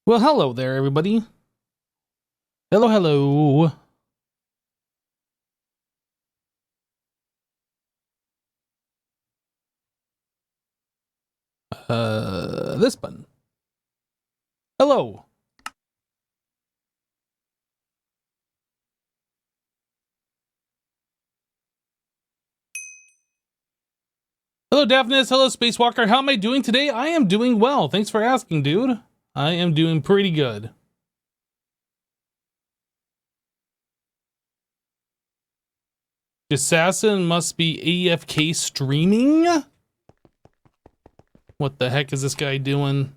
Well, hello there, everybody. Hello, hello. This button. Hello. Hello, Daphnis. Hello, Spacewalker. How am I doing today? I am doing well. Thanks for asking, dude. I am doing pretty good. Assassin must be AFK streaming? What the heck is this guy doing?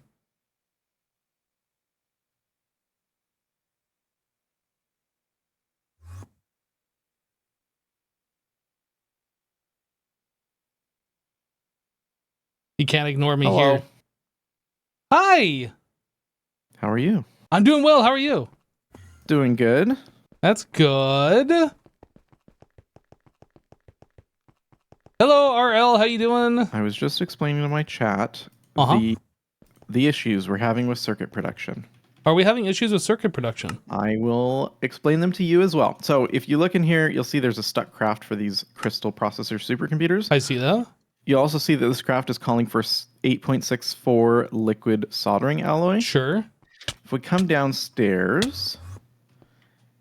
He can't ignore me Hello. here. Hi! How are you? I'm doing well. How are you? Doing good. That's good. Hello, RL. How you doing? I was just explaining to my chat the issues we're having with circuit production. Are we having issues with circuit production? I will explain them to you as well. So if you look in here, you'll see there's a stuck craft for these crystal processor supercomputers. I see that. You also see that this craft is calling for 8.64 liquid soldering alloy. Sure. If we come downstairs,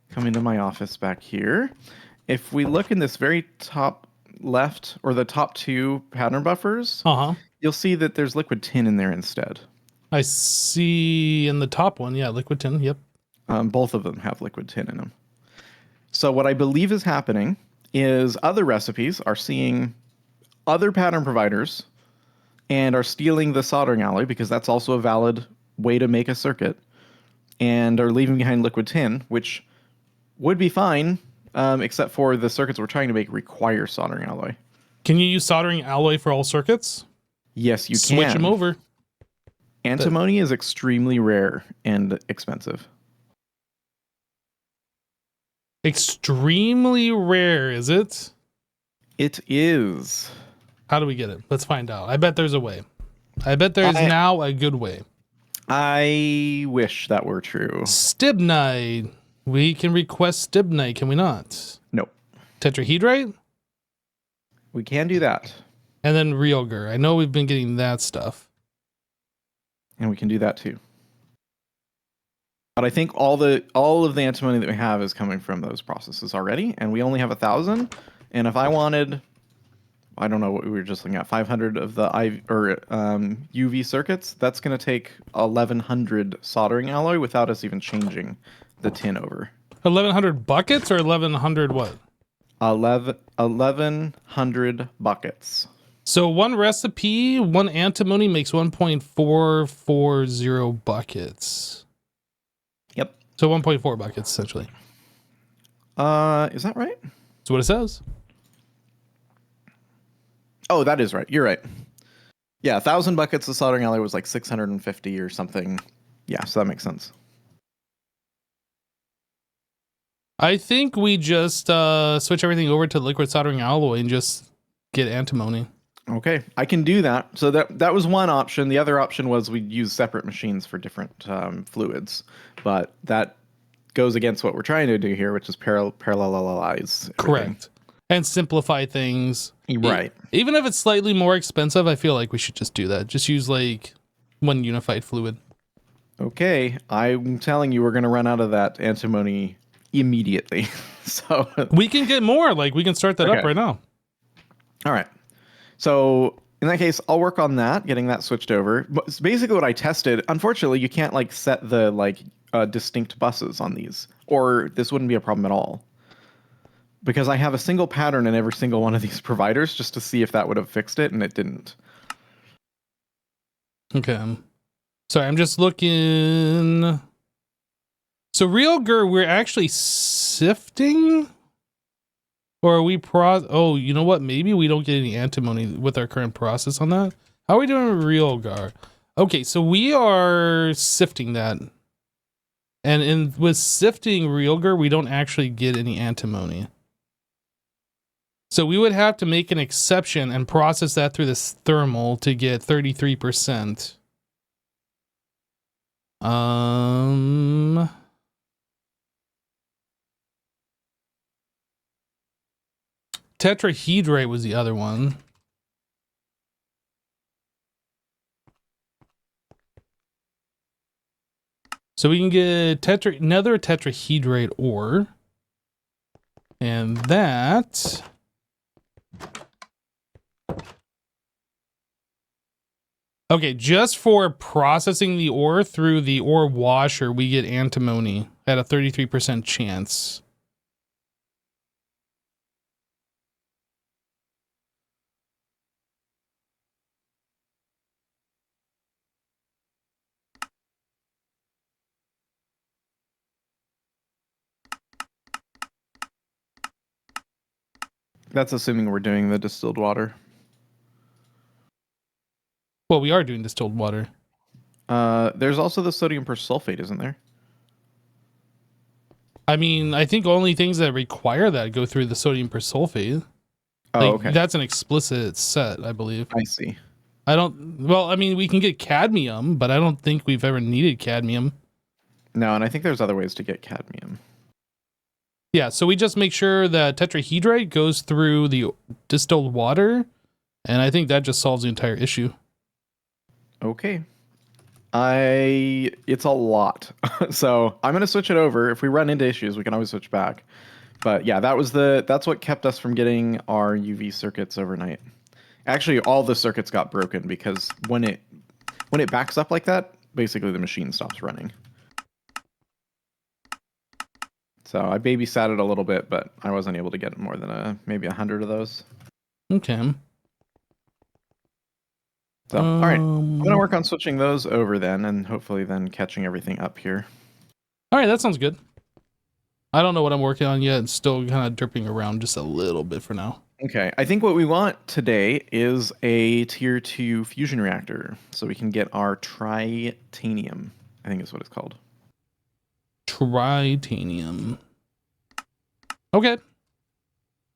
come into my office back here, if we look in this very top left, or the top two pattern buffers, you'll see that there's liquid tin in there instead. I see in the top one, yeah, liquid tin, yep. Both of them have liquid tin in them. So what I believe is happening is other recipes are seeing other pattern providers and are stealing the soldering alloy, because that's also a valid way to make a circuit, and are leaving behind liquid tin, which would be fine, except for the circuits we're trying to make require soldering alloy. Can you use soldering alloy for all circuits? Yes, you can. Switch them over. Antimony is extremely rare and expensive. Extremely rare, is it? It is. How do we get it? Let's find out. I bet there's a way. I bet there's now a good way. I wish that were true. Stibnite. We can request stibnite, can we not? Nope. Tetrahedrite? We can do that. And then realgar. I know we've been getting that stuff. And we can do that too. But I think all of the antimony that we have is coming from those processes already, and we only have 1,000. And if I wanted, I don't know what we were just looking at, 500 of the UV circuits, that's going to take 1,100 soldering alloy without us even changing the tin over. 1,100 buckets or 1,100 what? 1,100 buckets. So one recipe, one antimony makes 1.440 buckets. Yep. So 1.4 buckets, essentially. Is that right? That's what it says. Oh, that is right. You're right. Yeah, 1,000 buckets of soldering alloy was like 650 or something. Yeah, so that makes sense. I think we just switch everything over to liquid soldering alloy and just get antimony. Okay, I can do that. So that was one option. The other option was we'd use separate machines for different fluids, but that goes against what we're trying to do here, which is parallelize everything. Correct. And simplify things. Right. Even if it's slightly more expensive, I feel like we should just do that. Just use like one unified fluid. Okay, I'm telling you, we're going to run out of that antimony immediately. So we can get more. Like we can start that up right now. All right. So in that case, I'll work on that, getting that switched over. But basically what I tested, unfortunately, you can't like set the distinct buses on these, or this wouldn't be a problem at all. Because I have a single pattern in every single one of these providers just to see if that would have fixed it, and it didn't. Okay. Sorry, I'm just looking. So realgar, we're actually sifting? Or are we oh, you know what? Maybe we don't get any antimony with our current process on that. How are we doing with realgar? Okay, so we are sifting that. And with sifting realgar, we don't actually get any antimony. So we would have to make an exception and process that through this thermal to get 33%. Tetrahedrite was the other one. So we can get another tetrahedrite ore. And that... Okay, just for processing the ore through the ore washer, we get antimony at a 33% chance. That's assuming we're doing the distilled water. Well, we are doing distilled water. There's also the sodium persulfate, isn't there? I mean, I think only things that require that go through the sodium persulfate. Oh, okay. That's an explicit set, I believe. I see. Well, I mean, we can get cadmium, but I don't think we've ever needed cadmium. No, and I think there's other ways to get cadmium. Yeah, so we just make sure that tetrahedrite goes through the distilled water, and I think that just solves the entire issue. Okay. It's a lot. So I'm gonna switch it over. If we run into issues, we can always switch back. But yeah, that's what kept us from getting our UV circuits overnight. Actually, all the circuits got broken because when it backs up like that, basically the machine stops running. So I babysat it a little bit, but I wasn't able to get more than maybe 100 of those. Okay. So, all right, I'm going to work on switching those over then, and hopefully then catching everything up here. All right, that sounds good. I don't know what I'm working on yet. It's still kind of dripping around just a little bit for now. Okay, I think what we want today is a tier 2 fusion reactor, so we can get our tritanium, I think is what it's called. Tritanium. Okay.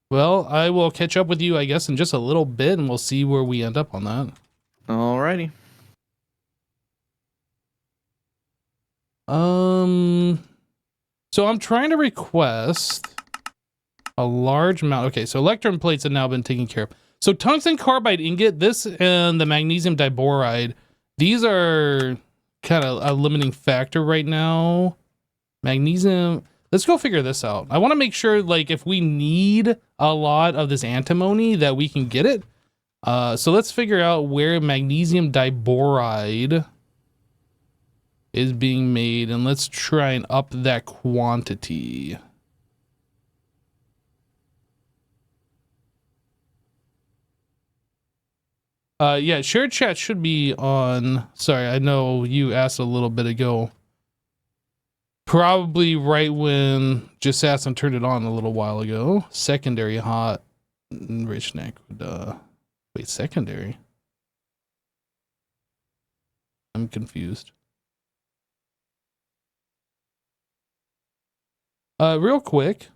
Well, I will catch up with you, I guess, in just a little bit, and we'll see where we end up on that. Alrighty. So I'm trying to request a large amount. Okay, so electron plates have now been taken care of. So tungsten carbide ingot, this and the magnesium diboride, these are kind of a limiting factor right now. Magnesium, let's go figure this out. I want to make sure, like, if we need a lot of this antimony, that we can get it. So let's figure out where magnesium diboride is being made, and let's try and up that quantity. Yeah, shared chat should be on. Sorry, I know you asked a little bit ago. Probably right when just asked and turned it on a little while ago. Secondary hot enriched Naquadah. Wait, secondary? I'm confused. Real quick.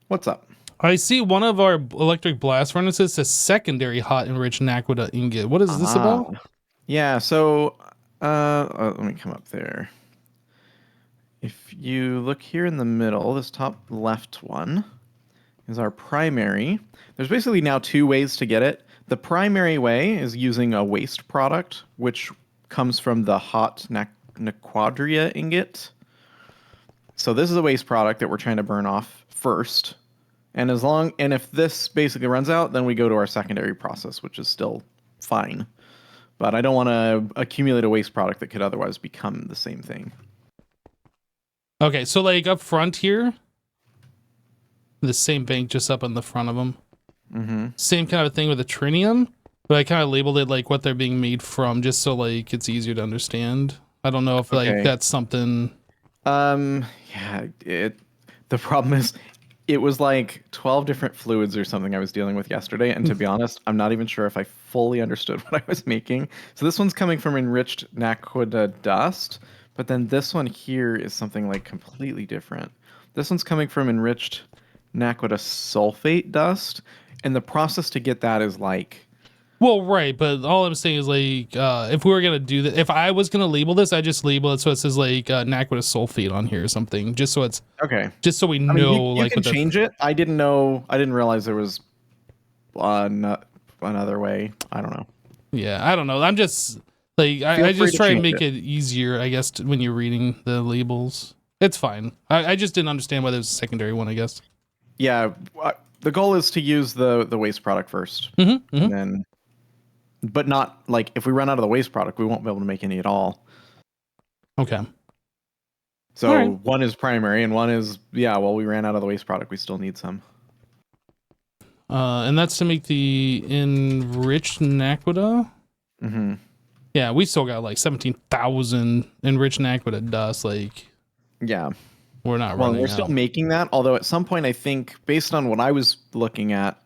What's up? I see one of our electric blast furnaces says secondary hot enriched Naquadah ingot. What is this about? Yeah, so let me come up there. If you look here in the middle, this top left one is our primary. There's basically now two ways to get it. The primary way is using a waste product, which comes from the hot Naquadah ingot. So this is a waste product that we're trying to burn off first. And if this basically runs out, then we go to our secondary process, which is still fine. But I don't want to accumulate a waste product that could otherwise become the same thing. Okay, so like up front here, the same bank just up on the front of them. Mm-hmm. Same kind of thing with the trinium, but I kind of labeled it like what they're being made from, just so like it's easier to understand. I don't know if like that's something. Yeah, the problem is it was like 12 different fluids or something I was dealing with yesterday, and to be honest, I'm not even sure if I fully understood what I was making. So this one's coming from enriched Naquadah dust, but then this one here is something like completely different. This one's coming from enriched Naquadah sulfate dust, and the process to get that is like Well, right, but all I'm saying is like, if we were gonna do that, if I was gonna label this, I just label it so it says like Naquita sulfate on here or something, just so it's Okay. just so we I mean, know you like can what the change it. I didn't know. I didn't realize there was another way. I don't know. yeah. I don't know. I'm just like Feel I free just to try and change make it easier, I guess, when you're reading the labels. It's fine. I just didn't understand why there's a secondary one, I guess. Yeah, the goal is to use the waste product first, Mm-hmm, and mm-hmm. then, but not like if we run out of the waste product, we won't be able to make any at all. Okay. So All right. one is primary, and one is well, we ran out of the waste product. We still need some. And that's to make the enriched Naquita. Mm-hmm. Yeah, we still got like 17,000 enriched Naquita dust. Like, Yeah. we're not Well, running we're still out. making that. Although at some point, I think based on what I was looking at,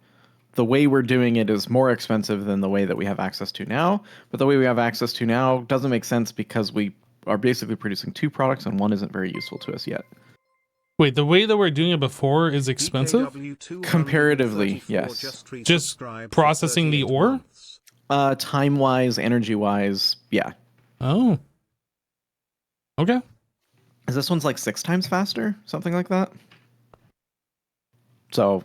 the way we're doing it is more expensive than the way that we have access to now. But the way we have access to now doesn't make sense because we are basically producing two products and one isn't very useful to us yet. Wait, the way that we're doing it before is expensive? Comparatively, yes. Just processing the ore? Time-wise, energy-wise, yeah. Oh. Okay. Is this one's like 6 times faster? Something like that? So...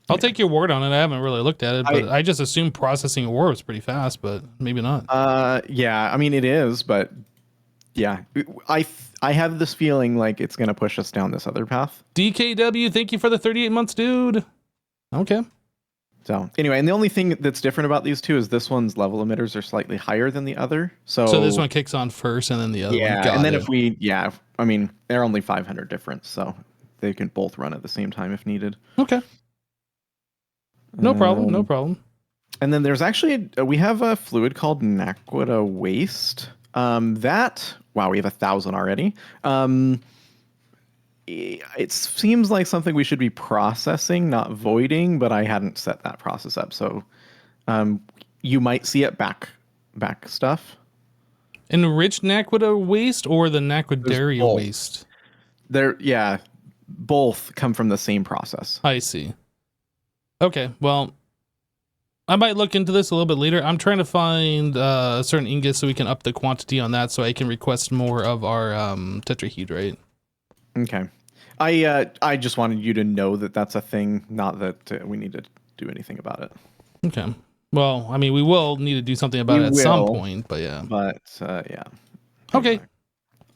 I'll take your word on it. I haven't really looked at it, but I just assumed processing ore was pretty fast, but maybe not. Yeah, I mean, it is, but... Yeah, I have this feeling like it's going to push us down this other path. DKW, thank you for the 38 months, dude. Okay. So anyway, and the only thing that's different about these two is this one's level emitters are slightly higher than the other. So this one kicks on first and then the other one. Yeah, Got and then it. I mean, they're only 500 difference, so they can both run at the same time if needed. Okay. No problem. No problem. And then there's actually, we have a fluid called Naquita Waste. Wow, we have 1,000 already. It seems like something we should be processing, not voiding, but I hadn't set that process up. So you might see it back stuff. Enriched Naquita waste or the Naquidaria waste? Both come from the same process. I see. Okay, well, I might look into this a little bit later. I'm trying to find certain ingots so we can up the quantity on that so I can request more of our tetrahedrite. Okay. I just wanted you to know that that's a thing, not that we need to do anything about it. Okay. Well, I mean, we will need to do something about it at some point, but yeah. But yeah. Okay.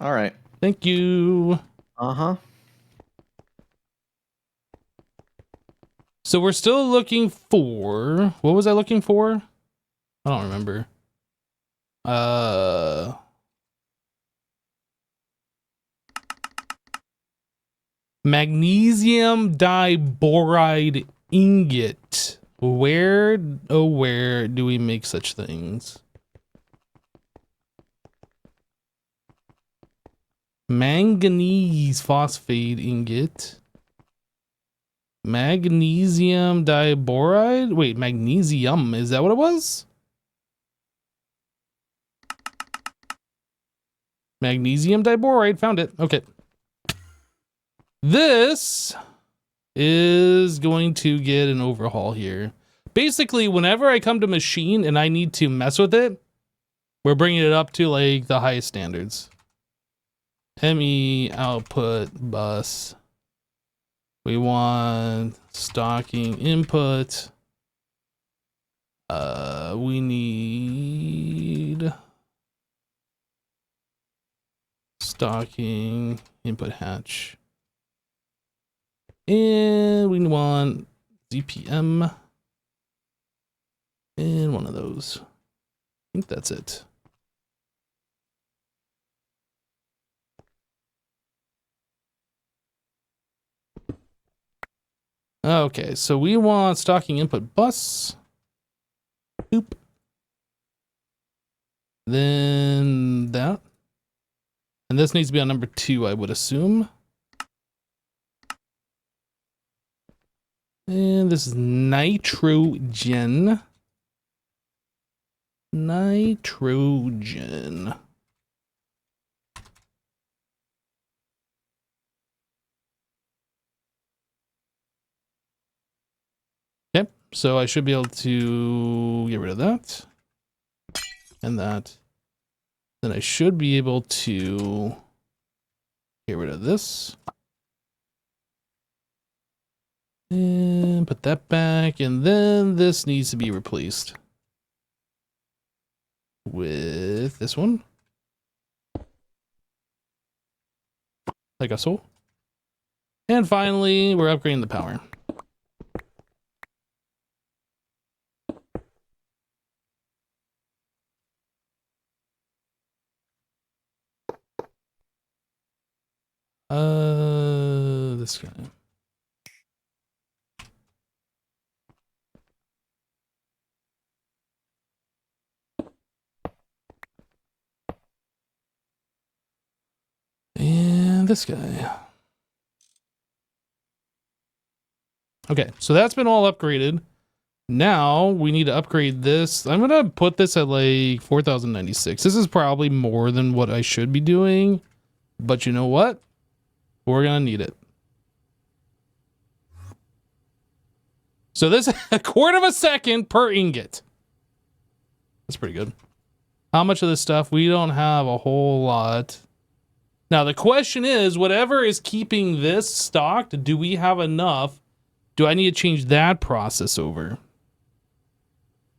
All right. Thank you. Uh-huh. So we're still looking for, what was I looking for? I don't remember. Magnesium diboride ingot. Where do we make such things? Manganese phosphate ingot. Magnesium diboride? Wait, magnesium. Is that what it was? Magnesium diboride. Found it. Okay. This is going to get an overhaul here. Basically, whenever I come to machine and I need to mess with it, we're bringing it up to like the highest standards. ME output bus. We want stocking input. We need stocking input hatch. And we want ZPM. And one of those. I think that's it. Okay, so we want stocking input bus. Boop. Then that. And this needs to be on number 2, I would assume. And this is nitrogen. Nitrogen. Okay, So I should be able to get rid of that. And that. Then I should be able to get rid of this. And put that back. And then this needs to be replaced with this one. Like so. And finally, we're upgrading the power. This guy. And this guy. Okay, so that's been all upgraded. Now we need to upgrade this. I'm gonna put this at like 4096. This is probably more than what I should be doing, but you know what? We're gonna need it. So this is a quarter of a second per ingot. That's pretty good. How much of this stuff? We don't have a whole lot. Now the question is, whatever is keeping this stocked, do we have enough? Do I need to change that process over?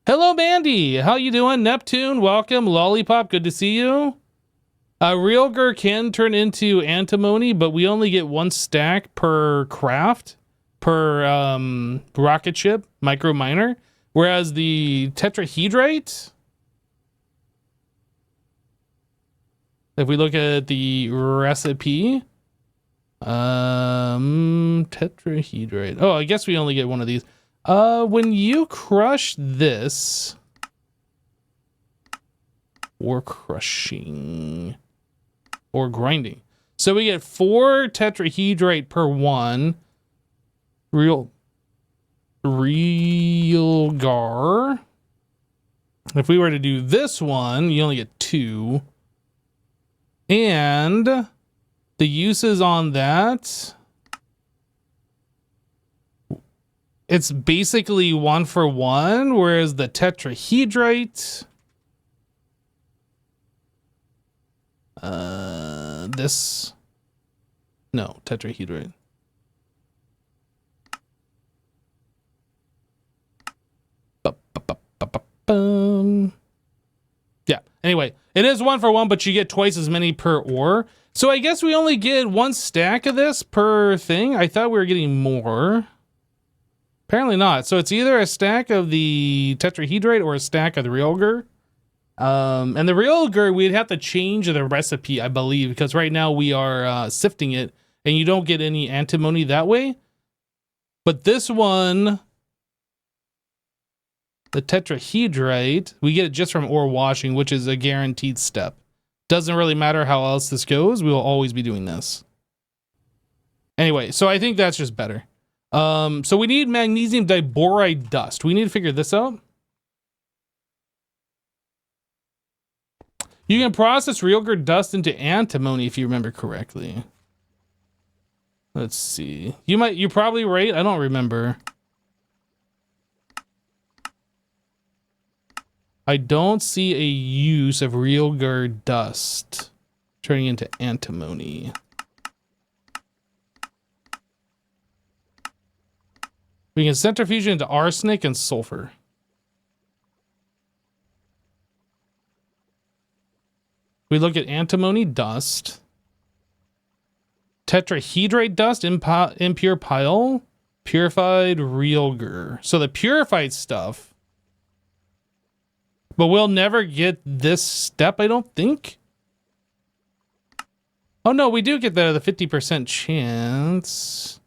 Hello, Mandy. How you doing? Neptune, welcome. Lollipop, good to see you. Realger can turn into antimony, but we only get one stack per craft, per rocket ship, micro miner. Whereas the tetrahedrite, if we look at the recipe, tetrahedrite. Oh, I guess we only get one of these. When you crush this, or crushing, or grinding. So we get 4 tetrahedrite per one. Real gar. If we were to do this one, you only get 2. And the uses on that, it's basically 1 for 1, whereas the tetrahedrite, tetrahedrite. Yeah, anyway, it is 1 for 1, but you get twice as many per ore. So I guess we only get 1 stack of this per thing. I thought we were getting more. Apparently not. So it's either a stack of the tetrahedrite or a stack of the realger. And the realger, we'd have to change the recipe, I believe, because right now we are sifting it, and you don't get any antimony that way. But this one, the tetrahedrite, we get it just from ore washing, which is a guaranteed step. Doesn't really matter how else this goes. We will always be doing this. Anyway, so I think that's just better. So we need magnesium diboride dust. We need to figure this out. You can process realger dust into antimony if you remember correctly. Let's see. You're probably right. I don't remember. I don't see a use of realger dust turning into antimony. We can centrifuge into arsenic and sulfur. We look at antimony dust, tetrahedrite dust, impure pile, purified realger. So the purified stuff, but we'll never get this step, I don't think. Oh no, we do get the 50% chance.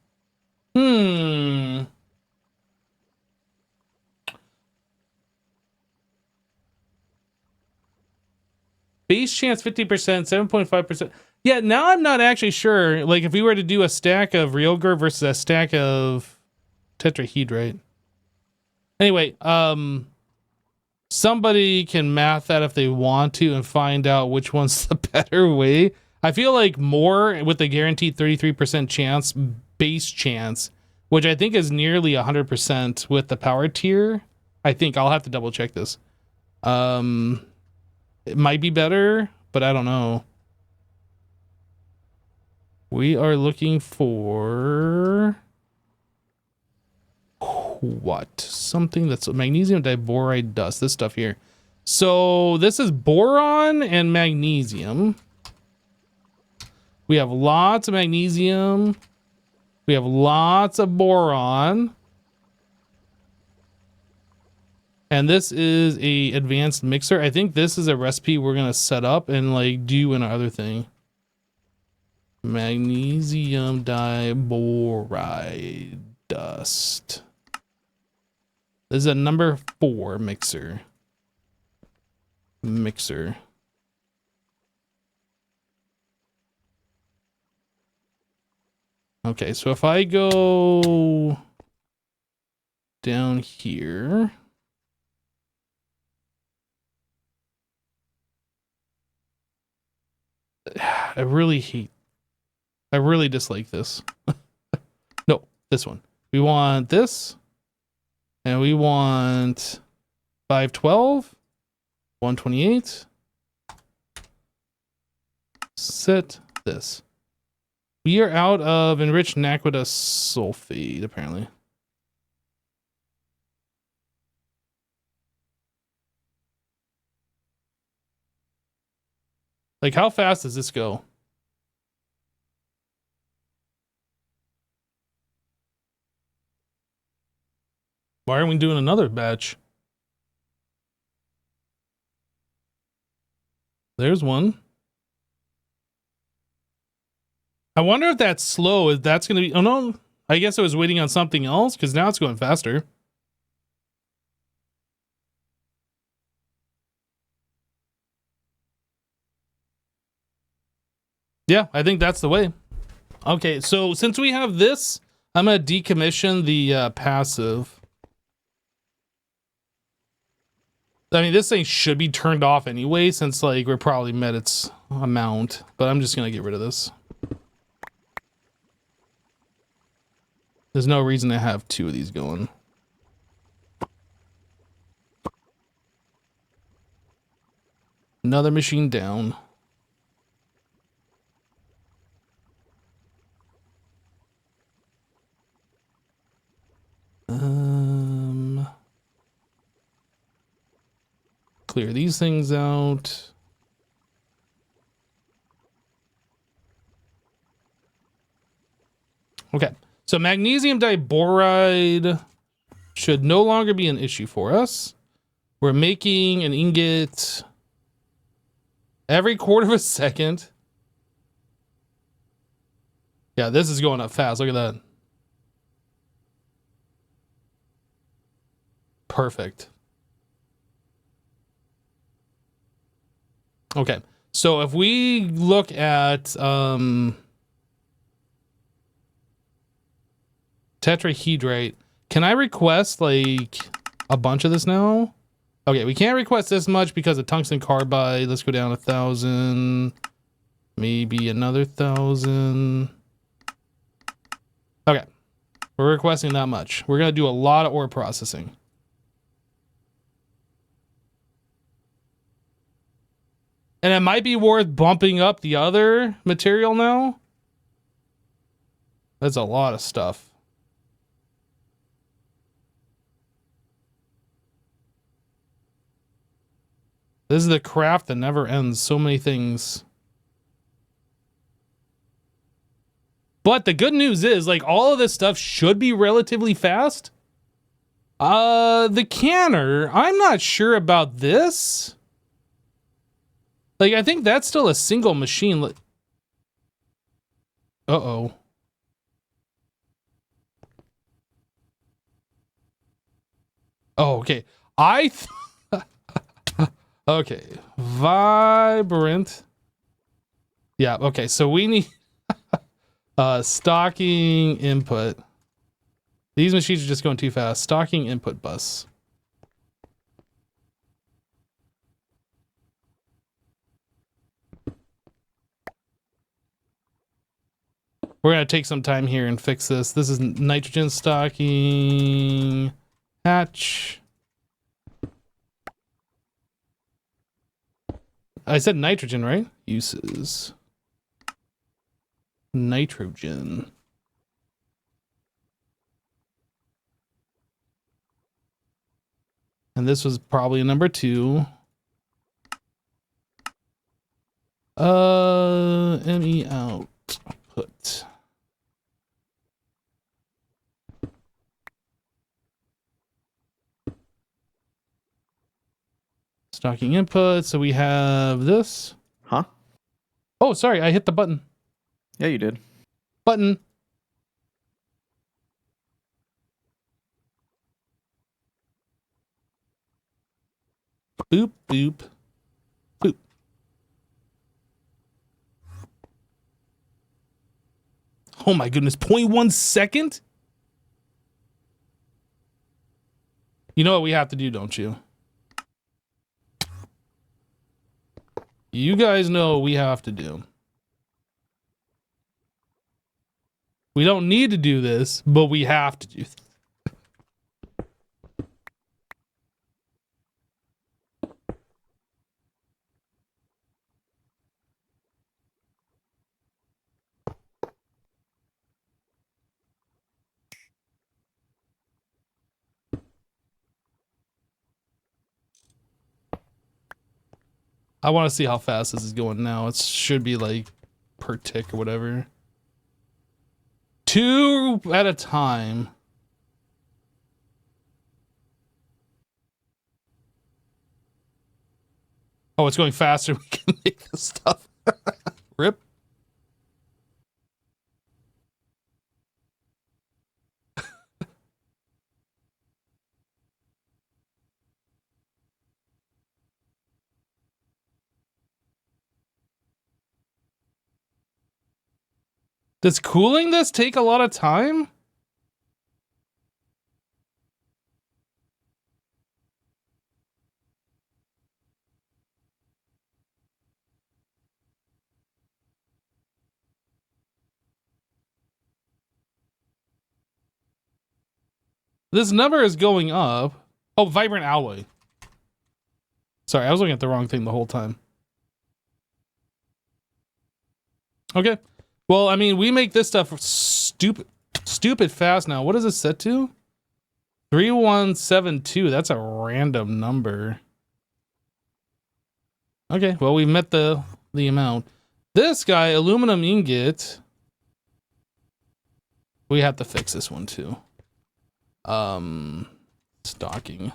Base chance 50%, 7.5%. Yeah, now I'm not actually sure. Like if we were to do a stack of realger versus a stack of tetrahedrite. Anyway, somebody can math that if they want to and find out which one's the better way. I feel like more with the guaranteed 33% chance, base chance, which I think is nearly 100% with the power tier. I think I'll have to double check this. It might be better, but I don't know. We are looking for what? Something that's magnesium diboride dust. This stuff here. So this is boron and magnesium. We have lots of magnesium. We have lots of boron. And this is a advanced mixer. I think this is a recipe we're going to set up and like do in our other thing. Magnesium diboride dust. This is a number 4 mixer. Okay, so if I go down here, I really dislike this. No, this one. We want this, and we want 512, 128. Set this. We are out of enriched naquita sulfate, apparently. Like, how fast does this go? Why aren't we doing another batch? There's one. I wonder if that's slow. If that's going to be... Oh, no. I guess I was waiting on something else, because now it's going faster. Yeah, I think that's the way. Okay, so since we have this, I'm going to decommission the passive. I mean, this thing should be turned off anyway, since like we're probably met its amount. But I'm just going to get rid of this. There's no reason to have 2 of these going. Another machine down. Clear these things out. Okay, so magnesium diboride should no longer be an issue for us. We're making an ingot every quarter of a second. Yeah, this is going up fast. Look at that. Perfect. Okay, so if we look at tetrahedrite, can I request like a bunch of this now? Okay, we can't request this much because of tungsten carbide. Let's go down 1,000, maybe another 1,000. Okay, we're requesting that much. We're gonna do a lot of ore processing. And it might be worth bumping up the other material now. That's a lot of stuff. This is the craft that never ends. So many things. But the good news is, like, all of this stuff should be relatively fast. The canner, I'm not sure about this. Like, I think that's still a single machine. Uh-oh. Oh, okay. Okay. Vibrant. Yeah, okay. So we need stocking input. These machines are just going too fast. Stocking input bus. We're going to take some time here and fix this. This is nitrogen stocking hatch. I said nitrogen, right? Uses. Nitrogen. And this was probably number 2. ME out. Put. Stocking input. So we have this. Huh? Oh, sorry. I hit the button. Yeah, you did. Button. Boop, boop, boop. Oh my goodness. 0.1 second? You know what we have to do, don't you? You guys know what we have to do. We don't need to do this, but we have to do this. I want to see how fast this is going now. It should be like per tick or whatever. 2 at a time. Oh, it's going faster. We can make this stuff. Rip. Does cooling this take a lot of time? This number is going up. Oh, vibrant alloy. Sorry, I was looking at the wrong thing the whole time. Okay. Well, I mean, we make this stuff stupid fast now. What is it set to? 3172. That's a random number. Okay, well, we met the amount. This guy, aluminum ingot. We have to fix this one too. Stocking. Is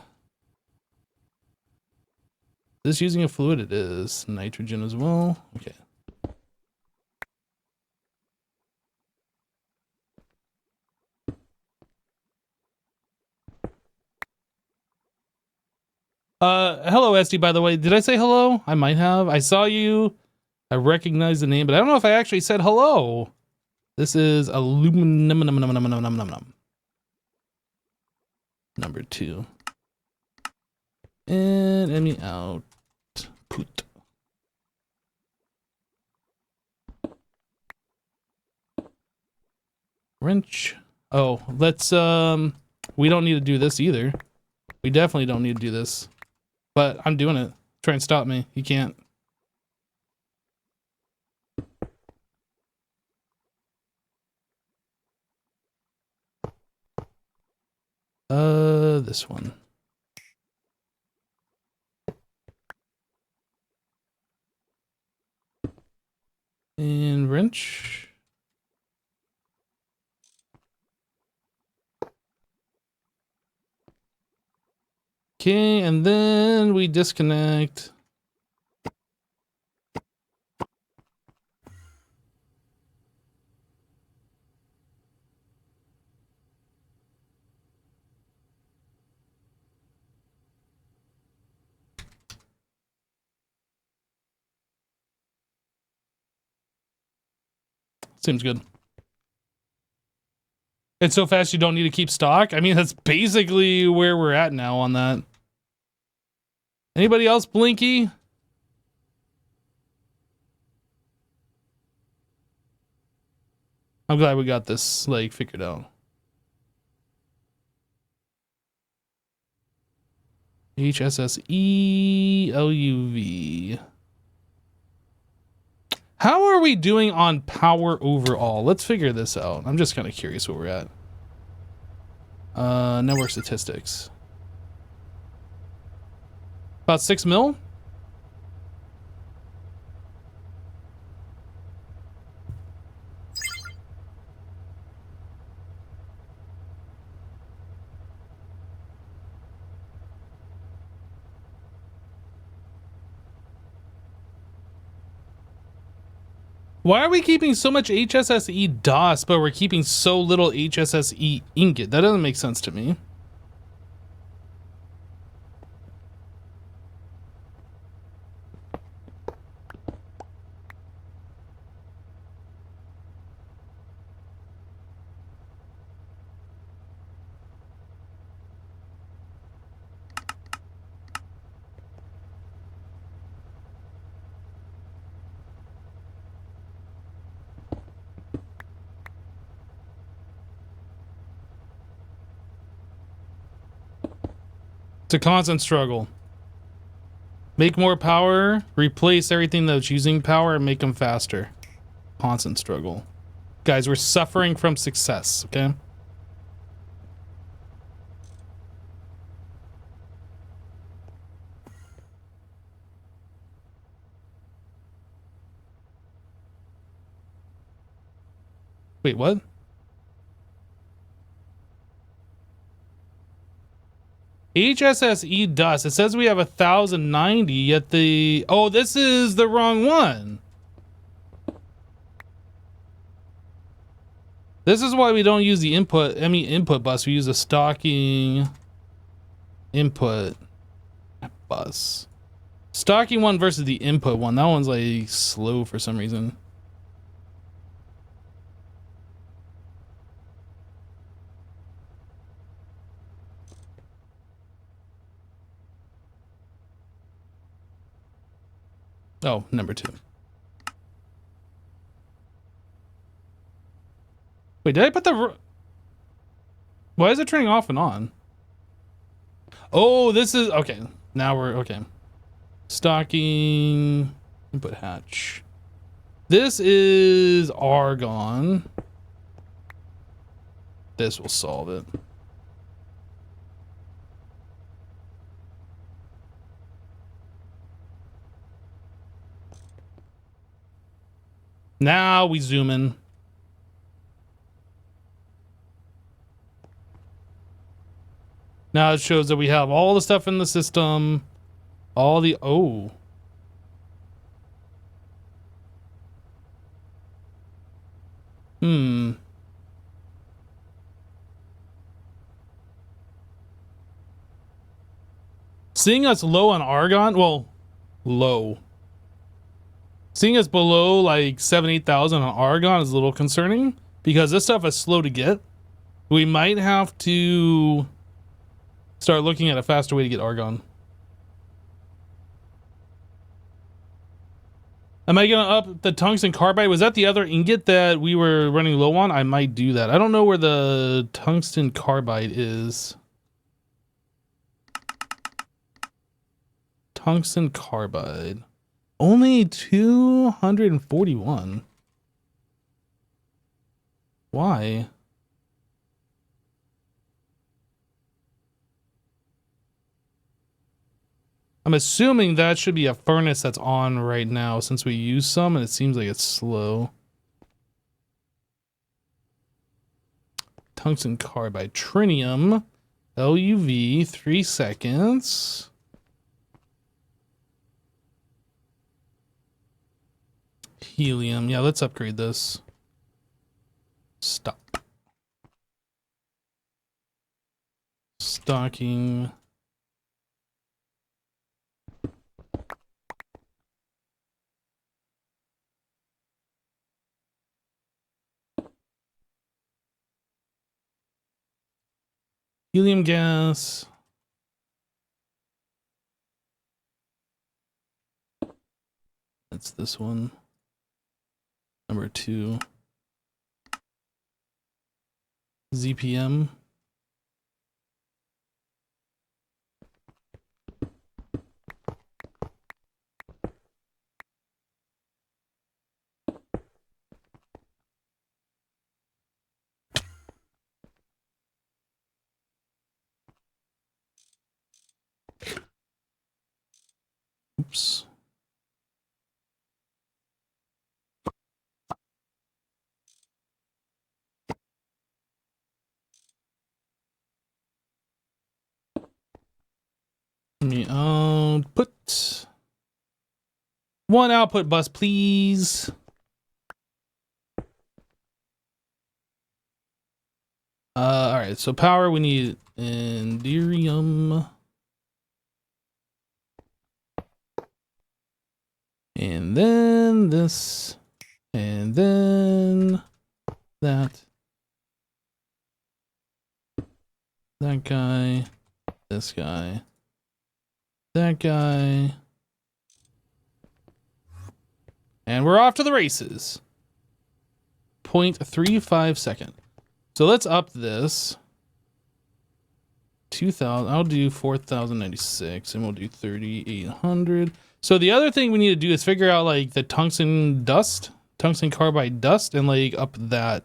this using a fluid? It is. Nitrogen as well. Okay. Hello, SD, by the way. Did I say hello? I might have. I saw you. I recognize the name, but I don't know if I actually said hello. This is aluminum number 2. And Emmy out. Put. Wrench. Oh, let's we don't need to do this either. We definitely don't need to do this. But I'm doing it. Try and stop me. You can't. This one. And wrench. Okay, and then we disconnect. Seems good. It's so fast you don't need to keep stock? I mean, that's basically where we're at now on that. Anybody else blinky? I'm glad we got this like figured out. HSSE LUV. How are we doing on power overall? Let's figure this out. I'm just kind of curious where we're at. Network statistics. About 6 mil? Why are we keeping so much HSSE DOS, but we're keeping so little HSSE ingot? That doesn't make sense to me. It's a constant struggle. Make more power, replace everything that's using power, and make them faster. Constant struggle. Guys, we're suffering from success, okay? Wait, what? HSSE dust. It says we have 1,090, yet the... Oh, this is the wrong one. This is why we don't use the input, input bus. We use a stocking input bus. Stocking one versus the input one. That one's like slow for some reason. Oh, number 2. Wait, did I put the... Why is it turning off and on? Oh, this is... Okay, now we're... Okay. Stocking... Input hatch. This is argon. This will solve it. Now we zoom in. Now it shows that we have all the stuff in the system. All the... Oh. Seeing us low on argon... Well, low. Seeing us below like 7,000-8,000 on argon is a little concerning because this stuff is slow to get. We might have to start looking at a faster way to get argon. Am I gonna up the tungsten carbide? Was that the other ingot that we were running low on? I might do that. I don't know where the tungsten carbide is. Tungsten carbide. Only 241. Why? I'm assuming that should be a furnace that's on right now since we use some and it seems like it's slow. Tungsten carbide. Trinium. LUV. 3 seconds. Helium. Yeah, let's upgrade this. Stop. Stocking. Helium gas. That's this one. Number 2. ZPM. Oops. Let me output. One output bus, please. All right, so power, we need Enderium. And then this. And then that. That guy. This guy. That guy. And we're off to the races. 0.35 second. So let's up this. 2,000. I'll do 4,096 and we'll do 3,800. So the other thing we need to do is figure out like the tungsten carbide dust, and like up that.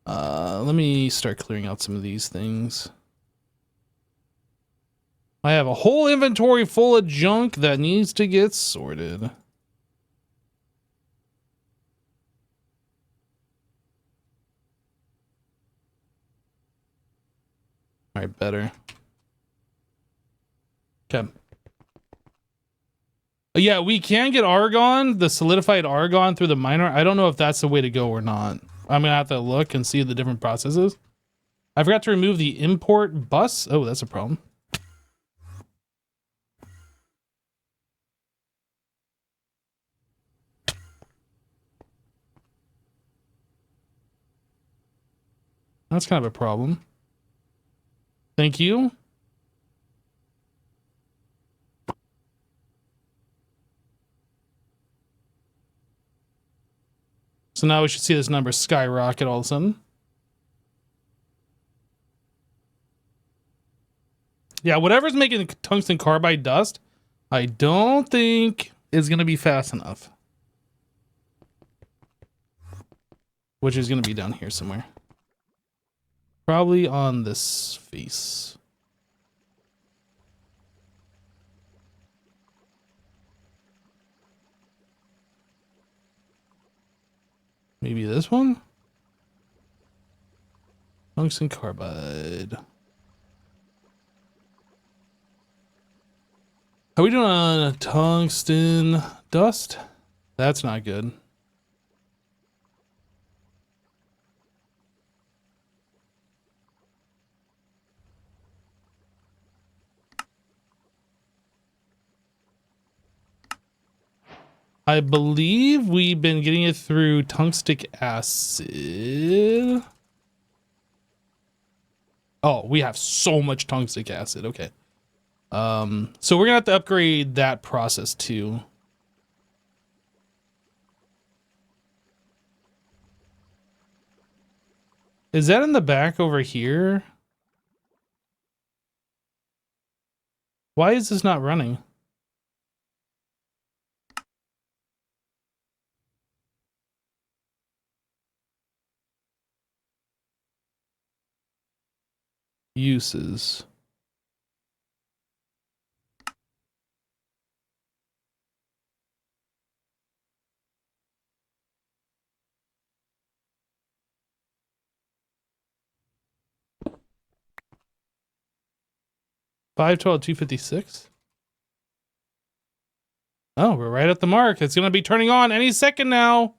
Let me start clearing out some of these things. I have a whole inventory full of junk that needs to get sorted. All right, better. Okay. Yeah, we can get argon, the solidified argon through the miner. I don't know if that's the way to go or not. I'm gonna have to look and see the different processes. I forgot to remove the import bus. Oh, that's a problem. That's kind of a problem. Thank you. So now we should see this number skyrocket all of a sudden. Yeah, whatever's making the tungsten carbide dust, I don't think is going to be fast enough. Which is going to be down here somewhere. Probably on this face. Maybe this one? Tungsten carbide. Are we doing on tungsten dust? That's not good. I believe we've been getting it through tungstic acid. Oh, we have so much tungstic acid. Okay. So we're gonna have to upgrade that process too. Is that in the back over here? Why is this not running? Uses. $512,256. Oh, we're right at the mark. It's gonna be turning on any second now.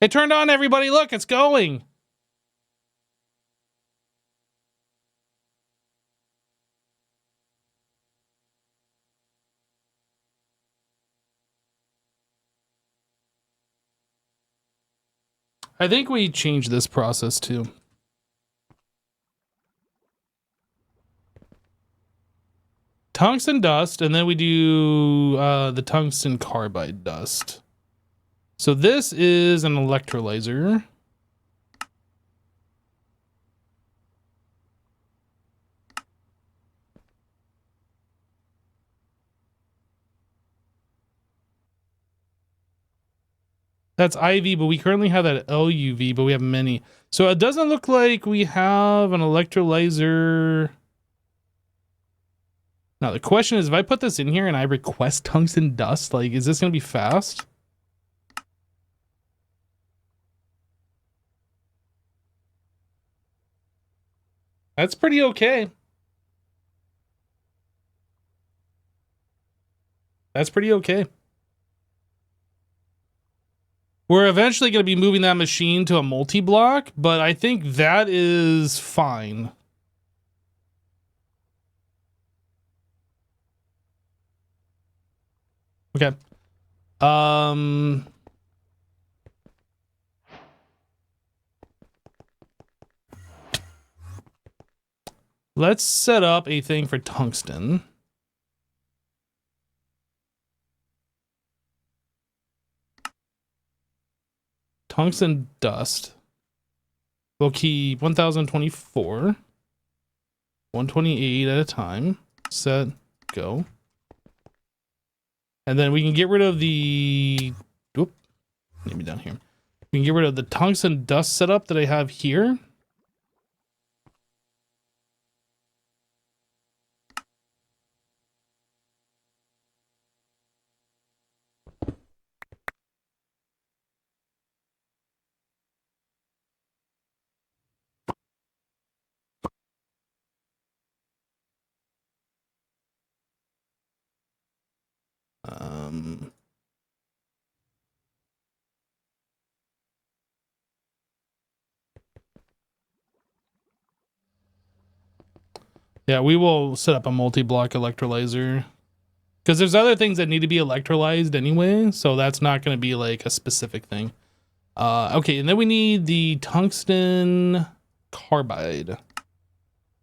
It turned on, everybody. Look, it's going. I think we changed this process too. Tungsten dust, and then we do the tungsten carbide dust. So this is an electrolyzer. That's IV, but we currently have that LUV, but we have many. So it doesn't look like we have an electrolyzer. Now the question is, if I put this in here and I request tungsten dust, like, is this going to be fast? That's pretty okay. That's pretty okay. We're eventually going to be moving that machine to a multi-block, but I think that is fine. Okay. Let's set up a thing for tungsten. Tungsten dust. We'll keep 1024. 128 at a time. Set, go. And then we can get rid of the... Whoop. Maybe down here. We can get rid of the tungsten dust setup that I have here. Yeah, we will set up a multi-block electrolyzer. Because there's other things that need to be electrolyzed anyway, so that's not going to be like a specific thing. Okay, and then we need the tungsten carbide,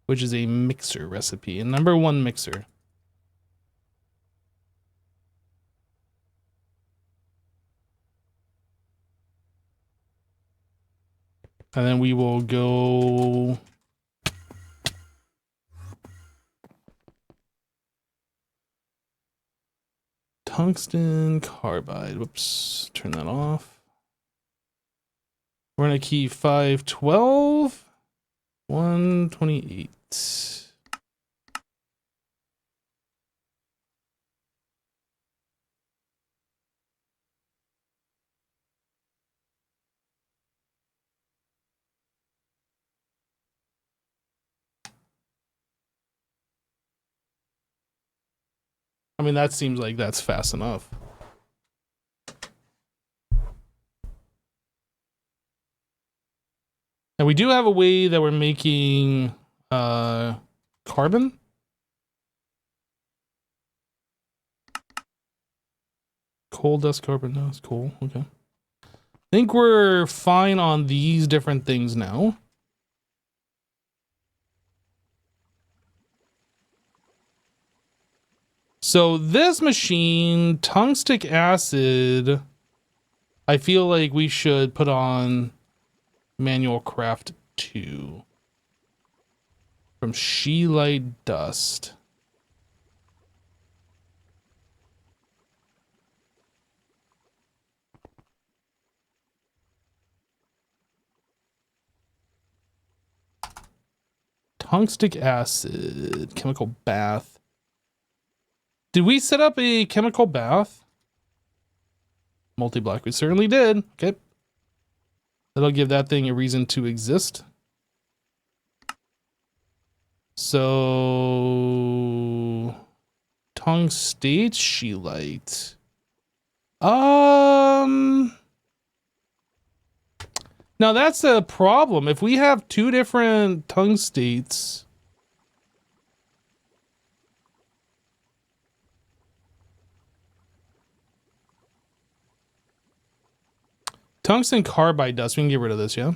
which is a mixer recipe, and number 1 mixer. And then we will go... Tungsten carbide. Whoops, turn that off. We're gonna key 512, 128. I mean, that seems like that's fast enough. And we do have a way that we're making carbon. Coal dust carbon, no, it's cool. Okay. I think we're fine on these different things now. So this machine, tungstic acid, I feel like we should put on manual craft 2 from scheelite dust. Tungstic acid, chemical bath. Did we set up a chemical bath? Multi-block, we certainly did. Okay. That'll give that thing a reason to exist. So... Tungstate scheelite. Now that's a problem. If we have 2 different tungstates... Tungsten carbide dust. We can get rid of this, yeah?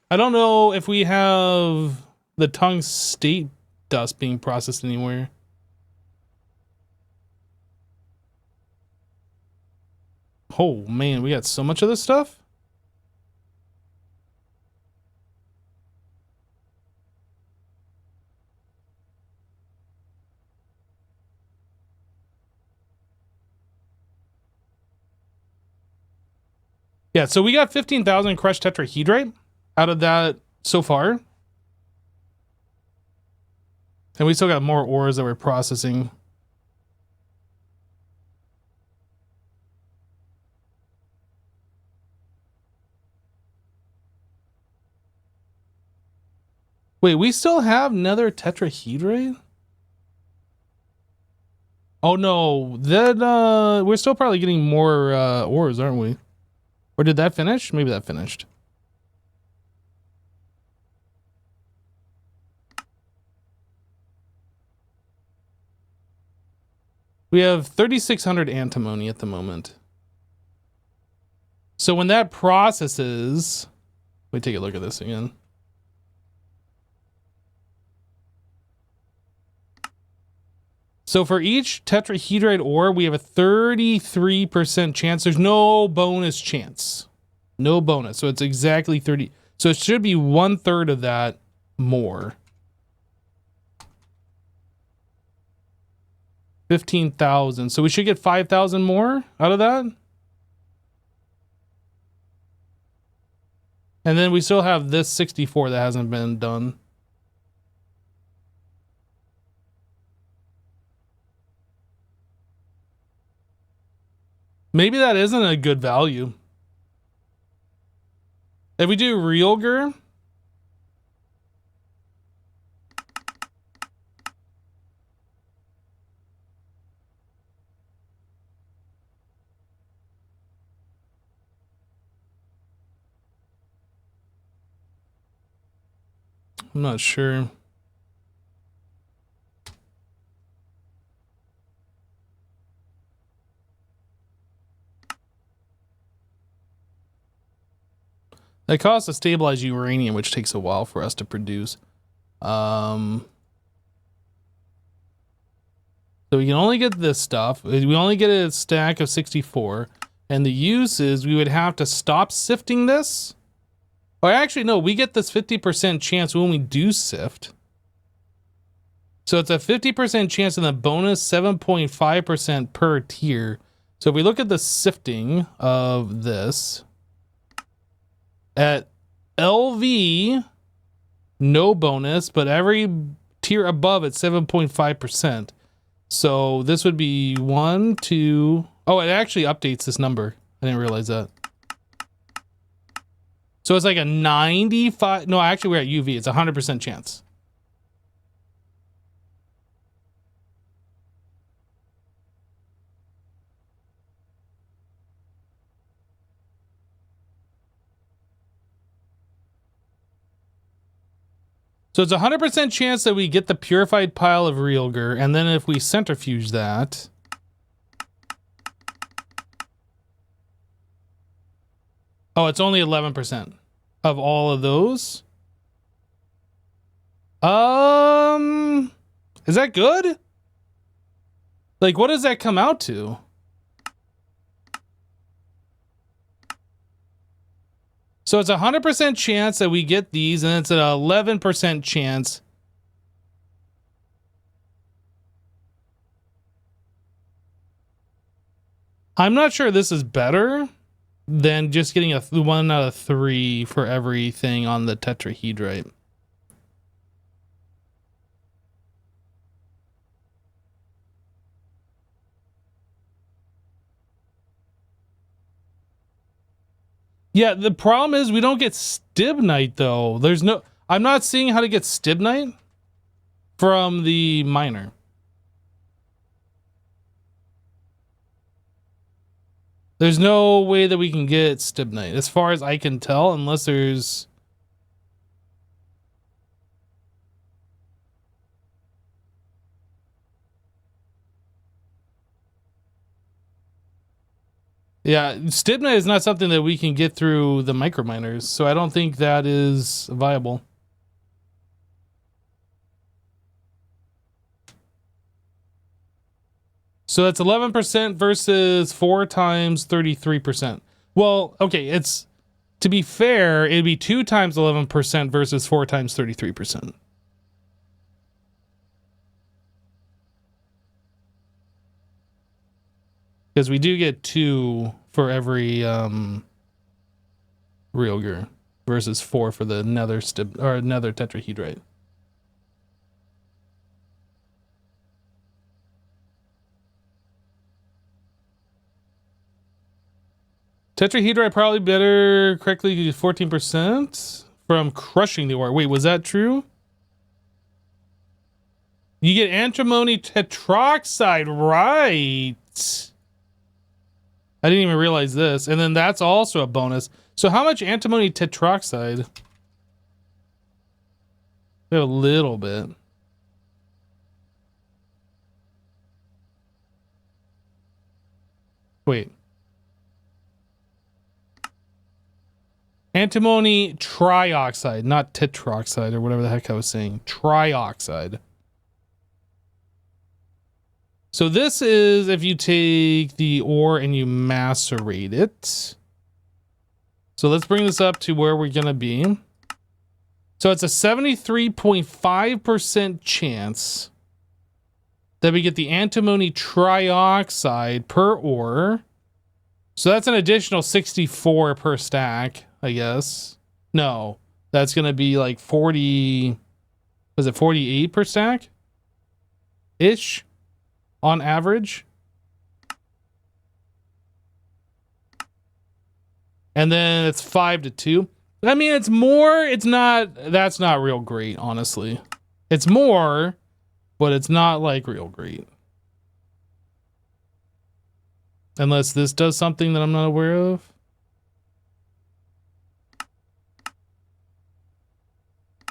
I don't know if we have the tungstate dust being processed anywhere. Oh man, we got so much of this stuff. Yeah, so we got 15,000 crushed tetrahedrite out of that so far. And we still got more ores that we're processing. Wait, we still have another tetrahedrite? Oh no, then we're still probably getting more ores, aren't we? Or did that finish? Maybe that finished. We have 3,600 antimony at the moment. So when that processes, let me take a look at this again. So for each tetrahedrite ore, we have a 33% chance. There's no bonus chance. No bonus. So it's exactly 30. So it should be 1/3 of that more. 15,000. So we should get 5,000 more out of that. And then we still have this 64 that hasn't been done. Maybe that isn't a good value. If we do Realger, I'm not sure. That costs to stabilize uranium, which takes a while for us to produce. So we can only get this stuff. We only get a stack of 64. And the use is we would have to stop sifting this. Or actually, no, we get this 50% chance when we do sift. So it's a 50% chance and the bonus 7.5% per tier. So if we look at the sifting of this, at LV, no bonus, but every tier above it's 7.5%. So this would be 1, 2. Oh, it actually updates this number. I didn't realize that. So it's like a 95. No, actually we're at UV. It's a 100% chance. So it's a 100% chance that we get the purified pile of Realger, and then if we centrifuge that, oh, it's only 11% of all of those. Is that good? Like, what does that come out to? So it's a 100% chance that we get these, and it's an 11% chance. I'm not sure this is better than just getting a 1 out of 3 for everything on the tetrahedrite. Yeah, the problem is we don't get stibnite though. There's no, I'm not seeing how to get stibnite from the miner. There's no way that we can get stibnite as far as I can tell, unless there's... Yeah, stibnite is not something that we can get through the microminers, so I don't think that is viable. So that's 11% versus 4 times 33%. Well, okay, it's, to be fair, it'd be 2 times 11% versus 4 times 33%. Because we do get 2 for every real gur versus 4 for the nether nether tetrahedrite. Tetrahedrite probably better correctly 14% from crushing the ore. Wait, was that true? You get antimony tetroxide, right? I didn't even realize this. And then that's also a bonus. So how much antimony tetroxide? We have a little bit. Wait. Antimony trioxide, not tetroxide or whatever the heck I was saying. Trioxide. So this is if you take the ore and you macerate it. So let's bring this up to where we're going to be. So it's a 73.5% chance that we get the antimony trioxide per ore. So that's an additional 64 per stack, I guess. No, that's going to be like 40, was it 48 per stack? Ish, on average. And then it's 5 to 2. I mean, it's more, it's not, that's not real great, honestly. It's more, but it's not like real great. Unless this does something that I'm not aware of.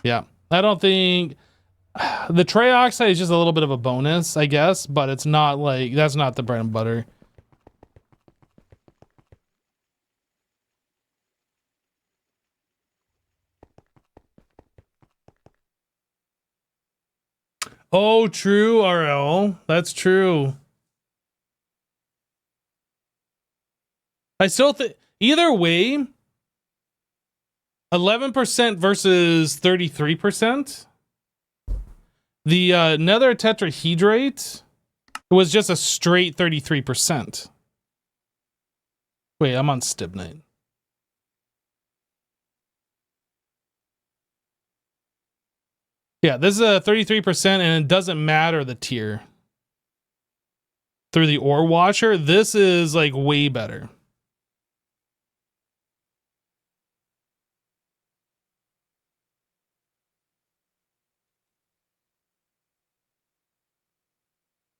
Yeah, I don't think the trioxide is just a little bit of a bonus, I guess, but it's not like, that's not the bread and butter. Oh, true, RL. That's true. I still think, either way, 11% versus 33%. The nether tetrahedrite was just a straight 33%. Wait, I'm on stibnite. Yeah, this is a 33%, and it doesn't matter the tier. Through the ore washer, this is like way better.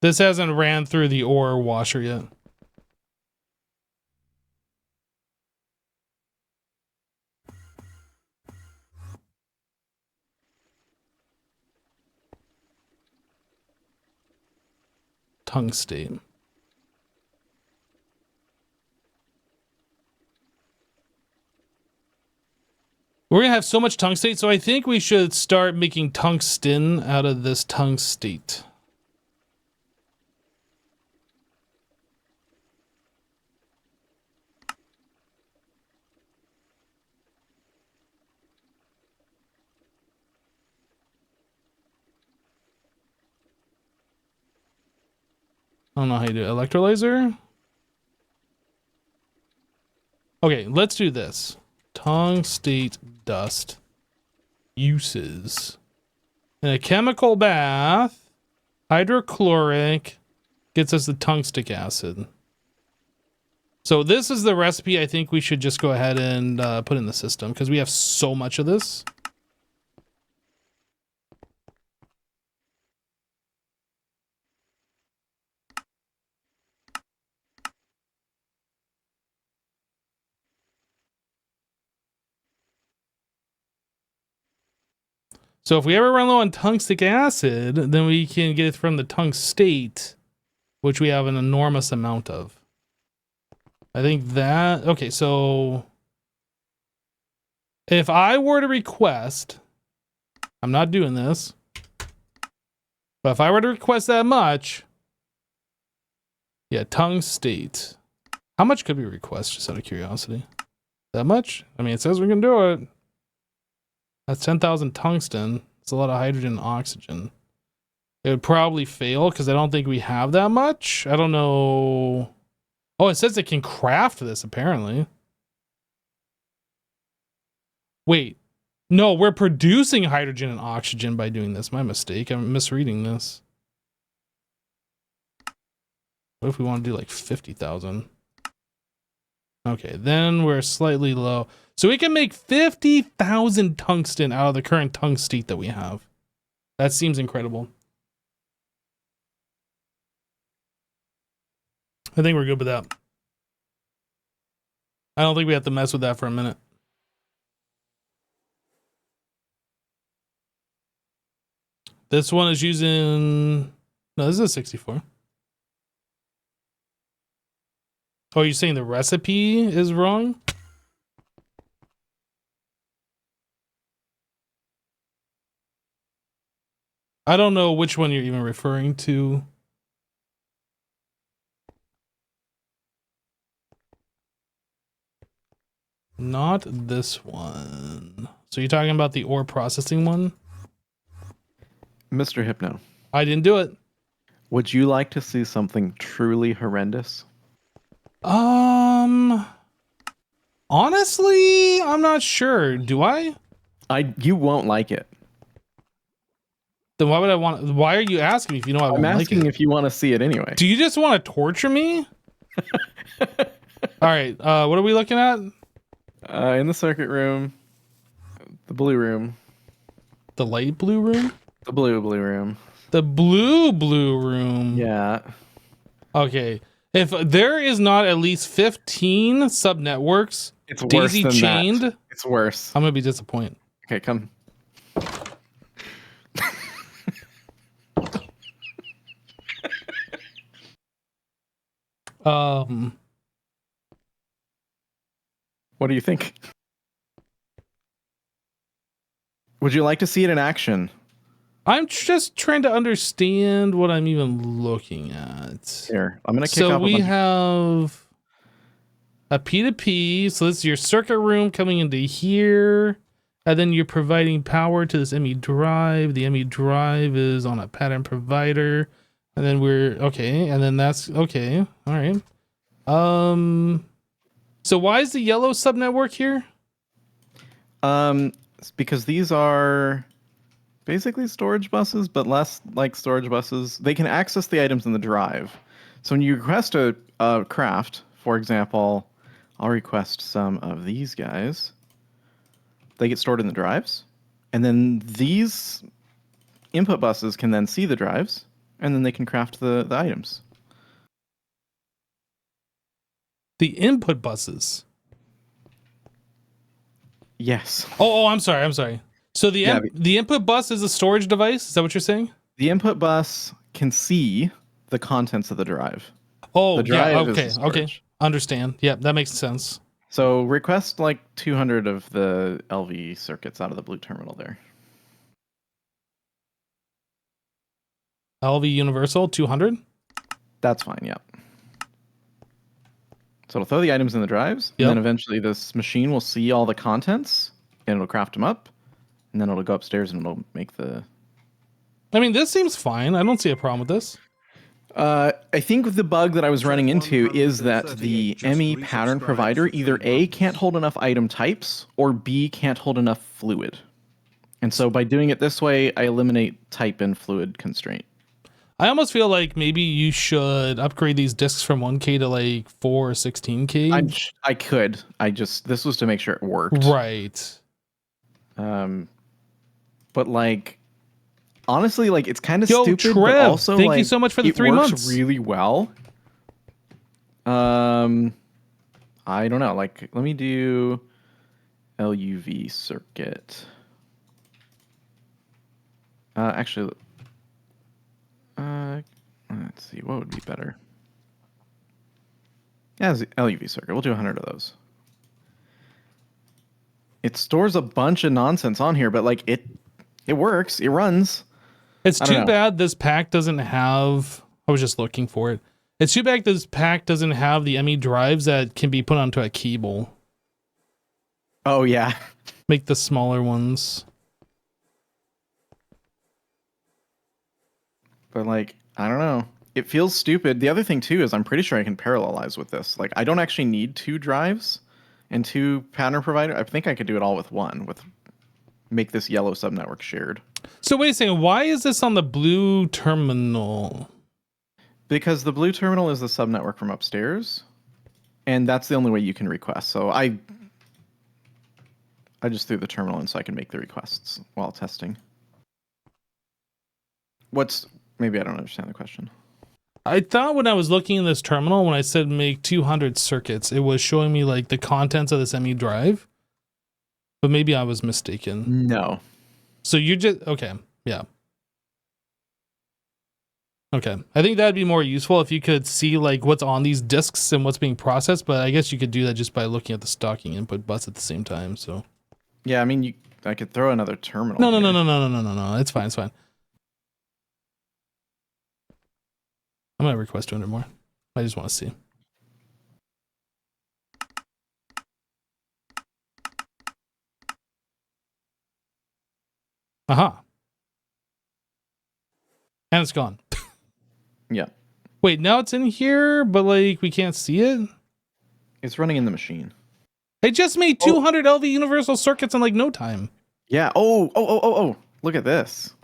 This hasn't ran through the ore washer yet. Tungsten. We're gonna have so much tungstate, so I think we should start making tungsten out of this tungstate. I don't know how you do it. Electrolyzer? Okay, let's do this. Tungstate dust uses. In a chemical bath, hydrochloric gets us the tungstic acid. So this is the recipe I think we should just go ahead and put in the system because we have so much of this. So if we ever run low on tungstic acid, then we can get it from the tungstate, which we have an enormous amount of. I think that, okay, so if I were to request, I'm not doing this, but if I were to request that much, yeah, tungstate. How much could we request, just out of curiosity? That much? I mean, it says we can do it. That's 10,000 tungsten. It's a lot of hydrogen and oxygen. It would probably fail because I don't think we have that much. I don't know. Oh, it says it can craft this, apparently. Wait. No, we're producing hydrogen and oxygen by doing this. My mistake. I'm misreading this. What if we want to do like 50,000? Okay, then we're slightly low. So we can make 50,000 tungsten out of the current tungsten that we have. That seems incredible. I think we're good with that. I don't think we have to mess with that for a minute. This one is using... No, this is a 64. Oh, you're saying the recipe is wrong? I don't know which one you're even referring to. Not this one. So you're talking about the ore processing one? Mr. Hypno, I didn't do it. would you like to see something truly horrendous? Honestly, I'm not sure. Do I? You won't like it. Then why would I want? Why are you asking me if you know I won't I'm like asking it? if you want to see it anyway. Do you just want to torture me? All right. What are we looking at? In the circuit room, the blue room, The light blue room? the blue room. The blue room. Yeah. Okay. If there is not at least 15 subnetworks It's worse daisy than chained, that. It's worse. I'm gonna be disappointed. Okay, come. What do you think? Would you like to see it in action? I'm just trying to understand what I'm even looking at. Here, I'm gonna kick So off. we have a P2P. So this is your circuit room coming into here. And then you're providing power to this ME drive. The ME drive is on a pattern provider. And then we're okay. And then that's okay. All right. So why is the yellow subnetwork here? It's because these are basically storage buses, but less like storage buses. They can access the items in the drive. So when you request a craft, for example, I'll request some of these guys. They get stored in the drives, and then these input buses can then see the drives, and then they can craft the items. The input buses. Yes. Oh, I'm sorry. So Yeah, the input bus is a storage device. Is that what you're saying? The input bus can see the contents of the drive. Oh, The drive yeah. is Okay. the storage. Okay. Understand. Yeah, that makes sense. So request like 200 of the LV circuits out of the blue terminal there. LV Universal 200. That's fine, yeah. So it'll throw the items in the drives, Yep. and then eventually this machine will see all the contents, and it'll craft them up, and then it'll go upstairs and it'll make the... I mean, this seems fine. I don't see a problem with this. I think the bug that I was running into is that the ME pattern provider either A, can't hold enough item types, or B, can't hold enough fluid. And so by doing it this way, I eliminate type and fluid constraint. I almost feel like maybe you should upgrade these discs from 1K to like 4 or 16K. I could. This was to make sure it worked. Right. But like, honestly, like it's kind of Yo, stupid. Trev, but also, thank like, you so much for the it 3 works months. really well. I don't know. Like, let me do LUV circuit. Actually, let's see. What would be better? Yeah, it's the LUV circuit. We'll do 100 of those. It stores a bunch of nonsense on here, but like it works. It runs. It's I don't too know. bad this pack doesn't have... I was just looking for it. It's too bad this pack doesn't have the ME drives that can be put onto a cable. Oh yeah. Make the smaller ones. But like, I don't know. It feels stupid. The other thing too is I'm pretty sure I can parallelize with this. Like, I don't actually need 2 drives. and 2 pattern provider. I think I could do it all with one, with make this yellow subnetwork shared. So wait a second, why is this on the blue terminal? Because the blue terminal is the subnetwork from upstairs, and that's the only way you can request. So I just threw the terminal in so I can make the requests while testing. Maybe I don't understand the question. I thought when I was looking in this terminal, when I said make 200 circuits, it was showing me like the contents of this ME drive. But maybe I was mistaken. No. So you're just, okay, yeah. Okay, I think that'd be more useful if you could see like what's on these disks and what's being processed, but I guess you could do that just by looking at the stocking input bus at the same time, so. Yeah, I mean, I could throw another terminal. No, it's fine, it's fine. I'm gonna request 200 more. I just want to see. Aha. And it's gone. Yeah. Wait, now it's in here, but like we can't see it? It's running in the machine. It just made 200 LV universal circuits in like no time. Yeah. Oh. Look at this.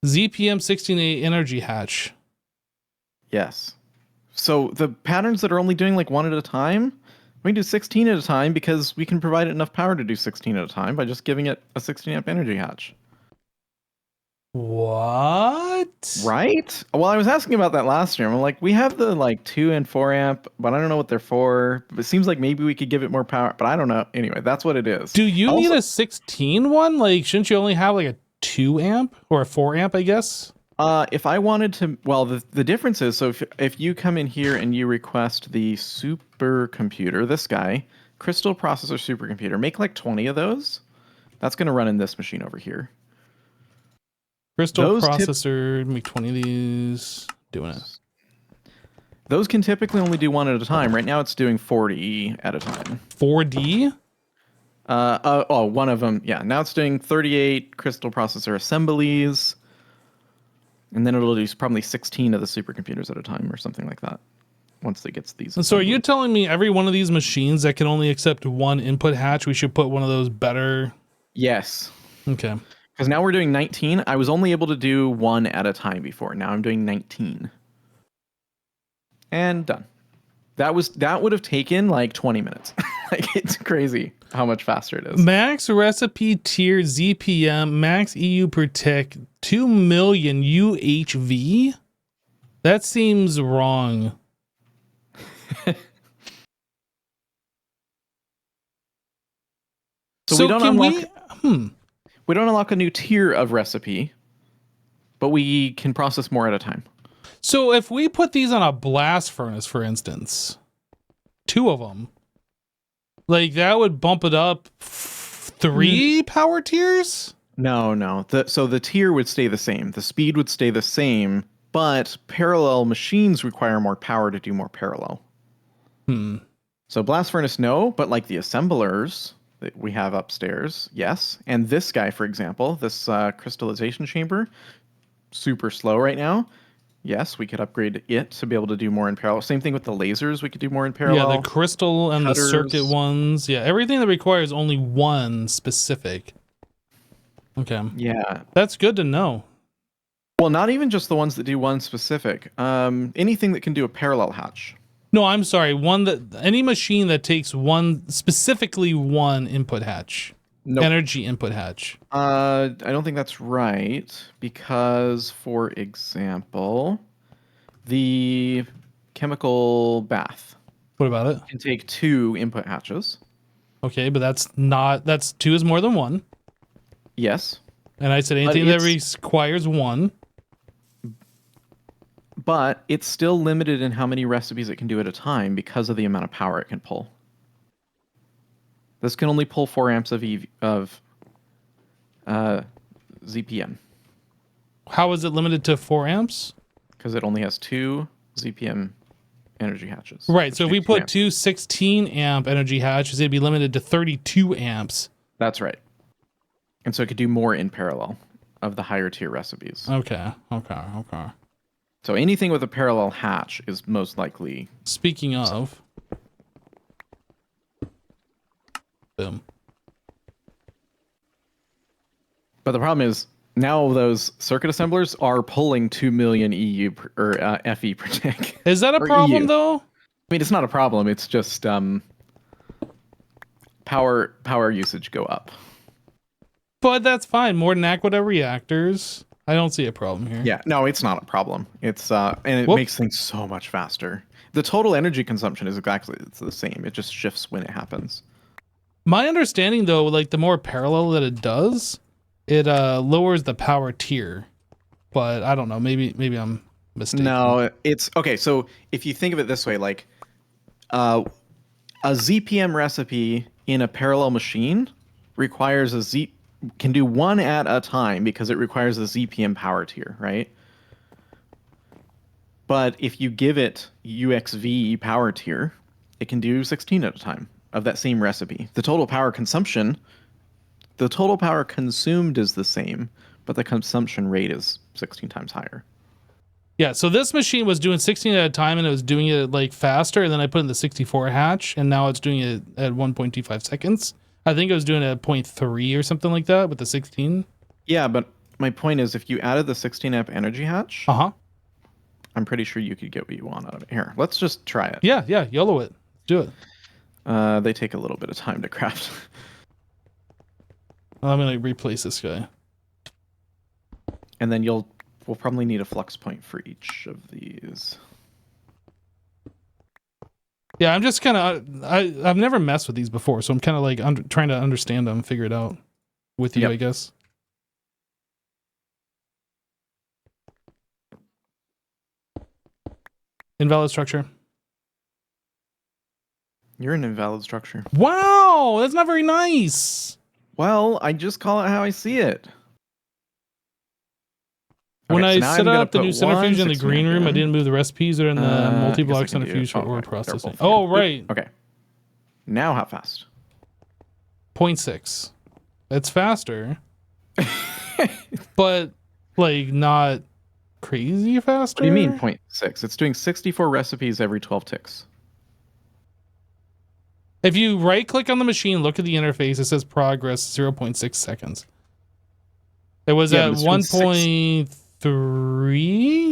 ZPM 16A energy hatch. Yes. So the patterns that are only doing like 1 at a time, we can do 16 at a time because we can provide it enough power to do 16 at a time by just giving it a 16 amp energy hatch. What? Right? Well, I was asking about that last year. I'm like, we have the like 2 and 4 amp, but I don't know what they're for. It seems like maybe we could give it more power, but I don't know. Anyway, that's what it is. Do you Also, need a 16 one? Like, shouldn't you only have like a 2 amp or a 4 amp, I guess? if I wanted to, well, the difference is, so if you come in here and you request the supercomputer, this guy, crystal processor supercomputer, make like 20 of those. That's going to run in this machine over here. Crystal processor, make 20 of these. Doing it. Those can typically only do 1 at a time. Right now it's doing 40 at a time. 4D? One of them. Yeah, now it's doing 38 crystal processor assemblies. And then it'll do probably 16 of the supercomputers at a time or something like that once it gets these. And so are you telling me every one of these machines that can only accept 1 input hatch, we should put one of those better? Yes. Okay. Because now we're doing 19. I was only able to do 1 at a time before. Now I'm doing 19. And done. That would have taken like 20 minutes. Like, it's crazy how much faster it is. Max recipe tier ZPM, max EU per tick, 2 million UHV? That seems wrong. So we don't unlock. We don't unlock a new tier of recipe, but we can process more at a time. So if we put these on a blast furnace, for instance, 2 of them, like that would bump it up 3 power tiers? No. So the tier would stay the same. The speed would stay the same, but parallel machines require more power to do more parallel. So blast furnace, no, but like the assemblers that we have upstairs, yes. And this guy, for example, this crystallization chamber, super slow right now. Yes, we could upgrade it to be able to do more in parallel. Same thing with the lasers, we could do more in parallel. Yeah, the crystal and cutters, the circuit ones. Yeah, everything that requires only 1 specific. Okay. Yeah. That's good to know. Well, not even just the ones that do 1 specific. Anything that can do a parallel hatch. No, I'm sorry. Any machine that takes specifically 1 input hatch. Nope. Energy input hatch. I don't think that's right because, for example, the chemical bath. What about it? Can take 2 input hatches. Okay, but that's 2 is more than 1. Yes. And I said anything that requires 1. But it's still limited in how many recipes it can do at a time because of the amount of power it can pull. This can only pull 4 amps of ZPM. How is it limited to 4 amps? Because it only has 2 ZPM energy hatches. Right, so if we put 2 16 amp energy hatches, it'd be limited to 32 amps. That's right. And so it could do more in parallel of the higher tier recipes. Okay. So anything with a parallel hatch is most likely... Speaking of... Boom. But the problem is now those circuit assemblers are pulling 2 million FE per tick. Is that a Or problem EU. though? I mean, it's not a problem. It's just power usage go up. But that's fine. More than Aqueduct reactors. I don't see a problem here. Yeah, no, it's not a problem. It's and it makes things so much faster. The total energy consumption is it's the same. It just shifts when it happens. My understanding though, like the more parallel that it does, it lowers the power tier. But I don't know. Maybe I'm mistaken. No, it's okay. So if you think of it this way, like a ZPM recipe in a parallel machine requires can do one at a time because it requires a ZPM power tier, right? But if you give it UXV power tier, it can do 16 at a time of that same recipe. The total power consumed is the same, but the consumption rate is 16 times higher. Yeah, so this machine was doing 16 at a time and it was doing it like faster, and then I put in the 64 hatch and now it's doing it at 1.25 seconds. I think it was doing it at 0.3 or something like that with the 16. Yeah, but my point is if you added the 16 amp energy hatch, I'm pretty sure you could get what you want out of it. Here, let's just try it. Yeah, YOLO it. Do it. They take a little bit of time to craft. I'm gonna replace this guy. And then we'll probably need a flux point for each of these. Yeah, I'm just kind of I've never messed with these before, so I'm kind of like trying to understand them, figure it out with you, I guess. Invalid structure. You're an invalid structure. Wow, that's not very nice. Well, I just call it how I see it. When I set up the new centrifuge in the green room, I didn't move the recipes or in the multi-block centrifuge for ore processing. Oh, right. Okay. Now how fast? 0.6. It's faster. But, like, not crazy faster? What do you mean 0.6? It's doing 64 recipes every 12 ticks. If you right-click on the machine, look at the interface, it says progress 0.6 seconds. It was at 1.3.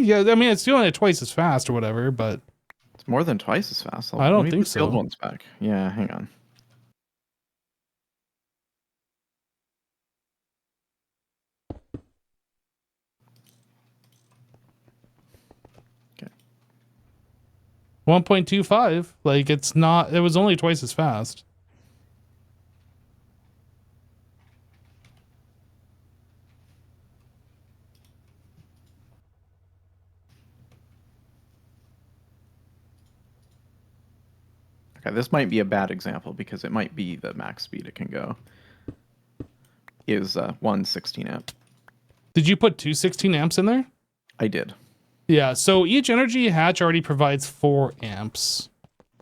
Yeah, I mean, it's doing it twice as fast or whatever, but... It's more than twice as fast. I don't think so. The old one's back. Yeah, hang on. Okay. 1.25. Like, it's not... It was only twice as fast. Okay, this might be a bad example because it might be the max speed it can go. Is 116 amp. Did you put 216 amps in there? I did. Yeah, so each energy hatch already provides 4 amps.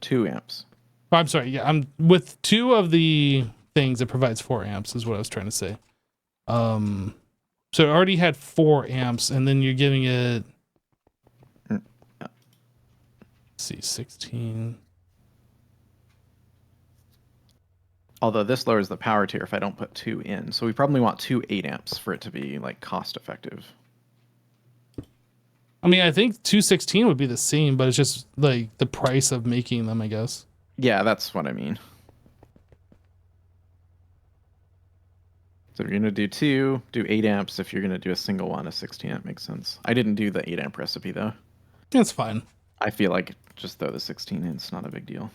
2 amps. Oh, I'm sorry, yeah, I'm with 2 of the things it provides 4 amps is what I was trying to say. So it already had 4 amps, and then you're giving it... Let's see, 16... Although this lowers the power tier if I don't put 2 in. So we probably want 2 8 amps for it to be like cost effective. I mean, I think 216 would be the same, but it's just like the price of making them, I guess. Yeah, that's what I mean. So if you're going to do 2, do 8 amps. If you're going to do a single one, a 16 amp makes sense. I didn't do the 8 amp recipe though. That's fine. I feel like just throw the 16 in. It's not a big deal.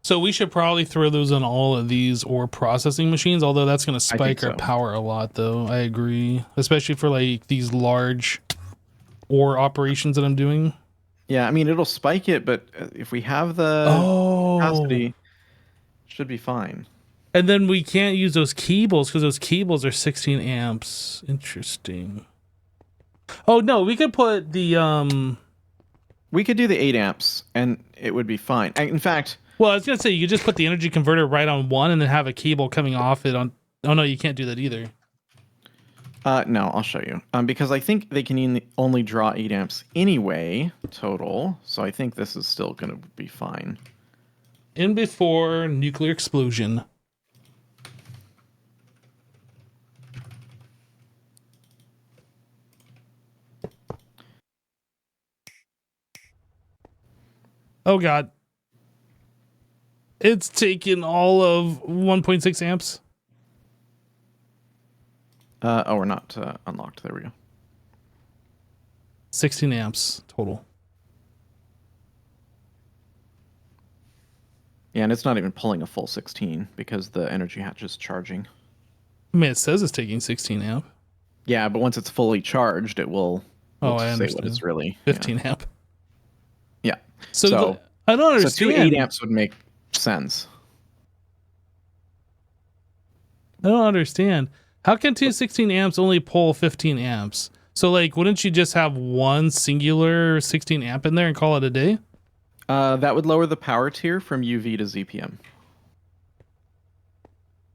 So we should probably throw those on all of these ore processing machines, although that's going to spike our power a lot, though. I agree, especially for like these large ore operations that I'm doing. Yeah, I mean, it'll spike it, but if we have the capacity, it should be fine. And then we can't use those cables because those cables are 16 amps. Interesting. Oh, no, we could put the... We could do the 8 amps, and it would be fine. In fact... Well, I was going to say, you could just put the energy converter right on one and then have a cable coming off it on... Oh, no, you can't do that either. No, I'll show you. Because I think they can only draw 8 amps anyway, total. So I think this is still going to be fine. In before nuclear explosion. Oh god. It's taken all of 1.6 amps. Oh, we're not unlocked. There we go. 16 amps total. Yeah, and it's not even pulling a full 16 because the energy hatch is charging. I mean, it says it's taking 16 amp. Yeah, but once it's fully charged, it will Oh, I say understand. what it's really. 15 amp. Yeah. So I don't understand. So 2 8 amps would make sense. I don't understand. How can 216 amps only pull 15 amps? So, like, wouldn't you just have one singular 16 amp in there and call it a day? That would lower the power tier from UV to ZPM.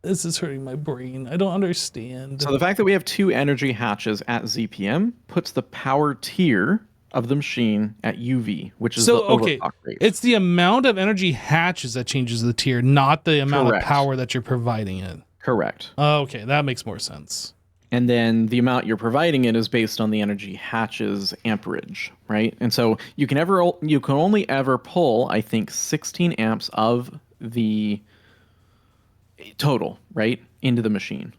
This is hurting my brain. I don't understand. So the fact that we have 2 energy hatches at ZPM puts the power tier of the machine at UV, which is the overclock rate. It's the amount of energy hatches that changes the tier, not the amount Correct. of power that you're providing it. Correct. Okay, that makes more sense. And then the amount you're providing it is based on the energy hatch's amperage, right? And so you can only ever pull, I think, 16 amps of the total, right, into the machine.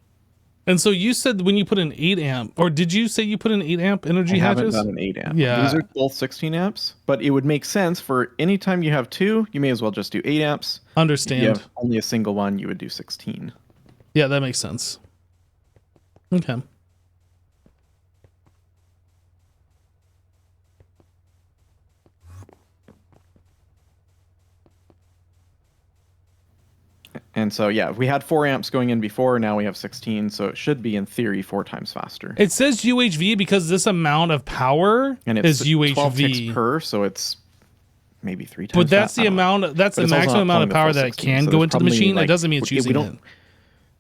And so you said when you put an 8 amp, or did you say you put an 8 amp energy hatches? I haven't done an 8 amp. Yeah. These are both 16 amps, but it would make sense for any time you have 2, you may as well just do 8 amps. Understand. If you have only a single one, you would do 16. Yeah, that makes sense. Okay. And so, yeah, we had 4 amps going in before, now we have 16, so it should be, in theory, 4 times faster. It says UHV because this amount of power And it's is UHV. 12 ticks per, so it's maybe 3 times But that's the amount. That's the maximum amount of power that it can go into the machine. It doesn't mean it's using it.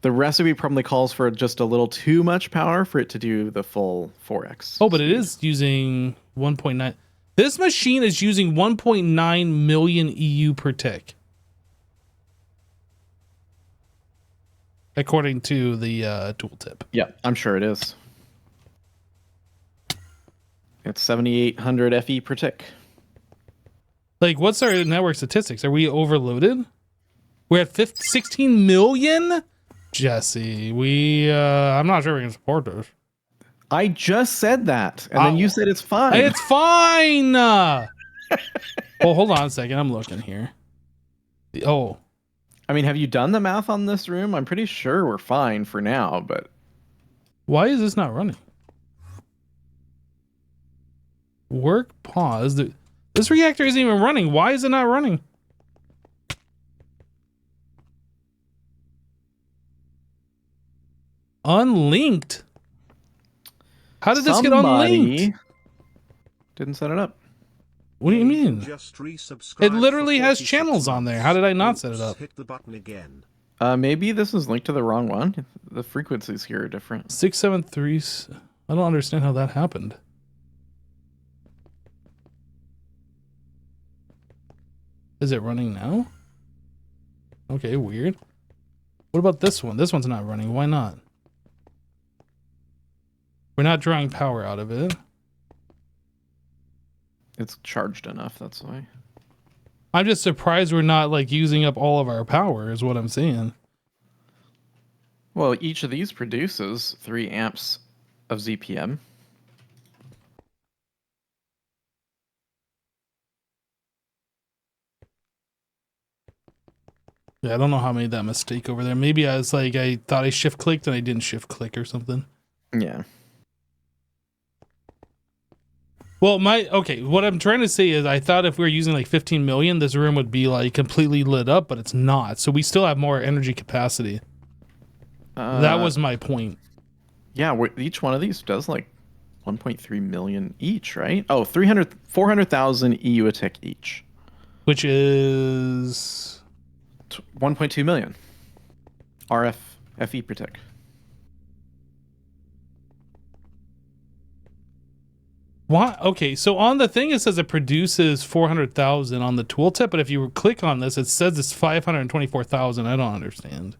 The recipe probably calls for just a little too much power for it to do the full 4x. Oh, but it is using 1.9. This machine is using 1.9 million EU per tick, according to the tooltip. Yeah, I'm sure it is. It's 7,800 FE per tick. Like, what's our network statistics? Are we overloaded? We're at 16 million? Jesse, I'm not sure we can support this. I just said that, and then you said it's fine. It's fine! Well, hold on a second. I'm looking here. Oh. I mean, have you done the math on this room? I'm pretty sure we're fine for now, but... Why is this not running? Work pause. This reactor isn't even running. Why is it not running? Unlinked? How did this get unlinked? Didn't set it up. What do you mean? It literally has channels on there. How did I not set it up? Hit the button again. Maybe this is linked to the wrong one. The frequencies here are different. 673. I don't understand how that happened. Is it running now? Okay, weird. What about this one? This one's not running. Why not? We're not drawing power out of it. It's charged enough, that's why. I'm just surprised we're not like using up all of our power is what I'm saying. Well, each of these produces 3 amps of ZPM. Yeah, I don't know how I made that mistake over there. Maybe I was like, I thought I shift clicked and I didn't shift click or something. Yeah. Well, what I'm trying to say is I thought if we were using like 15 million, this room would be like completely lit up, but it's not. So we still have more energy capacity. That was my point. Yeah, each one of these does like 1.3 million each, right? Oh, 400,000 EU a tick each. Which is 1.2 million RF FE per tick. Why? Okay, so on the thing it says it produces 400,000 on the tooltip, but if you click on this, it says it's 524,000. I don't understand.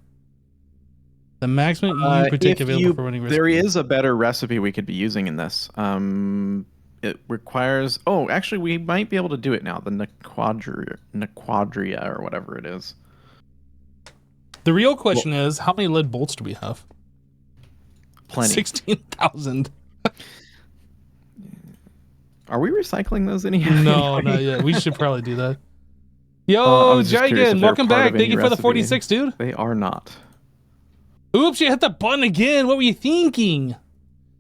The maximum EU per tick available for running There recipes. is a better recipe we could be using in this. It requires. Oh, actually, we might be able to do it now. The Nequadria or whatever it is. The real question is, how many lead bolts do we have? Plenty. 16,000. Are we recycling those anyhow? No, not yet. We should probably do that. I Yo, was just curious Jagan, if they're welcome part back. of Thank you any for the recipe. 46, dude. They are not. Oops, you hit the button again. What were you thinking?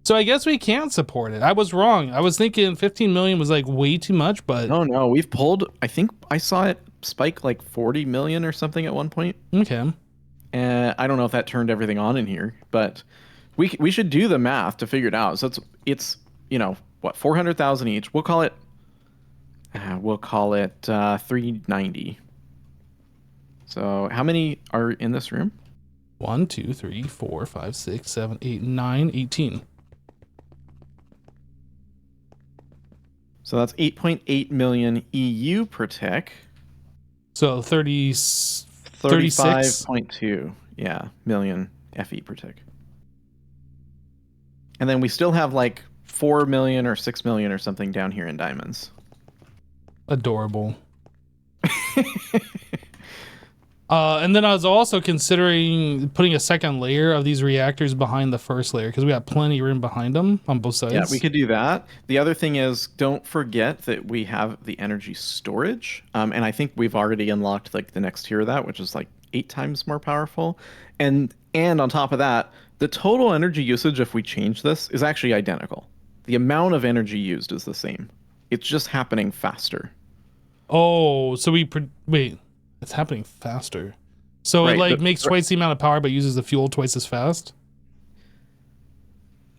So I guess we can't support it. I was wrong. I was thinking 15 million was like way too much, but No, we've pulled. I think I saw it spike like 40 million or something at one point. okay. I don't know if that turned everything on in here, but we should do the math to figure it out. So it's what, 400,000 each. We'll call it 390. So how many are in this room? 1, 2, 3, 4, 5, 6, 7, 8, 9, 18. So that's 8.8 million EU per tick. So 36 35.2 million FE per tick. And then we still have like 4 million or 6 million or something down here in diamonds. Adorable. And then I was also considering putting a second layer of these reactors behind the first layer because we got plenty of room behind them on both sides. Yeah, we could do that. The other thing is, don't forget that we have the energy storage, and I think we've already unlocked like the next tier of that, which is like 8 times more powerful. And on top of that, the total energy usage if we change this is actually identical. The amount of energy used is the same. It's just happening faster. Oh, so wait, it's happening faster. So it like makes twice the amount of power but uses the fuel twice as fast?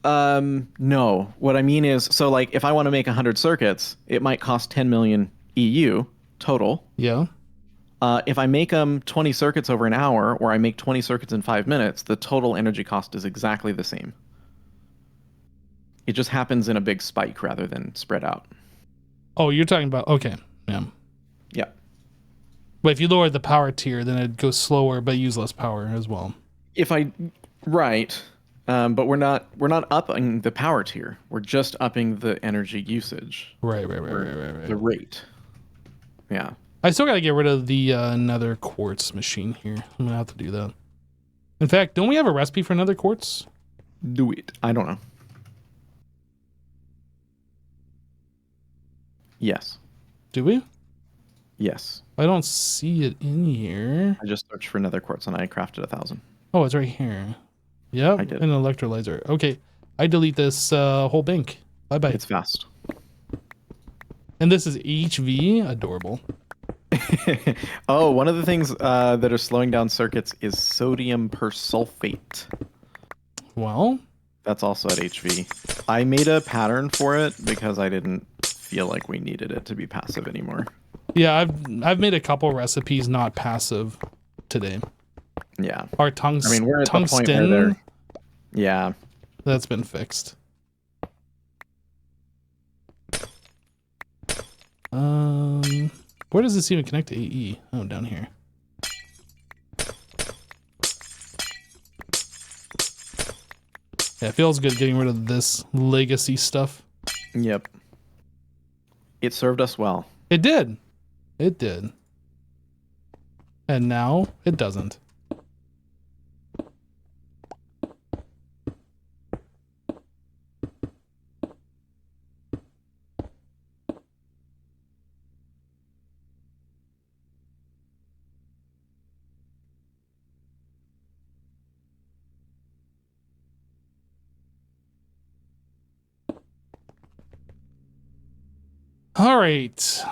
No. What I mean is, so like if I want to make 100 circuits, it might cost 10 million EU total. Yeah. If I make 20 circuits over an hour, or I make 20 circuits in 5 minutes, the total energy cost is exactly the same. It just happens in a big spike rather than spread out. Oh, you're talking about, okay. Yeah. Yeah. But if you lower the power tier, then it goes slower but use less power as well. Right. But we're not upping the power tier. We're just upping the energy usage. Right. The rate. Yeah. I still gotta get rid of the nether quartz machine here. I'm gonna have to do that. In fact, don't we have a recipe for nether quartz? Do it. I don't know. Yes. Do we? Yes. I don't see it in here. I just searched for nether quartz and I crafted 1,000. Oh, it's right here. Yep, I did. an electrolyzer. Okay, I delete this whole bank. Bye-bye. It's fast. And this is HV. Adorable. Oh, one of the things that are slowing down circuits is sodium persulfate. Well, that's also at HV. I made a pattern for it because I didn't feel like we needed it to be passive anymore. Yeah, I've made a couple recipes not passive today. Yeah. Our tungsten. I mean, we're at the point where they're... Yeah. That's been fixed. Where does this even connect to AE? Oh, down here. Yeah, it feels good getting rid of this legacy stuff. Yep. It served us well. It did. It did. And now it doesn't. All right.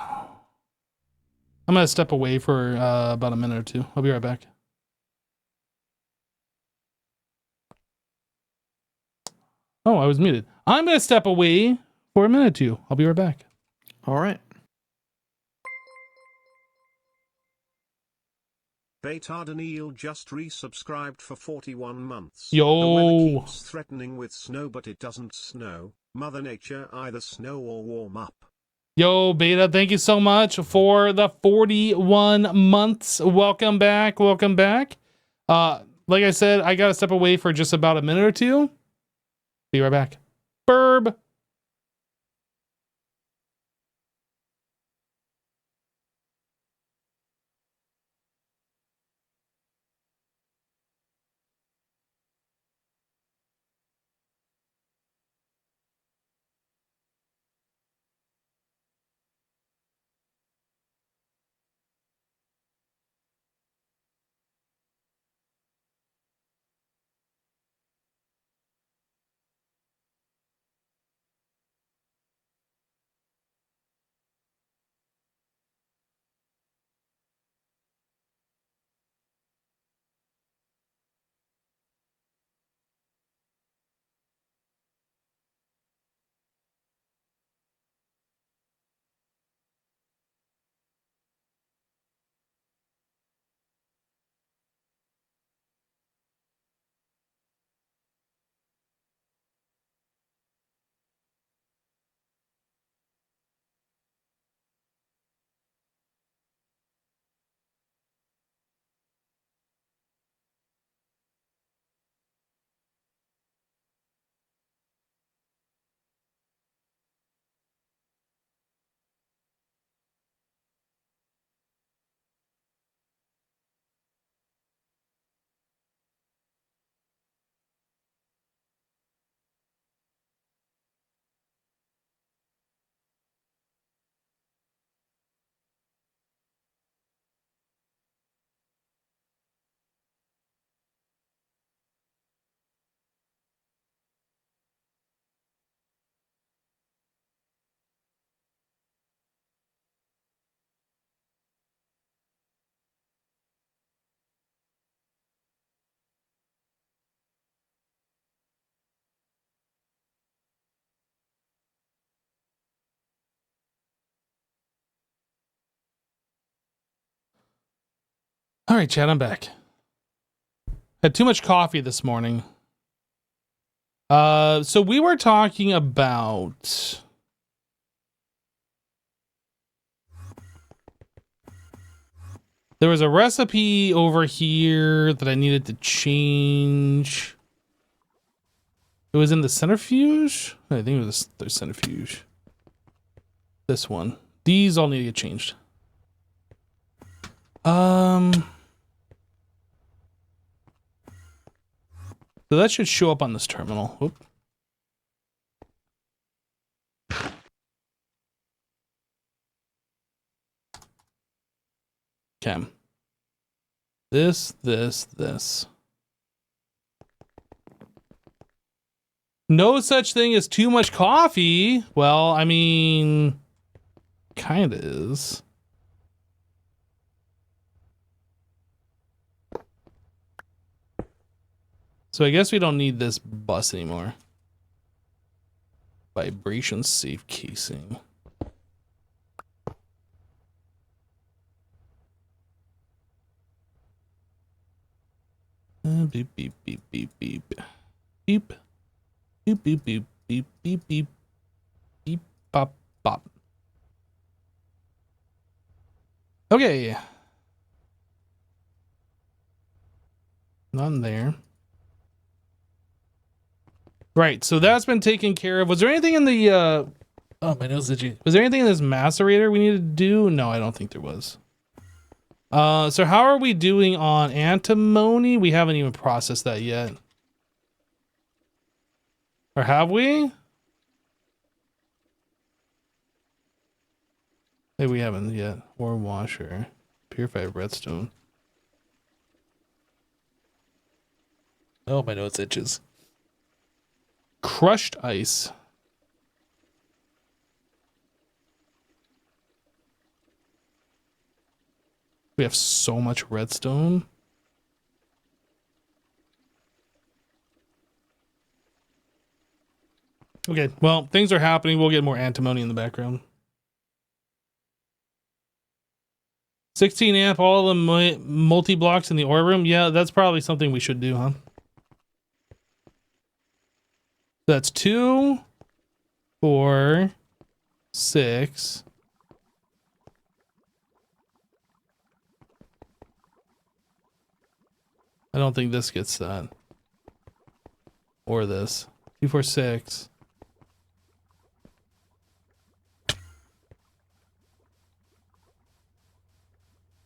I'm going to step away for about a minute or two. I'll be right back. Oh, I was muted. I'm going to step away for a minute or two. I'll be right back. All right. Baytard Neil just resubscribed for 41 months. Yo. The weather keeps threatening with snow, but it doesn't snow. Mother Nature either snow or warm up. Yo, Beta, thank you so much for the 41 months. Welcome back. Welcome back. Like I said, I got to step away for just about a minute or two. Be right back. Burb. All right, Chad, I'm back. Had too much coffee this morning. So we were talking about there was a recipe over here that I needed to change. It was in the centrifuge. I think it was the centrifuge. This one. These all need to get changed. So that should show up on this terminal. Oop. Okay. This. No such thing as too much coffee. Well, I mean, kind of is. So I guess we don't need this bus anymore. Vibration safe casing. Beep, beep, beep, beep, beep. Beep. Beep, beep, beep, beep, beep, beep. Beep, bop, bop. Okay. None there. Right, so that's been taken care of. Was there anything in the, oh, my nose itchy. Was there anything in this macerator we needed to do? No, I don't think there was. So how are we doing on antimony? We haven't even processed that yet. Or have we? Maybe we haven't yet. Ore washer. Purified redstone. Oh, my nose itches. Crushed ice. We have so much redstone. Okay, well, things are happening. We'll get more antimony in the background. 16 amp, all the multi-blocks in the ore room. Yeah, that's probably something we should do, huh? That's 2. 4, 6. I don't think this gets that. Or this. 2, 4, 6.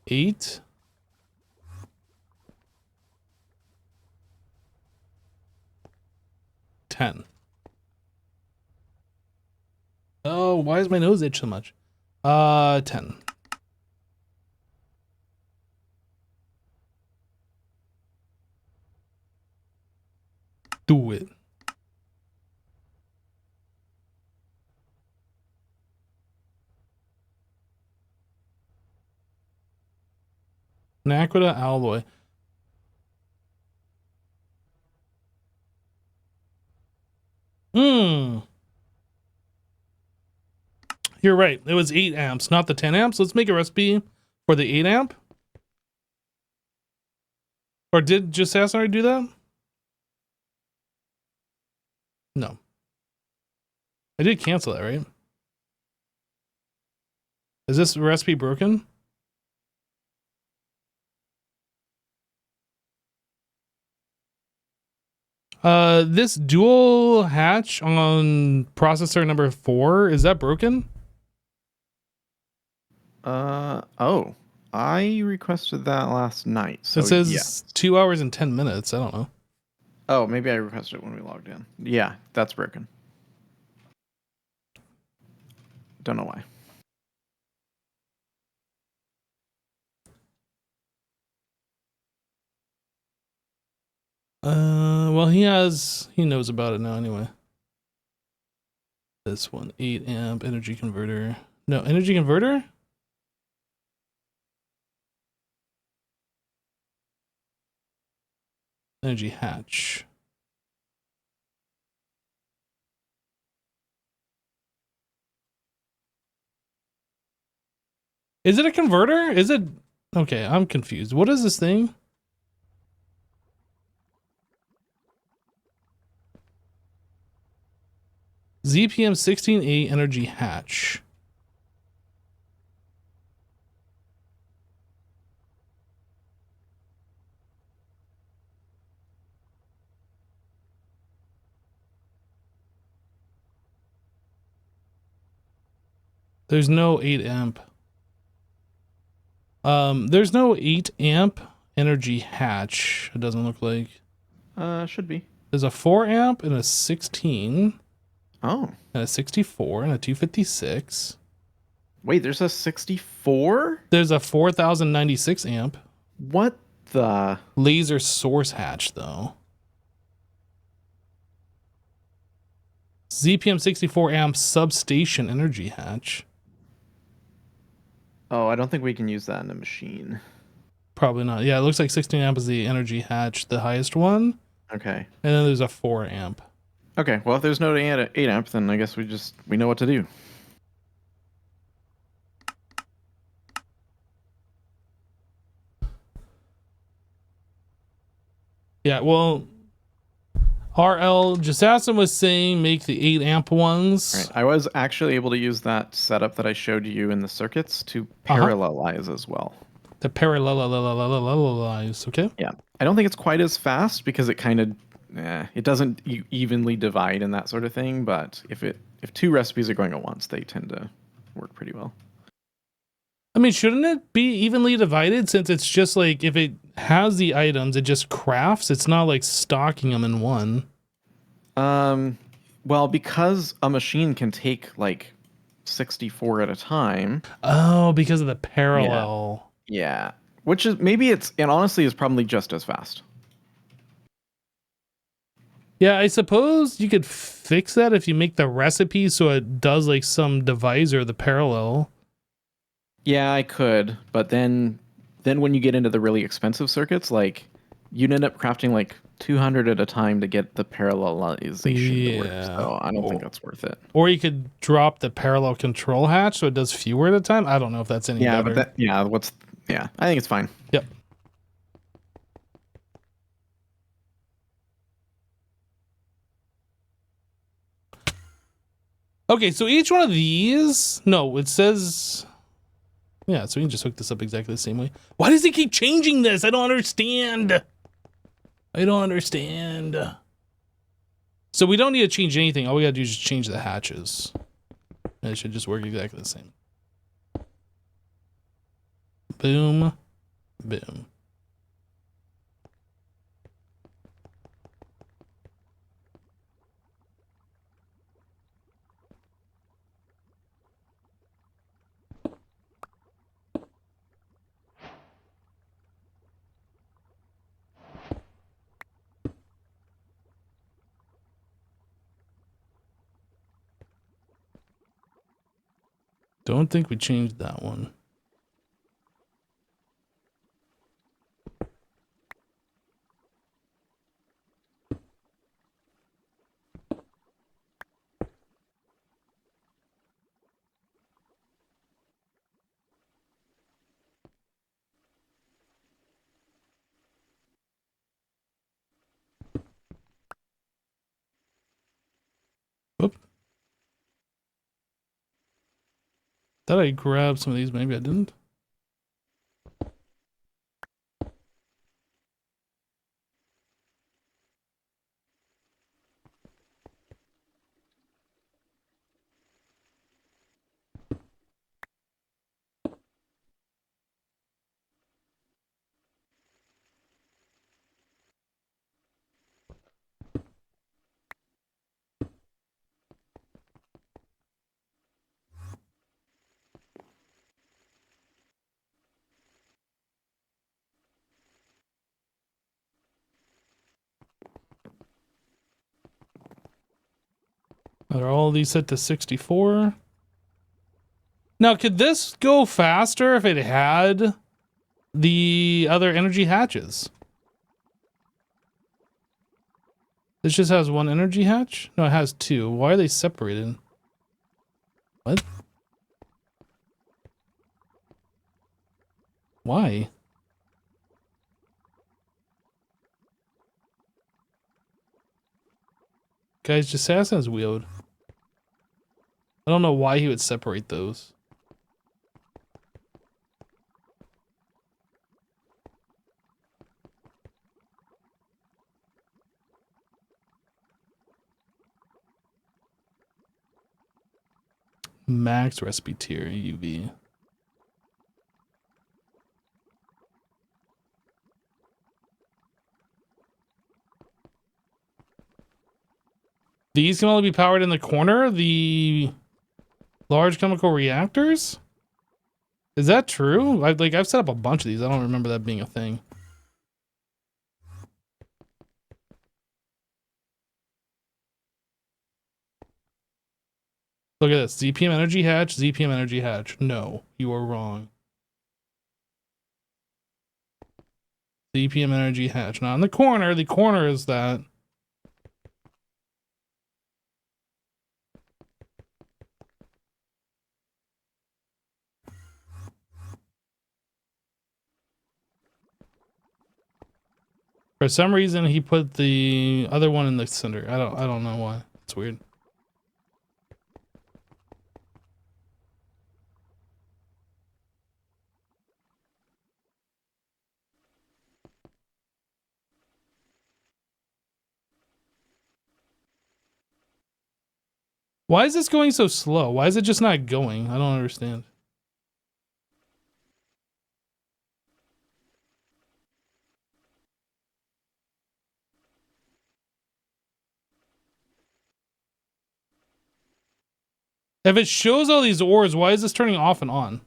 Eight. 10. Oh, why is my nose itch so much? 10. Do it. Naquita alloy. You're right. It was 8 amps, not the 10 amps. Let's make a recipe for the 8 amp. Or did just already do that? No. I did cancel that, right? Is this recipe broken? This dual hatch on processor number 4, is that broken? Oh, I requested that last night. So It says yes. 2 hours and 10 minutes. I don't know. Oh, maybe I requested it when we logged in. Yeah, that's broken. Don't know why. Well, he knows about it now anyway. This one, 8 amp energy converter. No, energy converter? Energy hatch. Is it a converter? Is it? Okay, I'm confused. What is this thing? ZPM 16A energy hatch. There's no 8 amp. There's no 8 amp energy hatch. It doesn't look like. Should be. There's a 4 amp and a 16. Oh. And a 64 and a 256. Wait, there's a 64? There's a 4096 amp. What the? Laser source hatch, though. ZPM 64 amp substation energy hatch. Oh, I don't think we can use that in a machine. Probably not. Yeah, it looks like 16 amp is the energy hatch, the highest one. Okay. And then there's a 4 amp. Okay, well, if there's no 8 amp, then I guess we know what to do. Yeah, well, RL Jasassin was saying make the 8 amp ones. Right. I was actually able to use that setup that I showed you in the circuits to parallelize as well. The parallelize, okay? Yeah. I don't think it's quite as fast because it kind of it doesn't evenly divide and that sort of thing, but if 2 recipes are going at once, they tend to work pretty well. I mean, shouldn't it be evenly divided since it's just like if it has the items, it just crafts? It's not like stocking them in one. Well, because a machine can take like 64 at a time. Oh, because of the parallel. Yeah. Which is maybe and honestly is probably just as fast. Yeah, I suppose you could fix that if you make the recipe so it does like some divisor, the parallel. Yeah, I could, but then when you get into the really expensive circuits, like you'd end up crafting like 200 at a time to get the parallelization to work. So I don't think that's worth it. Or you could drop the parallel control hatch so it does fewer at a time. I don't know if that's any better. But I think it's fine. Yep. Okay, so each one of these, no, it says, yeah, so we can just hook this up exactly the same way. Why does he keep changing this? I don't understand. I don't understand. So we don't need to change anything. All we gotta do is just change the hatches. And it should just work exactly the same. Boom. Boom. Don't think we changed that one. Whoop. Thought I grabbed some of these, maybe I didn't. Are all these set to 64? Now, could this go faster if it had the other energy hatches? This just has one energy hatch? No, it has two. Why are they separated? What? Why? Guys, just say that sounds weird. I don't know why he would separate those. Max recipe tier UV. These can only be powered in the corner? The large chemical reactors? Is that true? I've set up a bunch of these. I don't remember that being a thing. Look at this. ZPM energy hatch, ZPM energy hatch. No, you are wrong. ZPM energy hatch. Not in the corner. The corner is that. For some reason, he put the other one in the center. I don't know why. It's weird. Why is this going so slow? Why is it just not going? I don't understand. If it shows all these ores, why is this turning off and on?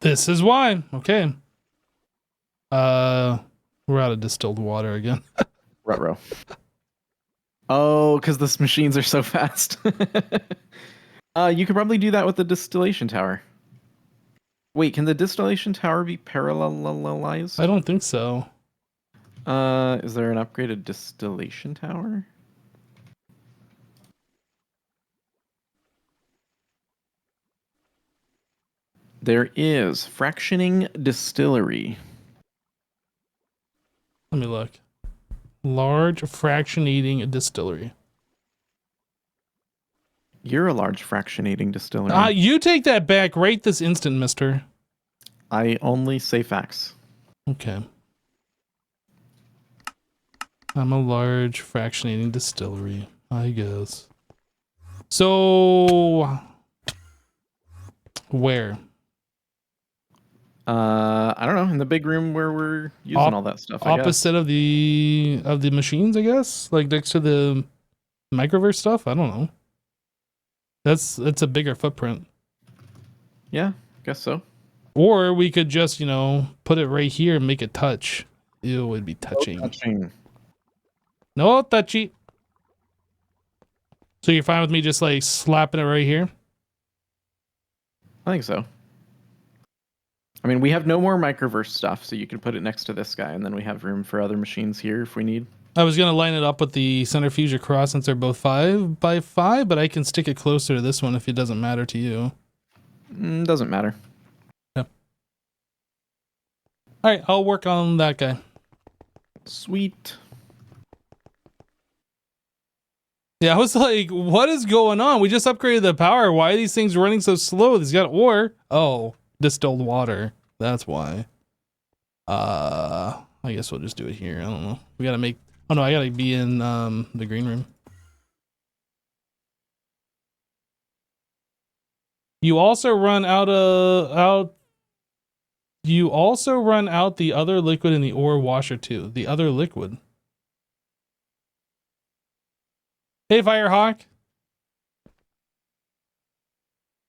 This is why. Okay. We're out of distilled water again. Ruh-roh. Oh, because the machines are so fast. You could probably do that with the distillation tower. Wait, can the distillation tower be parallelized? I don't think so. Is there an upgraded distillation tower? There is fractioning distillery. Let me look. Large fractionating distillery. You're a large fractionating distillery. You take that back right this instant, mister. I only say facts. Okay. I'm a large fractionating distillery, I guess. So, where? I don't know. In the big room where we're using all that stuff. I guess. Opposite of the machines, I guess. Like next to the microverse stuff. I don't know. That's a bigger footprint. Yeah, guess so. Or we could just, you know, put it right here and make it touch. Ew, it'd be touching. No touching. No touchy. So you're fine with me just like slapping it right here? I think so. I mean, we have no more microverse stuff, so you can put it next to this guy, and then we have room for other machines here if we need. I was going to line it up with the centrifuge across since they're both 5 by 5, but I can stick it closer to this one if it doesn't matter to you. Doesn't matter. Yeah. All right, I'll work on that guy. Sweet. Yeah, I was like, what is going on? We just upgraded the power. Why are these things running so slow? These got ore. Oh, distilled water. That's why. I guess we'll just do it here. I don't know. We got to make... Oh, no, I got to be in the green room. You also run You also run out the other liquid in the ore washer, too. The other liquid. Hey, Firehawk.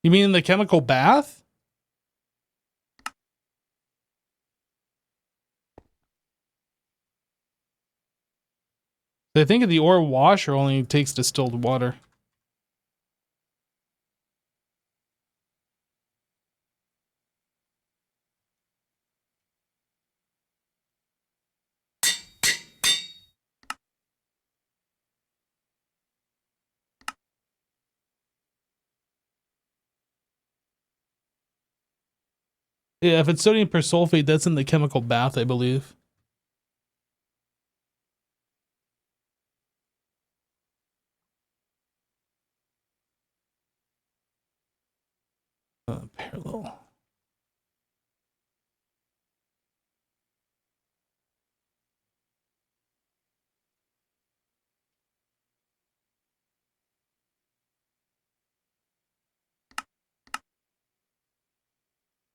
You mean in the chemical bath? I think the ore washer only takes distilled water. Yeah, if it's sodium persulfate, that's in the chemical bath, I believe. Parallel.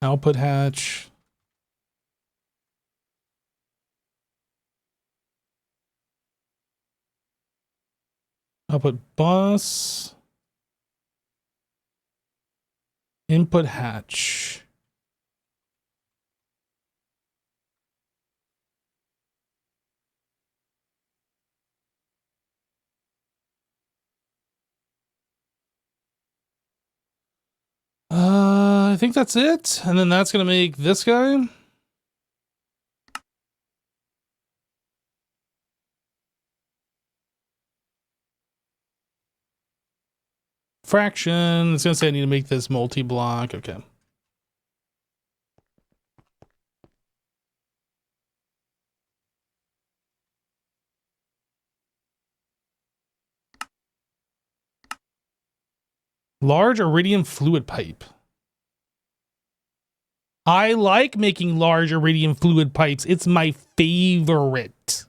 Output hatch. Output bus. Input hatch. I think that's it. And then that's going to make this guy. Fraction. It's going to say I need to make this multi-block. Okay. Large iridium fluid pipe. I like making large iridium fluid pipes. It's my favorite.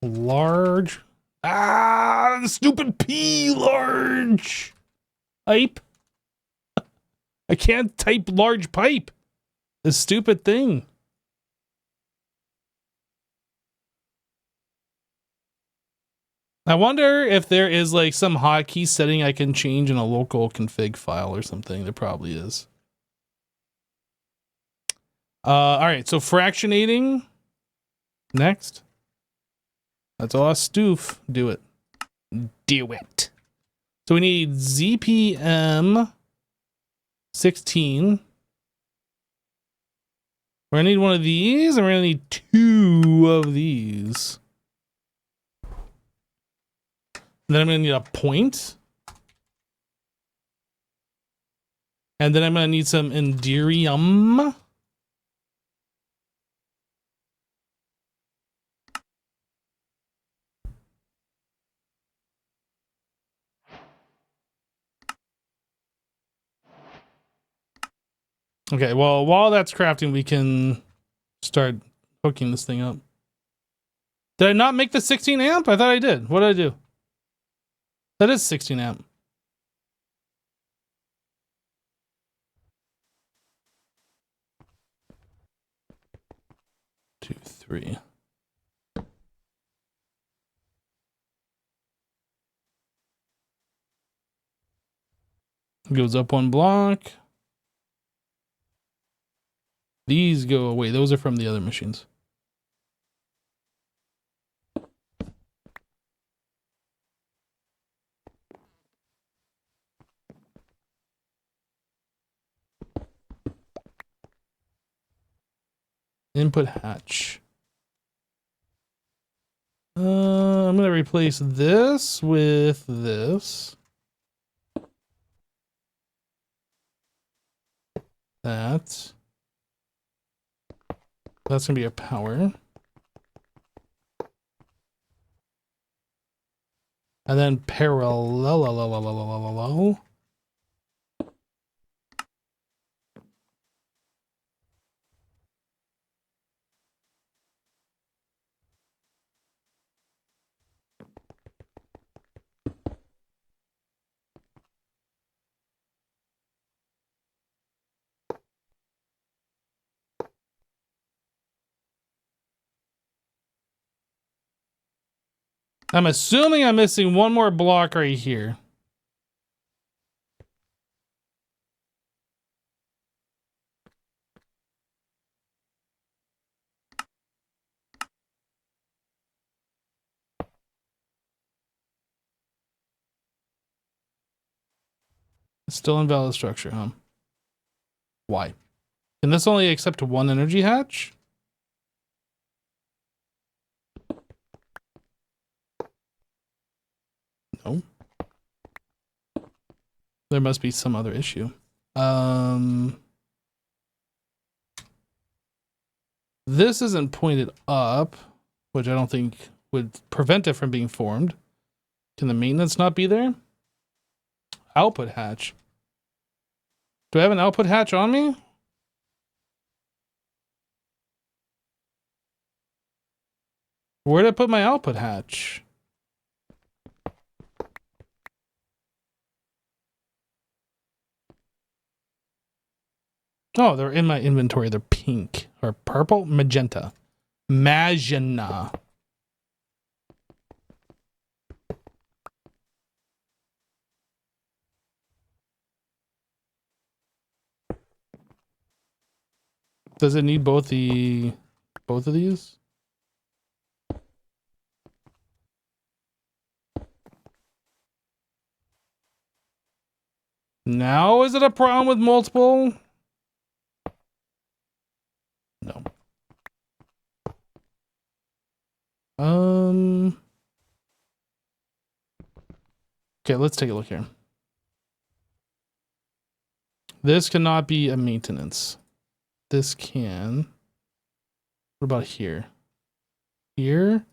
Large. Ah, the stupid P large pipe. I can't type large pipe. The stupid thing. I wonder if there is like some hotkey setting I can change in a local config file or something. There probably is. All right, so fractionating. Next. That's all stoof. Do it. Do it. So we need ZPM 16. We're gonna need one of these, and we're gonna need 2 of these. Then I'm gonna need a point. And then I'm gonna need some Enderium. Okay, well, while that's crafting, we can start hooking this thing up. Did I not make the 16 amp? I thought I did. What did I do? That is 16 amp. Two, three. Goes up 1 block. These go away. Those are from the other machines. Input hatch. I'm gonna replace this with this. That's gonna be a power. And then parallel. I'm assuming I'm missing 1 more block right here. It's still invalid structure, huh? Why? Can this only accept 1 energy hatch? No. There must be some other issue. This isn't pointed up, which I don't think would prevent it from being formed. Can the maintenance not be there? Output hatch. Do I have an output hatch on me? Where did I put my output hatch? Oh, they're in my inventory. They're pink or purple, magenta. Magenta. Does it need both of these? Now is it a problem with multiple? No. Okay, let's take a look here. This cannot be a maintenance. This can. What about here? Here?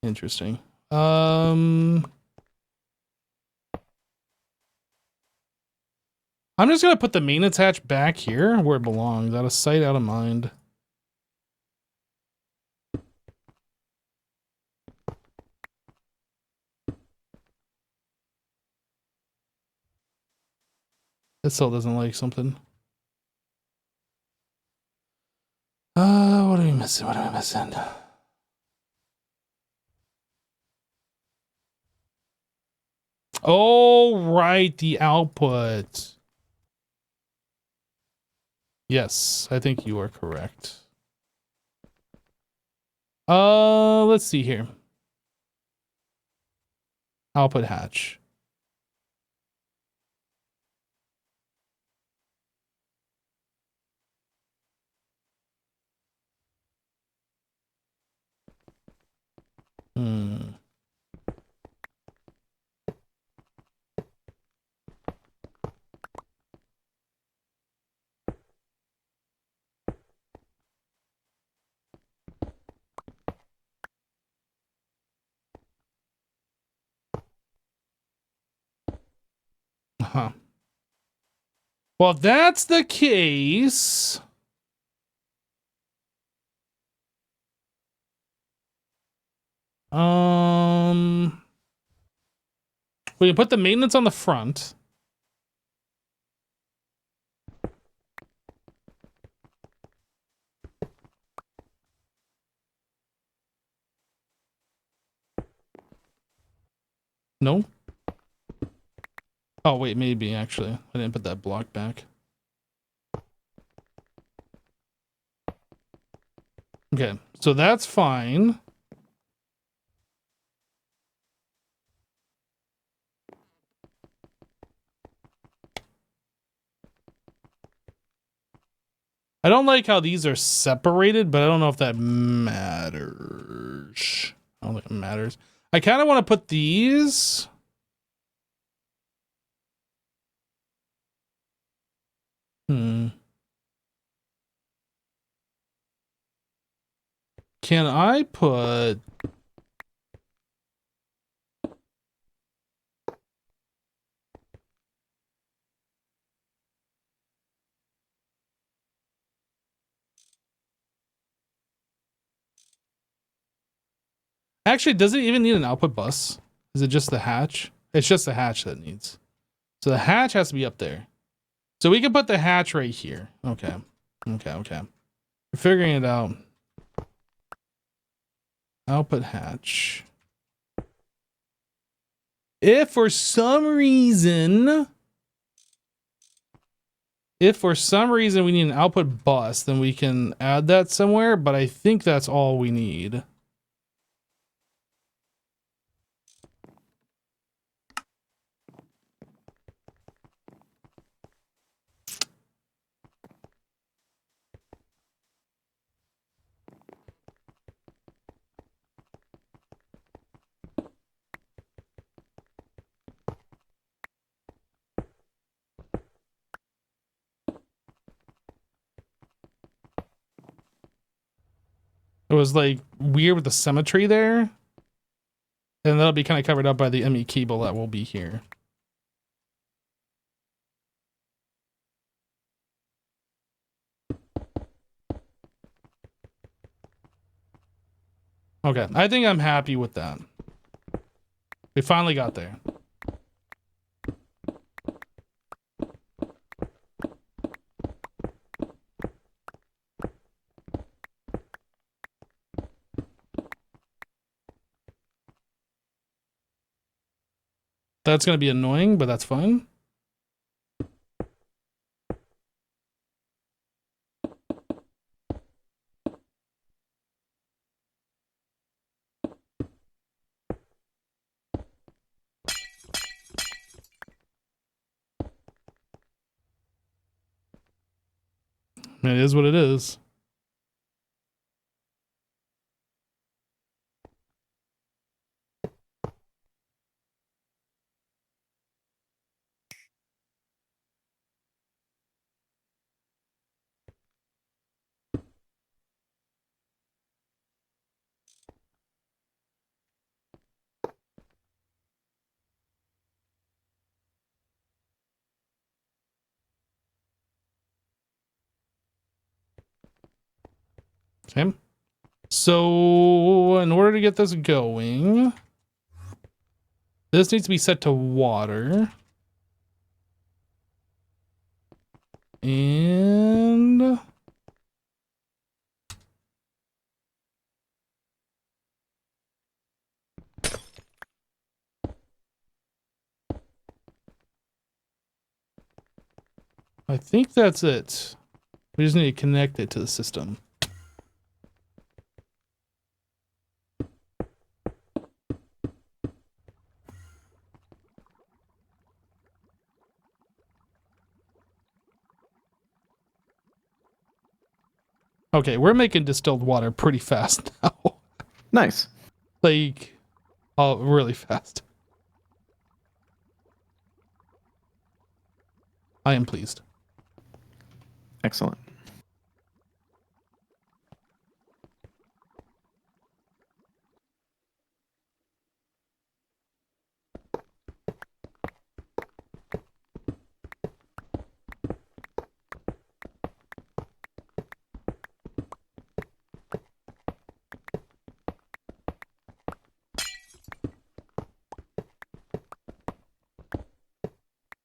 Interesting. I'm just gonna put the maintenance hatch back here where it belongs. Out of sight, out of mind. It still doesn't like something. What are we missing? What am I missing? Oh, right, the output. Yes, I think you are correct. Let's see here. Output hatch. Hmm. Huh. Well, if that's the case, we can put the maintenance on the front. No. Oh wait, maybe actually. I didn't put that block back. Okay, so that's fine. I don't like how these are separated, but I don't know if that matters. I don't think it matters. I kind of want to put these. Can I put... Actually, does it even need an output bus? Is it just the hatch? It's just the hatch that needs. So the hatch has to be up there. So we can put the hatch right here. Okay. Okay. We're figuring it out. Output hatch. If for some reason we need an output bus, then we can add that somewhere, but I think that's all we need. It was like weird with the symmetry there. And that'll be kind of covered up by the ME cable that will be here. Okay, I think I'm happy with that. We finally got there. That's going to be annoying, but that's fine. It is what it is. Okay. So in order to get this going, this needs to be set to water. And I think that's it. We just need to connect it to the system. Okay, we're making distilled water pretty fast now. Nice. Like, oh, really fast. I am pleased. Excellent.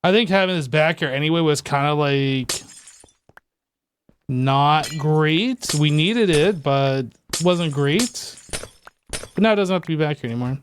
I think having this back here anyway was kind of like not great. We needed it, but it wasn't great. But now it doesn't have to be back here anymore.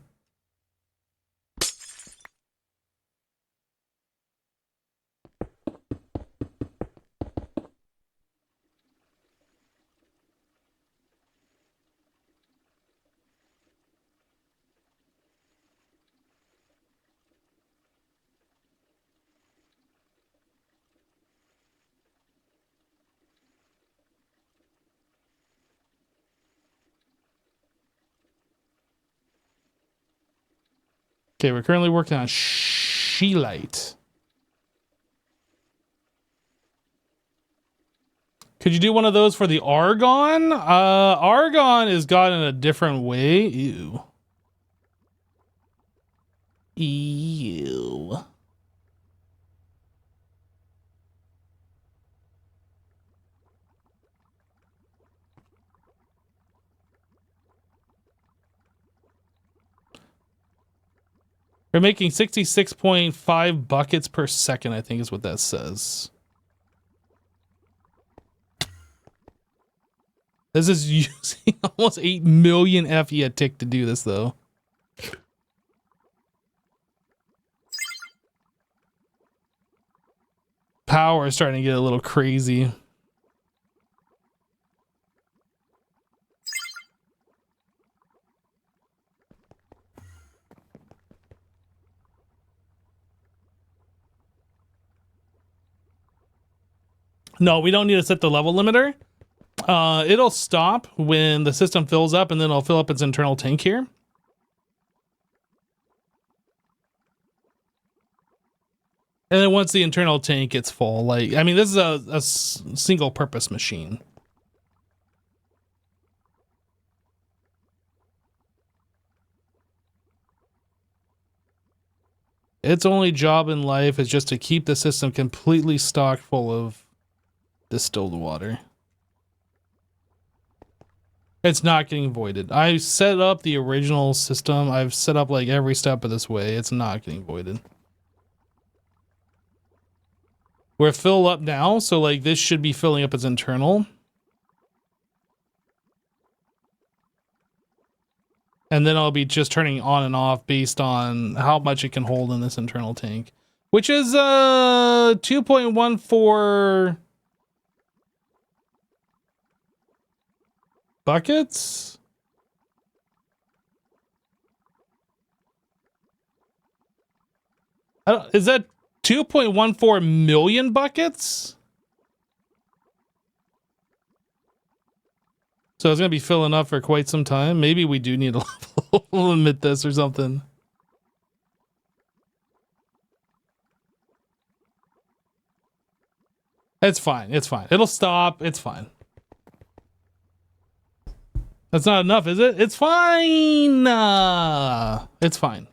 Okay, we're currently working on Scheelite. Could you do one of those for the argon? Argon is got in a different way. Ew. Ew. We're making 66.5 buckets per second, I think is what that says. This is using almost 8 million FE a tick to do this, though. Power is starting to get a little crazy. No, we don't need to set the level limiter. It'll stop when the system fills up, and then it'll fill up its internal tank here. And then once the internal tank gets full, like, I mean, this is a single purpose machine. Its only job in life is just to keep the system completely stocked full of distilled water. It's not getting voided. I set up the original system. I've set up like every step of this way. It's not getting voided. We're full up now, so like this should be filling up its internal. And then I'll be just turning on and off based on how much it can hold in this internal tank, which is 2.14 buckets. Is that 2.14 million buckets? So it's going to be filling up for quite some time. Maybe we do need to limit this or something. It's fine. It's fine. It'll stop. It's fine. That's not enough, is it? It's fine. It's fine.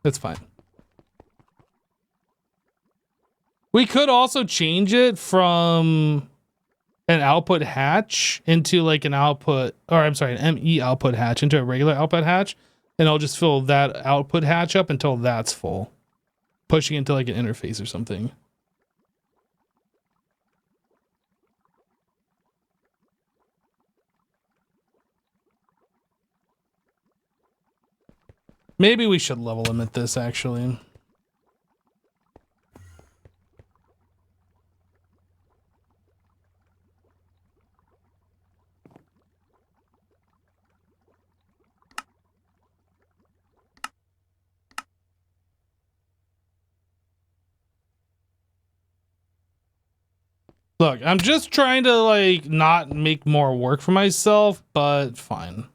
It's fine. We could also change it from an output hatch into like an output, or I'm sorry, an ME output hatch into a regular output hatch. And I'll just fill that output hatch up until that's full. Pushing into like an interface or something. Maybe we should level limit this actually. Look, I'm just trying to like not make more work for myself, but fine.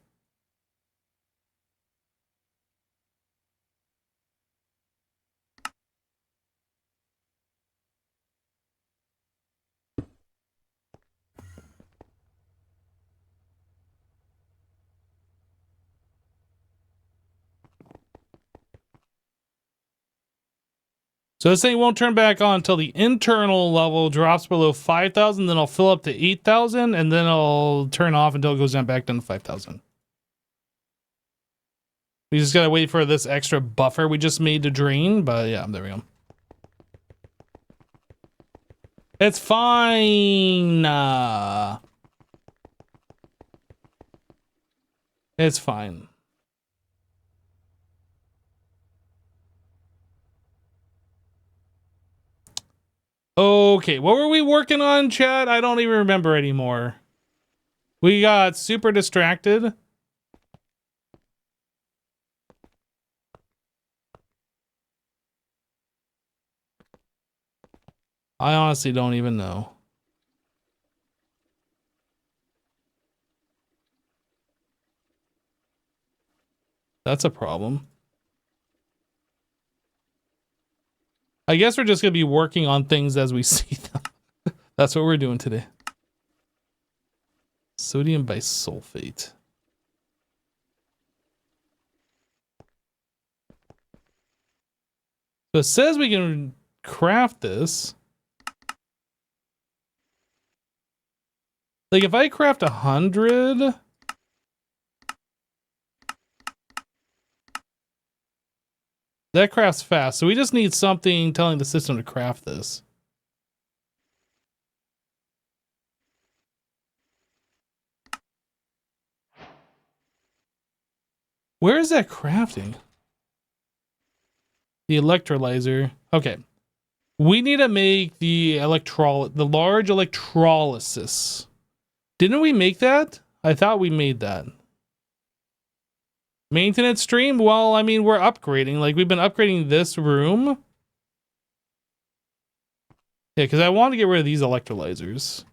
So this thing won't turn back on until the internal level drops below 5,000, then I'll fill up to 8,000, and then I'll turn off until it goes down back down to 5,000. We just gotta wait for this extra buffer we just made to drain, but yeah, there we go. It's fine. It's fine. Okay, what were we working on, chat? I don't even remember anymore. We got super distracted. I honestly don't even know. That's a problem. I guess we're just going to be working on things as we see them. That's what we're doing today. Sodium bisulfate. So it says we can craft this. Like if I craft 100... that crafts fast. So we just need something telling the system to craft this. Where is that crafting? The electrolyzer. Okay. We need to make the large electrolysis. Didn't we make that? I thought we made that. Maintenance stream? Well, I mean, we're upgrading. Like, we've been upgrading this room. Yeah, because I want to get rid of these electrolyzers.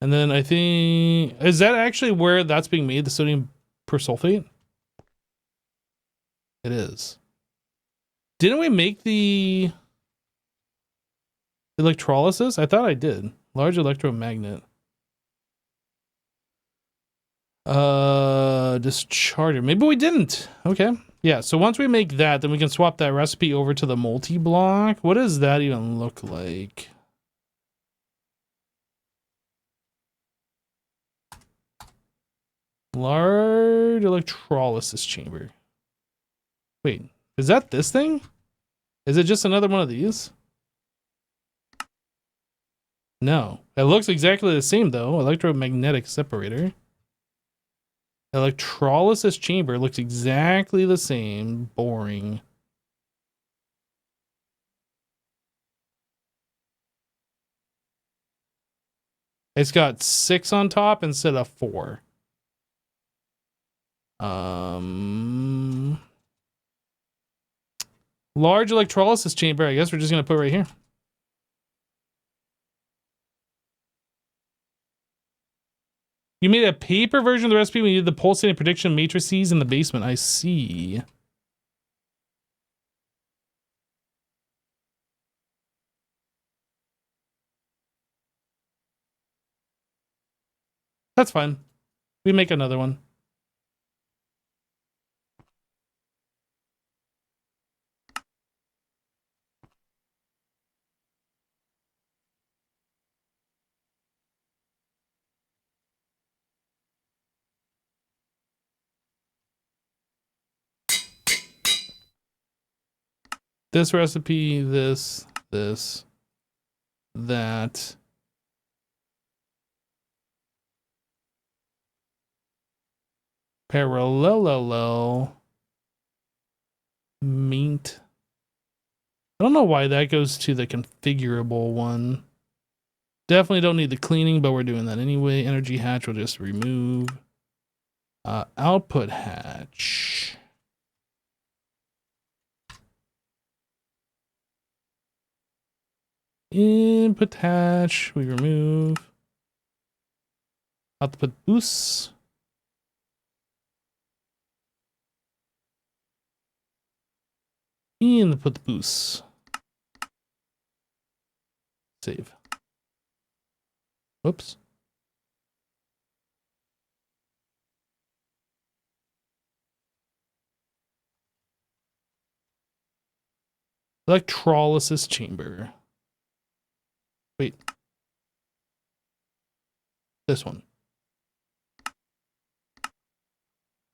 And then I think... is that actually where that's being made, the sodium persulfate? It is. Didn't we make the electrolysis? I thought I did. Large electromagnet. Discharger. Maybe we didn't. Okay. Yeah, so once we make that, then we can swap that recipe over to the multi-block. What does that even look like? Large electrolysis chamber. Wait, is that this thing? Is it just another one of these? No. It looks exactly the same though. Electromagnetic separator. Electrolysis chamber looks exactly the same. Boring. It's got 6 on top instead of 4. Large electrolysis chamber, I guess we're just gonna put right here. You made a paper version of the recipe when you did the pulsating prediction matrices in the basement. I see. That's fine. We make another one. This recipe, this, that. Parallel. Mint. I don't know why that goes to the configurable one. Definitely don't need the cleaning, but we're doing that anyway. Energy hatch will just remove. Output hatch. input hatch, we remove output boosts. Input boosts. Save. Whoops. Electrolysis chamber. Wait. This one.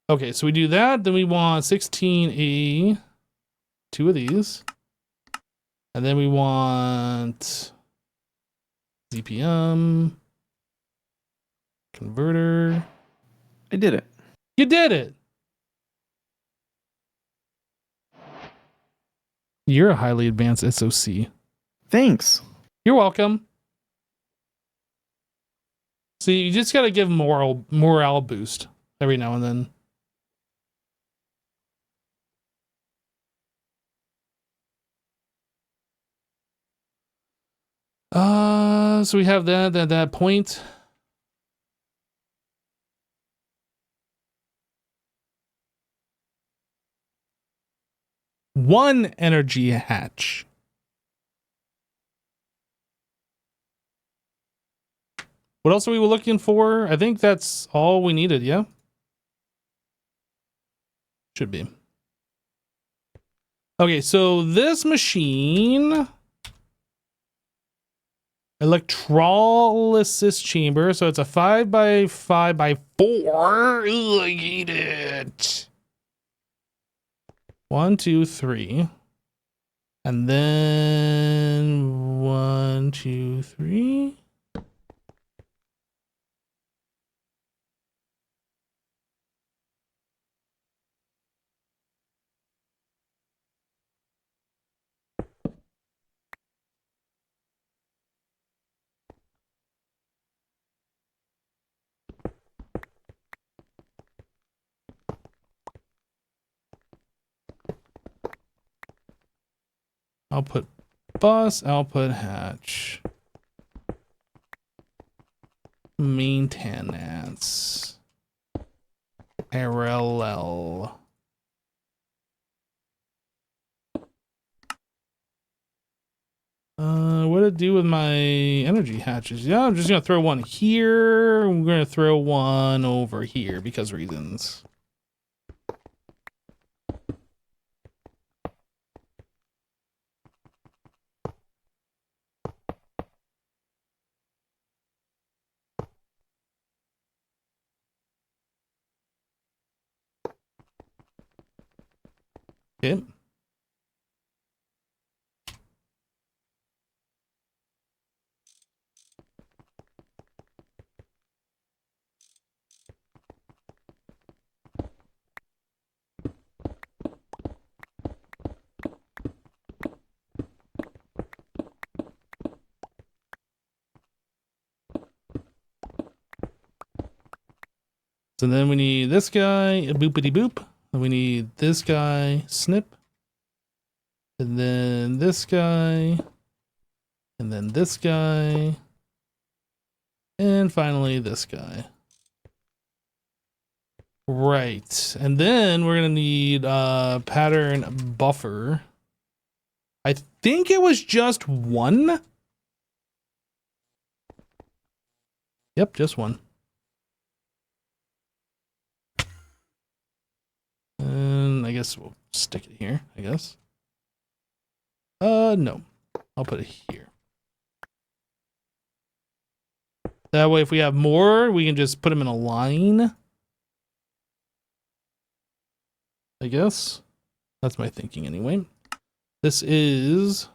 Okay, so we do that. Then we want 16A, 2 of these. And then we want ZPM, converter. I did it. You did it. You're a highly advanced SOC. Thanks. You're welcome. See, you just gotta give morale boost every now and then. So we have that point. One energy hatch. What else are we looking for? I think that's all we needed, yeah? Should be. Okay, so this machine... Electrolysis chamber. So it's a 5x5x4. Ugh, I hate it. 1, 2, 3. And then 1, 2, 3. Output bus, output hatch. Maintenance. Parallel. What did it do with my energy hatches? Yeah, I'm just gonna throw one here. We're gonna throw one over here because reasons. Okay. So then we need this guy, a boopity boop. And we need this guy, snip. And then this guy. And then this guy. And finally this guy. Right. And then we're going to need a pattern buffer. I think it was just one. Yep, just one. And I guess we'll stick it here, I guess. No. I'll put it here. That way, if we have more, we can just put them in a line. I guess. That's my thinking anyway. This is...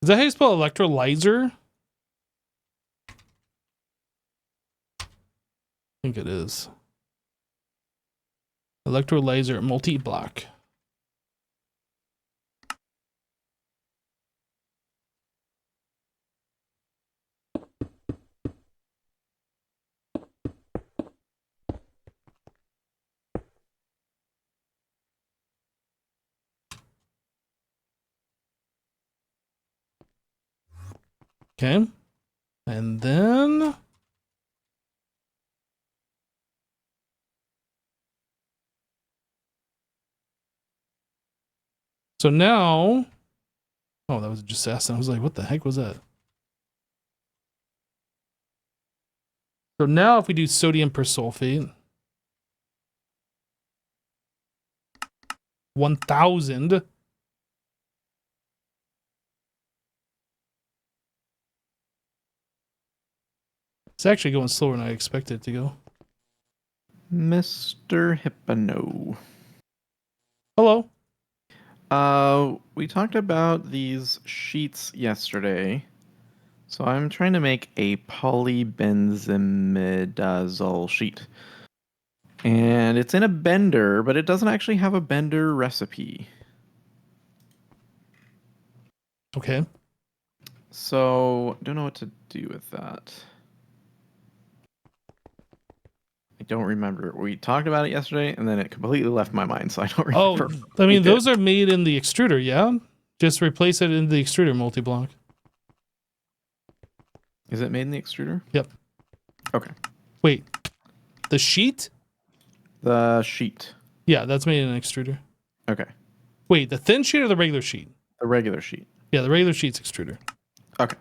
Is that how you spell electrolyzer? I think it is. Electrolyzer multi-block. Okay. And then... So now... Oh, that was just acid. I was like, what the heck was that? So now if we do sodium persulfate... 1,000... It's actually going slower than I expected it to go. Mr. Hypno. Hello. We talked about these sheets yesterday. So I'm trying to make a polybenzimidazole sheet. And it's in a bender, but it doesn't actually have a bender recipe. Okay. So, don't know what to do with that. I don't remember. We talked about it yesterday, and then it completely left my mind, so I don't remember. Oh, I mean, those are made in the extruder, yeah? Just replace it in the extruder multi-block. Is it made in the extruder? Yep. Okay. Wait. The sheet? The sheet. Yeah, that's made in an extruder. Okay. Wait, the thin sheet or the regular sheet? The regular sheet. Yeah, the regular sheet's extruder. Okay.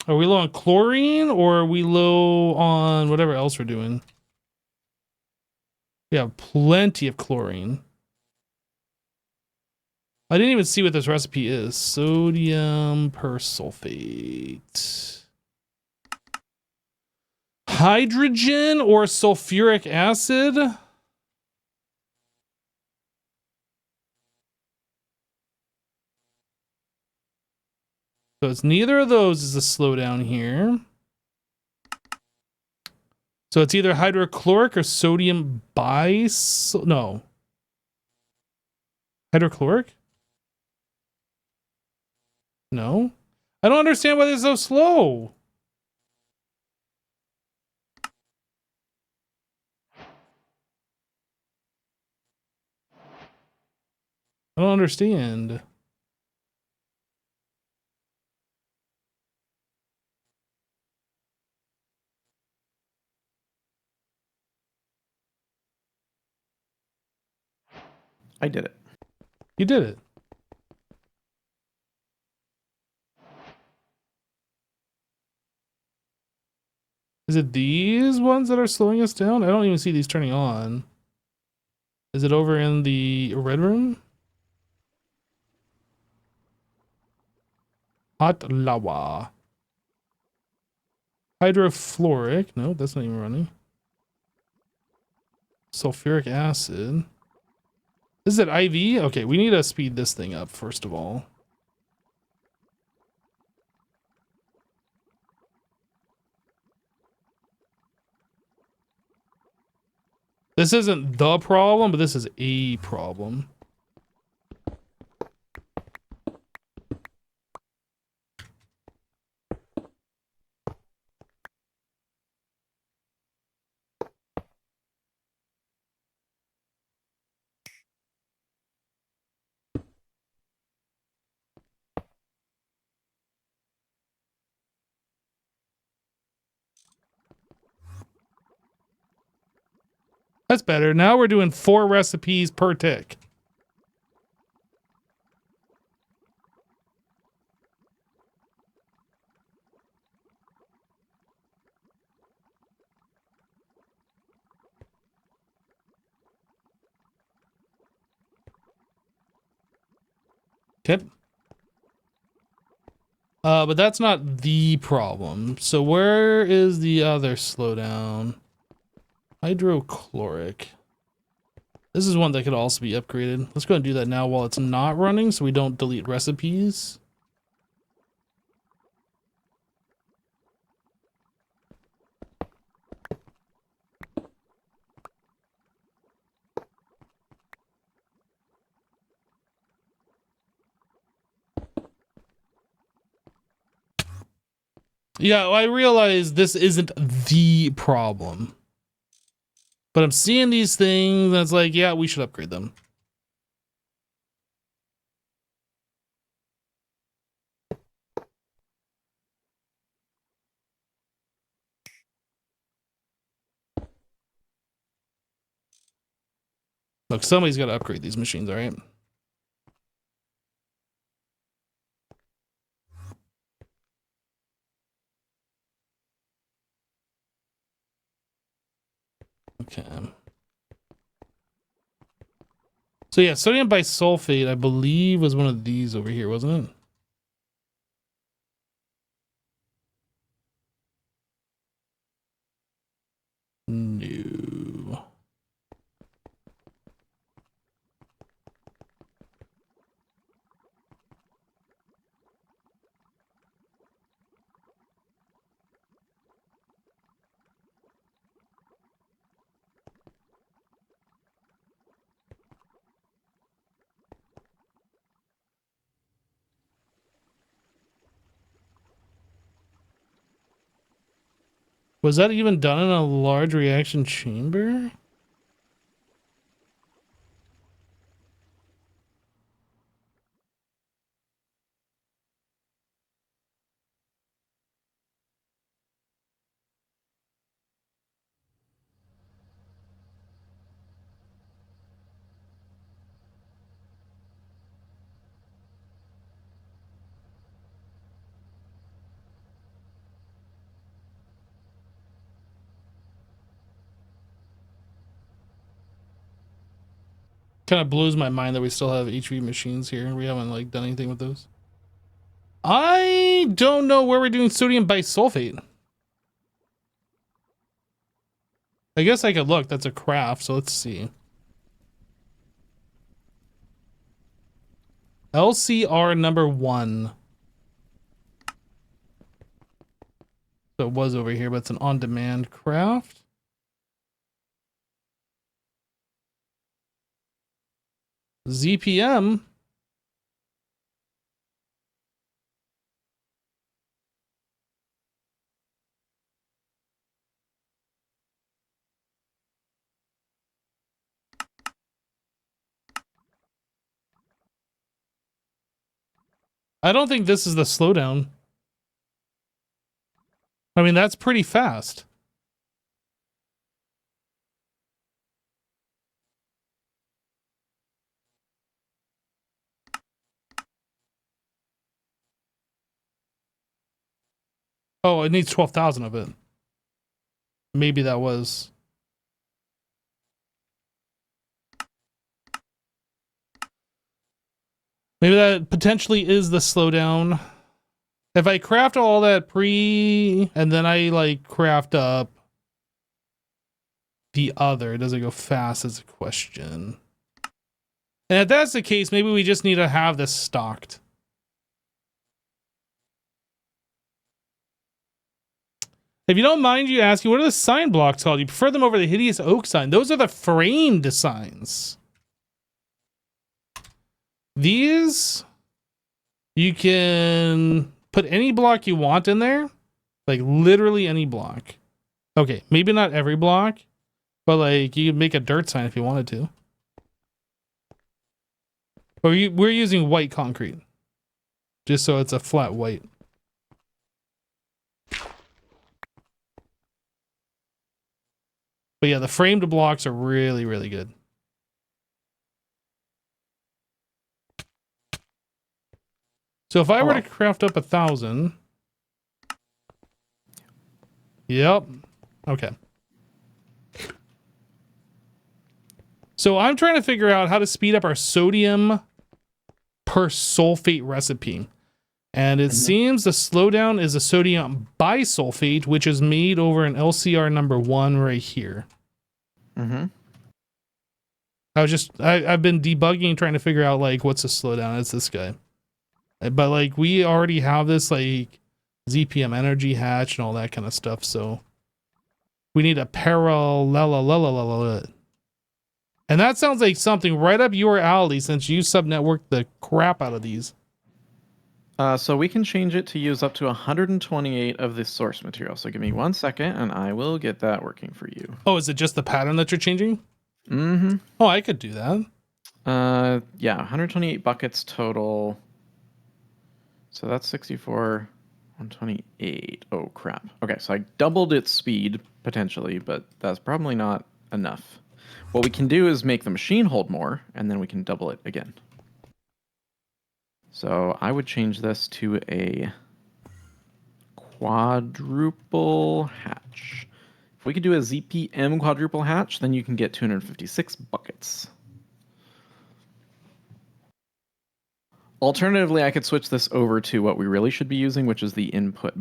Are we low on chlorine or are we low on whatever else we're doing? We have plenty of chlorine. I didn't even see what this recipe is. Sodium persulfate. Hydrogen or sulfuric acid? So it's neither of those is a slowdown here. So it's either hydrochloric or sodium no. Hydrochloric? No. I don't understand why this is so slow. I don't understand. I did it. You did it. Is it these ones that are slowing us down? I don't even see these turning on. Is it over in the red room? Hot lava. Hydrofluoric. No, that's not even running. Sulfuric acid. Is it IV? Okay, we need to speed this thing up first of all. This isn't the problem, but this is a problem. That's better. Now we're doing 4 recipes per tick. Okay. But that's not the problem. So where is the other slowdown? Hydrochloric. This is one that could also be upgraded. Let's go and do that now while it's not running so we don't delete recipes. Yeah, I realize this isn't the problem. But I'm seeing these things, and it's like, yeah, we should upgrade them. Look, somebody's got to upgrade these machines, all right? Okay. So yeah, sodium bisulfate, I believe, was one of these over here, wasn't it? No. Was that even done in a large reaction chamber? Kind of blows my mind that we still have HV machines here. We haven't like done anything with those. I don't know where we're doing sodium bisulfate. I guess I could look. That's a craft, so let's see. LCR number 1. So it was over here, but it's an on-demand craft. ZPM. I don't think this is the slowdown. I mean, that's pretty fast. Oh, it needs 12,000 of it. Maybe that was. Maybe that potentially is the slowdown. If I craft all that pre and then I like craft up the other, does it go fast is a question. And if that's the case, maybe we just need to have this stocked. If you don't mind you asking, what are the sign blocks called? You prefer them over the hideous oak sign. Those are the framed signs. These, you can put any block you want in there. Like literally any block. Okay, maybe not every block, but like you could make a dirt sign if you wanted to. But we're using white concrete. Just so it's a flat white. But yeah, the framed blocks are really, really good. So if I were to craft up 1,000. Yep. Okay. So I'm trying to figure out how to speed up our sodium persulfate recipe. And it seems the slowdown is a sodium bisulfate, which is made over an LCR number 1 right here. Mm-hmm. I've been debugging, trying to figure out like what's the slowdown. It's this guy. But like we already have this like ZPM energy hatch and all that kind of stuff, so we need a parallel. And that sounds like something right up your alley since you subnetworked the crap out of these. So we can change it to use up to 128 of the source material. So give me 1 second and I will get that working for you. Oh, is it just the pattern that you're changing? Mm-hmm. Oh, I could do that. Yeah, 128 buckets total. So that's 64, 128. Oh, crap. Okay, so I doubled its speed, potentially, but that's probably not enough. What we can do is make the machine hold more, and then we can double it again. So I would change this to a quadruple hatch. If we could do a ZPM quadruple hatch, then you can get 256 buckets. Alternatively, I could switch this over to what we really should be using, which is the input,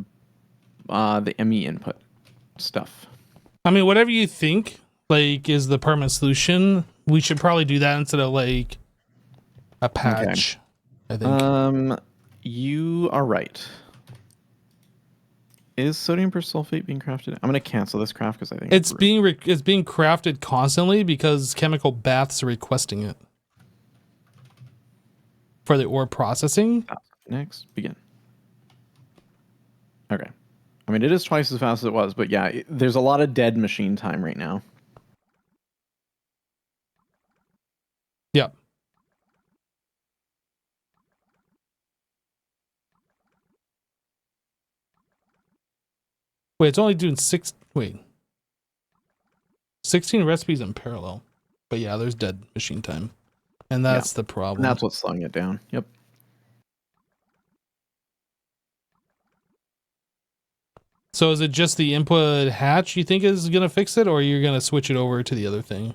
the ME input stuff. I mean, whatever you think like is the permanent solution, we should probably do that instead of like a patch. I think. You are right. Is sodium persulfate being crafted? I'm going to cancel this craft because I think It's being crafted constantly because chemical baths are requesting it for the ore processing. Next, begin. Okay. I mean, it is twice as fast as it was, but yeah, there's a lot of dead machine time right now. Yep. Wait, it's only doing 16 recipes in parallel. But yeah, there's dead machine time. And that's the problem. And that's what's slowing it down. Yep. So is it just the input hatch you think is going to fix it, or you're going to switch it over to the other thing?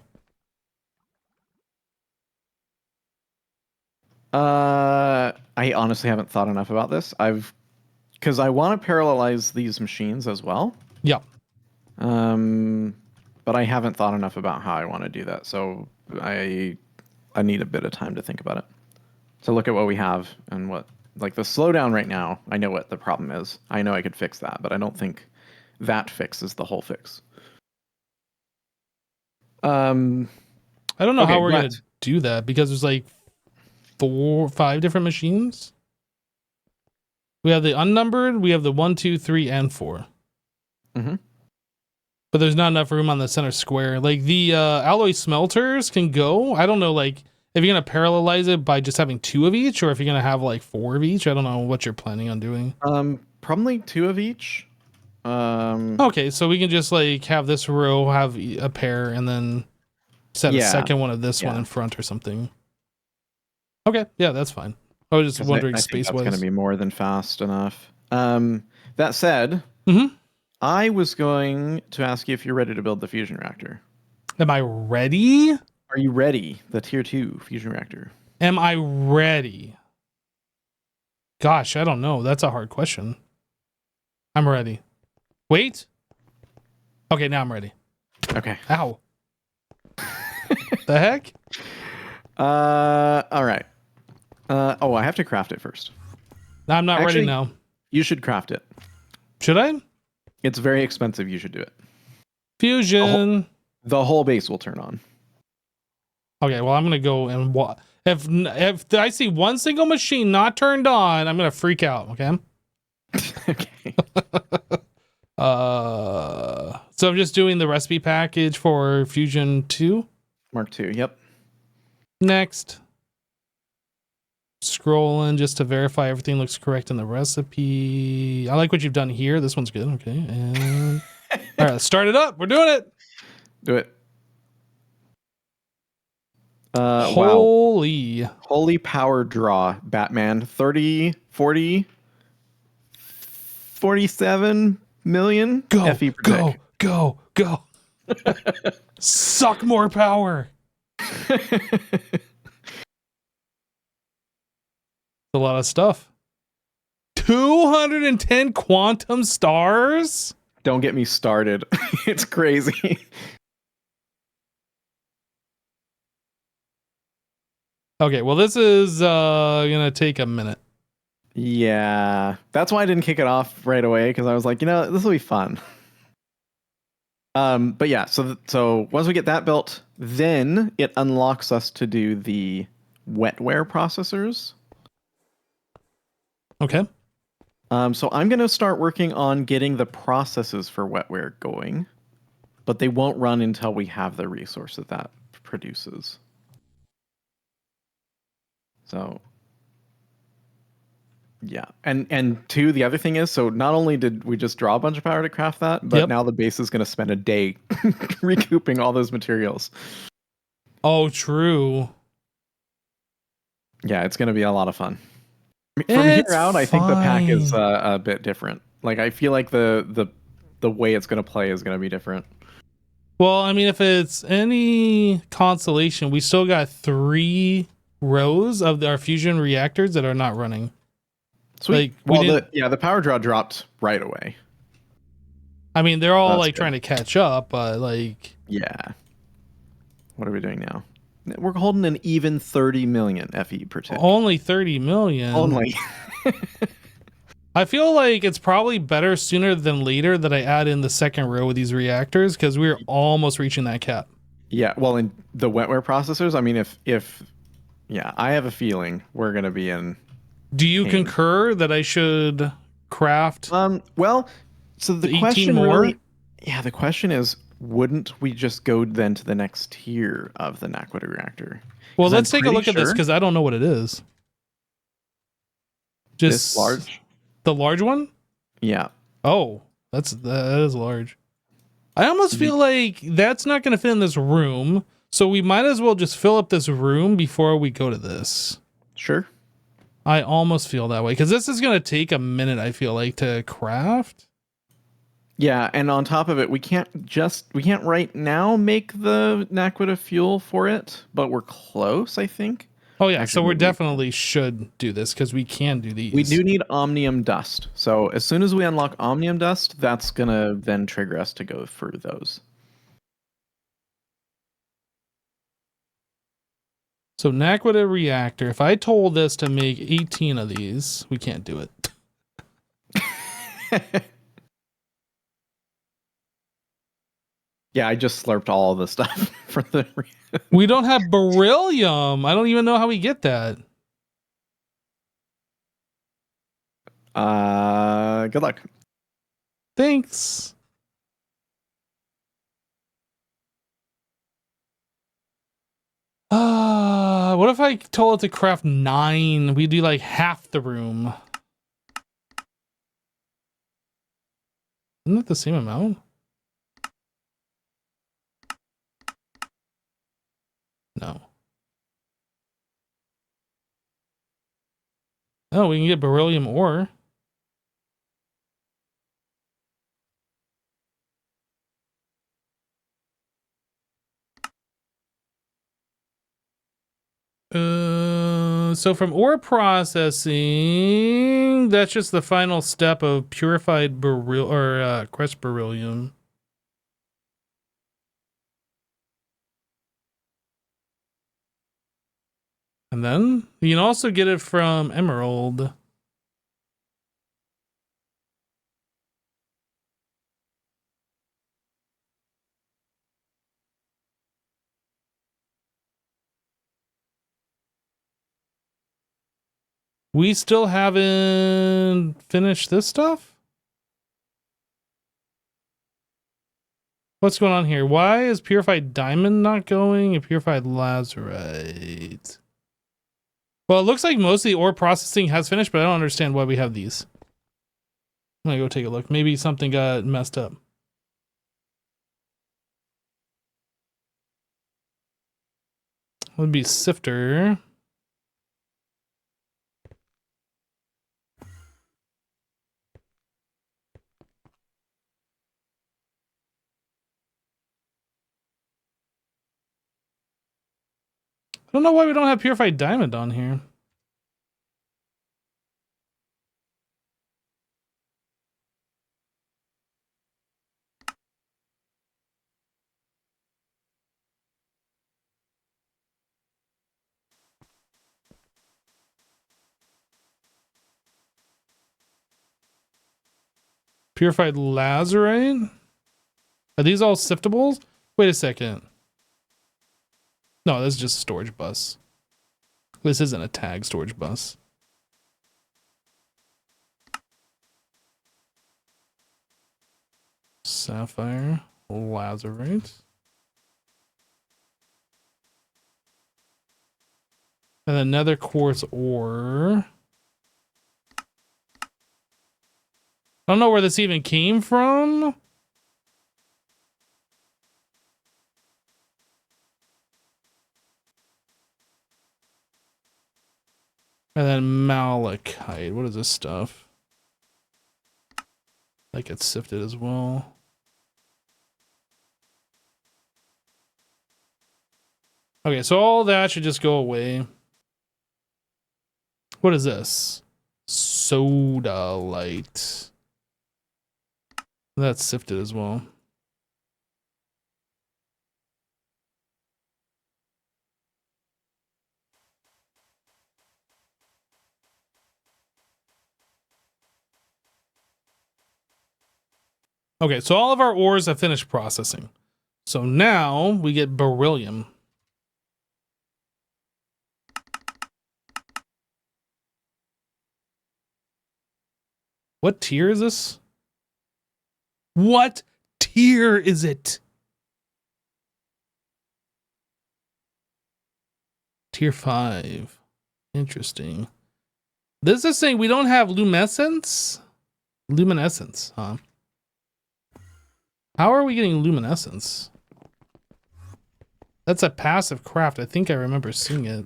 I honestly haven't thought enough about this. Because I want to parallelize these machines as well. Yeah. But I haven't thought enough about how I want to do that. So I need a bit of time to think about it. To look at what we have and what, like the slowdown right now, I know what the problem is. I know I could fix that, but I don't think that fix is the whole fix. I don't know how we're going to do that because there's like 5 different machines. We have the unnumbered, we have the 1, 2, 3, and 4. Mm-hmm. But there's not enough room on the center square. Like the alloy smelters can go. I don't know, like if you're gonna parallelize it by just having 2 of each, or if you're gonna have like 4 of each. I don't know what you're planning on doing. Probably 2 of each. Okay, so we can just like have this row have a pair, and then set a second one of this one in front or something. Okay, yeah, that's fine. I was just wondering space-wise. That's going to be more than fast enough. That said, I was going to ask you if you're ready to build the fusion reactor. Am I ready? Are you ready? The tier 2 fusion reactor. Am I ready? Gosh, I don't know. That's a hard question. I'm ready. Wait. Okay, now I'm ready. Okay. Ow. The heck? All right. I have to craft it first. I'm not ready now. You should craft it. Should I? It's very expensive. You should do it. Fusion. The whole base will turn on. Okay, well, I'm going to go and if I see one single machine not turned on, I'm going to freak out, okay? Okay. So I'm just doing the recipe package for Fusion 2. Mark 2, yep. Next. Scrolling just to verify everything looks correct in the recipe. I like what you've done here. This one's good. Okay. And all right, let's start it up. We're doing it. Do it. Holy. Wow. Holy power draw, Batman. 30, 40, 47 million go, FE per tick. Go. Suck more power. A lot of stuff. 210 quantum stars? Don't get me started. It's crazy. Okay, well, this is gonna take a minute. Yeah, that's why I didn't kick it off right away, because I was like, this will be fun. But yeah, so once we get that built, then it unlocks us to do the wetware processors. Okay. So I'm going to start working on getting the processes for wetware going, but they won't run until we have the resource that produces. So yeah, and two, the other thing is, so not only did we just draw a bunch of power to craft that, but Yep. now the base is going to spend a day recouping all those materials. Oh, true. Yeah, it's going to be a lot of fun. From It's here out, I think the pack is fine. a bit different. Like, I feel like the way it's going to play is going to be different. Well, I mean, if it's any consolation, we still got 3 rows of our fusion reactors that are not running. Sweet. Like, Well, the power draw dropped right away. I mean, they're all That's like good. trying to catch up, but like, Yeah. What are we doing now? We're holding an even 30 million FE per tick. only 30 million. Only. I feel like it's probably better sooner than later that I add in the second row with these reactors because we're almost reaching that cap. Yeah, well, in the wetware processors, I mean, if yeah, I have a feeling we're gonna be in. Do you pain. concur that I should craft Well, so the 18 question more? really, yeah, the question is, wouldn't we just go then to the next tier of the Naquita reactor? Well, 'Cause let's I'm take a look pretty at this sure because I don't know what it is. this large. The large one? Yeah. Oh, that is large. I almost feel like that's not going to fit in this room, so we might as well just fill up this room before we go to this. Sure. I almost feel that way because this is going to take a minute, I feel like, to craft. Yeah, and on top of it, we can't right now make the Naquita fuel for it, but we're close, I think. Oh yeah, Actually, so we maybe- definitely should do this because we can do these. We do need omnium dust. So as soon as we unlock omnium dust, that's gonna then trigger us to go through those. So Naquita reactor, if I told this to make 18 of these, we can't do it. Yeah, I just slurped all the stuff for the. We don't have beryllium. I don't even know how we get that. Good luck. Thanks. What if I told it to craft 9? We do like half the room. Isn't it the same amount? No. Oh, we can get beryllium ore. So from ore processing, that's just the final step of purified crushed beryllium. And then you can also get it from emerald. We still haven't finished this stuff? What's going on here? Why is purified diamond not going and purified lazurite? Well, it looks like most of the ore processing has finished, but I don't understand why we have these. I'm gonna go take a look. Maybe something got messed up. Would be sifter. I don't know why we don't have purified diamond on here. Purified lazurite? Are these all siftables? Wait a second. No, this is just a storage bus. This isn't a tag storage bus. Sapphire, lazurite. And another quartz ore. I don't know where this even came from. And then malachite. What is this stuff? That gets sifted as well. Okay, so all that should just go away. What is this? Sodalite. That's sifted as well. Okay, so all of our ores have finished processing. So now we get beryllium. What tier is this? What tier is it? Tier 5. Interesting. This is saying we don't have luminescence? Luminescence, huh? How are we getting luminescence? That's a passive craft. I think I remember seeing it.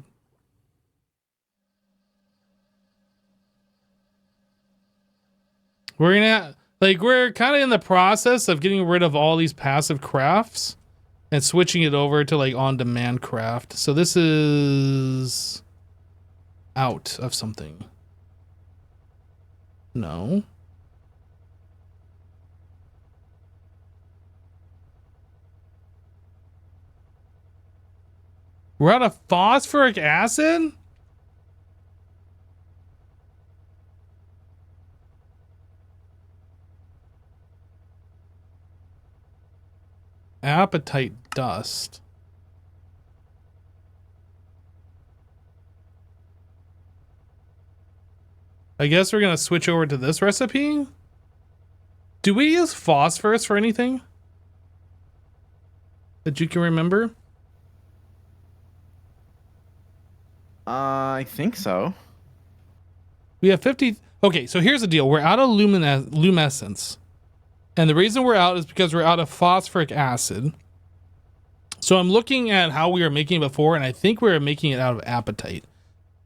We're gonna, like, we're kind of in the process of getting rid of all these passive crafts and switching it over to like on-demand craft. So this is out of something. No. We're out of phosphoric acid? Apatite dust. I guess we're gonna switch over to this recipe. Do we use phosphorus for anything that you can remember? I think so. We have 50. Okay, so here's the deal. We're out of luminescence. And the reason we're out is because we're out of phosphoric acid. So I'm looking at how we were making it before, and I think we were making it out of apatite.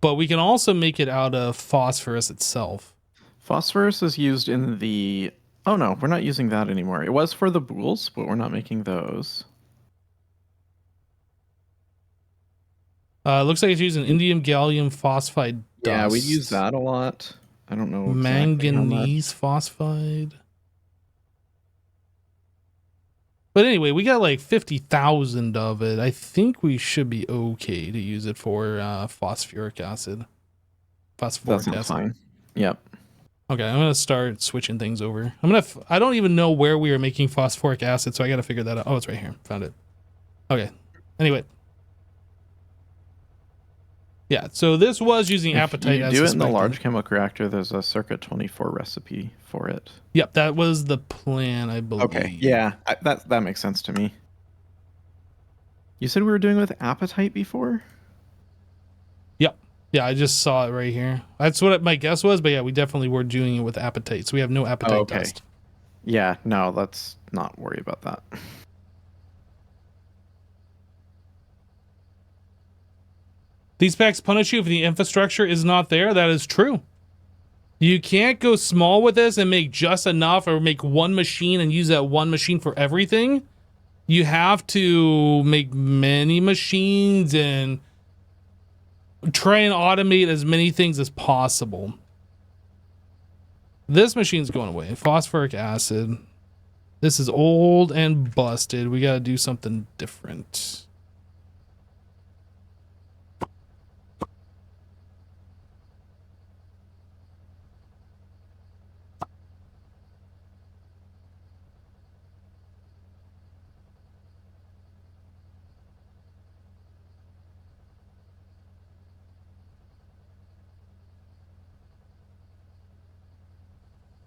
But we can also make it out of phosphorus itself. Phosphorus is used in the... Oh no, we're not using that anymore. It was for the bools, but we're not making those. Looks like it's using indium gallium phosphide dust. Yeah, we use that a lot. I don't know exactly how much. Manganese phosphide. But anyway, we got like 50,000 of it. I think we should be okay to use it for phosphoric acid. Phosphoric That sounds fine. Yep. Okay, I'm gonna start switching things over. I don't even know where we are making phosphoric acid, so I gotta figure that out. Oh, it's right here. Found it. Okay. Anyway. Yeah, so this was using apatite as you do it in suspected. the large chemical reactor, there's a circuit 24 recipe for it. Yep, that was the plan, I believe. Okay, yeah, that makes sense to me. You said we were doing with apatite before? Yep. Yeah, I just saw it right here. That's what my guess was, but yeah, we definitely were doing it with apatite, so we have no apatite dust. Yeah, no, let's not worry about that. These packs punish you if the infrastructure is not there. That is true. You can't go small with this and make just enough or make one machine and use that one machine for everything. You have to make many machines and try and automate as many things as possible. This machine's going away. Phosphoric acid. This is old and busted. We gotta do something different.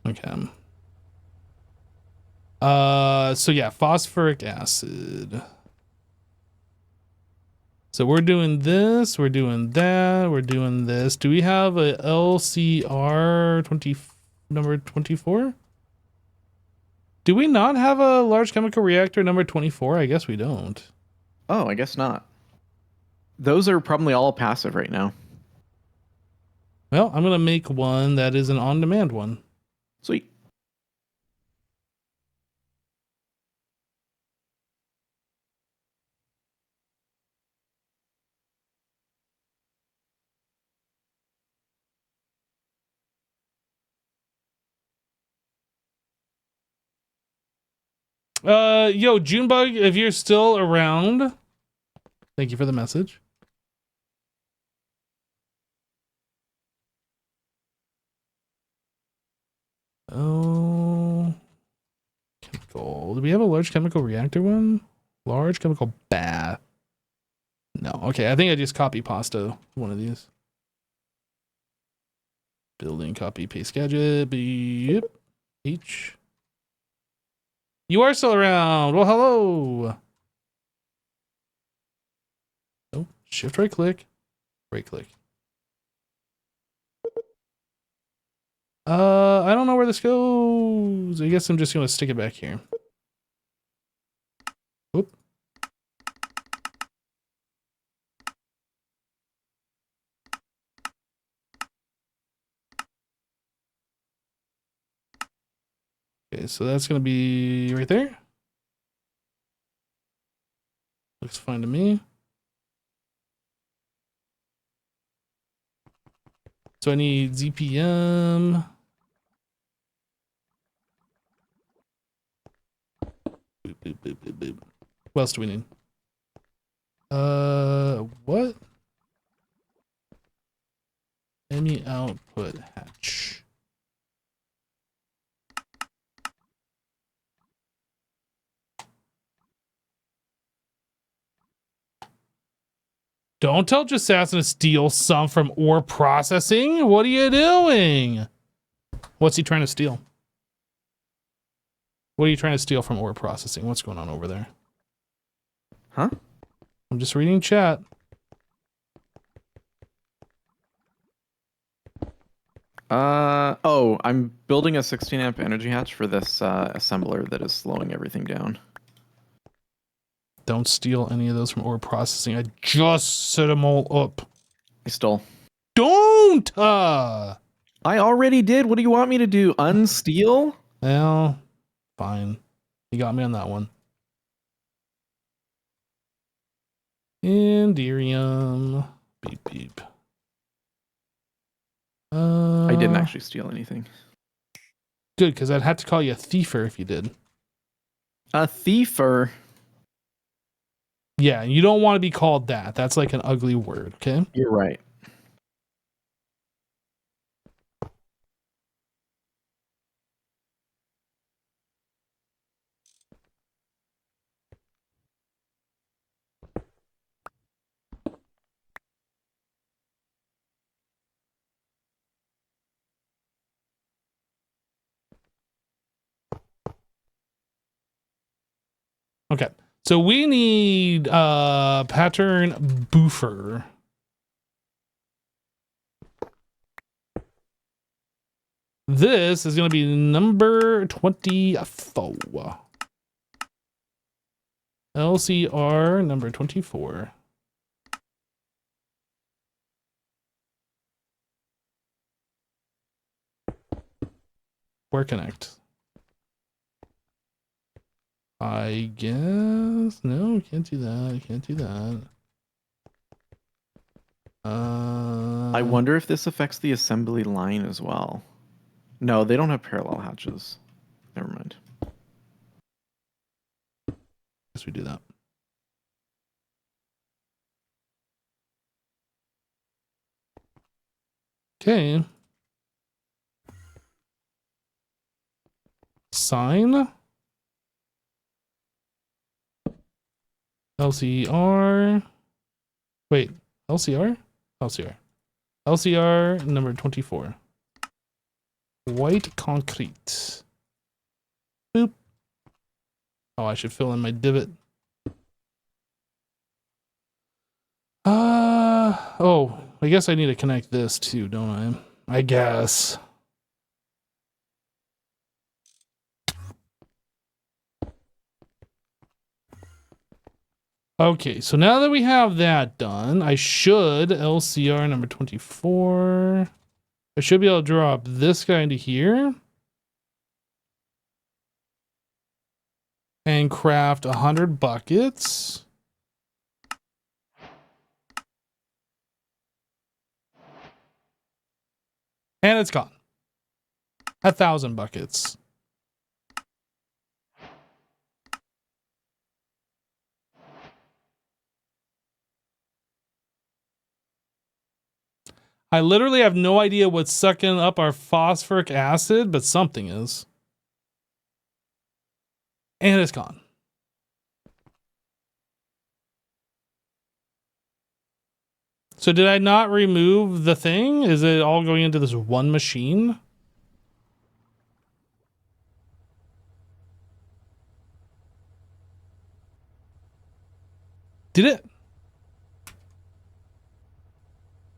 Okay. So yeah, phosphoric acid. So we're doing this, we're doing that, we're doing this. Do we have a LCR number 24? Do we not have a large chemical reactor number 24? I guess we don't. Oh, I guess not. Those are probably all passive right now. Well, I'm going to make one that is an on-demand one. Sweet. Yo, Junebug, if you're still around, thank you for the message. Oh, chemical. Do we have a large chemical reactor one? Large chemical bath. No. Okay, I think I just copy pasta one of these. Building, copy, paste gadget. Beep. H. You are still around. Well, hello. Oh, shift right click. Right click. I don't know where this goes. I guess I'm just gonna stick it back here. Oop. Okay, so that's gonna be right there. Looks fine to me. So I need ZPM. Boop, boop, boop, boop, boop. What else do we need? What? Any output hatch. Don't tell Jassassin to steal some from ore processing. What are you doing? What's he trying to steal? What are you trying to steal from ore processing? What's going on over there? Huh? I'm just reading chat. Oh, I'm building a 16 amp energy hatch for this assembler that is slowing everything down. Don't steal any of those from ore processing. I just set them all up. I stole. Don't! I already did. What do you want me to do? Unsteal? Well, fine. You got me on that one. Indirium. Beep, beep. I didn't actually steal anything. Good, because I'd have to call you a thiefer if you did. A thiefer? Yeah, you don't want to be called that. That's like an ugly word, okay? You're right. Okay. So we need pattern boofer. This is going to be number 24. LCR number 24. Where connect? I guess no, can't do that. Can't do that. I wonder if this affects the assembly line as well. No, they don't have parallel hatches. Never mind. Guess we do that. Okay. Sign. LCR. Wait, LCR? LCR. LCR number 24. White concrete. Boop. Oh, I should fill in my divot. Oh, I guess I need to connect this too, don't I? I guess. Okay, so now that we have that done, I should, LCR number 24, I should be able to drop this guy into here and craft 100 buckets. And it's gone. 1,000 buckets. I literally have no idea what's sucking up our phosphoric acid, but something is. And it's gone. So did I not remove the thing? Is it all going into this one machine? Did it?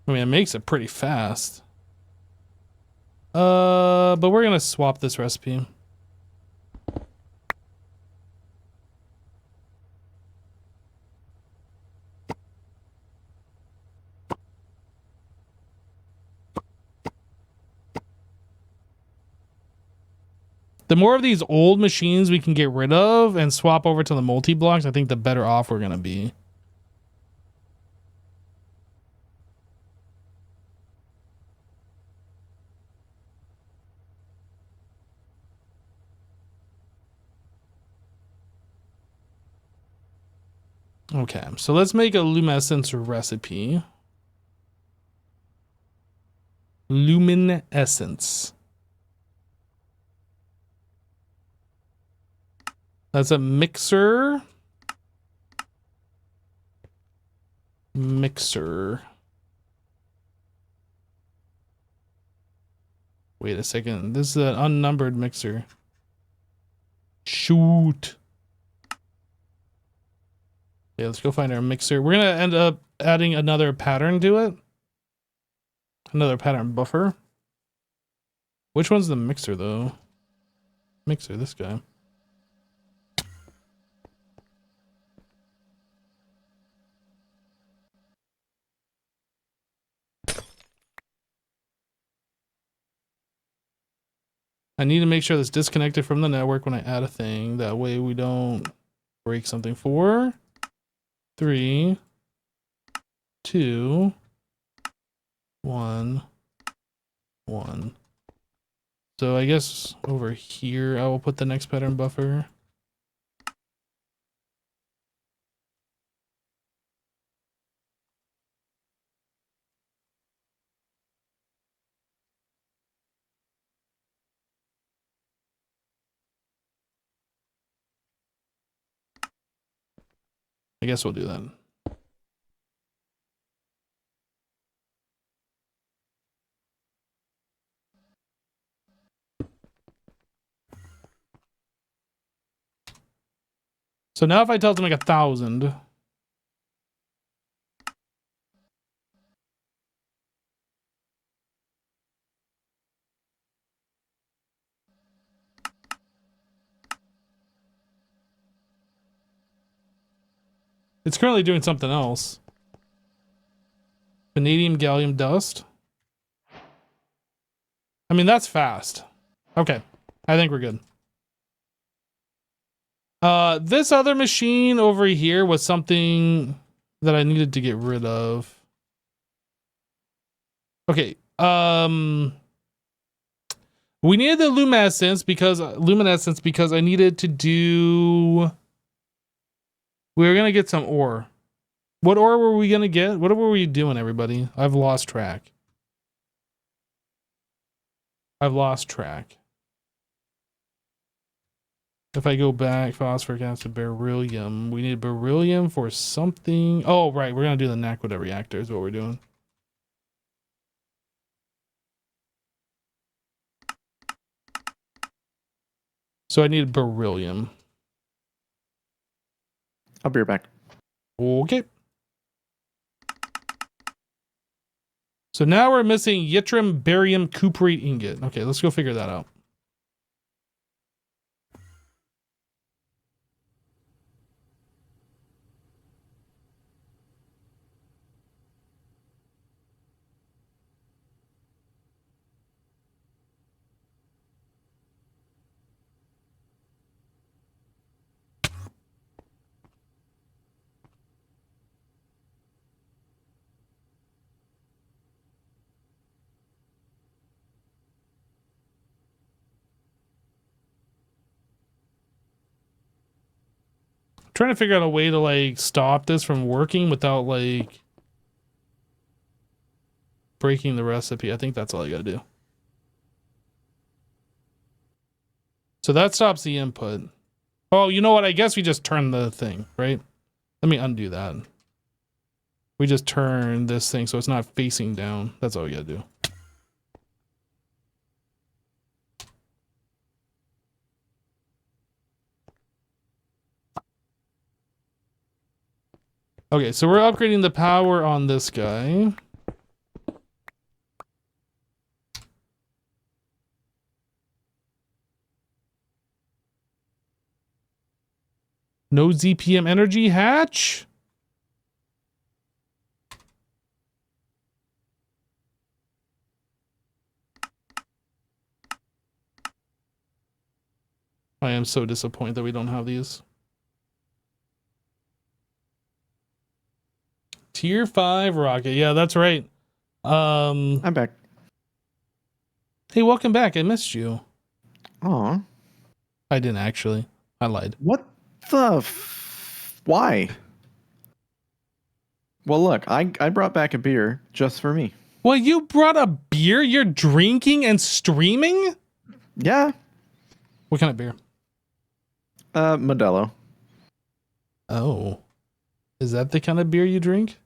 I mean, it makes it pretty fast. But we're gonna swap this recipe. The more of these old machines we can get rid of and swap over to the multi-blocks, I think the better off we're gonna be. Okay, so let's make a luminescence recipe. Luminescence. That's a mixer. Mixer. Wait a second. This is an unnumbered mixer. Shoot. Okay, let's go find our mixer. We're gonna end up adding another pattern to it. Another pattern buffer. Which one's the mixer though? Mixer, this guy. I need to make sure that's disconnected from the network when I add a thing. That way we don't break something. 4, 3, 2, 1, 1. So I guess over here I will put the next pattern buffer. I guess we'll do that. So now if I tell it to make 1,000. It's currently doing something else. Vanadium gallium dust. I mean, that's fast. Okay. I think we're good. This other machine over here was something that I needed to get rid of. Okay. We needed the luminescence because I needed to do. We were gonna get some ore. What ore were we gonna get? What were we doing, everybody? I've lost track. If I go back, phosphoric acid, beryllium. We need beryllium for something. Oh, right. We're gonna do the Naquita reactor is what we're doing. So I need beryllium. I'll be right back. Okay. So now we're missing yttrium, barium, cuprate ingot. Okay, let's go figure that out. Trying to figure out a way to like stop this from working without like breaking the recipe. I think that's all I gotta do. So that stops the input. Oh, you know what? I guess we just turn the thing, right? Let me undo that. We just turn this thing so it's not facing down. That's all we gotta do. Okay, so we're upgrading the power on this guy. No ZPM energy hatch? I am so disappointed that we don't have these. Tier 5 rocket. Yeah, that's right. I'm back. Hey, welcome back. I missed you. Aw. I didn't actually. I lied. What the why? Well, look, I brought back a beer just for me. Well, you brought a beer you're drinking and streaming? Yeah. What kind of beer? Modelo. Oh. Is that the kind of beer you drink?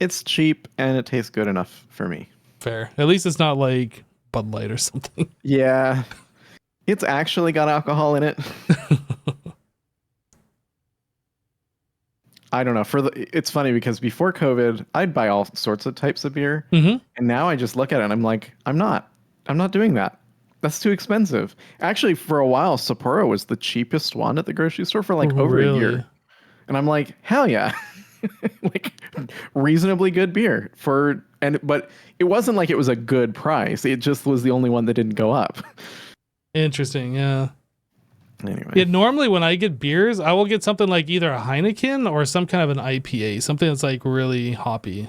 It's cheap and it tastes good enough for me. Fair. At least it's not like Bud Light or something. Yeah. It's actually got alcohol in it. I don't know. It's funny because before COVID, I'd buy all sorts of types of beer, Mm-hmm. and now I just look at it and I'm like, I'm not doing that. That's too expensive. Actually, for a while, Sapporo was the cheapest one at the grocery store for like over a year, and I'm like, hell yeah, like reasonably good beer but it wasn't like it was a good price. It just was the only one that didn't go up. Interesting. Yeah. Anyway. Yeah, normally when I get beers, I will get something like either a Heineken or some kind of an IPA, something that's like really hoppy.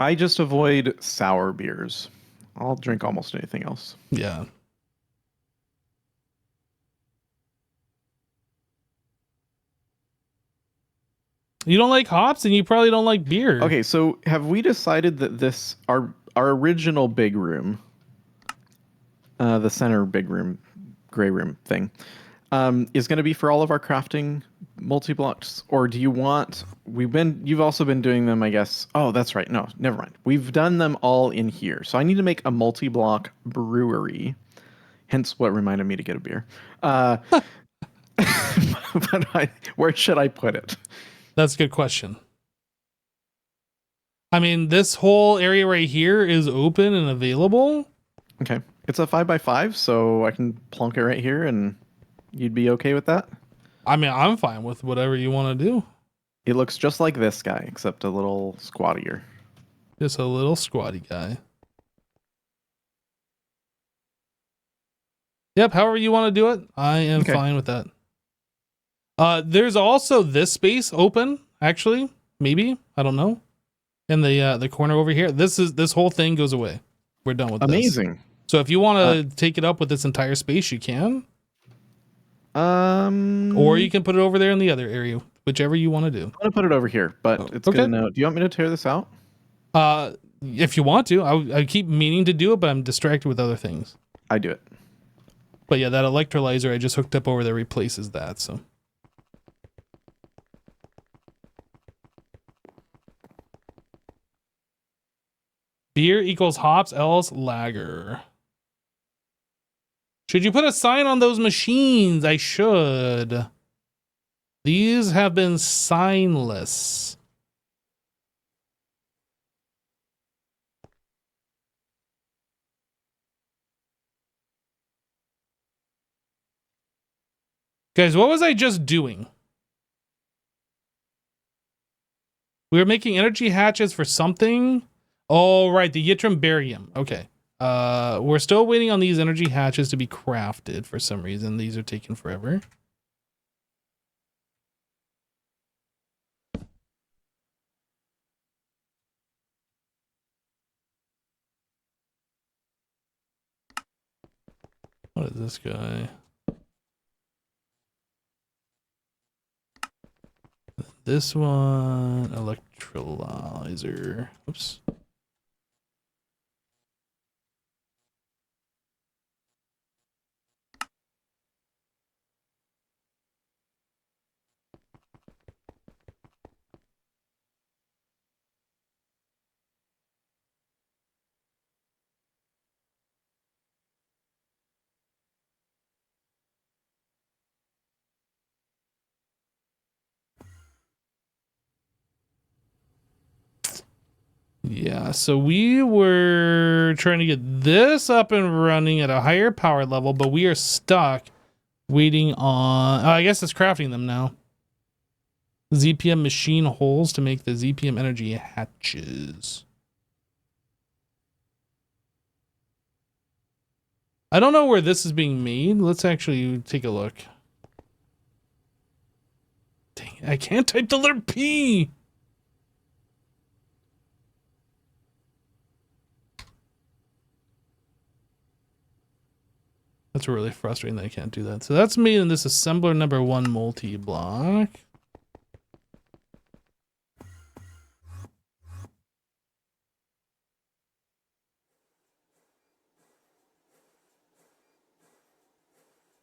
I just avoid sour beers. I'll drink almost anything else. Yeah. You don't like hops and you probably don't like beer. Okay, so have we decided that our original big room, the center big room, gray room thing, is going to be for all of our crafting multi-blocks? Or do you want... You've also been doing them, I guess... Oh, that's right. No, never mind. We've done them all in here. So I need to make a multi-block brewery. Hence what reminded me to get a beer. But where should I put it? That's a good question. I mean, this whole area right here is open and available. Okay. It's a 5x5, so I can plonk it right here, and you'd be okay with that? I mean, I'm fine with whatever you want to do. It looks just like this guy, except a little squattier. Just a little squatty guy. Yep, however you want to do it, I am fine with that. There's also this space open, actually, maybe, I don't know. In the corner over here. This whole thing goes away. We're done with Amazing. this. So if you want to take it up with this entire space, you can. Or you can put it over there in the other area, whichever you want to do. I'm going to put it over here, but it's good to know. Do you want me to tear this out? If you want to. I keep meaning to do it, but I'm distracted with other things. I do it. But yeah, that electrolyzer I just hooked up over there replaces that, so. Beer equals hops else lager. Should you put a sign on those machines? I should. These have been signless. Guys, what was I just doing? We were making energy hatches for something. Oh, right, the yttrium barium. Okay. We're still waiting on these energy hatches to be crafted for some reason. These are taking forever. What is this guy? This one, electrolyzer. Oops. Yeah, so we were trying to get this up and running at a higher power level, but we are stuck waiting on... Oh, I guess it's crafting them now. ZPM machine holes to make the ZPM energy hatches. I don't know where this is being made. Let's actually take a look. Dang it, I can't type the letter P! That's really frustrating that I can't do that. So that's made in this assembler number 1 multi-block.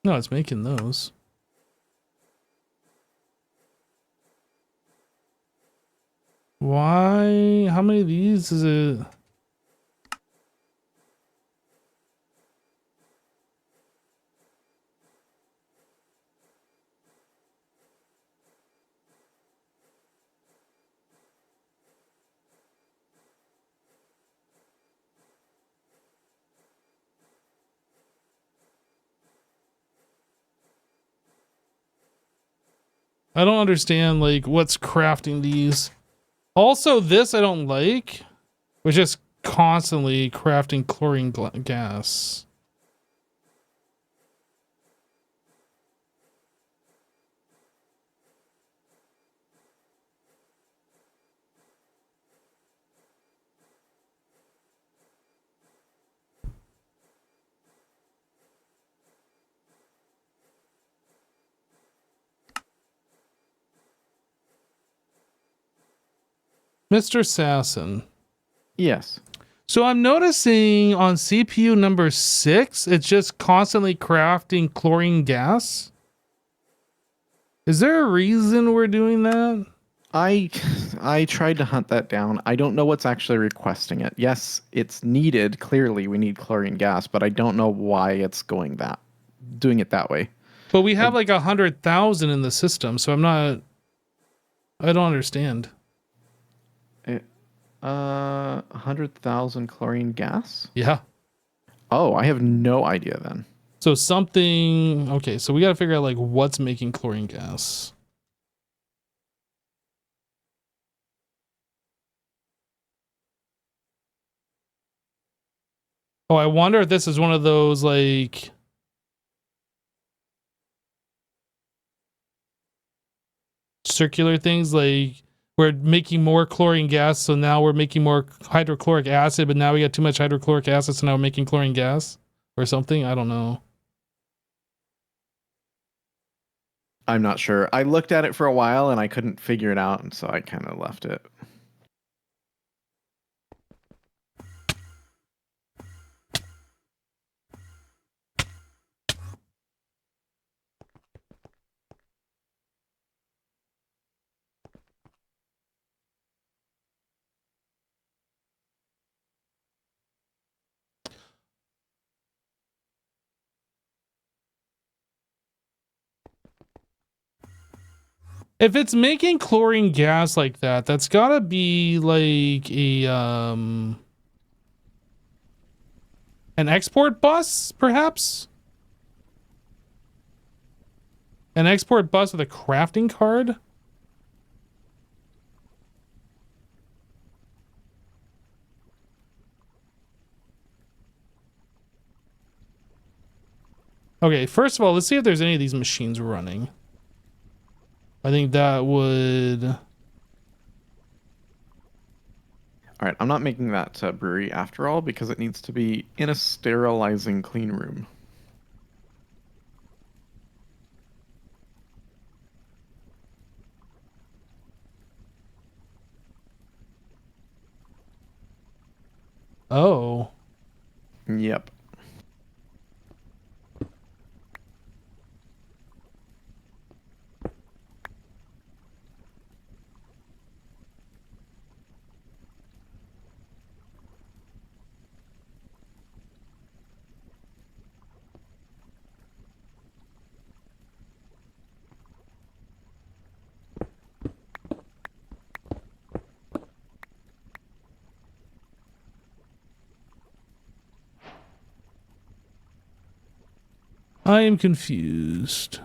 No, it's making those. Why? How many of these is it? I don't understand, like, what's crafting these. Also, this I don't like, which is constantly crafting chlorine gas. Mr. Sasson. Yes. So I'm noticing on CPU number 6, it's just constantly crafting chlorine gas. Is there a reason we're doing that? I tried to hunt that down. I don't know what's actually requesting it. Yes, it's needed. Clearly, we need chlorine gas, but I don't know why it's doing it that way. But we have like 100,000 in the system, so I don't understand. 100,000 chlorine gas? Yeah. Oh, I have no idea then. So something, okay, so we got to figure out like what's making chlorine gas. Oh, I wonder if this is one of those like circular things, like we're making more chlorine gas, so now we're making more hydrochloric acid, but now we got too much hydrochloric acid, so now we're making chlorine gas or something. I don't know. I'm not sure. I looked at it for a while and I couldn't figure it out, and so I kind of left it. If it's making chlorine gas like that, that's gotta be like a an export bus, perhaps? An export bus with a crafting card? Okay, first of all, let's see if there's any of these machines running. I think that would... All right, I'm not making that brewery after all because it needs to be in a sterilizing clean room. Oh. Yep. I am confused.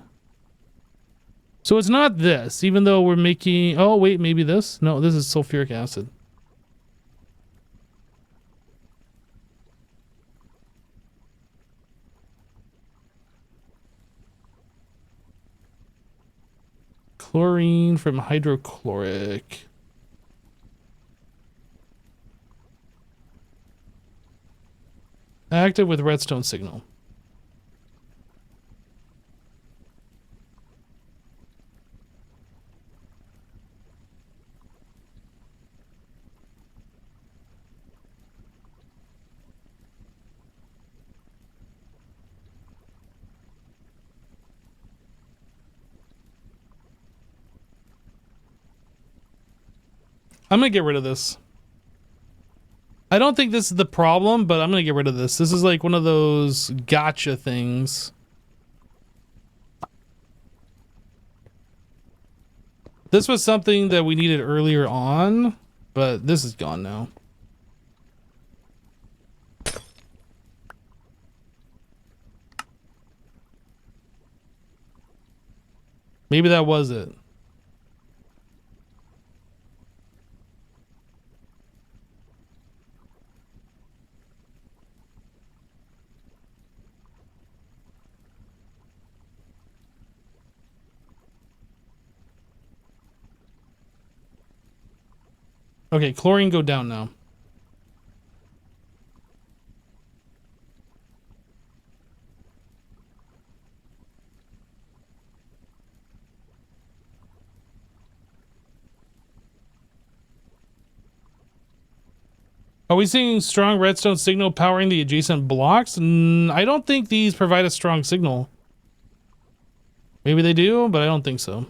So it's not this, even though we're making... Oh, wait, maybe this? No, this is sulfuric acid. Chlorine from hydrochloric. Active with redstone signal. I'm gonna get rid of this. I don't think this is the problem, but I'm gonna get rid of this. This is like one of those gotcha things. This was something that we needed earlier on, but this is gone now. Maybe that was it. Okay, chlorine go down now. Are we seeing strong redstone signal powering the adjacent blocks? I don't think these provide a strong signal. Maybe they do, but I don't think so.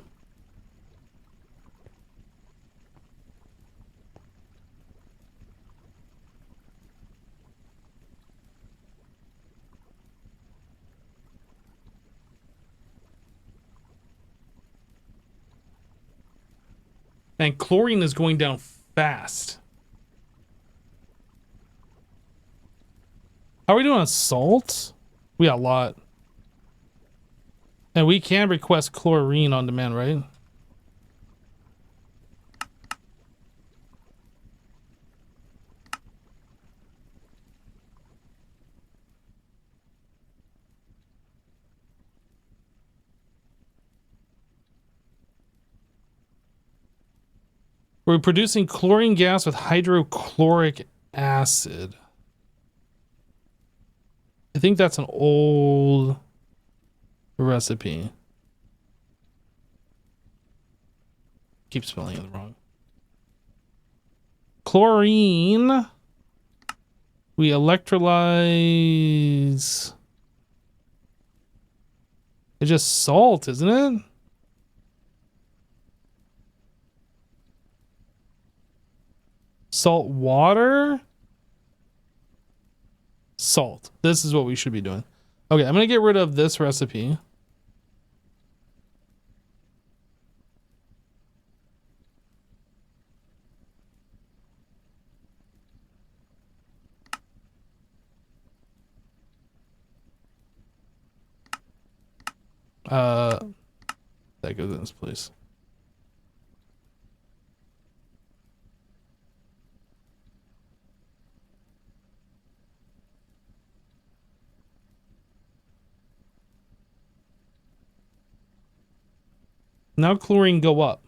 And chlorine is going down fast. How are we doing on salt? We got a lot. And we can request chlorine on demand, right? We're producing chlorine gas with hydrochloric acid. I think that's an old recipe. Keep spelling it wrong. Chlorine. We electrolyze. It's just salt, isn't it? Salt water. Salt. This is what we should be doing. Okay, I'm gonna get rid of this recipe. That goes in this place. Now chlorine go up.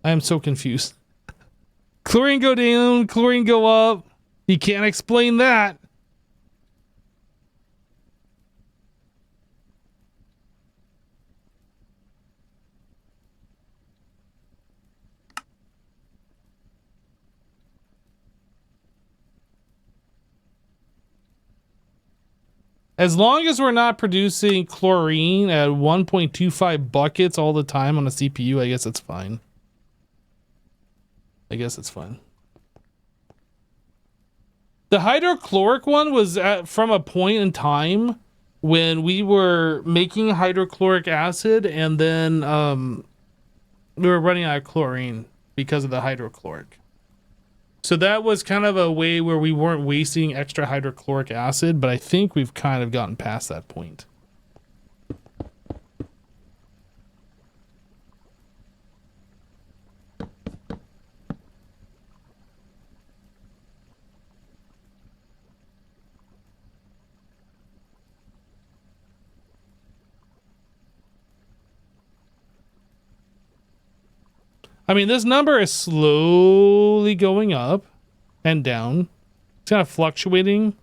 I am so confused. Chlorine go down, chlorine go up. You can't explain that. As long as we're not producing chlorine at 1.25 buckets all the time on a CPU, I guess it's fine. I guess it's fine. The hydrochloric one was from a point in time when we were making hydrochloric acid and then we were running out of chlorine because of the hydrochloric. So that was kind of a way where we weren't wasting extra hydrochloric acid, but I think we've kind of gotten past that point. I mean, this number is slowly going up and down. It's kind of fluctuating.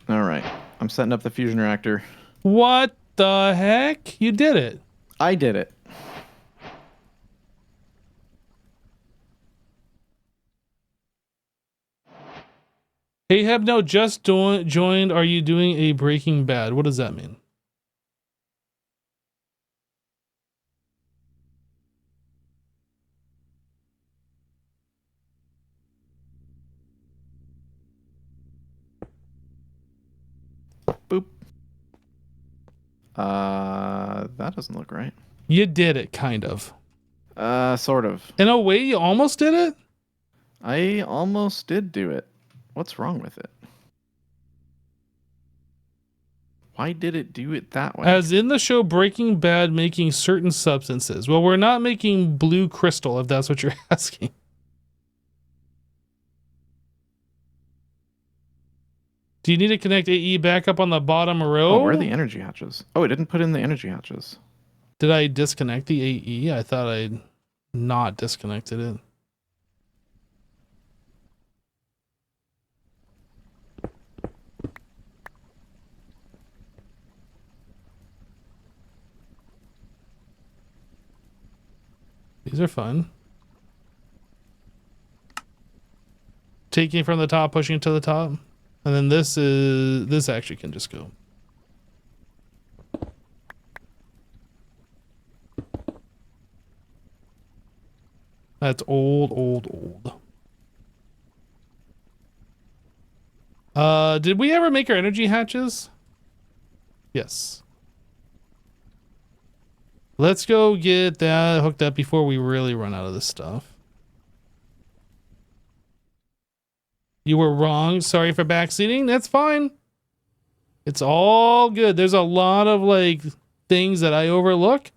All right. I'm setting up the fusion reactor. What the heck? You did it. I did it. Hey, Hebno, just joined. Are you doing a Breaking Bad? What does that mean? Boop. That doesn't look right. You did it, kind of. Sort of. In a way, you almost did it? I almost did do it. What's wrong with it? Why did it do it that way? As in the show Breaking Bad, making certain substances. Well, we're not making blue crystal, if that's what you're asking. Do you need to connect AE back up on the bottom row? Oh, where are the energy hatches? Oh, it didn't put in the energy hatches. Did I disconnect the AE? I thought I'd not disconnected it. These are fun. Taking from the top, pushing it to the top. And then this actually can just go. That's old. Did we ever make our energy hatches? Yes. Let's go get that hooked up before we really run out of this stuff. You were wrong. Sorry for backseating. That's fine. It's all good. There's a lot of like things that I overlook.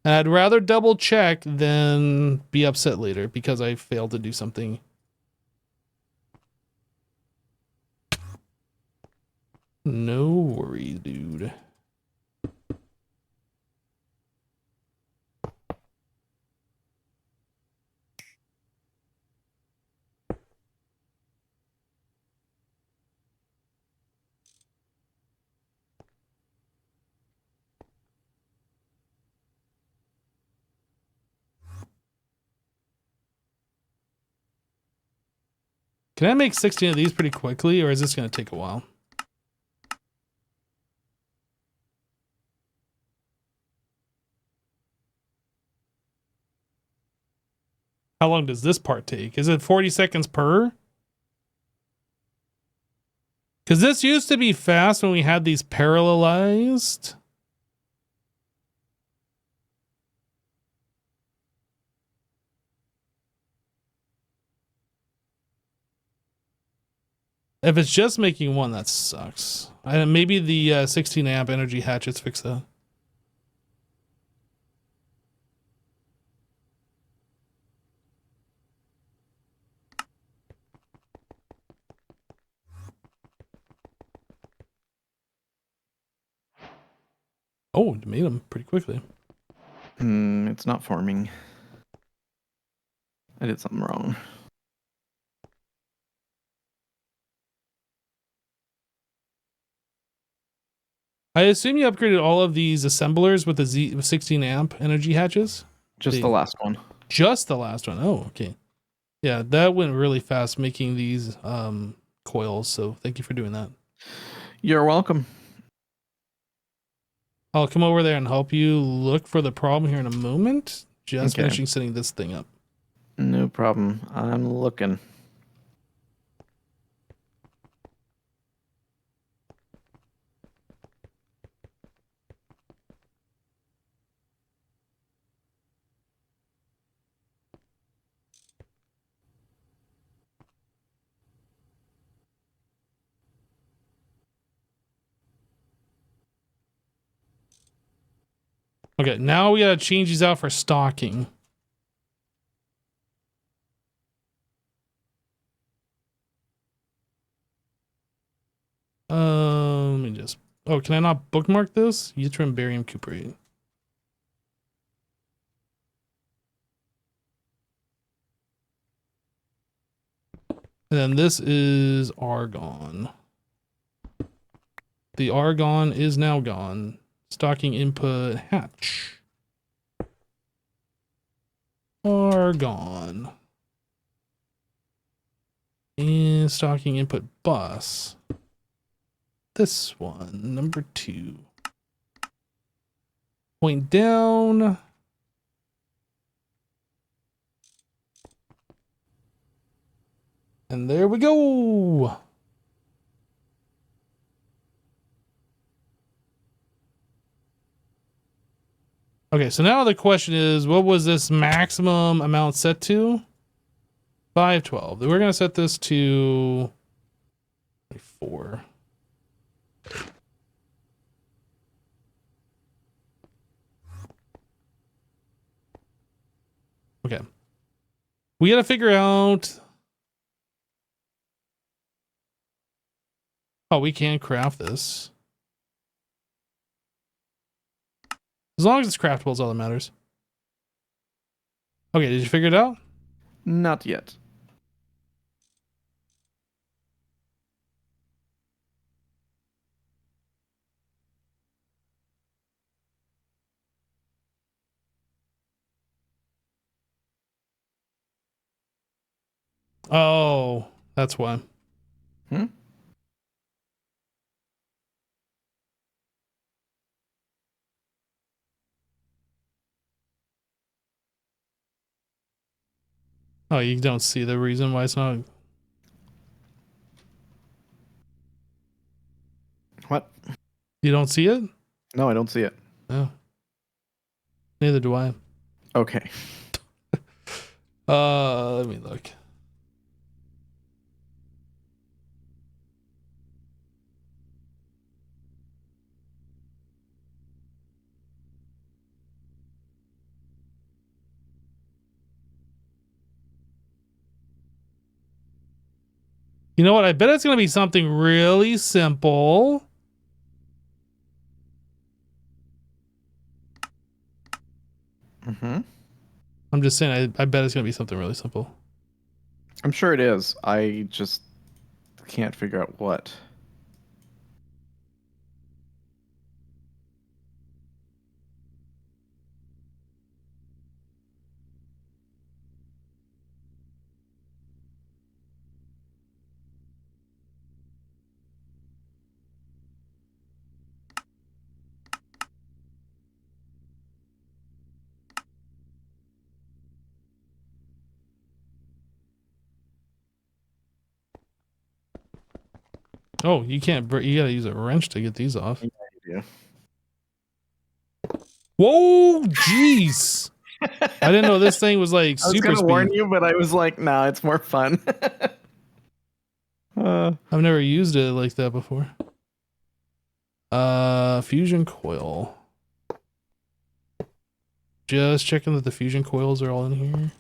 And I'd rather double check than be upset later because I failed to do something. No worries, dude. Can I make 16 of these pretty quickly, or is this going to take a while? How long does this part take? Is it 40 seconds per? Because this used to be fast when we had these parallelized. If it's just making one, that sucks. Maybe the 16 amp energy hatchets fix that. Oh, it made them pretty quickly. It's not forming. I did something wrong. I assume you upgraded all of these assemblers with the 16 amp energy hatches? Just the last one. Just the last one. Oh, okay. Yeah, that went really fast making these coils, so thank you for doing that. You're welcome. I'll come over there and help you look for the problem here in a moment. Just Okay. finishing setting this thing up. No problem. I'm looking. Okay, now we gotta change these out for stocking. Let me just... Oh, can I not bookmark this? Yttrium barium cuprate. And then this is argon. The argon is now gone. Stocking input hatch. Argon. And stocking input bus. This one, number 2. Point down. And there we go. Okay, so now the question is, what was this maximum amount set to? 512. We're going to set this to 4. Okay. We got to figure out... Oh, we can craft this. As long as it's craftable is all that matters. Okay, did you figure it out? Not yet. Oh, that's why. Oh, you don't see the reason why it's not... What? You don't see it? No, I don't see it. No. Neither do I. Okay. Let me look. You know what? I bet it's going to be something really simple. Mm-hmm. I'm just saying, I bet it's going to be something really simple. I'm sure it is. I just can't figure out what. Oh, you can't... You got to use a wrench to get these off. Yeah. Whoa, jeez. I didn't know this thing was like I was super gonna speed. warn you, but I was like, nah, it's more fun. I've never used it like that before. Fusion coil. Just checking that the fusion coils are all in here.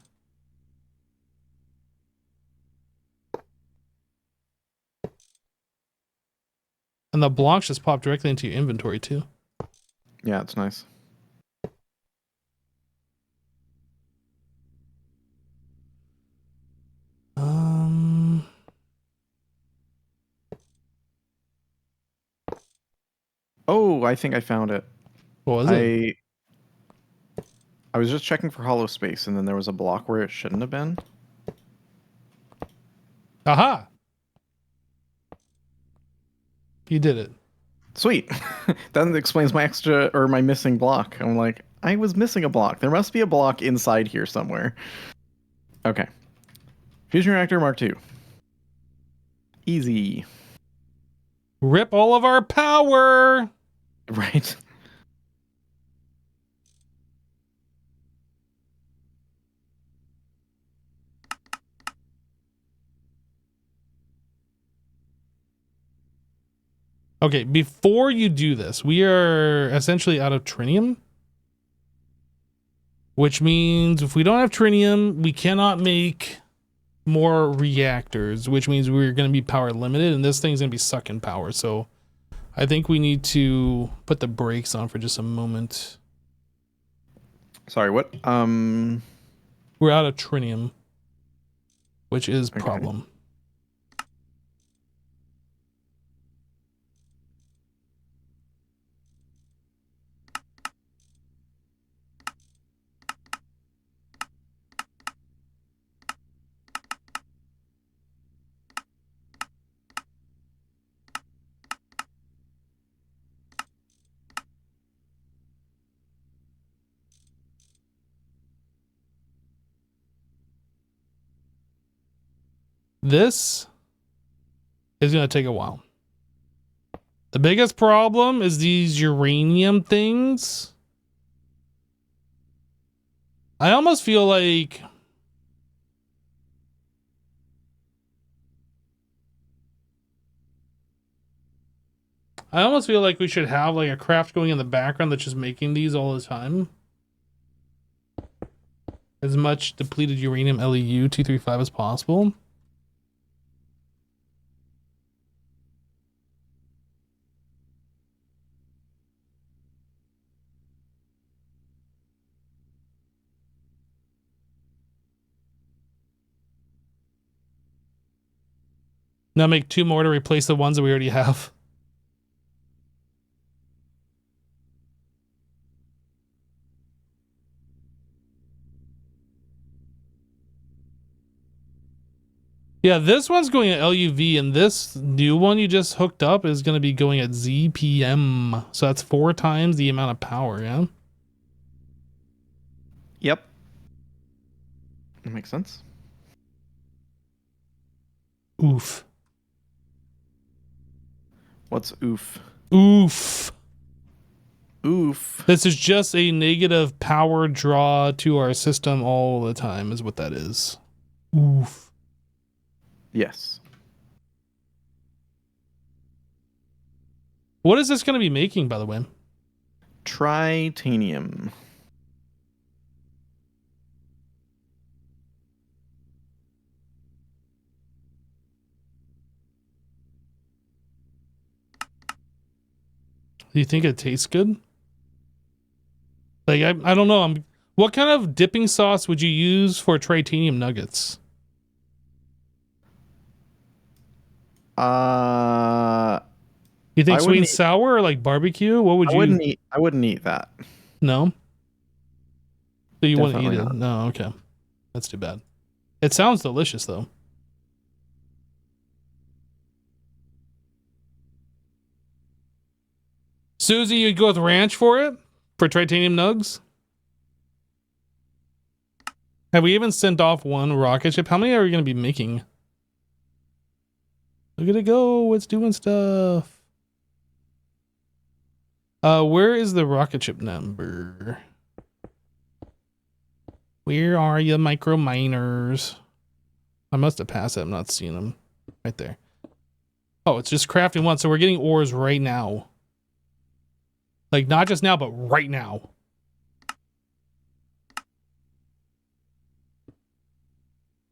And the blocks just pop directly into your inventory too. Yeah, it's nice. Oh, I think I found it. What was it? I was just checking for hollow space, and then there was a block where it shouldn't have been. Aha! You did it. Sweet. That explains my extra or my missing block. I'm like, I was missing a block. There must be a block inside here somewhere. Okay. Fusion reactor Mark II. Easy. Rip all of our power! Right. Okay, before you do this, we are essentially out of trinium. Which means if we don't have trinium, we cannot make more reactors, which means we're going to be power limited, and this thing's going to be sucking power. So I think we need to put the brakes on for just a moment. Sorry, what? We're out of trinium, which is Okay. problem. This is going to take a while. The biggest problem is these uranium things. I almost feel like we should have like a craft going in the background that's just making these all the time. As much depleted uranium LEU 235 as possible. Now make 2 more to replace the ones that we already have. Yeah, this one's going at LUV, and this new one you just hooked up is going to be going at ZPM. So that's 4 times the amount of power, yeah? Yep. That makes sense. Oof. What's oof? Oof. Oof. This is just a negative power draw to our system all the time is what that is. Oof. Yes. What is this going to be making, by the way? Tritanium. Do you think it tastes good? Like, I don't know. What kind of dipping sauce would you use for tritanium nuggets? You think sweet and sour or like barbecue? What would you? I wouldn't eat that. No. So you wouldn't Definitely eat it? not. No. Okay. That's too bad. It sounds delicious though. Susie, you'd go with ranch for it? For titanium nugs? Have we even sent off 1 rocket ship? How many are we going to be making? Look at it go. It's doing stuff. Where is the rocket ship number? Where are you, micro miners? I must have passed it. I'm not seeing them. Right there. Oh, it's just crafting one. So we're getting ores right now. Like, not just now, but right now.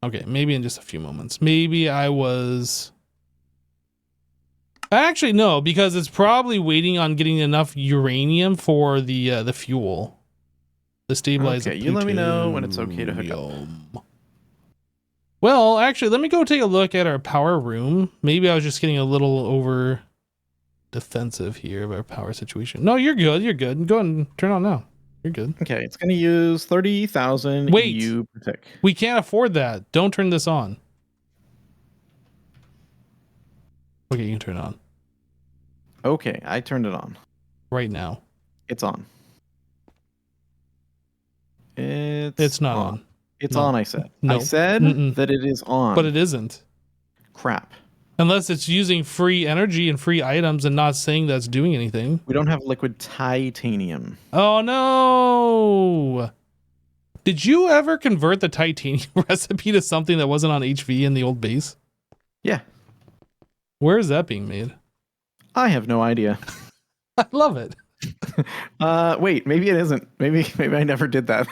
Okay, maybe in just a few moments. Maybe I was... Actually, no, because it's probably waiting on getting enough uranium for the fuel. The stabilizer. Okay, you let me know when it's okay to hook up. plutonium. Well, actually, let me go take a look at our power room. Maybe I was just getting a little over defensive here of our power situation. No, you're good. You're good. Go ahead and turn on now. You're good. Okay, it's going to use 30,000 Wait. EU per tick. We can't afford that. Don't turn this on. Okay, you can turn it on. Okay, I turned it on. Right now. It's on. It's not on. It's No. on, I said. No. I said that it is on. But it isn't. Crap. Unless it's using free energy and free items and not saying that's doing anything. We don't have liquid titanium. Oh no! Did you ever convert the titanium recipe to something that wasn't on HV in the old base? Yeah. Where is that being made? I have no idea. I love it. Wait, maybe it isn't. Maybe I never did that.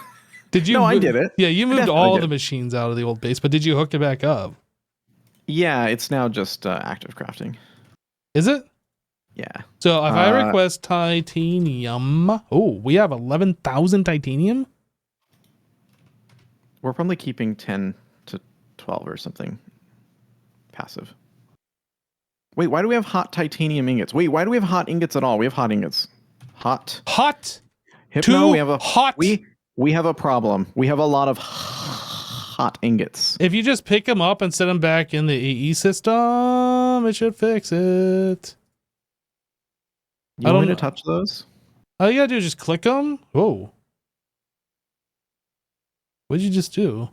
Did you? No, I did it. Yeah, you moved definitely all did. the machines out of the old base, but did you hook it back up? Yeah, it's now just active crafting. Is it? Yeah. So if I request titanium, oh, we have 11,000 titanium. We're probably keeping 10 to 12 or something passive. Wait, why do we have hot titanium ingots? Wait, why do we have hot ingots at all? We have hot ingots. Hot. Hypno, we have a hot. We have a problem. We have a lot of hot ingots. If you just pick them up and set them back in the AE system, it should fix it. You want me to touch those? All you gotta do is just click them. Whoa. What did you just do?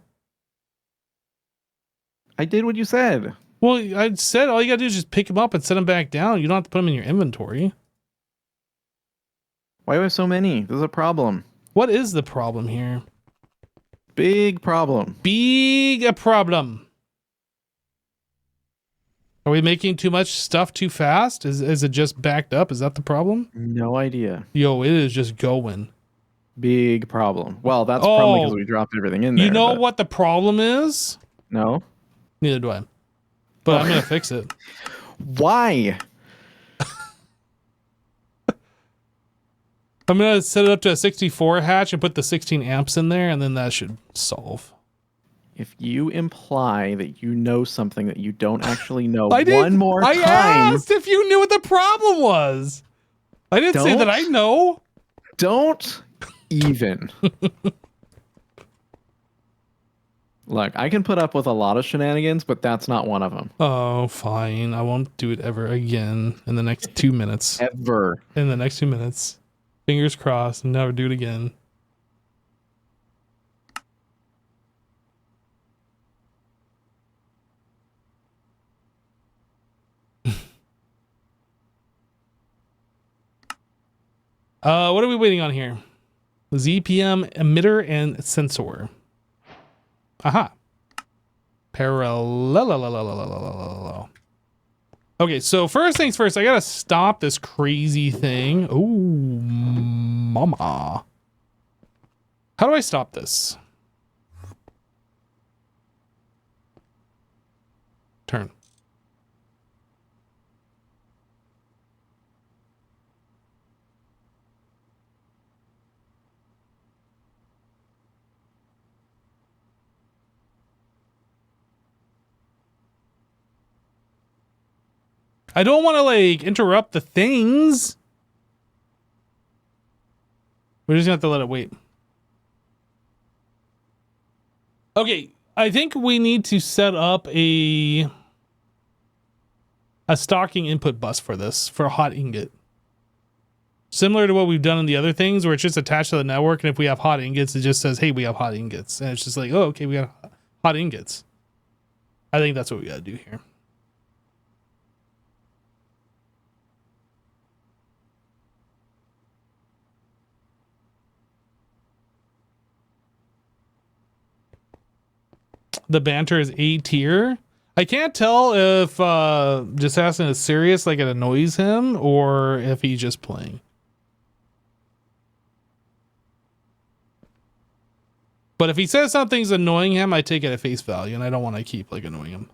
I did what you said. Well, I said all you gotta do is just pick them up and set them back down. You don't have to put them in your inventory. Why do we have so many? There's a problem. What is the problem here? Big problem. Big a problem. Are we making too much stuff too fast? Is it just backed up? Is that the problem? No idea. Yo, it is just going. Big problem. Well, that's probably because we dropped everything in there. You know what the problem is? No. Neither do I. But I'm gonna fix it. Why? I'm gonna set it up to a 64 hatch and put the 16 amps in there, and then that should solve. If you imply that you know something that you don't actually know I asked if you knew what the problem was. I didn't say that I know. Don't even. Look, I can put up with a lot of shenanigans, but that's not one of them. Oh, fine. I won't do it ever again in the next 2 minutes. Ever. In the next 2 minutes. Fingers crossed and never do it again. What are we waiting on here? ZPM emitter and sensor. Aha. Parallel. Okay, so first things first, I gotta stop this crazy thing. Oh, mama. How do I stop this? Turn. I don't want to like interrupt the things. We're just gonna have to let it wait. Okay, I think we need to set up a stocking input bus for this, for a hot ingot. Similar to what we've done in the other things where it's just attached to the network, and if we have hot ingots, it just says, hey, we have hot ingots. And it's just like, oh, okay, we got hot ingots. I think that's what we gotta do here. The banter is A tier. I can't tell if just asking is serious, like it annoys him, or if he's just playing. But if he says something's annoying him, I take it at face value, and I don't want to keep like annoying him.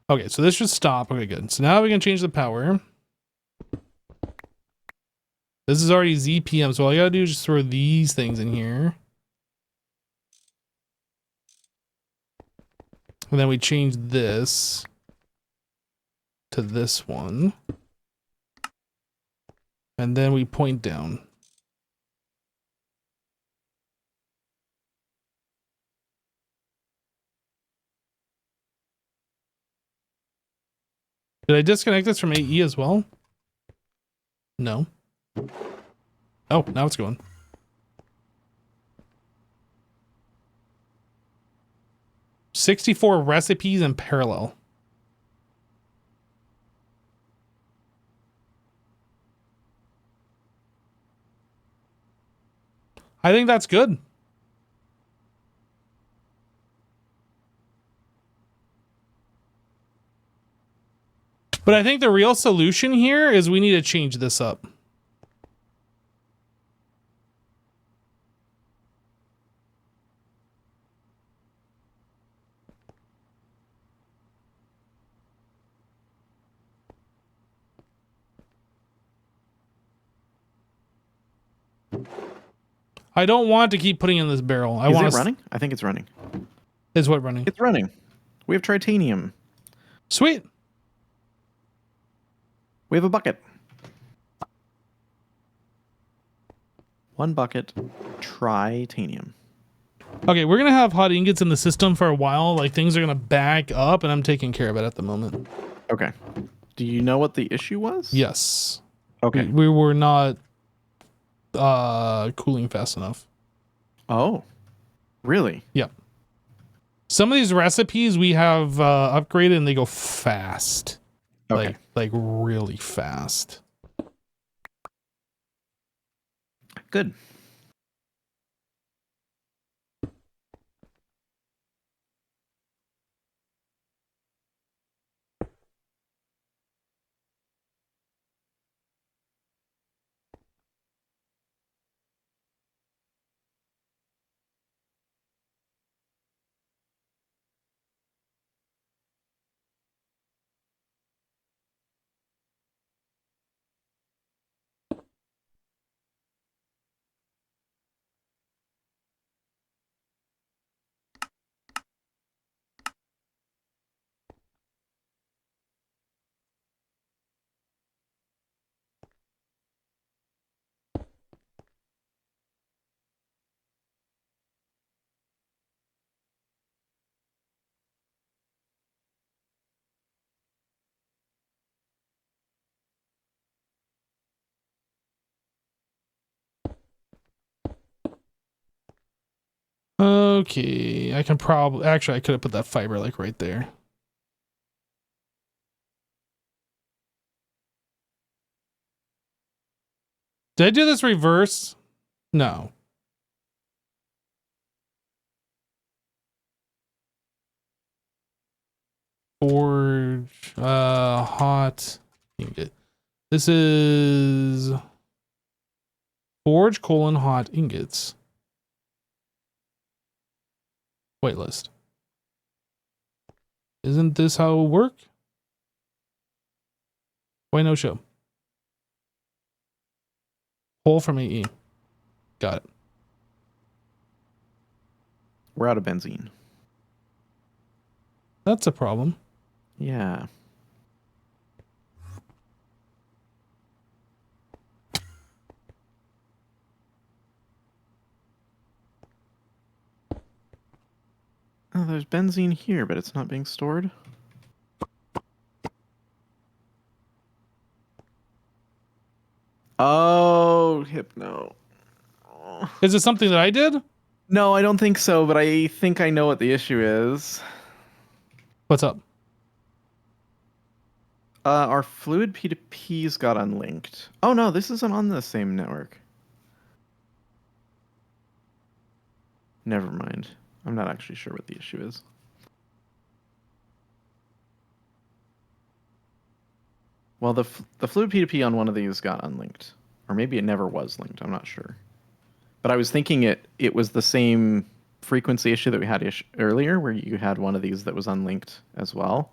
Okay, so this should stop. Okay, good. So now we can change the power. This is already ZPM, so all I gotta do is just throw these things in here. And then we change this to this one. And then we point down. Did I disconnect this from AE as well? No. Oh, now it's going. "64 recipes in parallel." I think that's good. But I think the real solution here is we need to change this up. I don't want to keep putting in this barrel. I want Is it running? I think it's running. Is what running? It's running. We have titanium. Sweet. We have a bucket. 1 bucket. Titanium. Okay, we're gonna have hot ingots in the system for a while. Like things are gonna back up, and I'm taking care of it at the moment. Okay. Do you know what the issue was? Yes. Okay. We were not cooling fast enough. Oh. Really? Yep. Some of these recipes we have upgraded and they go fast. Okay. Like really fast. Good. Okay, I can probably actually I could have put that fiber like right there. Did I do this reverse? No. Forge hot ingot. This is forge : hot ingots. Waitlist. Isn't this how it will work? Why no show? Pull from AE. Got it. We're out of benzene. That's a problem. Yeah. Oh, there's benzene here, but it's not being stored. Oh, Hypno. Is it something that I did? No, I don't think so, but I think I know what the issue is. What's up? Our fluid P2Ps got unlinked. Oh no, this isn't on the same network. Never mind. I'm not actually sure what the issue is. Well, the fluid P2P on one of these got unlinked, or maybe it never was linked. I'm not sure. But I was thinking it was the same frequency issue that we had earlier, where you had one of these that was unlinked as well.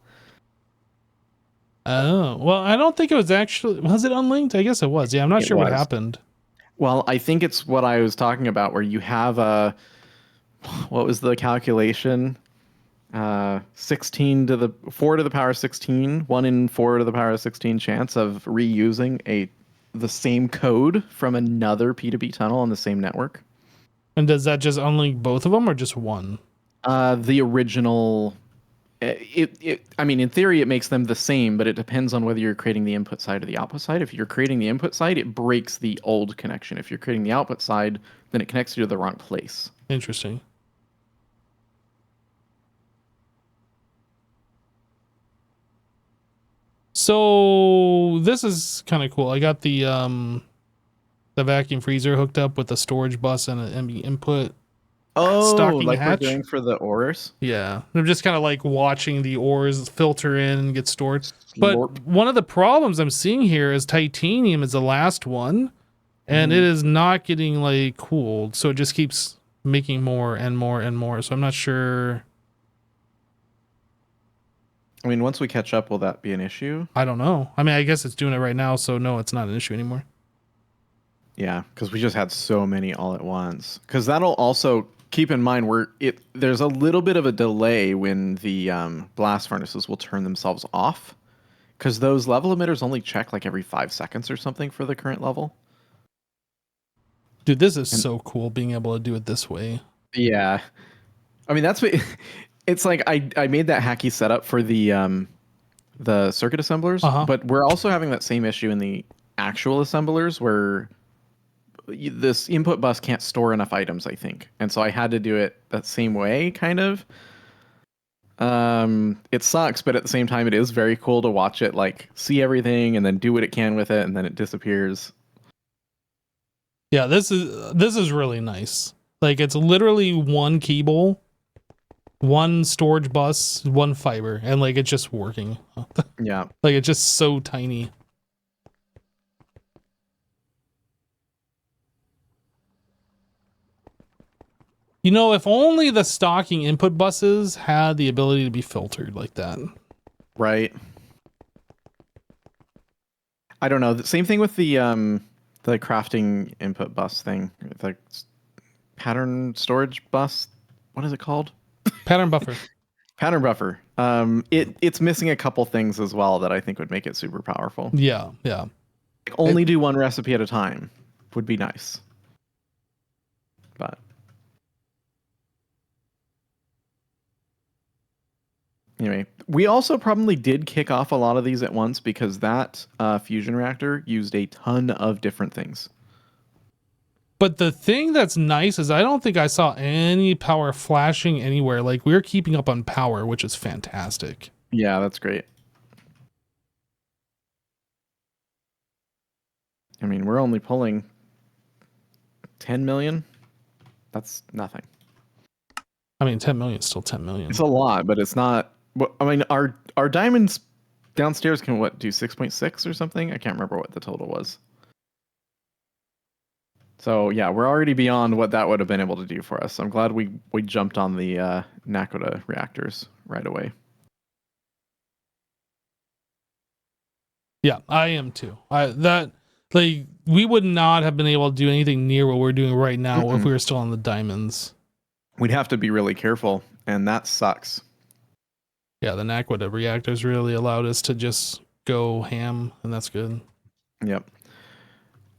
Oh, well, I don't think it was actually, was it unlinked? I guess it was. Yeah, I'm not sure what happened. Well, I think it's what I was talking about, where you have what was the calculation? 16 to the 4 to the power 16, 1 in 4 to the power 16 chance of reusing the same code from another P2P tunnel on the same network. And does that just unlink both of them or just one? The original, I mean, in theory, it makes them the same, but it depends on whether you're creating the input side or the output side. If you're creating the input side, it breaks the old connection. If you're creating the output side, then it connects you to the wrong place. Interesting. So this is kind of cool. I got the vacuum freezer hooked up with a storage bus and an MB input. Oh, stocking like hatch. we're doing for the ores? Yeah. I'm just kind of like watching the ores filter in and get stored. But Slorp. one of the problems I'm seeing here is titanium is the last one, and it is not getting like cooled. So it just keeps making more and more and more. So I'm not sure. I mean, once we catch up, will that be an issue? I don't know. I mean, I guess it's doing it right now. So no, it's not an issue anymore. Yeah, because we just had so many all at once. Because that'll also keep in mind there's a little bit of a delay when the blast furnaces will turn themselves off, because those level emitters only check like every 5 seconds or something for the current level. Dude, this is so cool being able to do it this way. Yeah, I mean that's what it's like. I made that hacky setup for the circuit assemblers, but we're also having that same issue in the actual assemblers where this input bus can't store enough items, I think. And so I had to do it that same way, kind of. It sucks, but at the same time, it is very cool to watch it, like, see everything and then do what it can with it, and then it disappears. Yeah, this is really nice. Like, it's literally one cable, one storage bus, one fiber, and like it's just working. Yeah. Like, it's just so tiny. You know, if only the stocking input buses had the ability to be filtered like that. Right. I don't know. The same thing with the crafting input bus thing. The pattern storage bus. What is it called? Pattern buffer. Pattern buffer. It's missing a couple things as well that I think would make it super powerful. Yeah, yeah. Like only do one recipe at a time would be nice. But anyway, we also probably did kick off a lot of these at once because that fusion reactor used a ton of different things. But the thing that's nice is I don't think I saw any power flashing anywhere. Like, we're keeping up on power, which is fantastic. Yeah, that's great. I mean, we're only pulling 10 million. That's nothing. I mean, 10 million is still 10 million. It's a lot, but it's not. I mean, our diamonds downstairs can do 6.6 or something? I can't remember what the total was. So yeah, we're already beyond what that would have been able to do for us. I'm glad we jumped on the Nakoda reactors right away. Yeah, I am too. We would not have been able to do anything near what we're doing right now if we were still on the diamonds. We'd have to be really careful, and that sucks. Yeah, the Nakoda reactors really allowed us to just go ham, and that's good. Yep.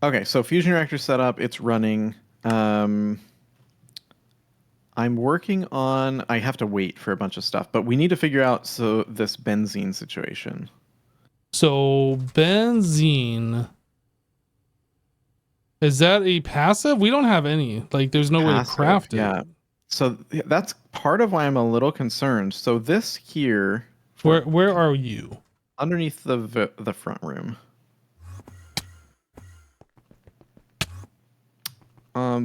Okay, so fusion reactor setup, it's running. I'm working on. I have to wait for a bunch of stuff, but we need to figure out this benzene situation. So benzene, is that a passive? We don't have any. Like, there's no way to craft it. Yeah. So that's part of why I'm a little concerned. So this here. Where are you? underneath the front room.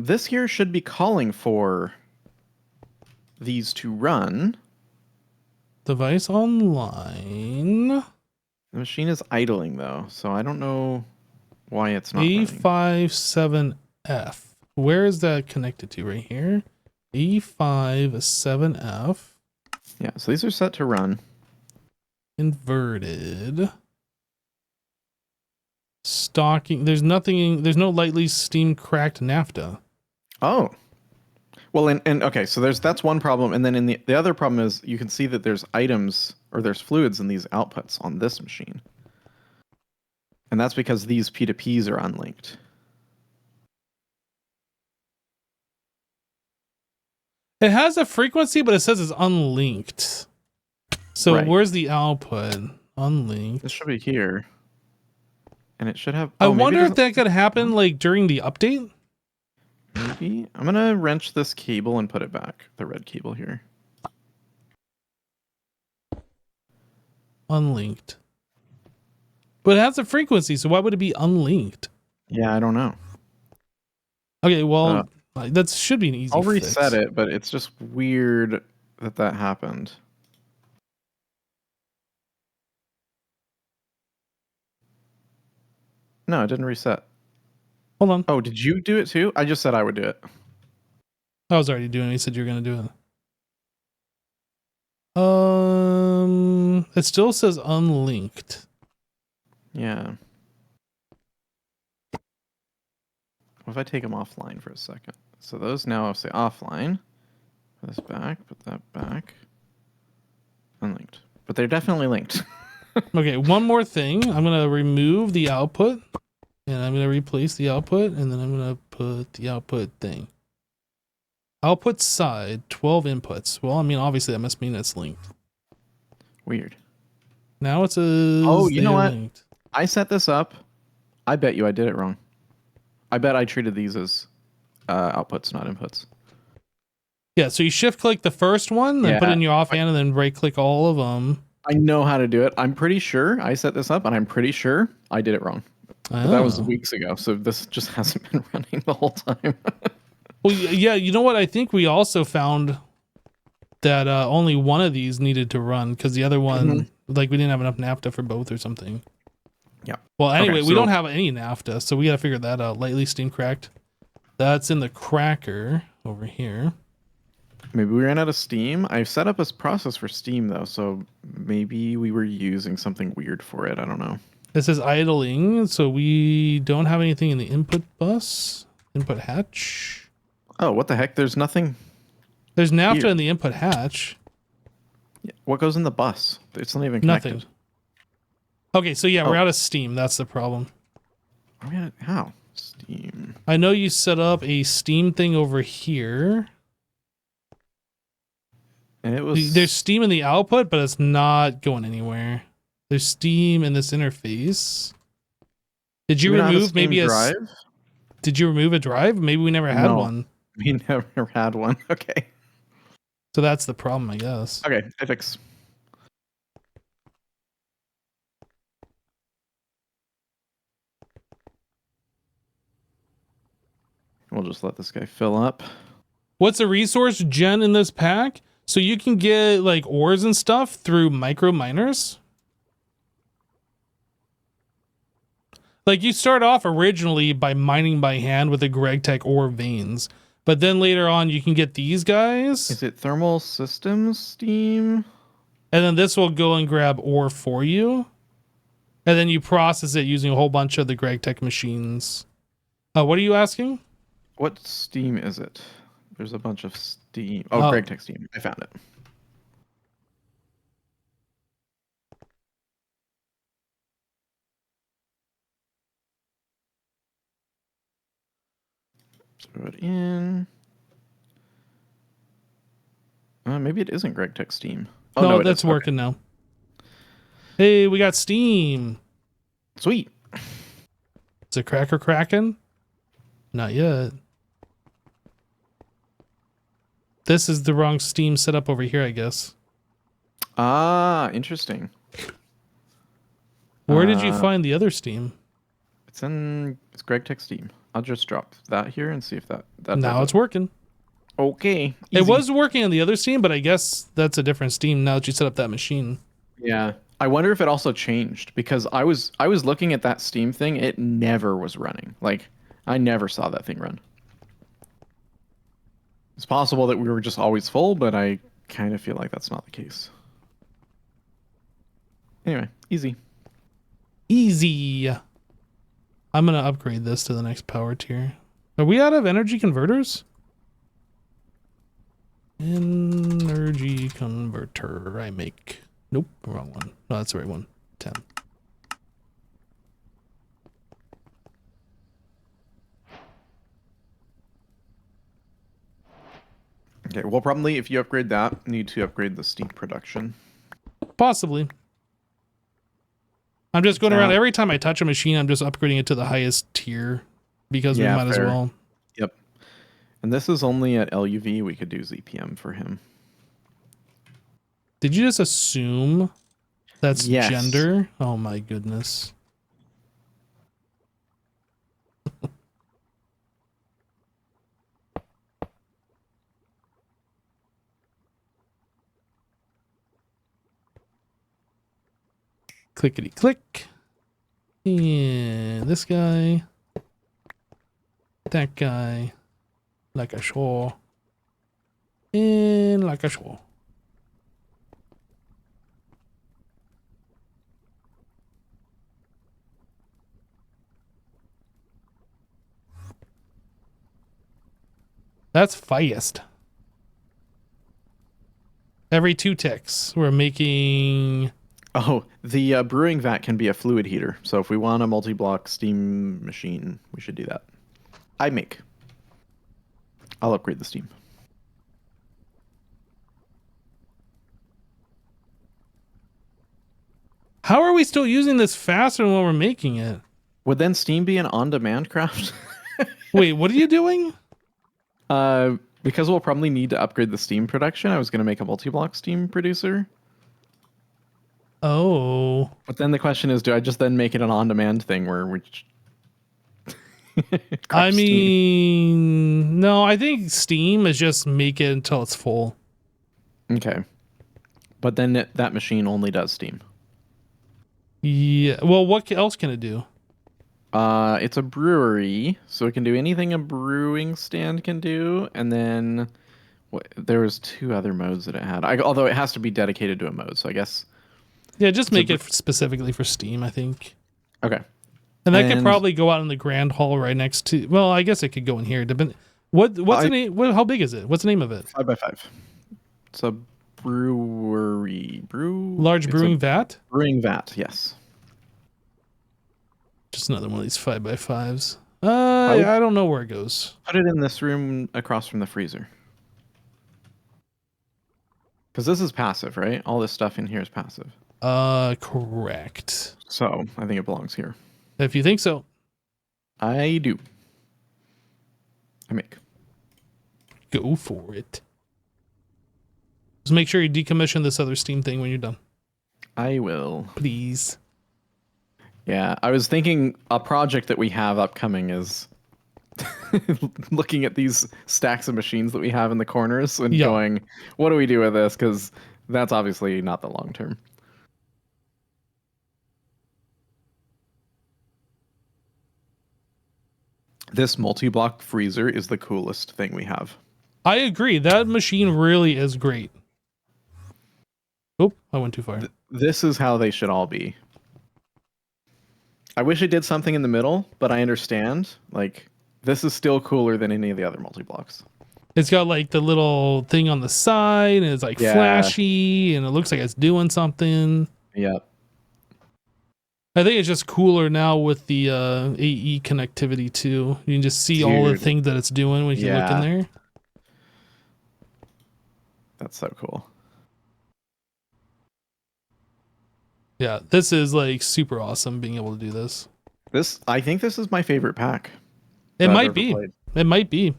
This here should be calling for these to run. Device online. The machine is idling though, so I don't know why it's not running. A57F. Where is that connected to? Right here. A57F. Yeah, so these are set to run. Inverted. Stocking. There's nothing. There's no lightly steam cracked naphtha. Oh. Well, and okay, so that's one problem, and then in the other problem is you can see that there's items or there's fluids in these outputs on this machine. And that's because these P2Ps are unlinked. It has a frequency, but it says it's unlinked. So Right. where's the output? Unlinked. This should be here. And it should have... I maybe it wonder if doesn't- that could happen like during the update. Maybe. I'm going to wrench this cable and put it back. The red cable here. Unlinked. But it has a frequency, so why would it be unlinked? Yeah, I don't know. Okay, well, that should be an easy I'll fix. reset it, but it's just weird that happened. No, it didn't reset. Hold on. Oh, did you do it too? I just said I would do it. I was already doing it. You said you were going to do it. It still says unlinked. Yeah. What if I take them offline for a second? So those now I'll say offline. Put this back, put that back. Unlinked. But they're definitely linked. Okay, one more thing. I'm going to remove the output, and I'm going to replace the output, and then I'm going to put the output thing. Output side, 12 inputs. Well, I mean, obviously that must mean it's linked. Weird. Now it says Oh, you know they're what? linked. I set this up. I bet you I did it wrong. I bet I treated these as outputs, not inputs. Yeah, so you shift click the first one, then put it in your offhand, and then right click all of them. I know how to do it. I'm pretty sure I set this up, and I'm pretty sure I did it wrong. But that was weeks ago, so this just hasn't been running the whole time. Well, yeah, you know what? I think we also found that only one of these needed to run because the other one, like, we didn't have enough naphtha for both or something. Yeah. Well, anyway, Okay, we so- don't have any naphtha, so we got to figure that out. Lightly steam cracked. That's in the cracker over here. Maybe we ran out of steam. I've set up a process for steam, though, so maybe we were using something weird for it. I don't know. It says idling, so we don't have anything in the input bus. Input hatch. Oh, what the heck? There's nothing. There's naphtha Here. in the input hatch. What goes in the bus? It's not even connected. Nothing. Okay, so yeah, we're Oh. out of steam. That's the problem. How? Steam. I know you set up a steam thing over here. And it was. There's steam in the output, but it's not going anywhere. There's steam in this interface. Did you Do we not have a remove Steam maybe drive? Did you remove a drive? Maybe we never had No. one. We never had one. Okay. So that's the problem, I guess. Okay, I fix. We'll just let this guy fill up. What's the resource gen in this pack? So you can get like ores and stuff through micro miners. Like you start off originally by mining by hand with the GregTech ore veins, but then later on you can get these guys, Is it thermal systems steam? and then this will go and grab ore for you, and then you process it using a whole bunch of the GregTech machines. What are you asking? What steam is it? There's a bunch of steam. Oh, Oh. GregTech steam. I found it. Throw it in. Maybe it isn't GregTech steam. Oh, no, it that's is. Okay. working now. Hey, we got steam. Sweet. Is it cracker cracking? Not yet. This is the wrong steam setup over here, I guess. Ah, interesting. Where did you find the other steam? It's Greg Tech Steam. I'll just drop that here and see if that Now it's working. Okay. It Easy. was working on the other steam, but I guess that's a different steam now that you set up that machine. Yeah. I wonder if it also changed because I was looking at that Steam thing. It never was running. Like I never saw that thing run. It's possible that we were just always full, but I kind of feel like that's not the case. Anyway, easy. Easy. I'm going to upgrade this to the next power tier. Are we out of energy converters? Energy converter. I make. Nope, wrong one. No, that's the right one. 10. Okay, well, probably if you upgrade that, need to upgrade the steam production. Possibly. I'm just going around every time I touch a machine. I'm just upgrading it to the highest tier because we might as well. Yep. And this is only at LUV. We could do ZPM for him. Did you just assume that's Yes. gender? Oh my goodness. Clickety click. And this guy. That guy. Like a shaw. And like a shaw. That's fast. Every 2 ticks, we're making... Oh, the brewing vat can be a fluid heater. So if we want a multi-block steam machine, we should do that. I'll upgrade the steam. How are we still using this faster than when we're making it? Would then steam be an on-demand craft? Wait, what are you doing? Because we'll probably need to upgrade the steam production, I was going to make a multi-block steam producer. Oh. But then the question is, do I just then make it an on-demand thing where we... I mean, no, I think Steam is just make it until it's full. Okay. But then that machine only does steam. Yeah. Well, what else can it do? It's a brewery, so it can do anything a brewing stand can do. And then there was 2 other modes that it had. Although it has to be dedicated to a mode, so I guess... Yeah, just make it specifically for Steam, I think. Okay. And that could probably go out in the grand hall right next to... Well, I guess it could go in here. What's the name? How big is it? What's the name of it? 5x5. It's a brewery. Large brewing vat? Brewing vat, yes. Just another one of these 5x5s. I don't know where it goes. Put it in this room across from the freezer. Because this is passive, right? All this stuff in here is passive. Correct. So I think it belongs here. If you think so. I do. I make. Go for it. Just make sure you decommission this other Steam thing when you're done. I will. Please. Yeah, I was thinking a project that we have upcoming is looking at these stacks of machines that we have in the corners and going, what do we do with this? Because that's obviously not the long term. This multi-block freezer is the coolest thing we have. I agree. That machine really is great. Oh, I went too far. This is how they should all be. I wish it did something in the middle, but I understand. Like, this is still cooler than any of the other multi-blocks. It's got like the little thing on the side, and it's like flashy, and it looks like it's doing something. Yeah. I think it's just cooler now with the AE connectivity too. You can just see all the things that it's doing when you look in there. That's so cool. Yeah, this is like super awesome being able to do this. I think this is my favorite pack. It might be. It might be.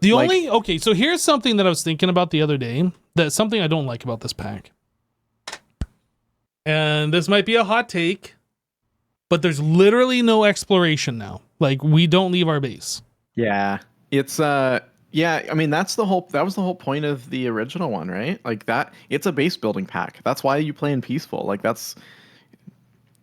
Okay, so here's something that I was thinking about the other day. That's something I don't like about this pack. And this might be a hot take, but there's literally no exploration now. Like, we don't leave our base. Yeah. It's yeah, I mean that was the whole point of the original one, right? Like that it's a base building pack. That's why you play in peaceful. Like that's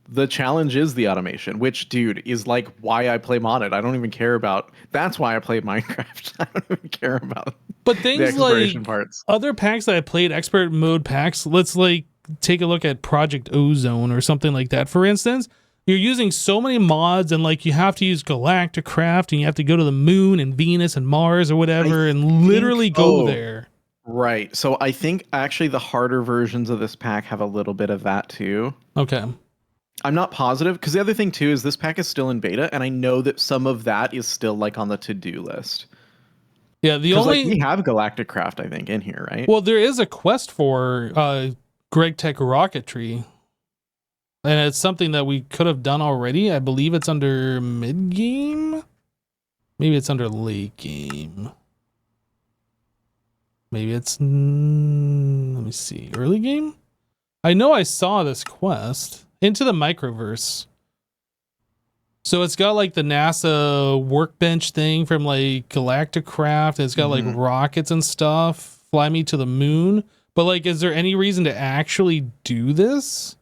the challenge is the automation, which dude is like why I play modded. I don't even care about that's why I play Minecraft. I don't even care about But the things exploration like parts. other packs that I played, expert mode packs, let's like take a look at Project Ozone or something like that. For instance, you're using so many mods and like you have to use Galacticraft and you have to go to the moon and Venus and Mars or whatever and literally go there. Right. So I think actually the harder versions of this pack have a little bit of that too. Okay. I'm not positive because the other thing too is this pack is still in beta, and I know that some of that is still like on the to-do list. Yeah, the Because only like we have Galactic Craft, I think, in here, right? well, there is a quest for Greg Tech Rocketry. And it's something that we could have done already. I believe it's under mid game. Maybe it's under late game. Maybe it's let me see, early game. I know I saw this quest into the microverse. So it's got like the NASA workbench thing from like Galacticraft. It's got like rockets and stuff. Fly me to the moon. But like, is there any reason to actually do this?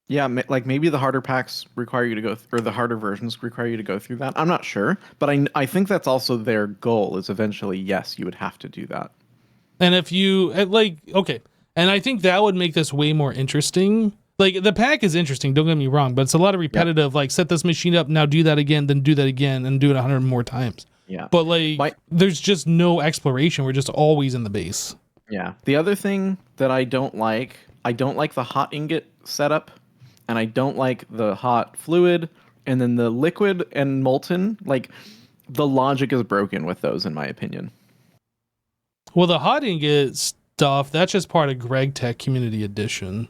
Yeah, like maybe the harder packs require you to go, or the harder versions require you to go through that. I'm not sure, but I think that's also their goal. Is eventually, yes, you would have to do that. And if you like, okay, and I think that would make this way more interesting. Like the pack is interesting, don't get me wrong, but it's a lot of repetitive. Like set this machine up, now do that again, then do that again, and do it 100 more times. Yeah, but like there's just no exploration. We're just always in the base. Yeah. The other thing that I don't like the hot ingot setup, and I don't like the hot fluid, and then the liquid and molten. Like the logic is broken with those, in my opinion. Well, the hot ingot stuff, that's just part of Greg Tech Community Edition.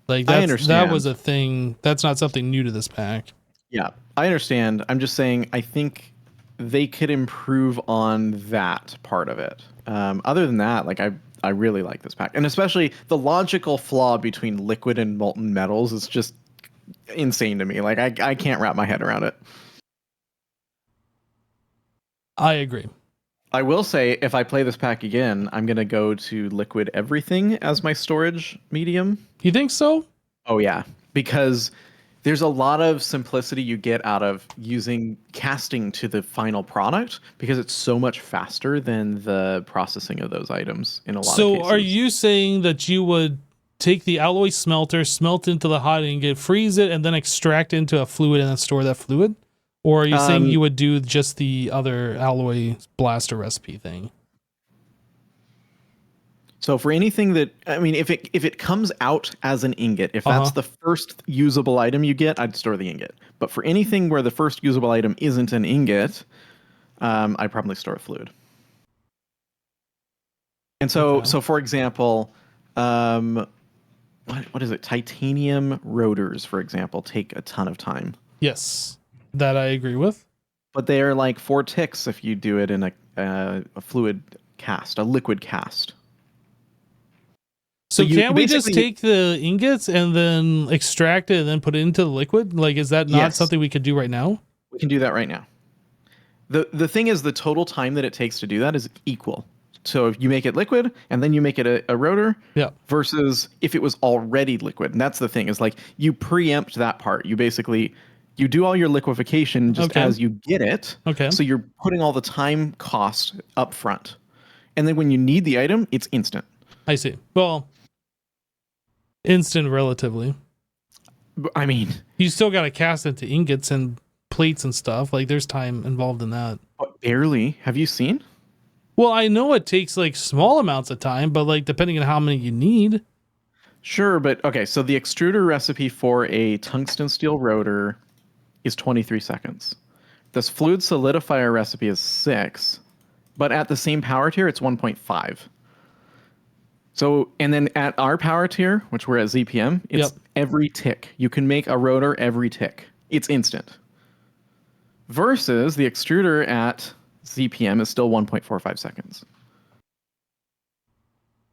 Like that was a thing. That's not something new to this pack. Yeah, I understand. I'm just saying I think they could improve on that part of it. Other than that, like I really like this pack, and especially the logical flaw between liquid and molten metals is just insane to me. Like I can't wrap my head around it. I agree. I will say, if I play this pack again, I'm going to go to liquid everything as my storage medium. You think so? Oh, yeah. Because there's a lot of simplicity you get out of using casting to the final product because it's so much faster than the processing of those items in a lot of cases. So are you saying that you would take the alloy smelter, smelt into the hot ingot, freeze it, and then extract into a fluid and then store that fluid? Or are you saying you would do just the other alloy blaster recipe thing? So for anything that, I mean, if it comes out as an ingot, if that's the first usable item you get, I'd store the ingot. But for anything where the first usable item isn't an ingot, I'd probably store a fluid. And so, so for example, what is it? Titanium rotors, for example, take a ton of time. Yes. That I agree with. But they are like 4 ticks if you do it in a fluid cast, a liquid cast. So can't we just take the ingots and then extract it and then put it into the liquid? Like, is that not something we could do right now? We can do that right now. The thing is, the total time that it takes to do that is equal. So if you make it liquid and then you make it a rotor, versus if it was already liquid. And that's the thing, is like you preempt that part. You basically... You do all your liquefaction just as you get it. Okay. So you're putting all the time cost up front. And then when you need the item, it's instant. I see. Well, instant relatively. I mean... You still got to cast into ingots and plates and stuff. Like, there's time involved in that. Barely. Have you seen? Well, I know it takes, like, small amounts of time, but, like, depending on how many you need. Sure, but... Okay, so the extruder recipe for a tungsten steel rotor... is 23 seconds. This fluid solidifier recipe is 6, but at the same power tier, it's 1.5. So, and then at our power tier, which we're at ZPM, it's every tick. You can make a rotor every tick. It's instant. Versus the extruder at ZPM is still 1.45 seconds.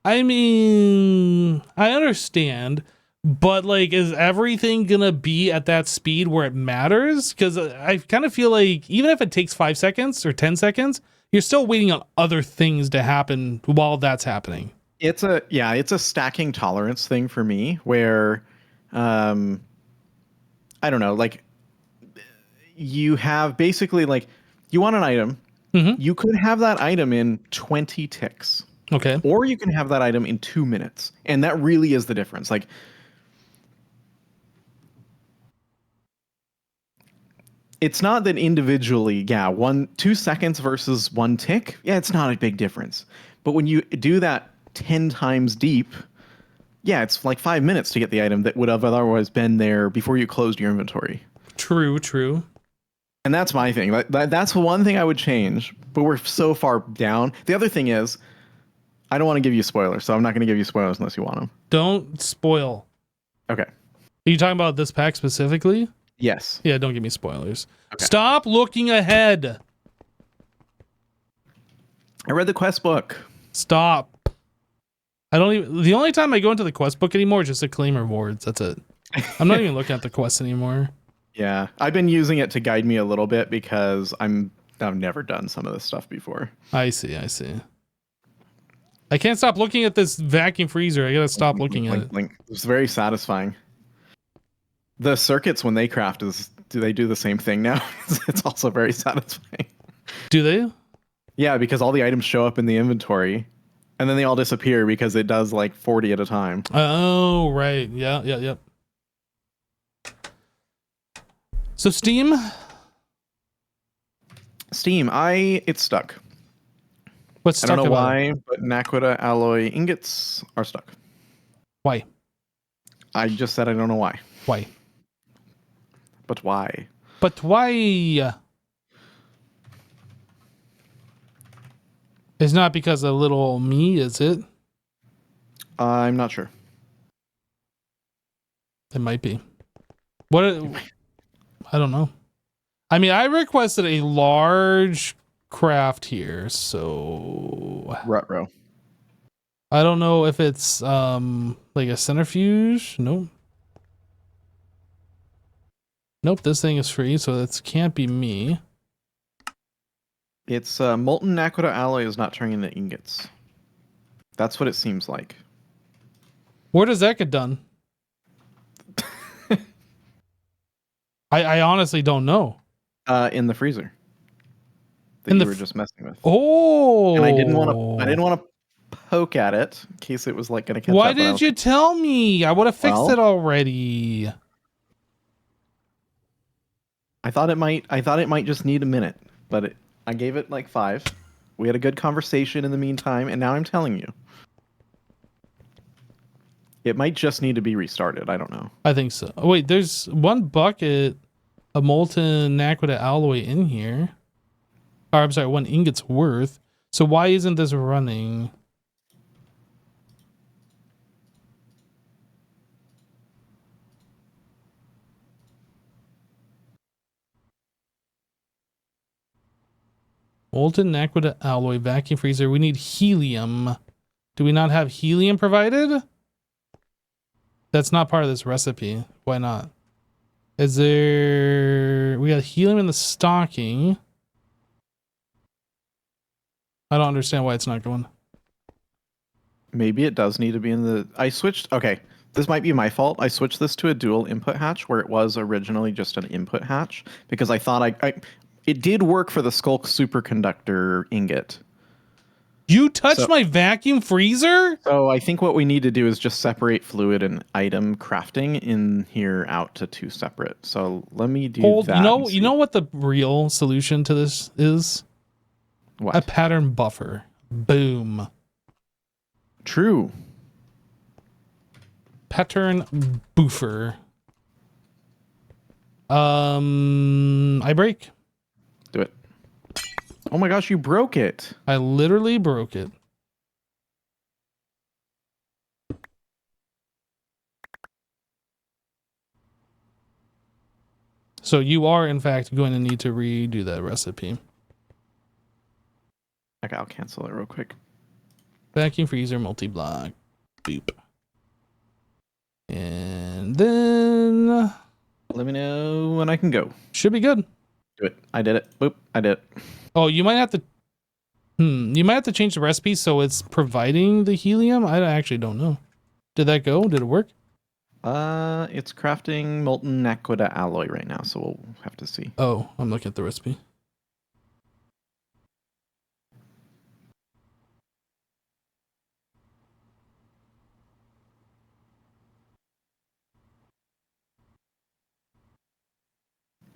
I mean, I understand, but like, is everything gonna be at that speed where it matters? Because I kind of feel like even if it takes 5 seconds or 10 seconds, you're still waiting on other things to happen while that's happening. It's a stacking tolerance thing for me where, I don't know, like you have basically like you want an item, you could have that item in 20 ticks. Okay. Or you can have that item in 2 minutes. And that really is the difference. Like, it's not that individually, 2 seconds versus 1 tick, it's not a big difference. But when you do that 10 times deep, it's like 5 minutes to get the item that would have otherwise been there before you closed your inventory. True. And that's my thing. That's the one thing I would change, but we're so far down. The other thing is, I don't want to give you spoilers, so I'm not going to give you spoilers unless you want them. Don't spoil. Okay. Are you talking about this pack specifically? Yes. Yeah, don't give me spoilers. Okay. Stop looking ahead. I read the quest book. Stop. The only time I go into the quest book anymore is just to claim rewards. That's it. I'm not even looking at the quests anymore. Yeah, I've been using it to guide me a little bit because I've never done some of this stuff before. I see. I can't stop looking at this vacuum freezer. I gotta stop looking at it. It's very satisfying. The circuits when they craft do they do the same thing now? It's also very satisfying. Do they? Yeah, because all the items show up in the inventory, and then they all disappear because it does like 40 at a time. Oh, right. Yeah. So Steam, it's stuck. what's stuck I don't know about why, it? but Naquita alloy ingots are stuck. Why? I just said I don't know why. Why? But why? But why? It's not because of little me, is it? I'm not sure. It might be. What? I don't know. I mean, I requested a large craft here, so Ruh-roh. I don't know if it's like a centrifuge. Nope. This thing is free, so that can't be me. It's molten Naquita alloy is not turning into ingots. That's what it seems like. Where does that get done? I honestly don't know. In the freezer. That In you the were just messing with. Oh. And I didn't want to poke at it in case it was like going to catch Why up. didn't you tell me? I would have fixed it already. I thought it might just need a minute, but I gave it like 5. We had a good conversation in the meantime, and now I'm telling you. It might just need to be restarted. I don't know. I think so. Oh, wait, there's one bucket of molten Naquita alloy in here. Or, I'm sorry, 1 ingot's worth. So why isn't this running? Molten Naquita alloy vacuum freezer. We need helium. Do we not have helium provided? That's not part of this recipe. Why not? Is there... We got helium in the stocking. I don't understand why it's not going. Maybe it does need to be in the... I switched... Okay, this might be my fault. I switched this to a dual input hatch where it was originally just an input hatch because I thought it did work for the Skulk superconductor ingot. You touched my vacuum freezer? So I think what we need to do is just separate fluid and item crafting in here out to 2 separate. So let me do that. You know what the real solution to this is? What? A pattern buffer. Boom. True. Pattern buffer. I break. Do it. Oh my gosh, you broke it. I literally broke it. So you are, in fact, going to need to redo that recipe. Okay, I'll cancel it real quick. Vacuum freezer multi-block. Boop. And then Let me know when I can go. should be good. Do it. I did it. Boop. I did it. Oh, you might have to. You might have to change the recipe so it's providing the helium. I actually don't know. Did that go? Did it work? It's crafting molten aquila alloy right now, so we'll have to see. Oh, I'm looking at the recipe.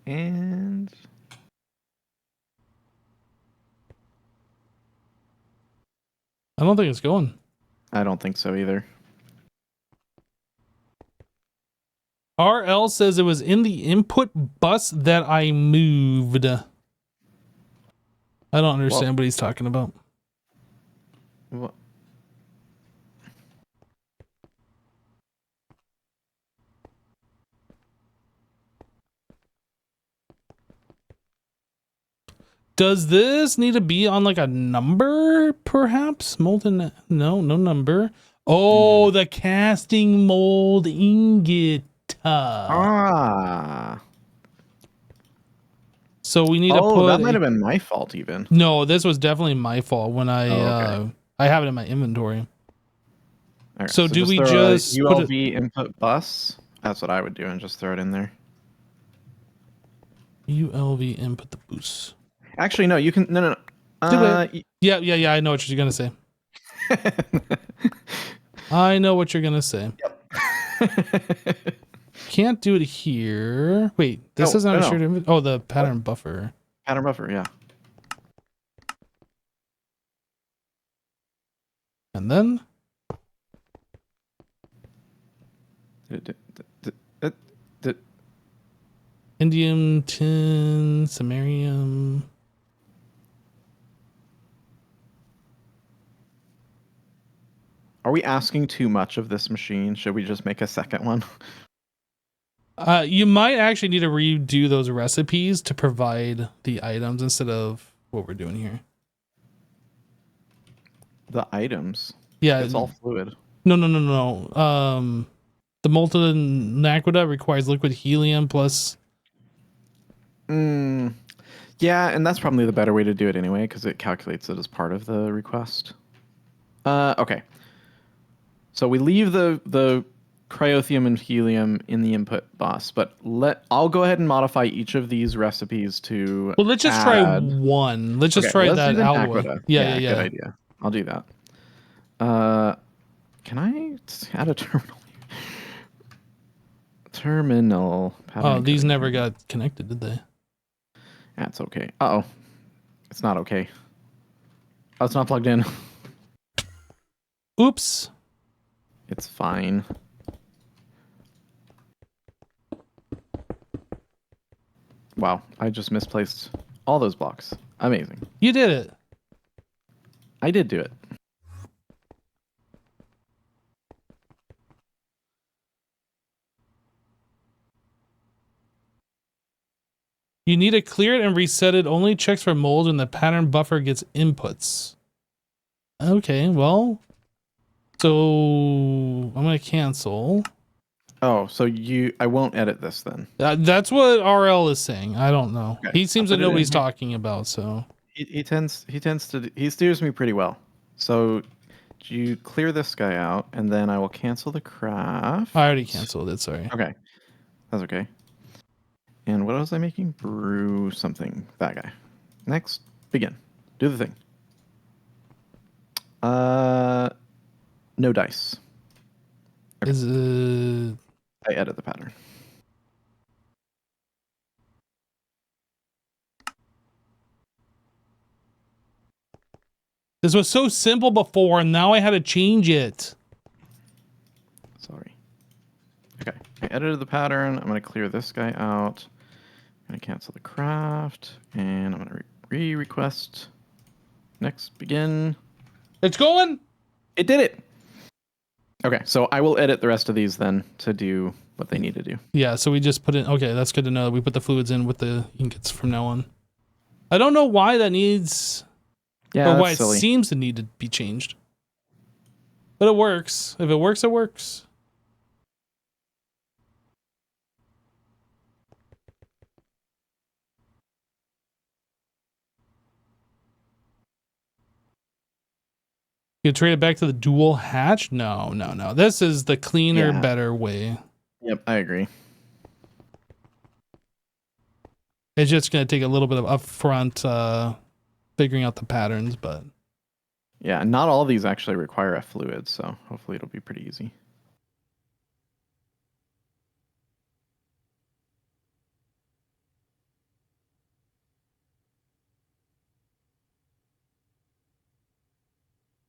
And I don't think it's going. I don't think so either. RL says it was in the input bus that I moved. I don't understand what he's talking about. What? Does this need to be on like a number, perhaps? Molten? No number. Oh, the casting mold ingot. Ah. So we need to Oh, put. that might have been my fault even. No, this was definitely my fault when I okay. I have it in my inventory. All right, So do we throw a just put it- ULV input bus? That's what I would do, and just throw it in there. ULV input the boost. Actually, no. You can no. Do it. Yeah. I know what you're gonna say. I know what you're gonna say. Yep. Can't do it here. Wait, this doesn't have a shared inventory. Oh, the pattern buffer. Pattern buffer, yeah. And then indium, tin, samarium. Are we asking too much of this machine? Should we just make a second one? You might actually need to redo those recipes to provide the items instead of what we're doing here. The items? Yeah. It's all fluid. No. The molten aquila requires liquid helium plus. Yeah, and that's probably the better way to do it anyway, because it calculates it as part of the request. Okay. So we leave the cryothium and helium in the input bus, but I'll go ahead and modify each of these recipes to. Well, let's just try one. Let's just try that alloy. Yeah. Good idea. I'll do that. Can I add a terminal? Terminal. Oh, these never got connected, did they? That's okay. Uh-oh. It's not okay. Oh, it's not plugged in. Oops. It's fine. Wow, I just misplaced all those blocks. Amazing. You did it. I did do it. You need to clear it and reset it. Only checks for mold when the pattern buffer gets inputs. Okay, well. So I'm going to cancel. Oh, so I won't edit this then. That's what RL is saying. I don't know. Okay. He seems to know what he's talking about, so. He steers me pretty well. So you clear this guy out, and then I will cancel the craft. I already canceled it, sorry. Okay. That's okay. And what was I making? Brew something. That guy. Next, begin. Do the thing. No dice. Okay. Is it... I edit the pattern. This was so simple before, and now I had to change it. Sorry. Okay. I edited the pattern. I'm going to clear this guy out. I'm going to cancel the craft. And I'm going to re-request. Next, begin. It's going? It did it. Okay, so I will edit the rest of these then to do what they need to do. Yeah, so we just put in... Okay, that's good to know. We put the fluids in with the ingots from now on. I don't know why that needs... Yeah, or why that's silly. it seems to need to be changed. But it works. If it works, it works. You trade it back to the dual hatch? No, no, no. This is the cleaner, Yeah. better way. Yep, I agree. It's just going to take a little bit of upfront figuring out the patterns, but... Yeah, not all of these actually require a fluid, so hopefully it'll be pretty easy.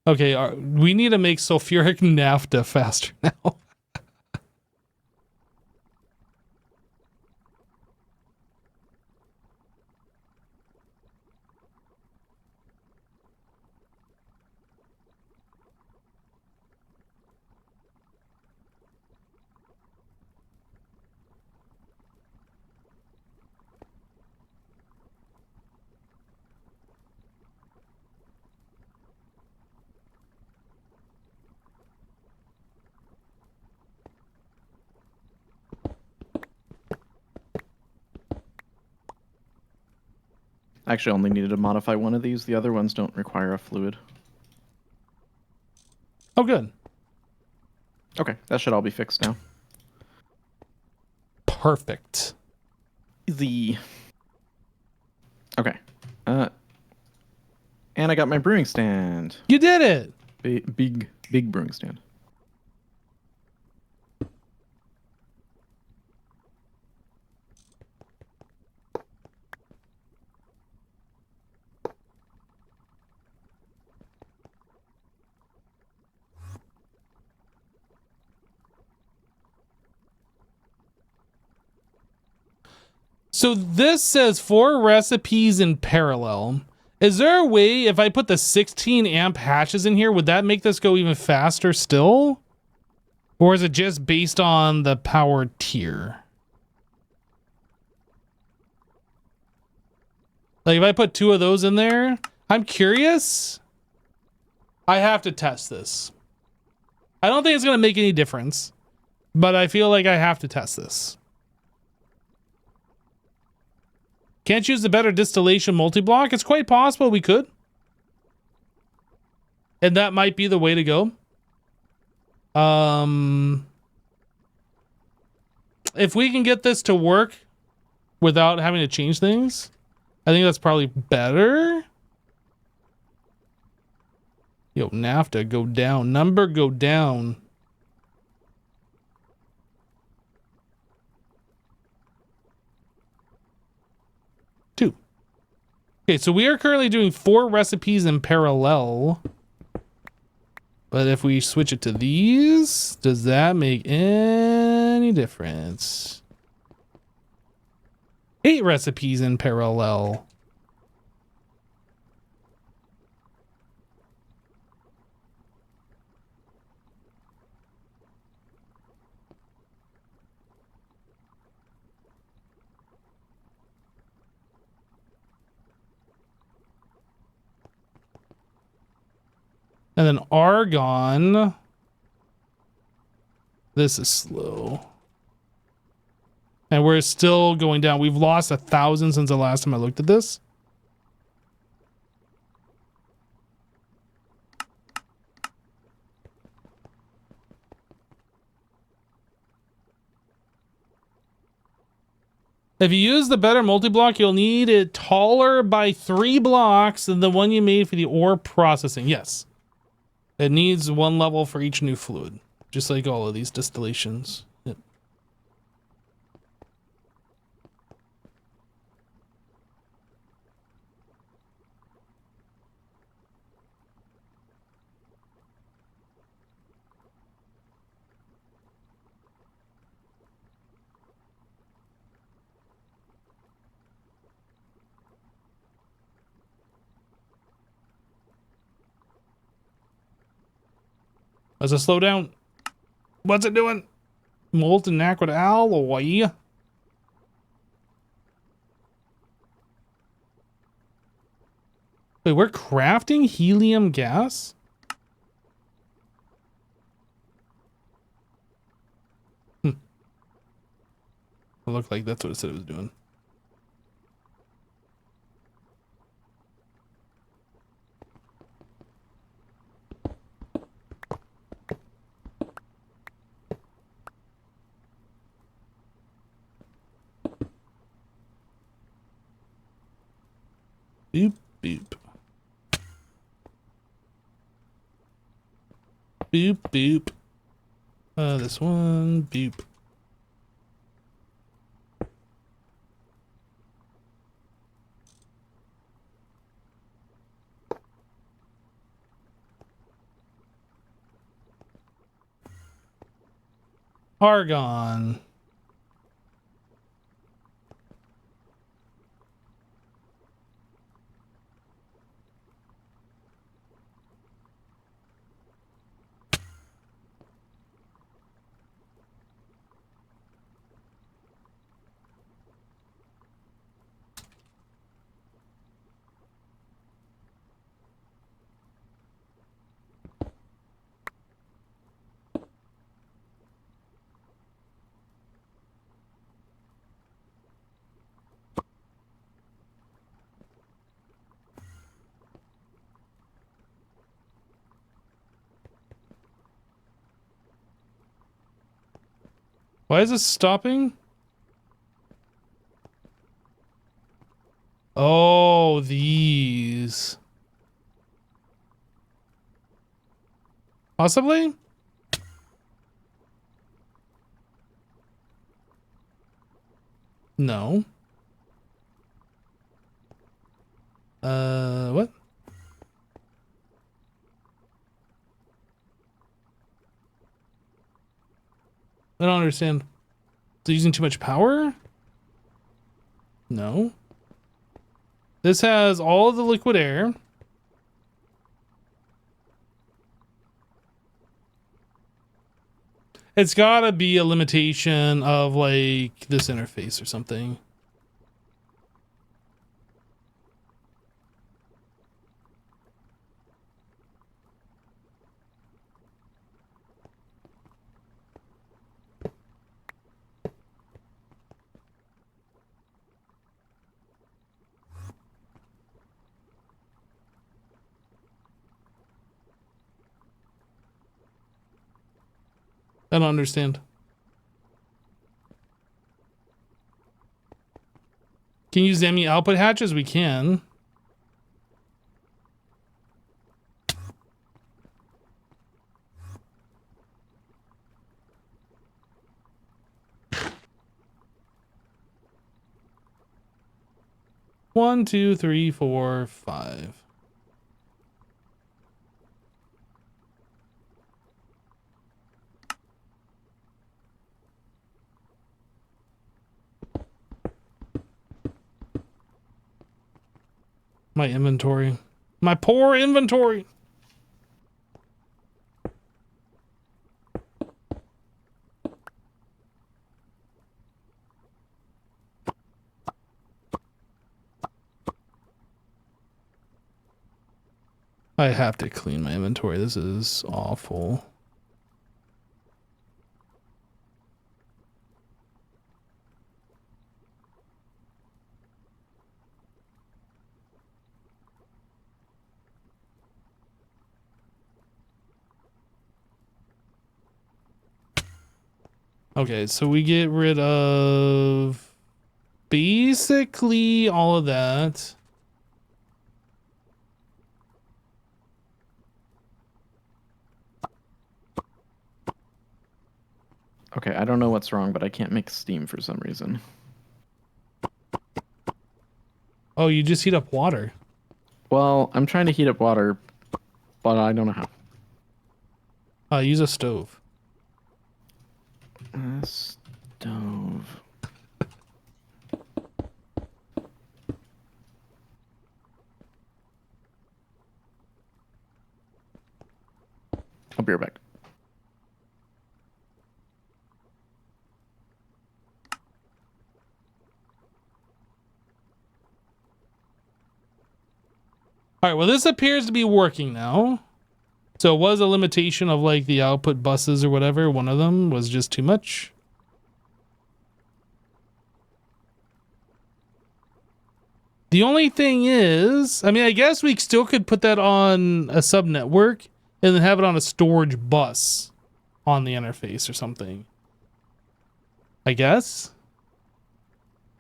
Okay, we need to make sulfuric naphtha faster now. I actually only needed to modify one of these. The other ones don't require a fluid. Oh, good. Okay, that should all be fixed now. Perfect. Easy. Okay. And I got my brewing stand. You did it! Big brewing stand. So this says 4 recipes in parallel. Is there a way, if I put the 16 amp hatches in here, would that make this go even faster still? Or is it just based on the power tier? Like if I put 2 of those in there, I'm curious. I have to test this. I don't think it's going to make any difference, but I feel like I have to test this. Can't use the better distillation multi-block? It's quite possible we could. And that might be the way to go. If we can get this to work without having to change things, I think that's probably better. Yo, naphtha, go down. Number, go down. Okay, so we are currently doing 4 recipes in parallel. But if we switch it to these, does that make any difference? 8 recipes in parallel. And then argon. This is slow. And we're still going down. We've lost 1,000 since the last time I looked at this. If you use the better multi-block, you'll need it taller by 3 blocks than the one you made for the ore processing. Yes. It needs 1 level for each new fluid, just like all of these distillations. Yep. Does it slow down? What's it doing? Molten acrid alloy. Wait, we're crafting helium gas? It looked like that's what it said it was doing. Boop, boop. Boop, boop. This one, boop. Argon. Why is this stopping? Oh, these. Possibly? No. What? I don't understand. Is it using too much power? No. This has all of the liquid air. It's gotta be a limitation of like this interface or something. I don't understand. Can you use any output hatches? We can. One, two, three, four, five. My inventory. My poor inventory. I have to clean my inventory. This is awful. Okay, so we get rid of basically all of that. Okay, I don't know what's wrong, but I can't make steam for some reason. Oh, you just heat up water. Well, I'm trying to heat up water, but I don't know how. Use a stove. Stove. I'll be right back. All right, well, this appears to be working now. So it was a limitation of like the output buses or whatever. One of them was just too much. The only thing is, I mean, I guess we still could put that on a sub network and then have it on a storage bus on the interface or something. I guess.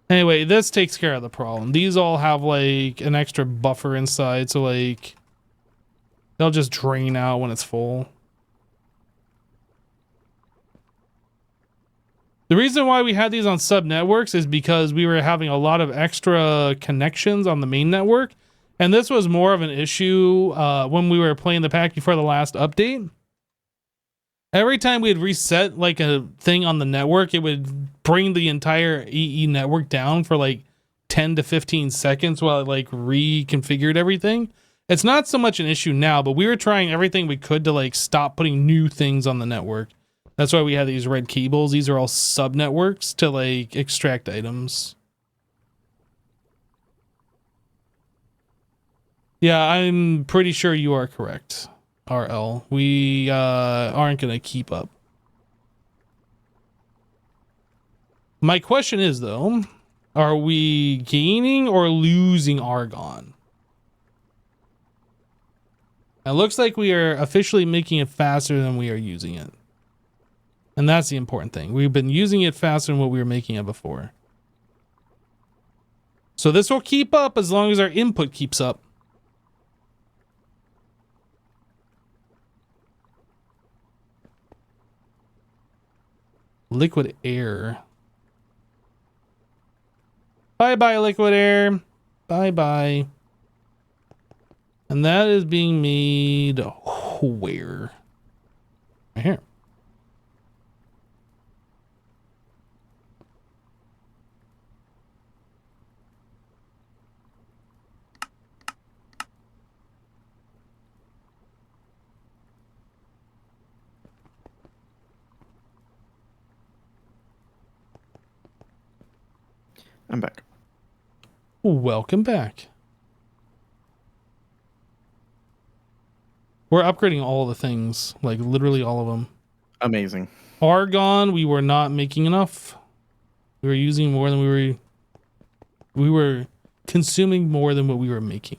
Anyway, this takes care of the problem. These all have like an extra buffer inside, so like they'll just drain out when it's full. The reason why we had these on sub networks is because we were having a lot of extra connections on the main network. And this was more of an issue when we were playing the pack before the last update. Every time we'd reset like a thing on the network, it would bring the entire EE network down for like 10 to 15 seconds while it like reconfigured everything. It's not so much an issue now, but we were trying everything we could to like stop putting new things on the network. That's why we have these red cables. These are all sub networks to like extract items. Yeah, I'm pretty sure you are correct, RL. We aren't going to keep up. My question is, though, are we gaining or losing argon? It looks like we are officially making it faster than we are using it. And that's the important thing. We've been using it faster than what we were making it before. So this will keep up as long as our input keeps up. Liquid air. Bye-bye, liquid air. Bye-bye. And that is being made where? Right here. I'm back. Welcome back. We're upgrading all the things, like literally all of them. Amazing. Argon, we were not making enough. We were using more than we were consuming more than what we were making.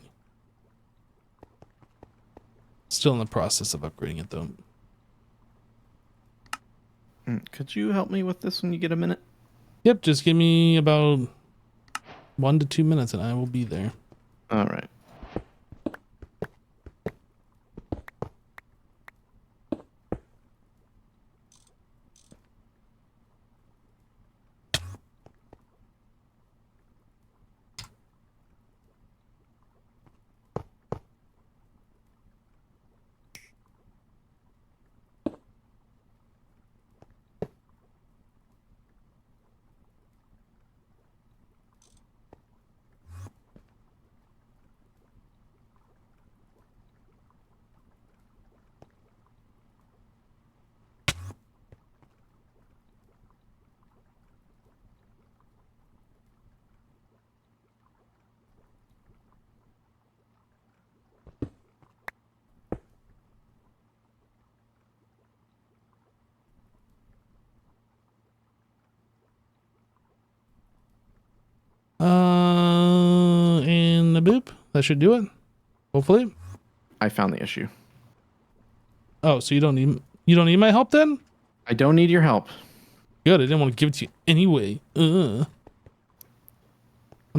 Still in the process of upgrading it though. Could you help me with this when you get a minute? Yep, just give me about 1 to 2 minutes and I will be there. All right. And the boop. That should do it. Hopefully. I found the issue. Oh, so you don't need my help then? I don't need your help. Good, I didn't want to give it to you anyway. I'm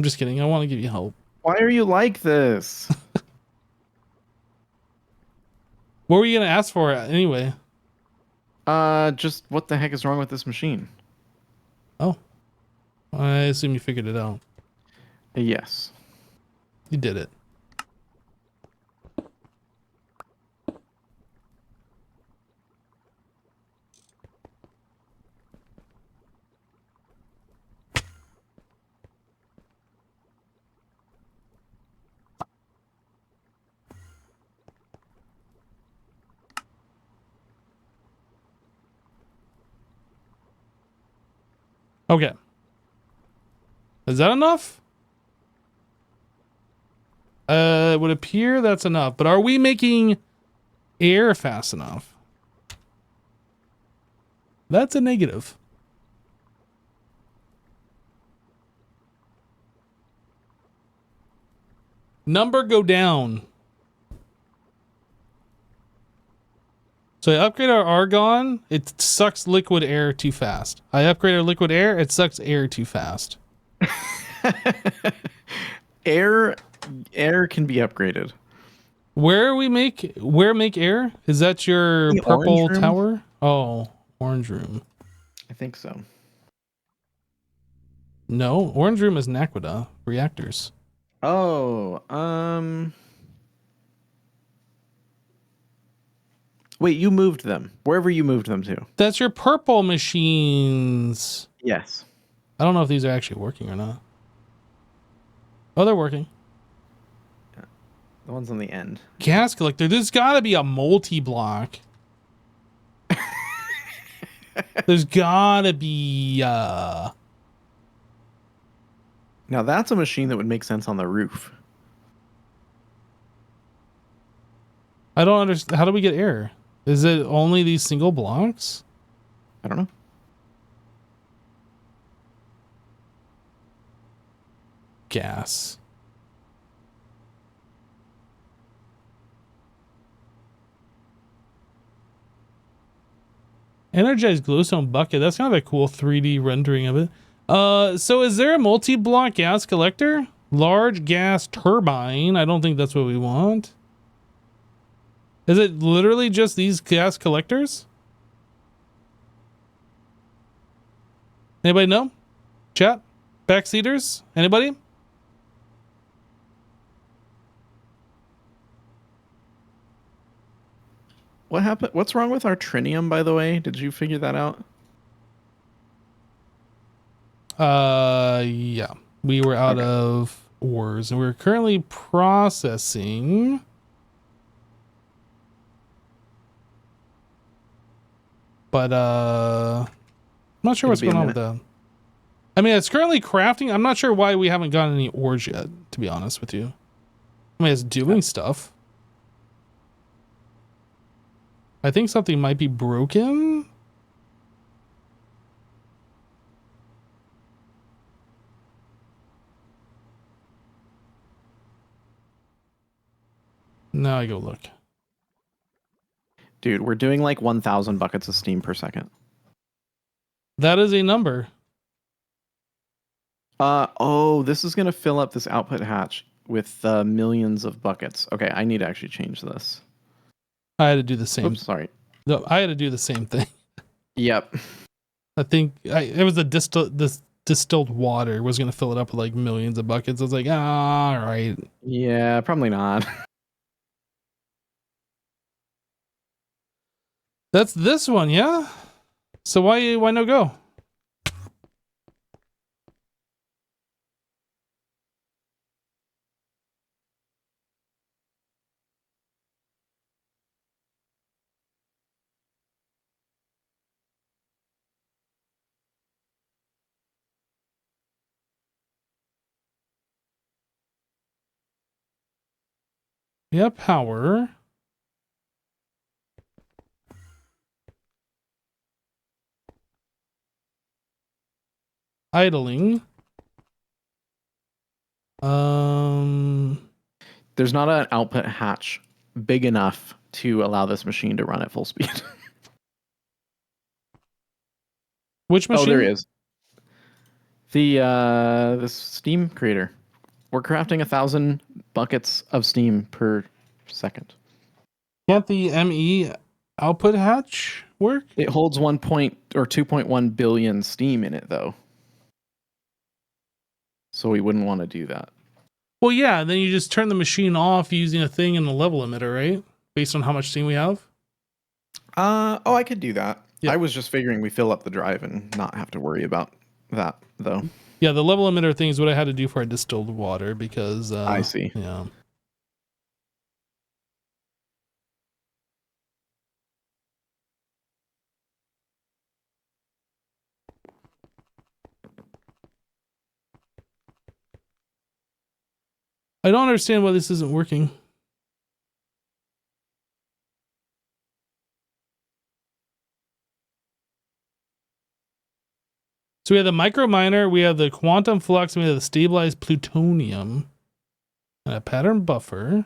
just kidding. I want to give you help. Why are you like this? What were you gonna ask for anyway? Just what the heck is wrong with this machine? Oh. I assume you figured it out. Yes. You did it. Okay. Is that enough? It would appear that's enough, but are we making air fast enough? That's a negative. Number go down. So I upgrade our argon, it sucks liquid air too fast. I upgrade our liquid air, it sucks air too fast. Air can be upgraded. Where make air? Is that your The purple orange room? tower? Oh, orange room. I think so. No, orange room is Naquita reactors. Oh, wait, you moved them. Wherever you moved them to. That's your purple machines. Yes. I don't know if these are actually working or not. Oh, they're working. The ones on the end. Gas collector. There's got to be a multi-block. There's got to be. Now that's a machine that would make sense on the roof. I don't understand. How do we get air? Is it only these single blocks? I don't know. Gas. Energized glowstone bucket. That's kind of a cool 3D rendering of it. So is there a multi-block gas collector? Large gas turbine. I don't think that's what we want. Is it literally just these gas collectors? Anybody know? Chat? Backseaters? Anybody? What happened? What's wrong with our trinium, by the way? Did you figure that out? Yeah. We were out of ores and we're currently processing. But I'm not sure what's going on with that. I mean, it's currently crafting. I'm not sure why we haven't gotten any ores yet, to be honest with you. I mean, it's doing stuff. I think something might be broken. Now I go look. Dude, we're doing like 1,000 buckets of steam per second. That is a number. Oh, this is going to fill up this output hatch with millions of buckets. Okay, I need to actually change this. I had to do the same. Oops, sorry. No, I had to do the same thing. Yep. I think it was this distilled water was going to fill it up with like millions of buckets. I was like, all right. Yeah, probably not. That's this one, yeah? So why no go? Yeah, power. Idling. There's not an output hatch big enough to allow this machine to run at full speed. Which machine? Oh, there is. The steam creator. We're crafting 1,000 buckets of steam per second. Can't the ME output hatch work? It holds 2.1 billion steam in it, though. So we wouldn't want to do that. Well, yeah, then you just turn the machine off using a thing in the level limiter, right? Based on how much steam we have. Oh, I could do that. Yeah. I was just figuring we fill up the drive and not have to worry about that, though. Yeah, the level emitter thing is what I had to do for our distilled water because I see. Yeah. I don't understand why this isn't working. So we have the micro miner, we have the quantum flux, and we have the stabilized plutonium. and a pattern buffer.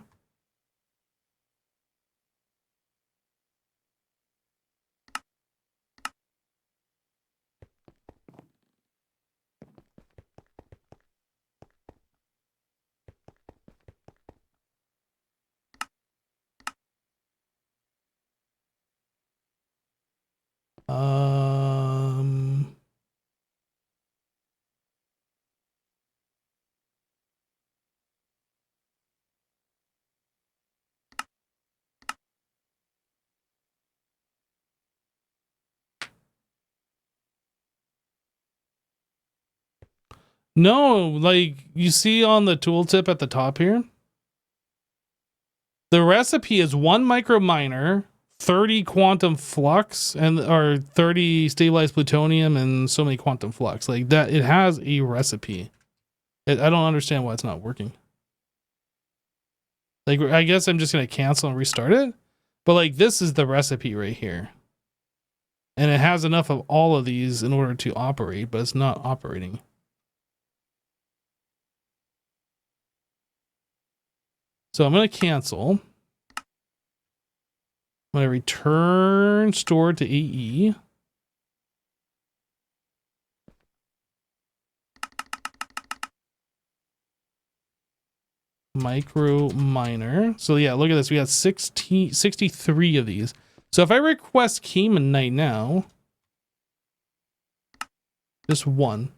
No, like you see on the tooltip at the top here, the recipe is 1 microminer, 30 quantum flux, and or 30 stabilized plutonium, and so many quantum flux. Like that, it has a recipe. I don't understand why it's not working. Like, I guess I'm just gonna cancel and restart it. But like, this is the recipe right here, and it has enough of all of these in order to operate, but it's not operating. So I'm going to cancel. I'm going to return store to AE. Micro miner. So yeah, look at this. We got 63 of these. So if I request Caymanite now, just one,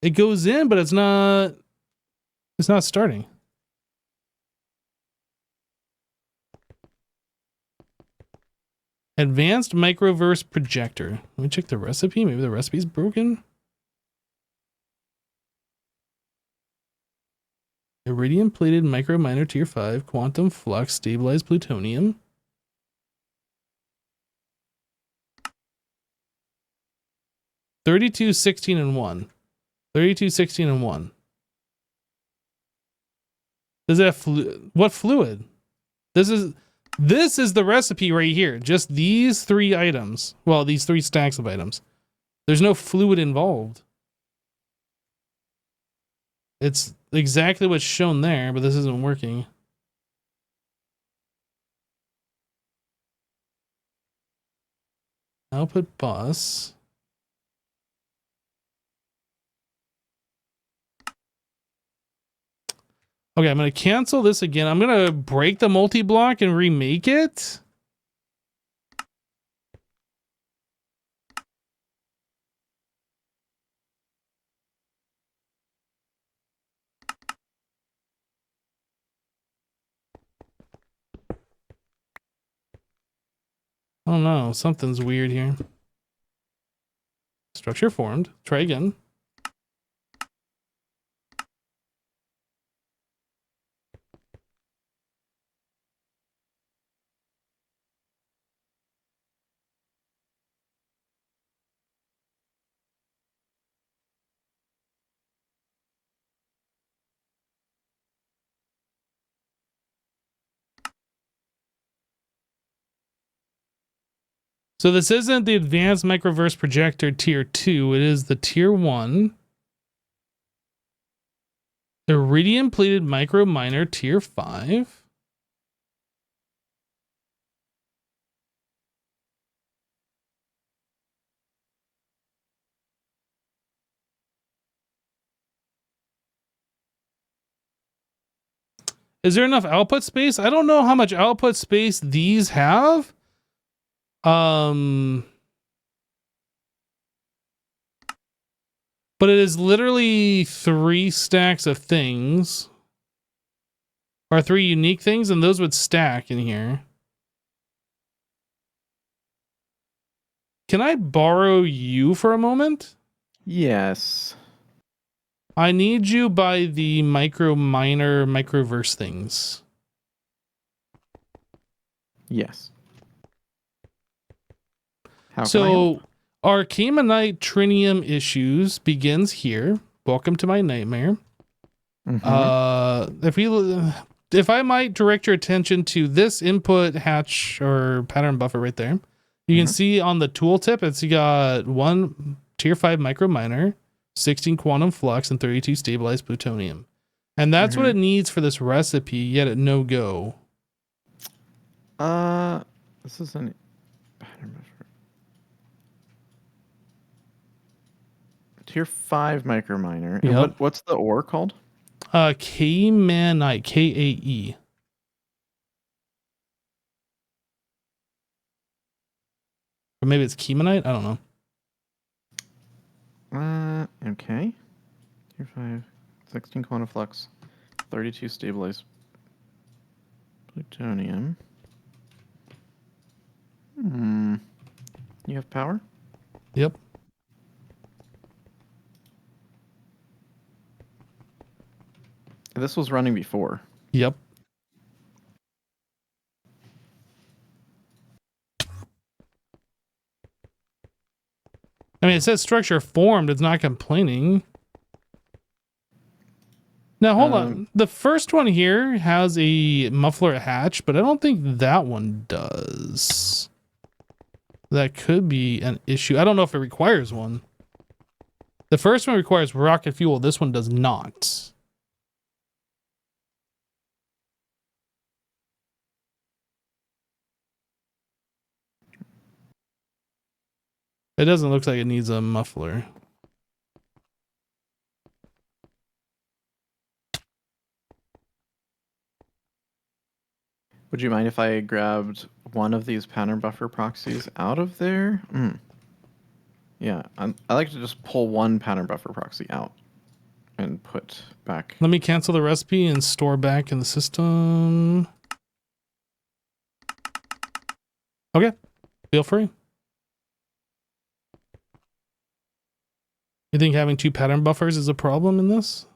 it goes in, but it's not starting. Advanced microverse projector. Let me check the recipe. Maybe the recipe's broken. Iridium plated micro miner tier 5, quantum flux, stabilized plutonium. $32, 16, and 1. 32, 16, and 1. Does it have what fluid? This is the recipe right here. Just these 3 items. Well, these 3 stacks of items. There's no fluid involved. It's exactly what's shown there, but this isn't working. Output bus. Okay, I'm going to cancel this again. I'm going to break the multi-block and remake it. I don't know. Something's weird here. Structure formed. Try again. So this isn't the advanced microverse projector tier 2. It is the tier 1. Iridium plated micro miner tier 5. Is there enough output space? I don't know how much output space these have. But it is literally 3 stacks of things. Or 3 unique things, and those would stack in here. Can I borrow you for a moment? Yes. I need you by the micro miner microverse things. Yes. How can I help? So our Caymanite trinium issues begins here. Welcome to my nightmare. If I might direct your attention to this input hatch or pattern buffer right there, you can see on the tooltip it's got 1 tier 5 micro miner, 16 quantum flux, and 32 stabilized plutonium. And that's what it needs for this recipe, yet at no go. This is an pattern buffer. Tier 5 microminer. Yep. And what's the ore called? K-manite, K-A-E. Or maybe it's Kemanite? I don't know. Okay. Tier 5, 16 quantum flux, 32 stabilized plutonium. You have power? Yep. This was running before. Yep. I mean, it says structure formed. It's not complaining. Now, hold on. The first one here has a muffler hatch, but I don't think that one does. That could be an issue. I don't know if it requires one. The first one requires rocket fuel. This one does not. It doesn't look like it needs a muffler. Would you mind if I grabbed one of these pattern buffer proxies out of there? Yeah, I like to just pull one pattern buffer proxy out and put back. Let me cancel the recipe and store back in the system. Okay, feel free. You think having 2 pattern buffers is a problem in this?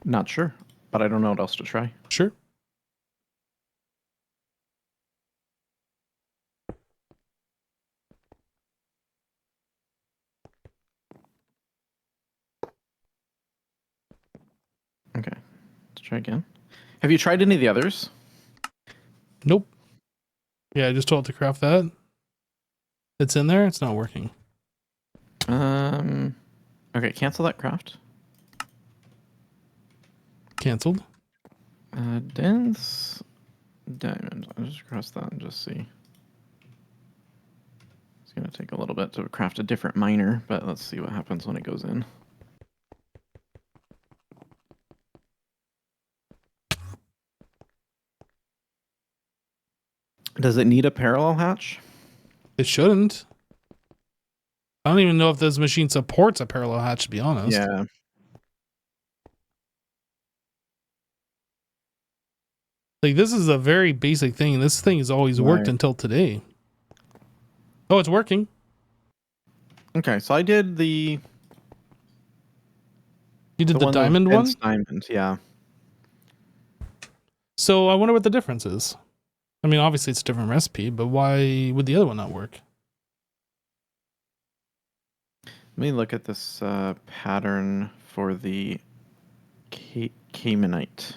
Not sure, but I don't know what else to try. Sure. Okay, let's try again. Have you tried any of the others? Nope. Yeah, I just told it to craft that. It's in there. It's not working. Okay, cancel that craft. Canceled. Dense diamond. I'll just cross that and just see. It's gonna take a little bit to craft a different miner, but let's see what happens when it goes in. Does it need a parallel hatch? It shouldn't. I don't even know if this machine supports a parallel hatch, to be honest. Yeah. Like, this is a very basic thing. This thing has always worked until today. Oh, it's working. Okay, so I did the... You did the diamond one? Diamond, yeah. So I wonder what the difference is. I mean, obviously it's a different recipe, but why would the other one not work? Let me look at this pattern for the Caymanite.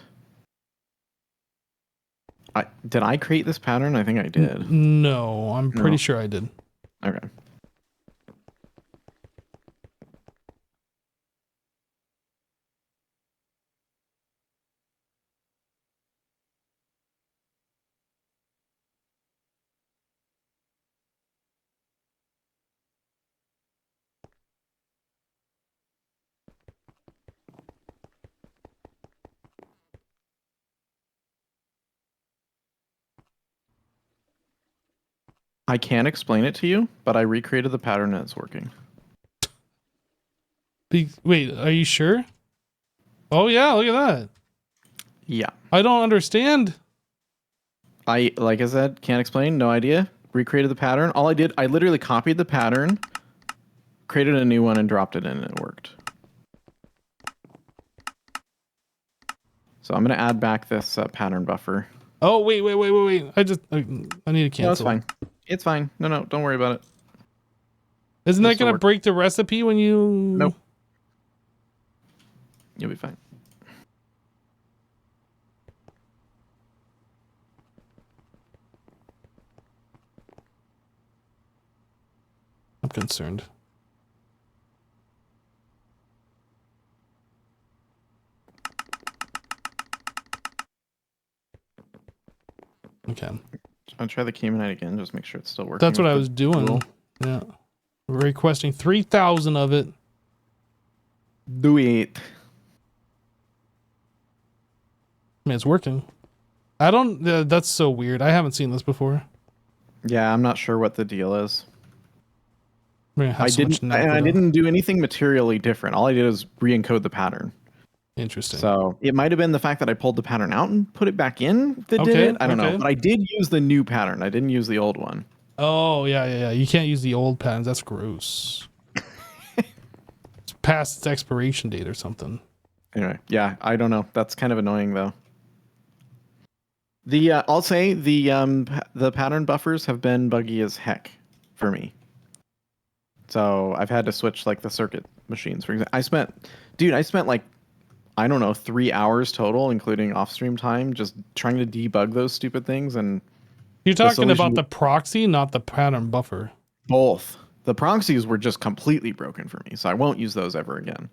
Did I create this pattern? I think I did. No, I'm pretty sure I did. Okay. I can't explain it to you, but I recreated the pattern and it's working. Wait, are you sure? Oh yeah, look at that. Yeah. I don't understand. Like I said, can't explain, no idea. Recreated the pattern. All I did, I literally copied the pattern, created a new one, and dropped it in, and it worked. So I'm going to add back this pattern buffer. Oh, wait. I need to cancel. No, it's fine. It's fine. No, don't worry about it. Isn't that going to break the recipe when you... Nope. You'll be fine. I'm concerned. Okay. I'll try the Caymanite again. Just make sure it's still working. That's what with I the was doing. tool. Yeah. We're requesting 3,000 of it. Do it. I mean, it's working. I don't. That's so weird. I haven't seen this before. Yeah, I'm not sure what the deal is. We're gonna have I so much didn't. knack I with it. didn't do anything materially different. All I did was re-encode the pattern. Interesting. So it might have been the fact that I pulled the pattern out and put it back in that did Okay, it. I don't know, okay. but I did use the new pattern. I didn't use the old one. Oh yeah. You can't use the old patterns. That's gross. It's past its expiration date or something. Anyway, yeah, I don't know. That's kind of annoying though. The I'll say the pattern buffers have been buggy as heck for me. So I've had to switch like the circuit machines. For example, I spent like, I don't know, 3 hours total, including off-stream time, just trying to debug those stupid things. And You're talking solution- about the proxy, not the pattern buffer. both the proxies were just completely broken for me, so I won't use those ever again.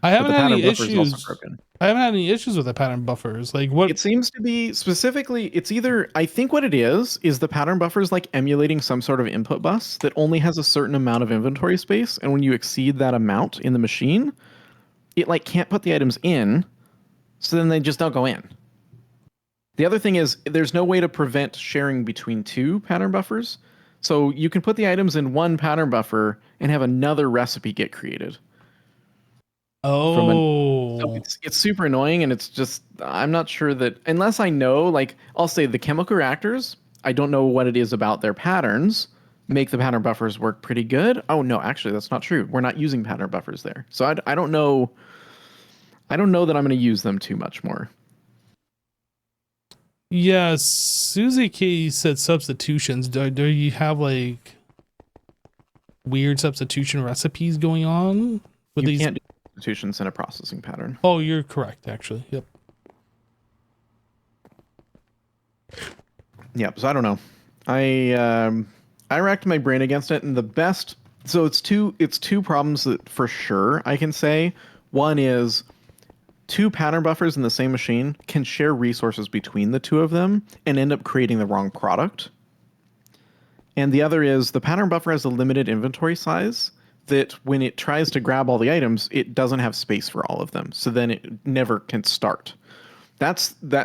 I haven't the had pattern any buffer is also issues. broken. I haven't had any issues with the pattern buffers. Like what? It seems to be specifically, it's either, I think what it is the pattern buffer is like emulating some sort of input bus that only has a certain amount of inventory space. And when you exceed that amount in the machine, it like can't put the items in. So then they just don't go in. The other thing is there's no way to prevent sharing between two pattern buffers. So you can put the items in one pattern buffer and have another recipe get created. Oh, So it's super annoying, and it's just, I'm not sure that, unless I know, like, I'll say the chemical reactors, I don't know what it is about their patterns, make the pattern buffers work pretty good. Oh, no, actually, that's not true. We're not using pattern buffers there. So I don't know. I don't know that I'm going to use them too much more. yeah. Susie K said substitutions. Do you have like weird substitution recipes going on with You these? can't do substitutions in a processing pattern. Oh, you're correct, actually. Yep. Yep. So I don't know. I racked my brain against it, and the best. So it's two problems that for sure I can say. One is two pattern buffers in the same machine can share resources between the two of them and end up creating the wrong product. And the other is the pattern buffer has a limited inventory size that when it tries to grab all the items, it doesn't have space for all of them. So then it never can start. That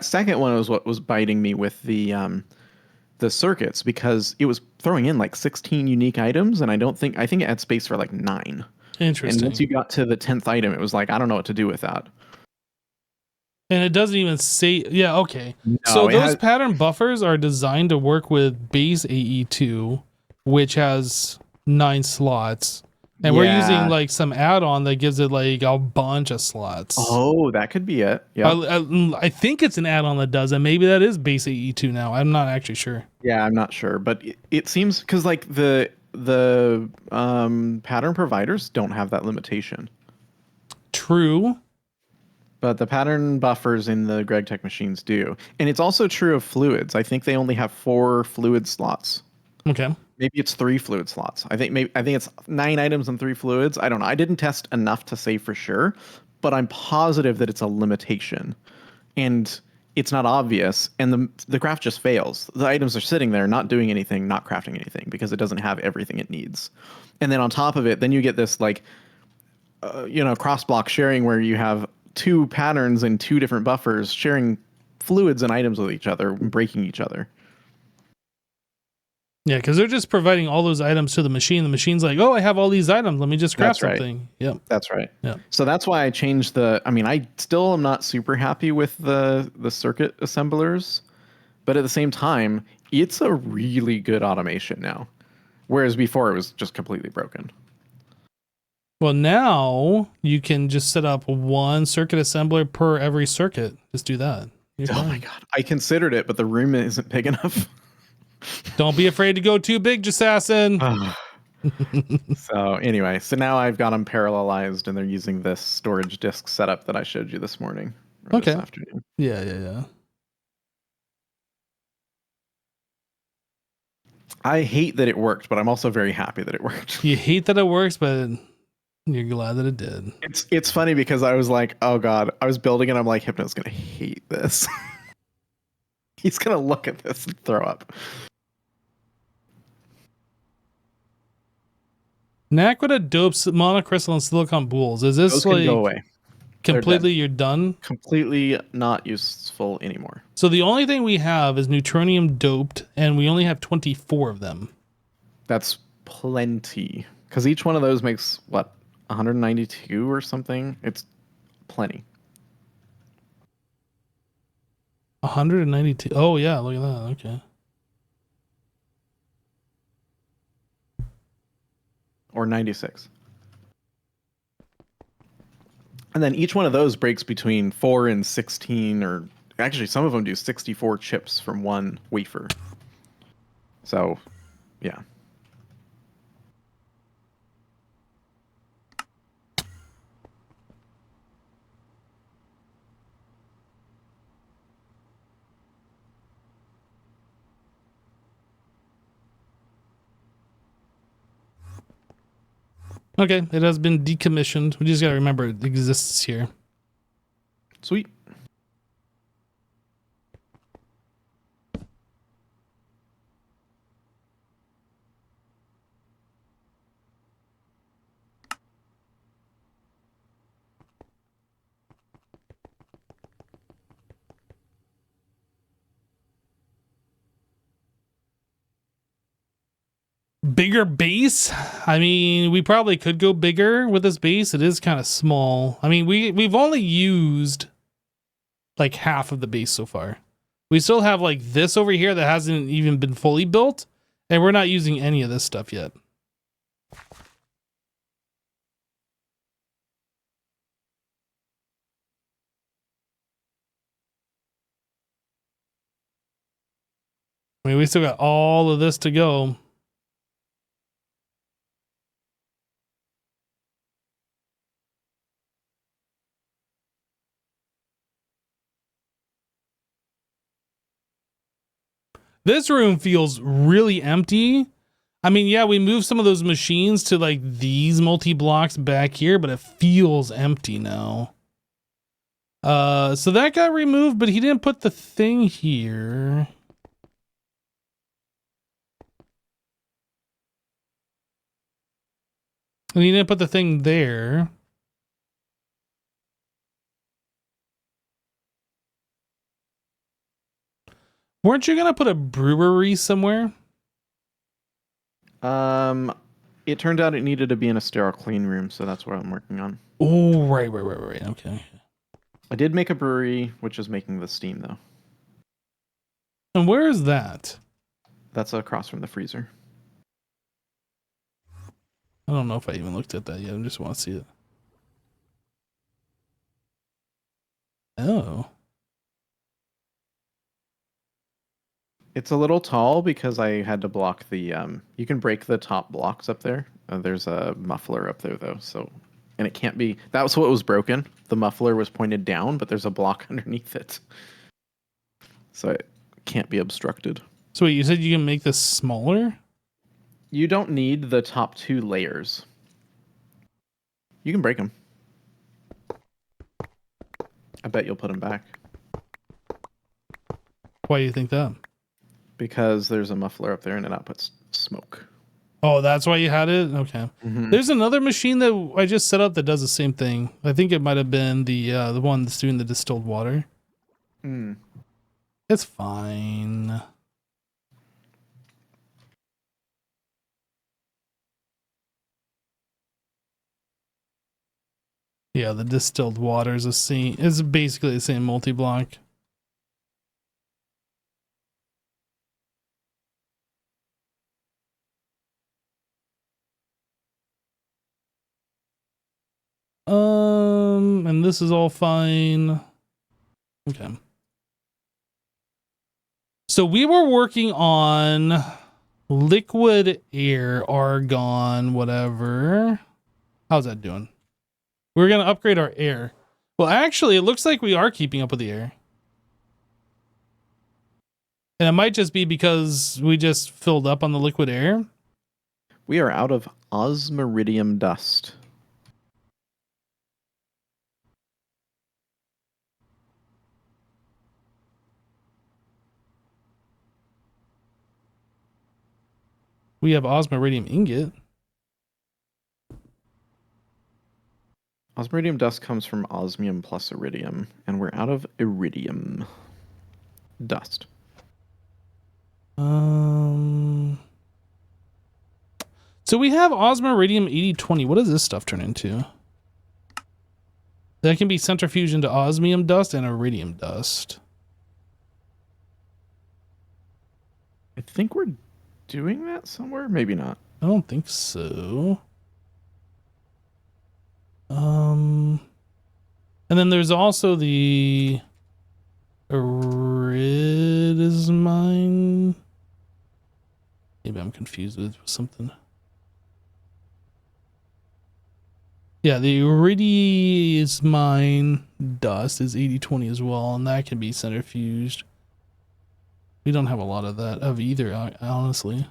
second one was what was biting me with the circuits, because it was throwing in like 16 unique items, and I think it had space for like 9. Interesting. And once you got to the 10th item, it was like, I don't know what to do with that. And it doesn't even say, yeah, okay. No, So it those has- pattern buffers are designed to work with base AE2, which has 9 slots. And we're Yeah. using like some add-on that gives it like a bunch of slots. Oh, that could be it. Yeah. I think it's an add-on that does it. Maybe that is base AE2 now. I'm not actually sure. Yeah, I'm not sure, but it seems, because like the pattern providers don't have that limitation, True. but the pattern buffers in the GregTech machines do. And it's also true of fluids. I think they only have 4 fluid slots. Okay. Maybe it's 3 fluid slots. I think it's 9 items and 3 fluids. I don't know. I didn't test enough to say for sure, but I'm positive that it's a limitation, and it's not obvious. And the craft just fails. The items are sitting there, not doing anything, not crafting anything, because it doesn't have everything it needs. And then on top of it, then you get this like, cross block sharing where you have 2 patterns and 2 different buffers sharing fluids and items with each other, breaking each other. Yeah, because they're just providing all those items to the machine. The machine's like, oh, I have all these items. Let me just craft That's right. something. Yep. That's right. Yeah. So that's why I changed I still am not super happy with the circuit assemblers, but at the same time, it's a really good automation now. Whereas before it was just completely broken. Well, now you can just set up 1 circuit assembler per every circuit. Just do that. You're Oh fine. my God. I considered it, but the room isn't big enough. Don't be afraid to go too big, Jassassin. So anyway, now I've got them parallelized, and they're using this storage disk setup that I showed you this morning. Or Okay. This afternoon. Yeah. I hate that it worked, but I'm also very happy that it worked. You hate that it works, but you're glad that it did. It's funny because I was like, oh God, I was building it. I'm like, Hypno's going to hate this. He's gonna look at this and throw up. Naquita dopes monocrystalline silicon boules. Is this Those can go like away. completely you're done? Completely not useful anymore. So the only thing we have is neutronium doped, and we only have 24 of them. That's plenty. Because each one of those makes, what, 192 or something? It's plenty. 192. Oh, yeah, look at that. Okay. Or 96. And then each one of those breaks between 4 and 16, or actually some of them do 64 chips from one wafer. So, yeah. Okay, it has been decommissioned. We just got to remember it exists here. Sweet. Bigger base? I mean, we probably could go bigger with this base. It is kind of small. I mean, we've only used like half of the base so far. We still have like this over here that hasn't even been fully built, and we're not using any of this stuff yet. I mean, we still got all of this to go. This room feels really empty. I mean, yeah, we moved some of those machines to like these multi-blocks back here, but it feels empty now. So that got removed, but he didn't put the thing here. And he didn't put the thing there. Weren't you gonna put a brewery somewhere? It turned out it needed to be in a sterile clean room, so that's what I'm working on. Oh, right. Okay. I did make a brewery, which is making the steam, though. And where is that? That's across from the freezer. I don't know if I even looked at that yet. I just want to see it. Oh. It's a little tall because I had to block the, you can break the top blocks up there. There's a muffler up there, though, so, and it can't be, that was what was broken. The muffler was pointed down, but there's a block underneath it. So it can't be obstructed. So wait, you said you can make this smaller? You don't need the top 2 layers. You can break them. I bet you'll put them back. Why do you think that? Because there's a muffler up there and it outputs smoke. Oh, that's why you had it? Okay. Mm-hmm. There's another machine that I just set up that does the same thing. I think it might have been the one that's doing the distilled water. Mm. It's fine. Yeah, the distilled water is is basically the same multi-block. And this is all fine. Okay. So we were working on liquid air, argon, whatever. How's that doing? We're going to upgrade our air. Well, actually, it looks like we are keeping up with the air. And it might just be because we just filled up on the liquid air. We are out of osmiridium dust. We have osmiridium ingot. Osmiridium dust comes from osmium plus iridium, and we're out of iridium dust. So we have osmiridium 8020. What does this stuff turn into? That can be centrifuged into osmium dust and iridium dust. I think we're doing that somewhere. Maybe not. I don't think so. And then there's also the iridesmine. Maybe I'm confused with something. Yeah, the iridesmine dust is 8020 as well, and that can be centrifuged. We don't have a lot of that of either, honestly.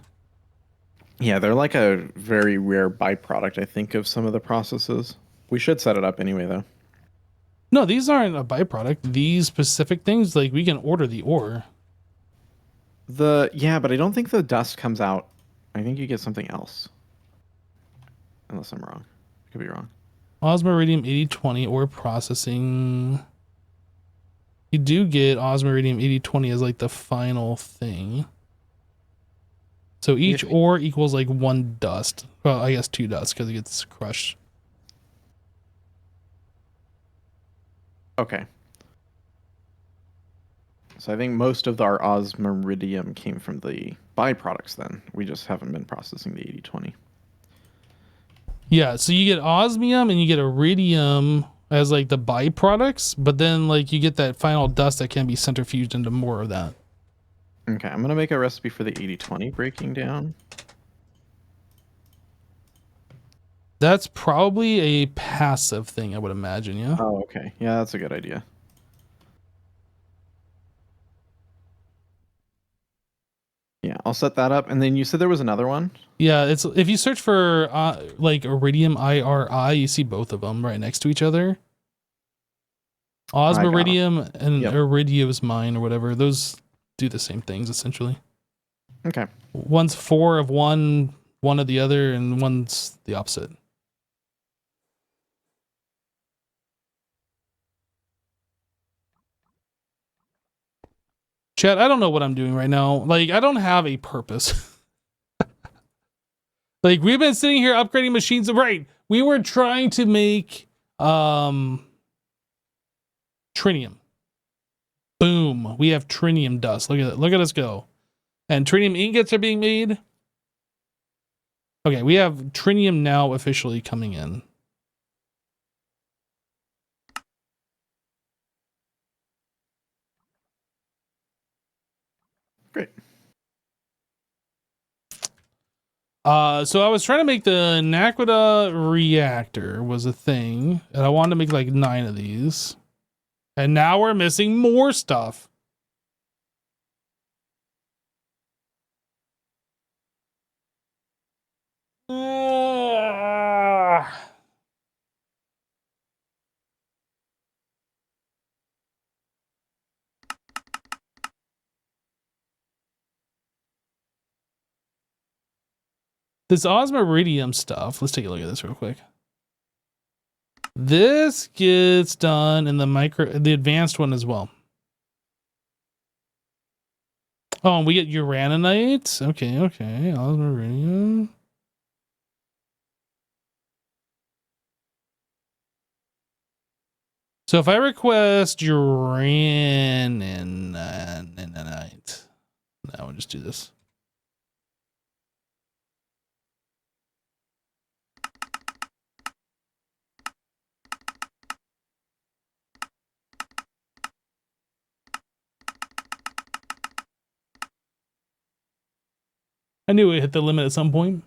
Yeah, they're like a very rare byproduct, I think, of some of the processes. We should set it up anyway, though. No, these aren't a byproduct. These specific things, like we can order the ore. Yeah, but I don't think the dust comes out. I think you get something else. Unless I'm wrong. I could be wrong. Osmiridium 8020 ore processing. You do get osmiridium 8020 as like the final thing. So each ore equals like 1 dust. Well, I guess 2 dust because it gets crushed. Okay. So I think most of our osmiridium came from the byproducts then. We just haven't been processing the 8020. Yeah, so you get osmium and you get iridium as like the byproducts, but then like you get that final dust that can be centrifuged into more of that. Okay, I'm going to make a recipe for the 8020 breaking down. That's probably a passive thing, I would imagine, yeah? Oh, okay. Yeah, that's a good idea. Yeah, I'll set that up. And then you said there was another one? Yeah, it's if you search for like iridium IRI, you see both of them right next to each other. Osmiridium and iridesmine or whatever, those do the same things essentially. Okay. One's 4 of one of the other, and one's the opposite. Chat, I don't know what I'm doing right now. Like, I don't have a purpose. Like, we've been sitting here upgrading machines. Right. We were trying to make trinium. Boom. We have trinium dust. Look at it. Look at us go. And trinium ingots are being made. Okay, we have trinium now officially coming in. Great. So I was trying to make the Naquita reactor was a thing, and I wanted to make like 9 of these. And now we're missing more stuff. This osmiridium stuff, let's take a look at this real quick. This gets done in the advanced one as well. Oh, and we get uraninite. Okay, osmiridium. So if I request uraninite, now we'll just do this. I knew it hit the limit at some point.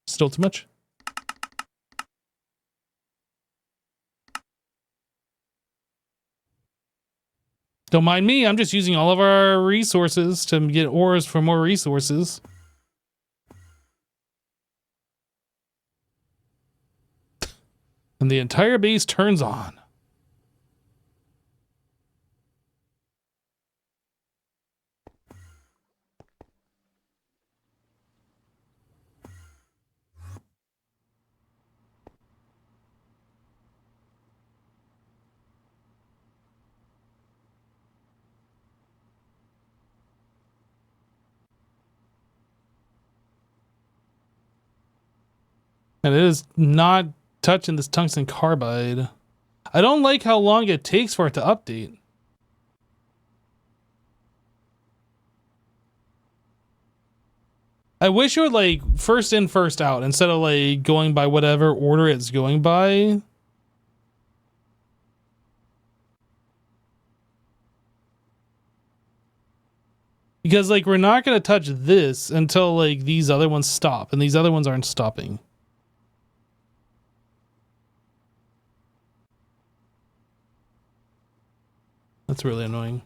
Still too much. Don't mind me. I'm just using all of our resources to get ores for more resources. And the entire base turns on. And it is not touching this tungsten carbide. I don't like how long it takes for it to update. I wish it would like first in, first out instead of like going by whatever order it's going by. Because like we're not going to touch this until like these other ones stop, and these other ones aren't stopping. That's really annoying.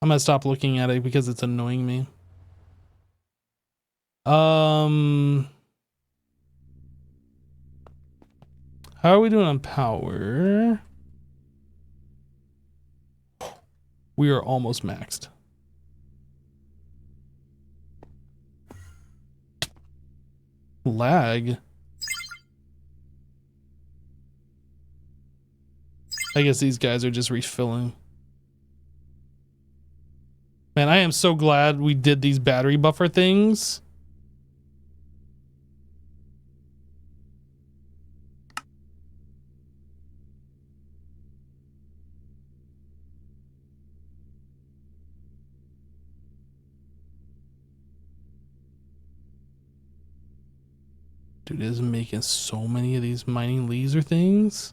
I'm going to stop looking at it because it's annoying me. How are we doing on power? We are almost maxed. Lag. I guess these guys are just refilling. Man, I am so glad we did these battery buffer things. Dude, it is making so many of these mining laser things.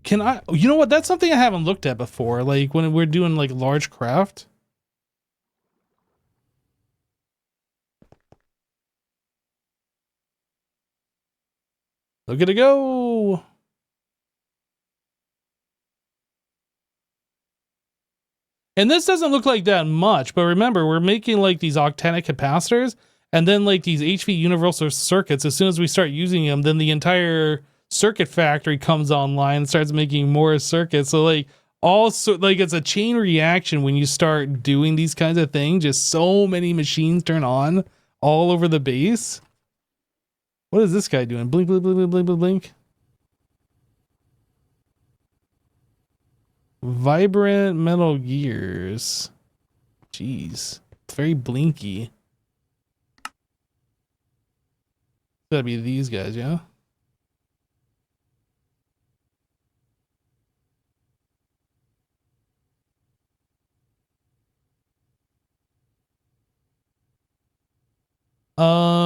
Can I, you know what? That's something I haven't looked at before. Like when we're doing like large craft. Look at it go. And this doesn't look like that much, but remember, we're making like these octanic capacitors and then like these HV universal circuits. As soon as we start using them, then the entire circuit factory comes online and starts making more circuits. So like also like it's a chain reaction when you start doing these kinds of things. Just so many machines turn on all over the base. What is this guy doing? Blink, blink, blink, blink, blink, blink, blink. Vibrant metal gears. Jeez. It's very blinky. Gotta be these guys, yeah?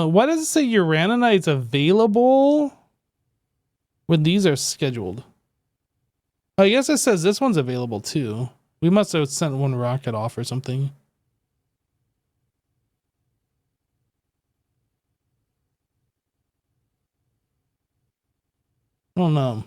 Why does it say uranite's available when these are scheduled? I guess it says this one's available too. We must have sent one rocket off or something. I don't know.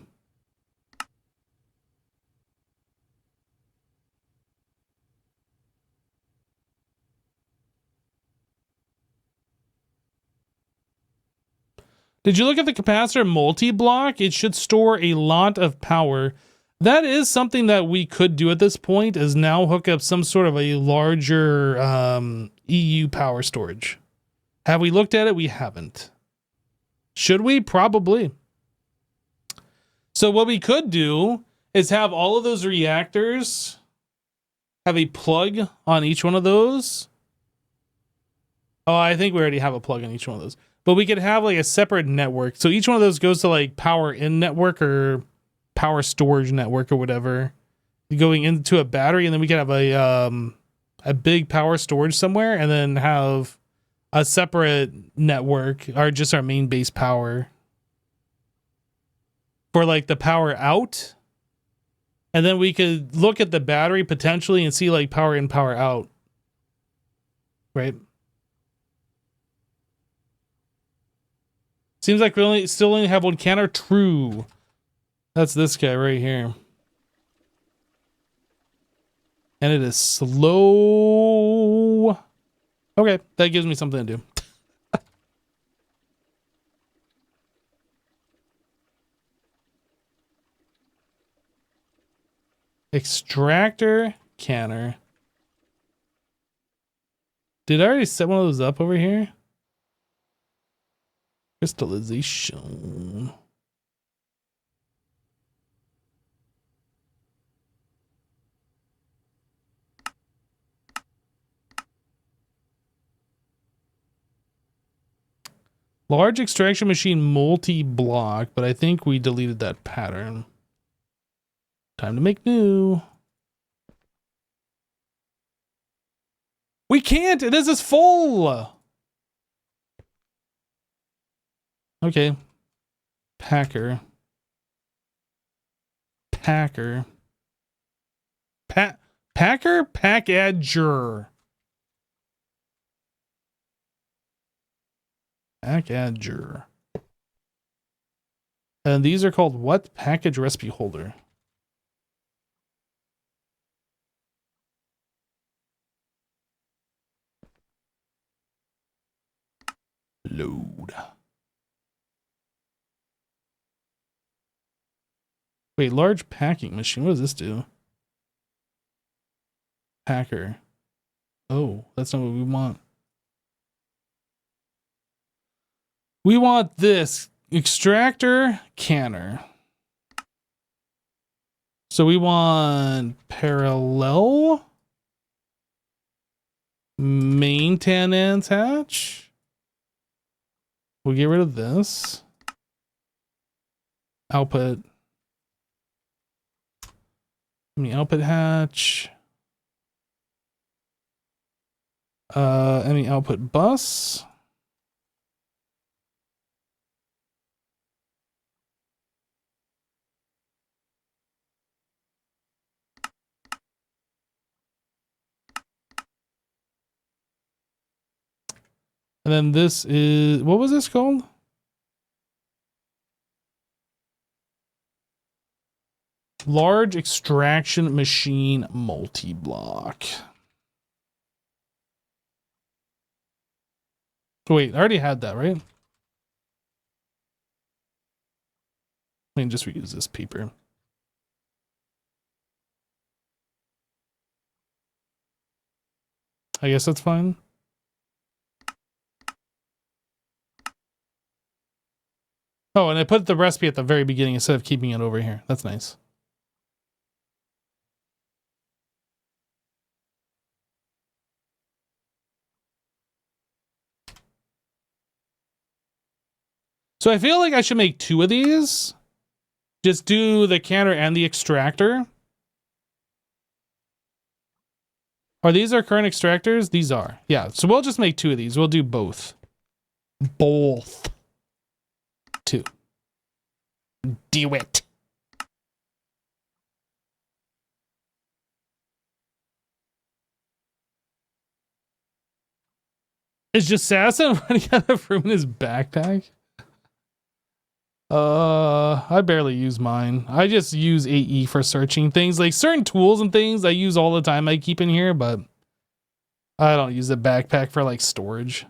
Did you look at the capacitor multi-block? It should store a lot of power. That is something that we could do at this point, is now hook up some sort of a larger EU power storage. Have we looked at it? We haven't. Should we? Probably. So what we could do is have all of those reactors have a plug on each one of those. Oh, I think we already have a plug on each one of those. But we could have like a separate network. So each one of those goes to like power in network or power storage network or whatever, going into a battery, and then we could have a big power storage somewhere, and then have a separate network or just our main base power for like the power out. And then we could look at the battery potentially and see like power in, power out. Right? Seems like we still only have one counter. True. That's this guy right here. And it is slow. Okay, that gives me something to do. Extractor canner. Did I already set one of those up over here? Crystallization. Large extraction machine multi-block, but I think we deleted that pattern. Time to make new. We can't! This is full! Okay. Packer. Packer. Packer? Packager. Packager. And these are called what? Package recipe holder. Load. Wait, large packing machine. What does this do? Packer. Oh, that's not what we want. We want this extractor canner. So we want parallel maintenance hatch. We'll get rid of this. Output. Output hatch. Any output bus. And then this is, what was this called? Large extraction machine multi-block. Wait, I already had that, right? I can just reuse this paper. I guess that's fine. Oh, and I put the recipe at the very beginning instead of keeping it over here. That's nice. So I feel like I should make 2 of these. Just do the canner and the extractor. Are these our current extractors? These are. Yeah, so we'll just make 2 of these. We'll do both. Both. 2. Do it. Is just Sassa running out of room in his backpack? I barely use mine. I just use AE for searching things. Like certain tools and things I use all the time I keep in here, but I don't use the backpack for like storage.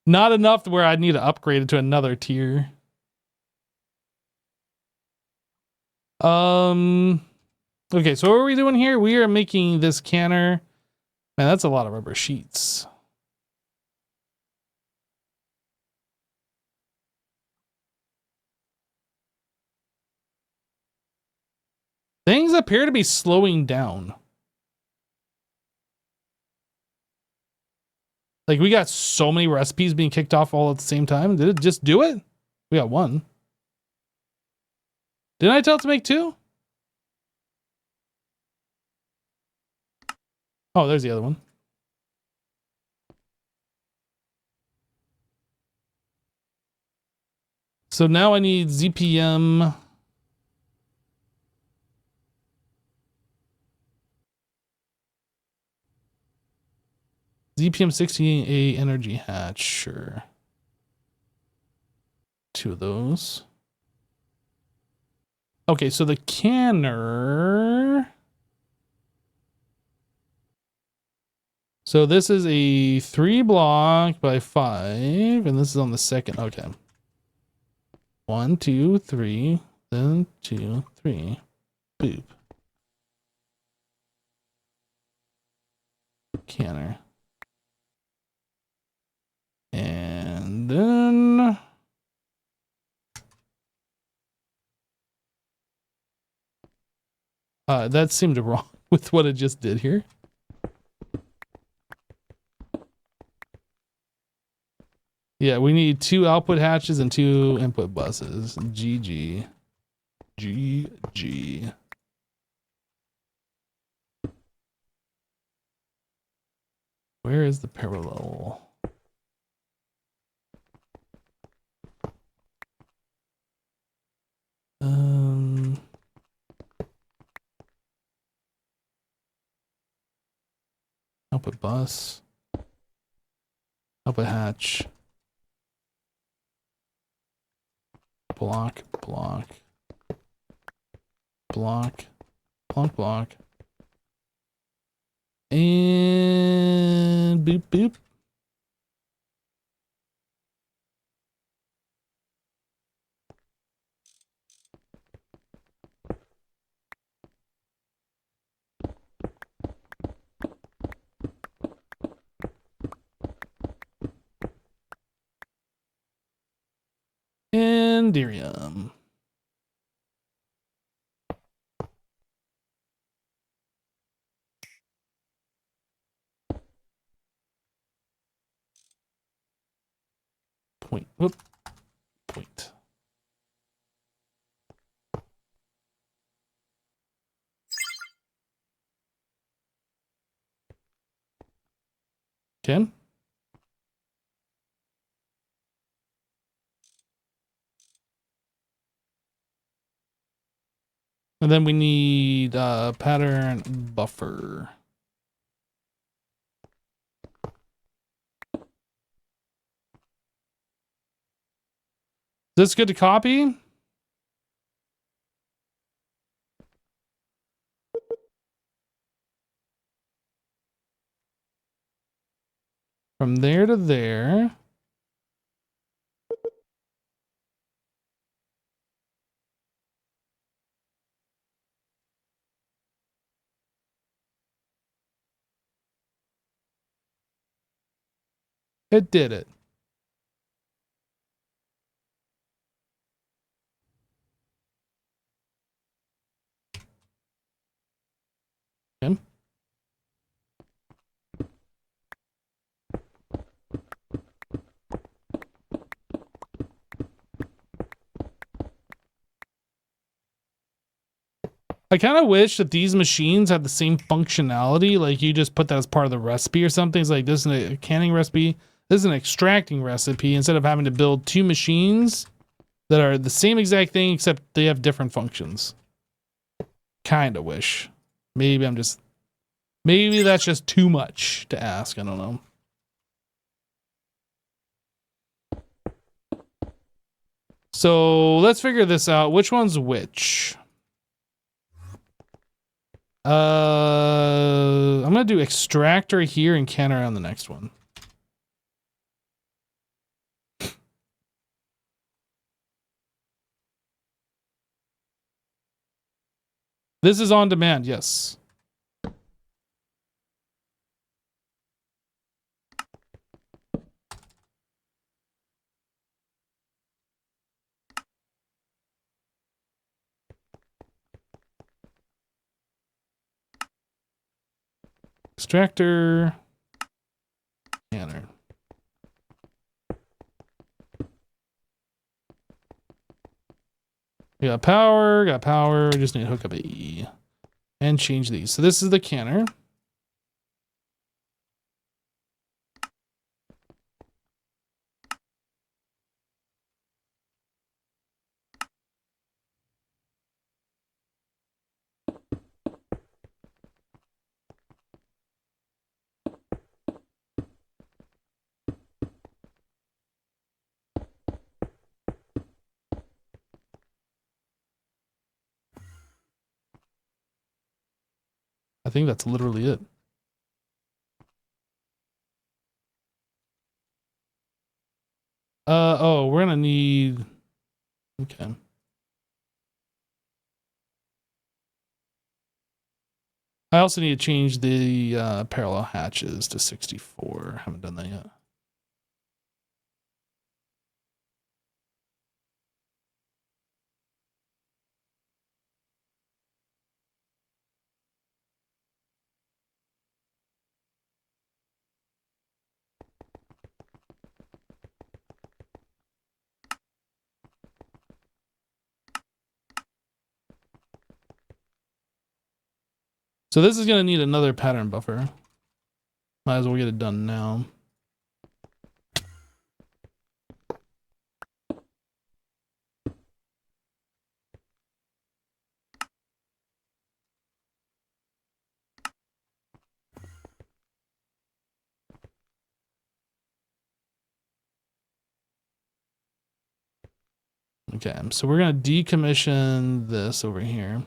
Not enough to where I'd need to upgrade it to another tier. Okay, so what are we doing here? We are making this canner. Man, that's a lot of rubber sheets. Things appear to be slowing down. Like we got so many recipes being kicked off all at the same time. Did it just do it? We got 1. Didn't I tell it to make 2? Oh, there's the other one. So now I need ZPM. ZPM 68A energy hatch, sure. 2 of those. Okay, so the canner. So this is a 3 block by 5, and this is on the second. Okay. 1, 2, 3, then 2, 3. Boop. Canner. And then that seemed wrong with what it just did here. Yeah, we need 2 output hatches and 2 input buses. GG. GG. Where is the parallel? Output bus. Output hatch. Block, block. Block. Block, block. And boop, boop. And Dirium. Point. Whoop. Point. Okay. And then we need pattern buffer. Is this good to copy? From there to there. It did it. Okay. I kind of wish that these machines had the same functionality. Like you just put that as part of the recipe or something. It's like this is a canning recipe. This is an extracting recipe. Instead of having to build 2 machines that are the same exact thing, except they have different functions. Kind of wish. Maybe that's just too much to ask. I don't know. So let's figure this out. Which one's which? I'm gonna do extractor here and canner on the next one. This is on demand, yes. Extractor, canner. We got power, We just need to hook up a E and change these. So this is the canner. I think that's literally it. Oh, we're gonna need, okay. I also need to change the parallel hatches to 64. Haven't done that yet. So this is going to need another pattern buffer. Might as well get it done now. Okay, so we're going to decommission this over here.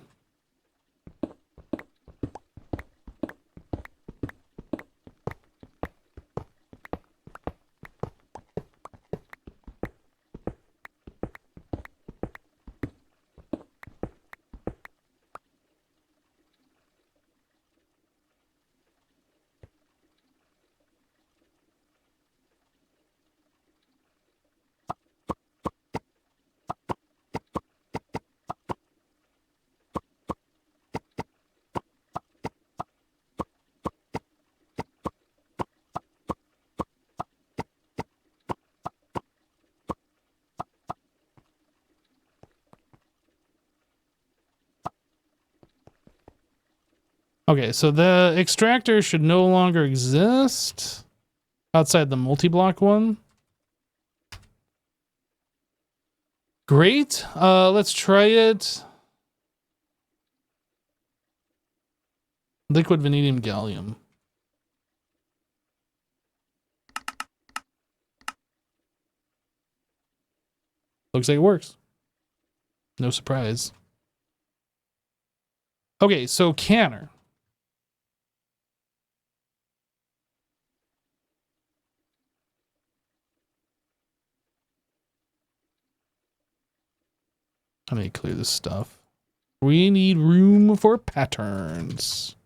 Okay, so the extractor should no longer exist outside the multi-block one. Great. Let's try it. Liquid vanadium gallium. Looks like it works. No surprise. Okay, so canner. I need to clear this stuff. We need room for patterns.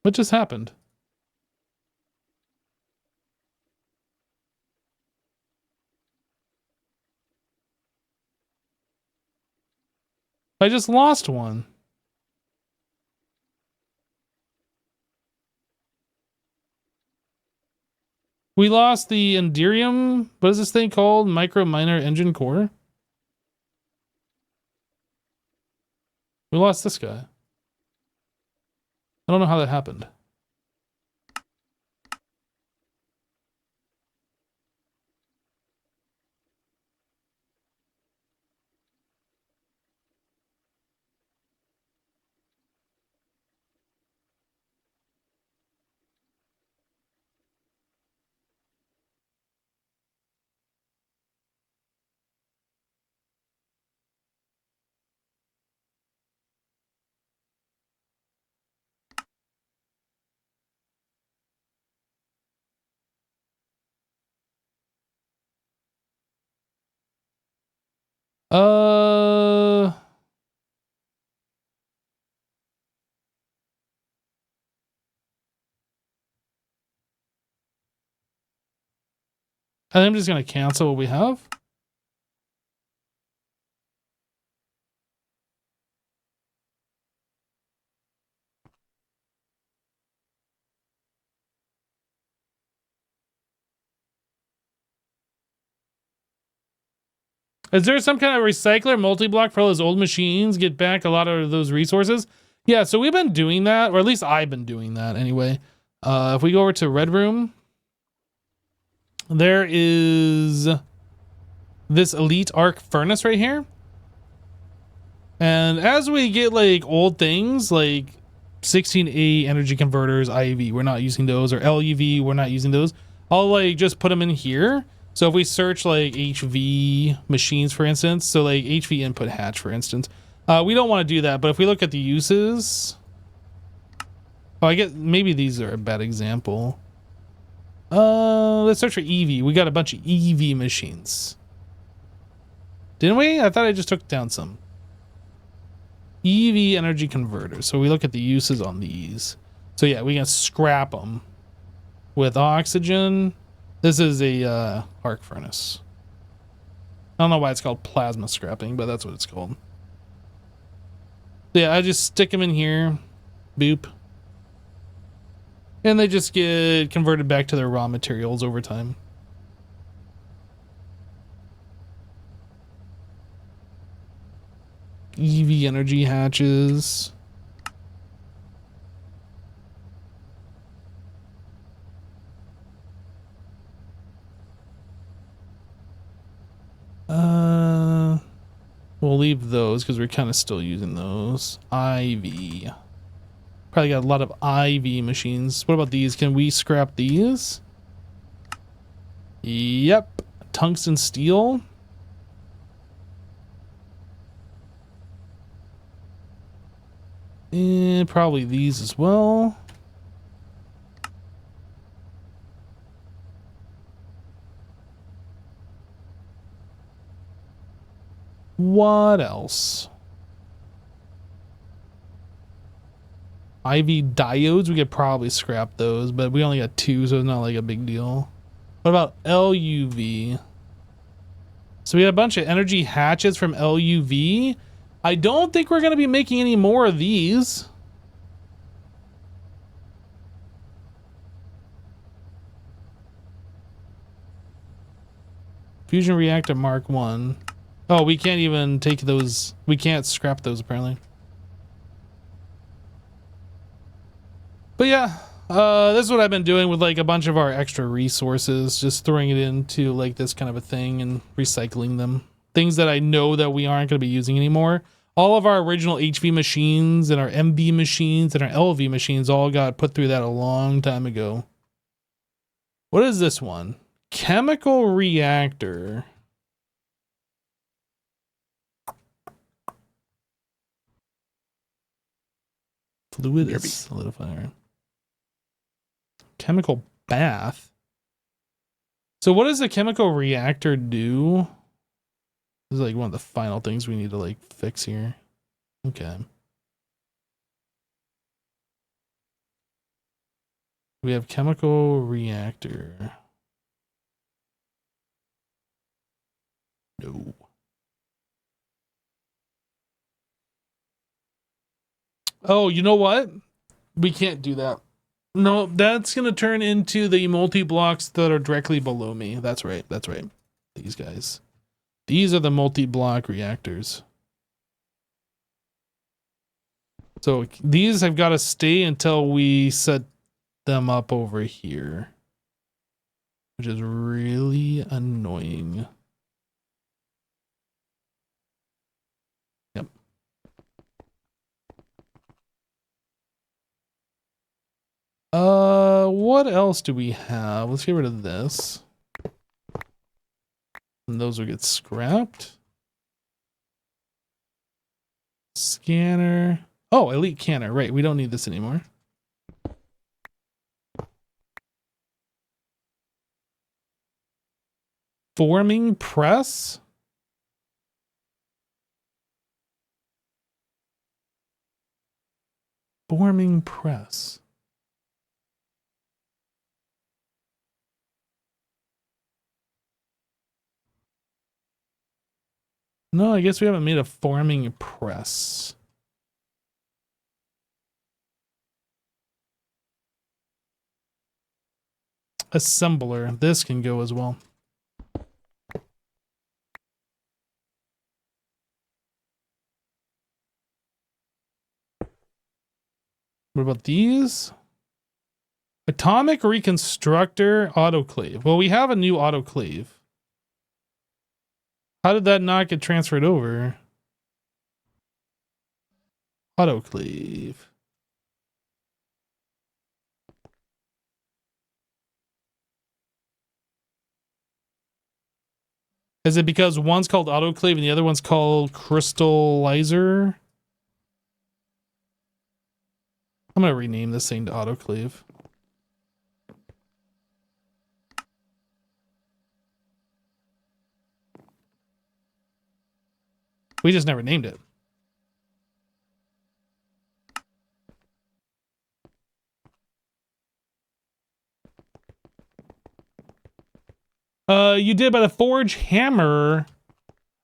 What just happened? I just lost one. We lost the Enderium. What is this thing called? Micro minor engine core? We lost this guy. I don't know how that happened. I'm just gonna cancel what we have. Is there some kind of recycler multi-block for all those old machines? Get back a lot of those resources? Yeah, so we've been doing that, or at least I've been doing that anyway. If we go over to Red Room, there is this Elite Arc Furnace right here. And as we get like old things like 16A energy converters, IEV, we're not using those, or LUV, we're not using those. I'll like just put them in here. So if we search like HV machines, for instance, so like HV input hatch, for instance, we don't want to do that. But if we look at the uses, oh, I guess maybe these are a bad example. Let's search for EV. We got a bunch of EV machines. Didn't we? I thought I just took down some. EV energy converters. So we look at the uses on these. So yeah, we can scrap them with oxygen. This is a arc furnace. I don't know why it's called plasma scrapping, but that's what it's called. So yeah, I just stick them in here. Boop. And they just get converted back to their raw materials over time. EV energy hatches. We'll leave those because we're kind of still using those. IV. Probably got a lot of IV machines. What about these? Can we scrap these? Yep. Tungsten steel. And probably these as well. What else? IV diodes, we could probably scrap those, but we only got 2, so it's not like a big deal. What about LUV? So we had a bunch of energy hatches from LUV. I don't think we're going to be making any more of these. Fusion reactor Mark 1. Oh, we can't even take those. We can't scrap those apparently. But yeah, this is what I've been doing with like a bunch of our extra resources, just throwing it into like this kind of a thing and recycling them. Things that I know that we aren't going to be using anymore. All of our original HV machines and our MV machines and our LV machines all got put through that a long time ago. What is this one? Chemical reactor. Fluid is solidifier. Chemical bath. So what does a chemical reactor do? This is like one of the final things we need to like fix here. Okay. We have chemical reactor. No. Oh, you know what? We can't do that. No, that's going to turn into the multi-blocks that are directly below me. That's right. That's right. These guys. These are the multi-block reactors. So these have got to stay until we set them up over here, which is really annoying. Yep. What else do we have? Let's get rid of this. And those will get scrapped. Scanner. Oh, elite canner. Right, we don't need this anymore. Forming press? Forming press. No, I guess we haven't made a forming press. Assembler. This can go as well. What about these? Atomic reconstructor autoclave. Well, we have a new autoclave. How did that not get transferred over? Autoclave. Is it because one's called autoclave and the other one's called crystallizer? I'm going to rename this thing to autoclave. We just never named it. You did by the forge hammer.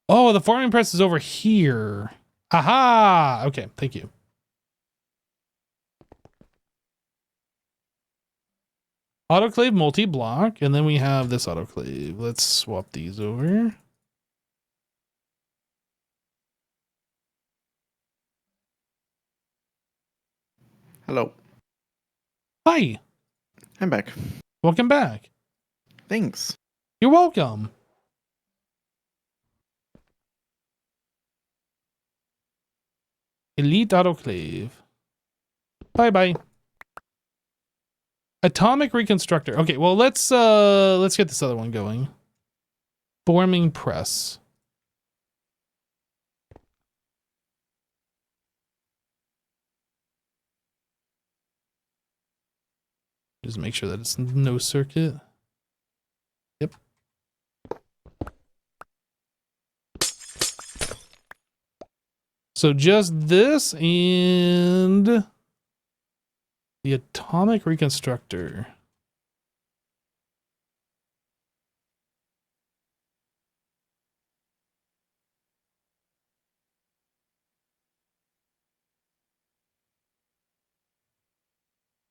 Oh, the forming press is over here. Aha! Okay, thank you. Autoclave multi-block, and then we have this autoclave. Let's swap these over. Hello. Hi, I'm back. welcome back. Thanks. You're welcome. Elite autoclave. Bye-bye. Atomic reconstructor. Okay, well let's get this other one going. Forming press. Just make sure that it's no circuit. Yep. So just this and the atomic reconstructor.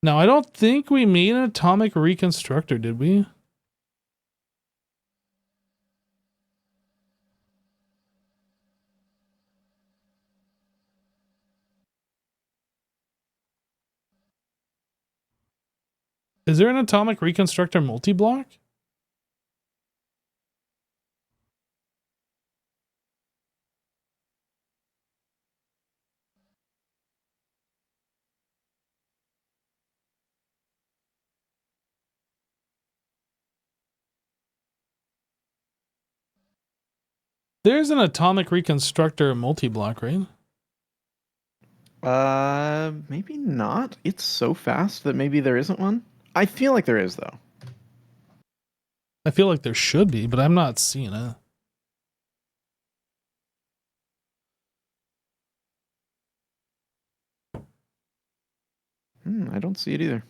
Now, I don't think we made an atomic reconstructor, did we? Is there an atomic reconstructor multi-block? There's an atomic reconstructor multi-block, right? Maybe not. It's so fast that maybe there isn't one. I feel like there is, though. I feel like there should be, but I'm not seeing it. I don't see it either.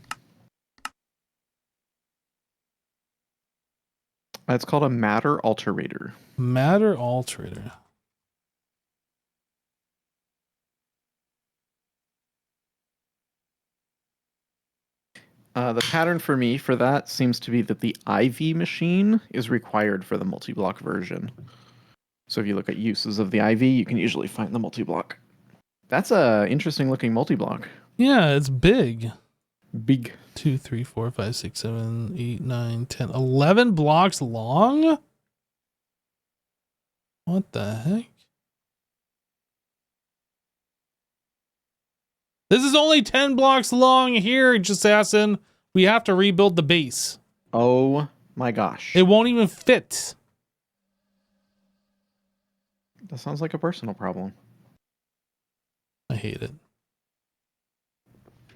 It's called a matter alterator. Matter alterator. The pattern for me for that seems to be that the IV machine is required for the multi-block version. So if you look at uses of the IV, you can usually find the multi-block. That's a interesting looking multi-block. Yeah, it's big. Big. 2, 3, 4, 5, 6, 7, 8, 9, 10, 11 blocks long? What the heck? This is only 10 blocks long here, Assassin. We have to rebuild the base. Oh my gosh. It won't even fit. That sounds like a personal problem. I hate it.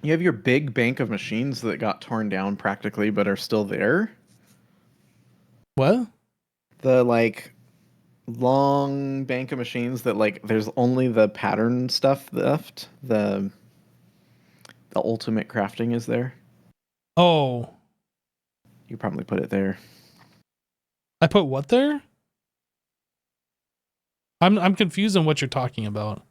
You have your big bank of machines that got torn down practically but are still there. What? The like long bank of machines that like there's only the pattern stuff left. The ultimate crafting is there. Oh. You probably put it there. I put what there? I'm confused on what you're talking about.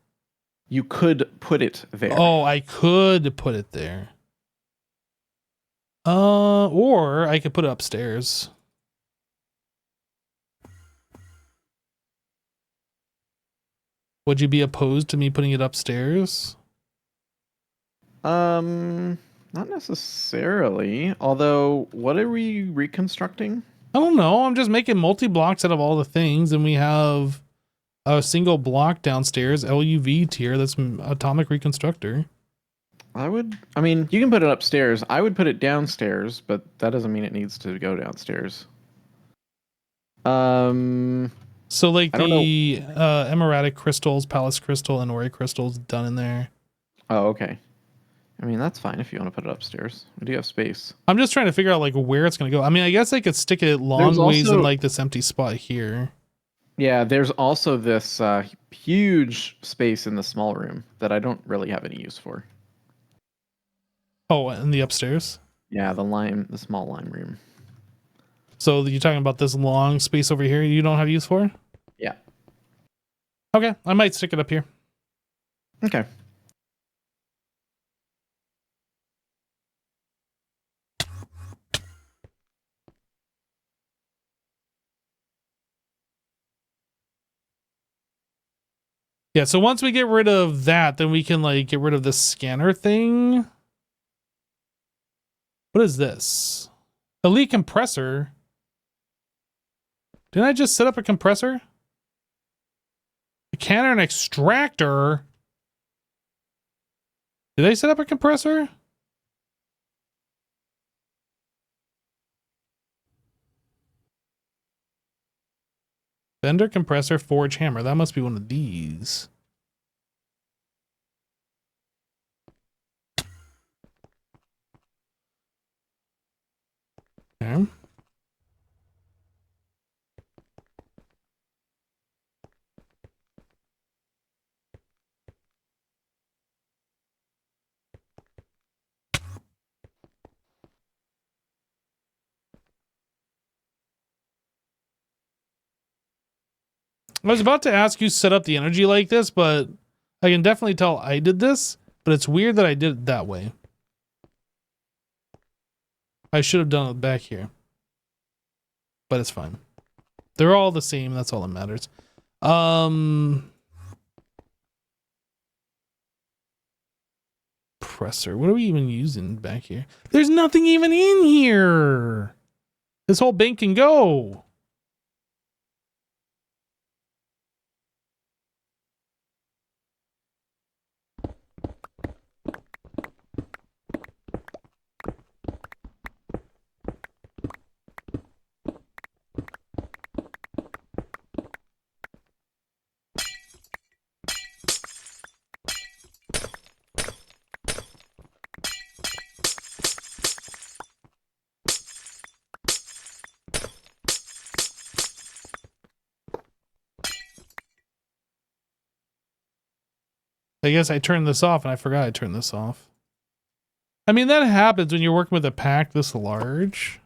You could put it there. Oh, I could put it there. Or I could put it upstairs. Would you be opposed to me putting it upstairs? Not necessarily. Although, what are we reconstructing? I don't know. I'm just making multi-blocks out of all the things, and we have a single block downstairs, LUV tier, that's atomic reconstructor. I mean, you can put it upstairs. I would put it downstairs, but that doesn't mean it needs to go downstairs. So like the emeradic crystals, palace crystal, and ori crystals done in there. Oh, okay. I mean, that's fine if you want to put it upstairs. We do have space. I'm just trying to figure out like where it's going to go. I mean, I guess I could stick it long ways in like this empty spot here. Yeah, there's also this huge space in the small room that I don't really have any use for. Oh, and the upstairs? Yeah, the small lime room. So you're talking about this long space over here you don't have use for? Yeah. Okay, I might stick it up here. Okay. Yeah, so once we get rid of that, then we can like get rid of the scanner thing. What is this? Elite compressor. Didn't I just set up a compressor? A canner and extractor. Did I set up a compressor? Bender, compressor, forge, hammer. That must be one of these. Okay. I was about to ask you set up the energy like this, but I can definitely tell I did this, but it's weird that I did it that way. I should have done it back here. But it's fine. They're all the same, that's all that matters. Presser. What are we even using back here? There's nothing even in here. This whole bank can go. I guess I turned this off and I forgot I turned this off. I mean, that happens when you're working with a pack this large.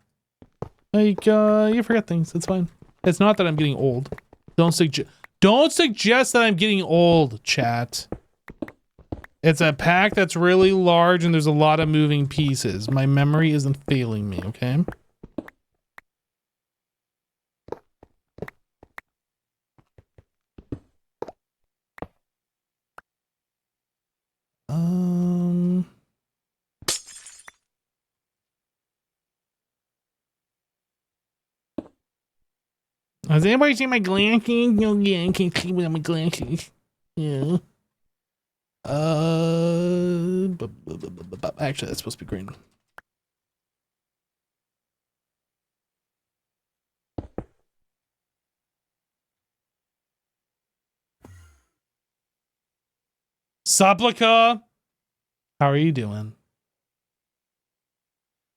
Like, you forget things. It's fine. It's not that I'm getting old. Don't suggest that I'm getting old, chat. It's a pack that's really large and there's a lot of moving pieces. My memory isn't failing me, okay? Has anybody seen my glasses? No, yeah, I can't see without my glasses. Yeah. Actually, that's supposed to be green. Saplika, how are you doing?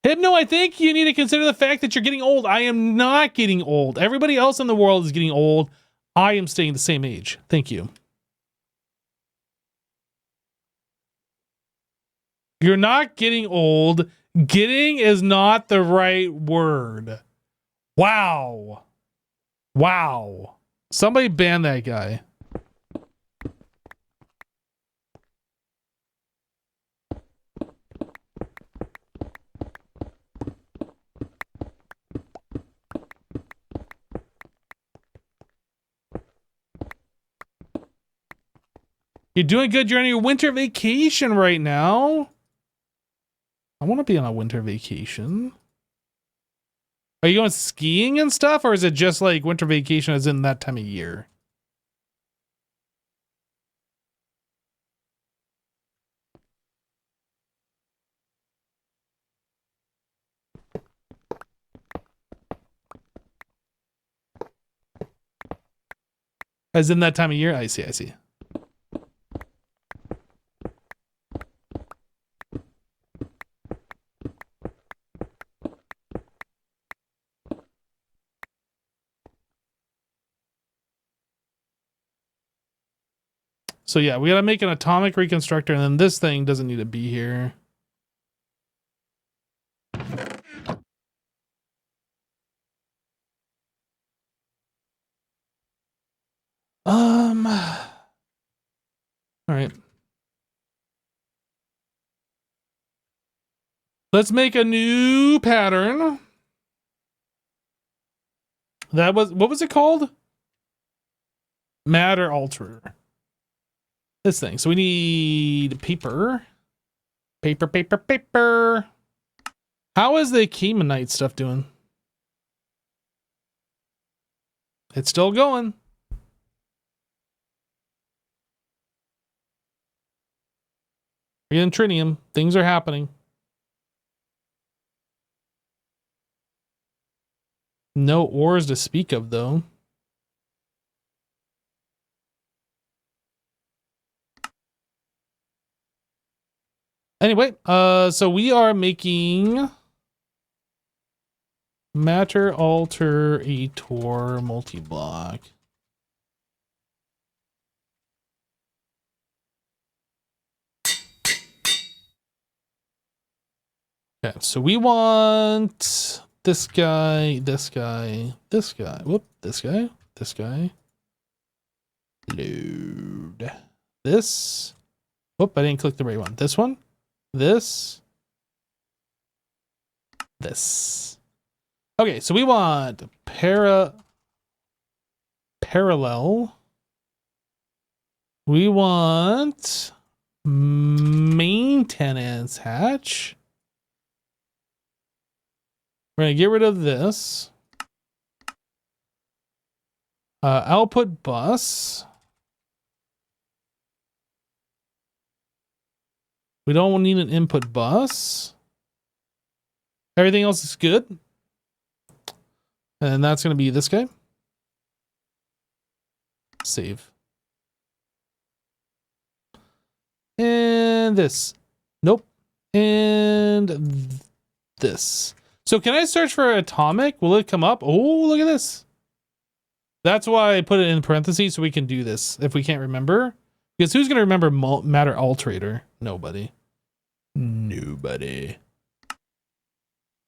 Hypno, I think you need to consider the fact that you're getting old. I am not getting old. Everybody else in the world is getting old. I am staying the same age. Thank you. You're not getting old. Getting is not the right word. Wow. Wow. Somebody ban that guy. You're doing good. You're on your winter vacation right now. I want to be on a winter vacation. Are you going skiing and stuff, or is it just like winter vacation as in that time of year? As in that time of year? I see, I see. So yeah, we gotta make an atomic reconstructor, and then this thing doesn't need to be here. right. Let's make a new pattern. That was, what was it called? Matter alterer. This thing. So we need paper. Paper, paper, paper. How is the Chemonite stuff doing? It's still going. We're getting tritium. Things are happening. No ores to speak of, though. Anyway, so we are making matter alterator multi-block. Okay, so we want this guy, this guy, this guy. Whoop, this guy, this guy. Load. This. Whoop, I didn't click the right one. This one. This. This. Okay, so we want parallel. We want maintenance hatch. We're gonna get rid of this. Output bus. We don't need an input bus. Everything else is good. And that's gonna be this guy. Save. And this. Nope. And this. So can I search for atomic? Will it come up? Oh, look at this. That's why I put it in parentheses so we can do this if we can't remember. Because who's going to remember matter alterator? Nobody. Nobody.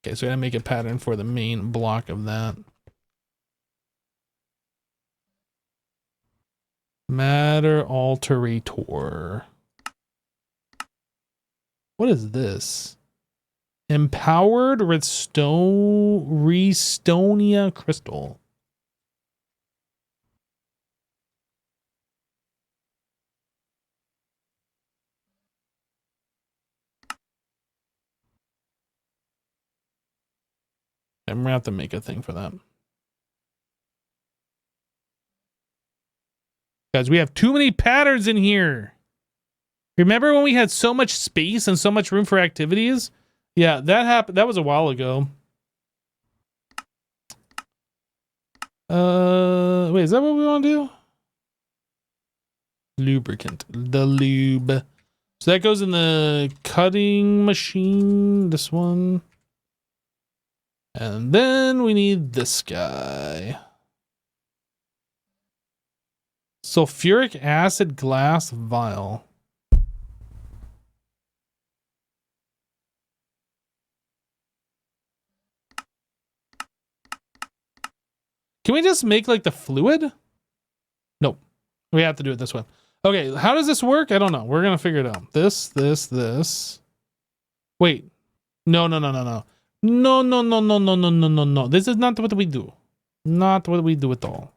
Okay, so I gotta make a pattern for the main block of that. Matter alterator. What is this? Empowered Restonia crystal. I'm gonna have to make a thing for that. Guys, we have too many patterns in here. Remember when we had so much space and so much room for activities? Yeah, that happened. That was a while ago. Wait, is that what we want to do? Lubricant. The lube. So that goes in the cutting machine. This one. And then we need this guy. Sulfuric acid glass vial. Can we just make like the fluid? Nope. We have to do it this way. Okay, how does this work? I don't know. We're gonna figure it out. This. Wait. No. No. This is not what we do. Not what we do at all.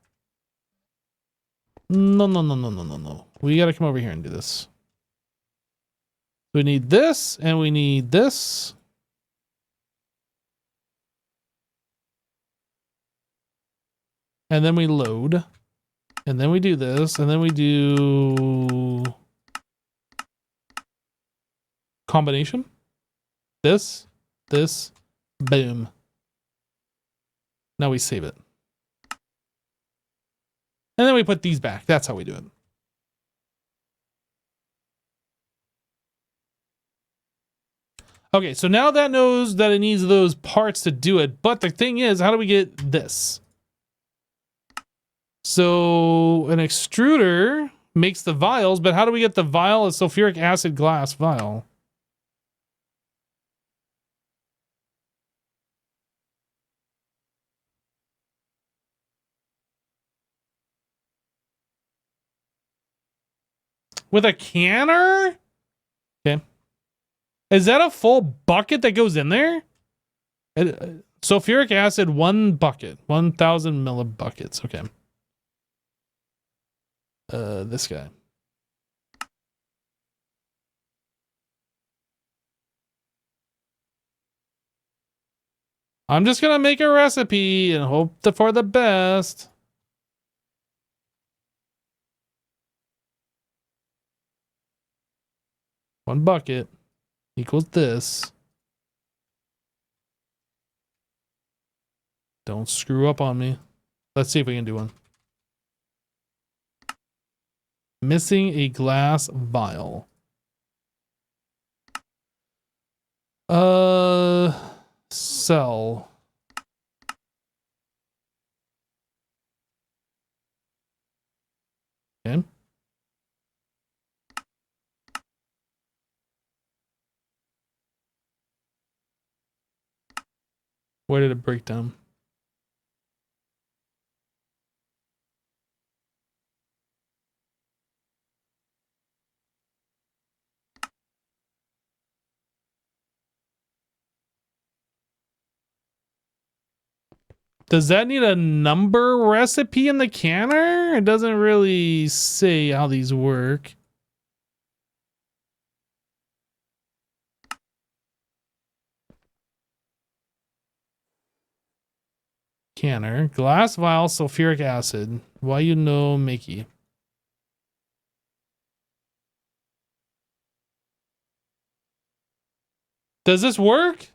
No. We gotta come over here and do this. We need this, and we need this. And then we load. And then we do this, and then we do combination. This, boom. Now we save it. And then we put these back. That's how we do it. Okay, so now that knows that it needs those parts to do it. But the thing is, how do we get this? So an extruder makes the vials, but how do we get the vial? A sulfuric acid glass vial. with a canner? Okay. Is that a full bucket that goes in there? Sulfuric acid, 1 bucket. 1,000 millibuckets. Okay. This guy. I'm just gonna make a recipe and hope for the best. One bucket equals this. Don't screw up on me. Let's see if we can do one. Missing a glass vial. Sell. Okay. Where did it break down? Does that need a number recipe in the canner? It doesn't really say how these work. Canner. Glass vial, sulfuric acid. Why you know Mickey? Does this work?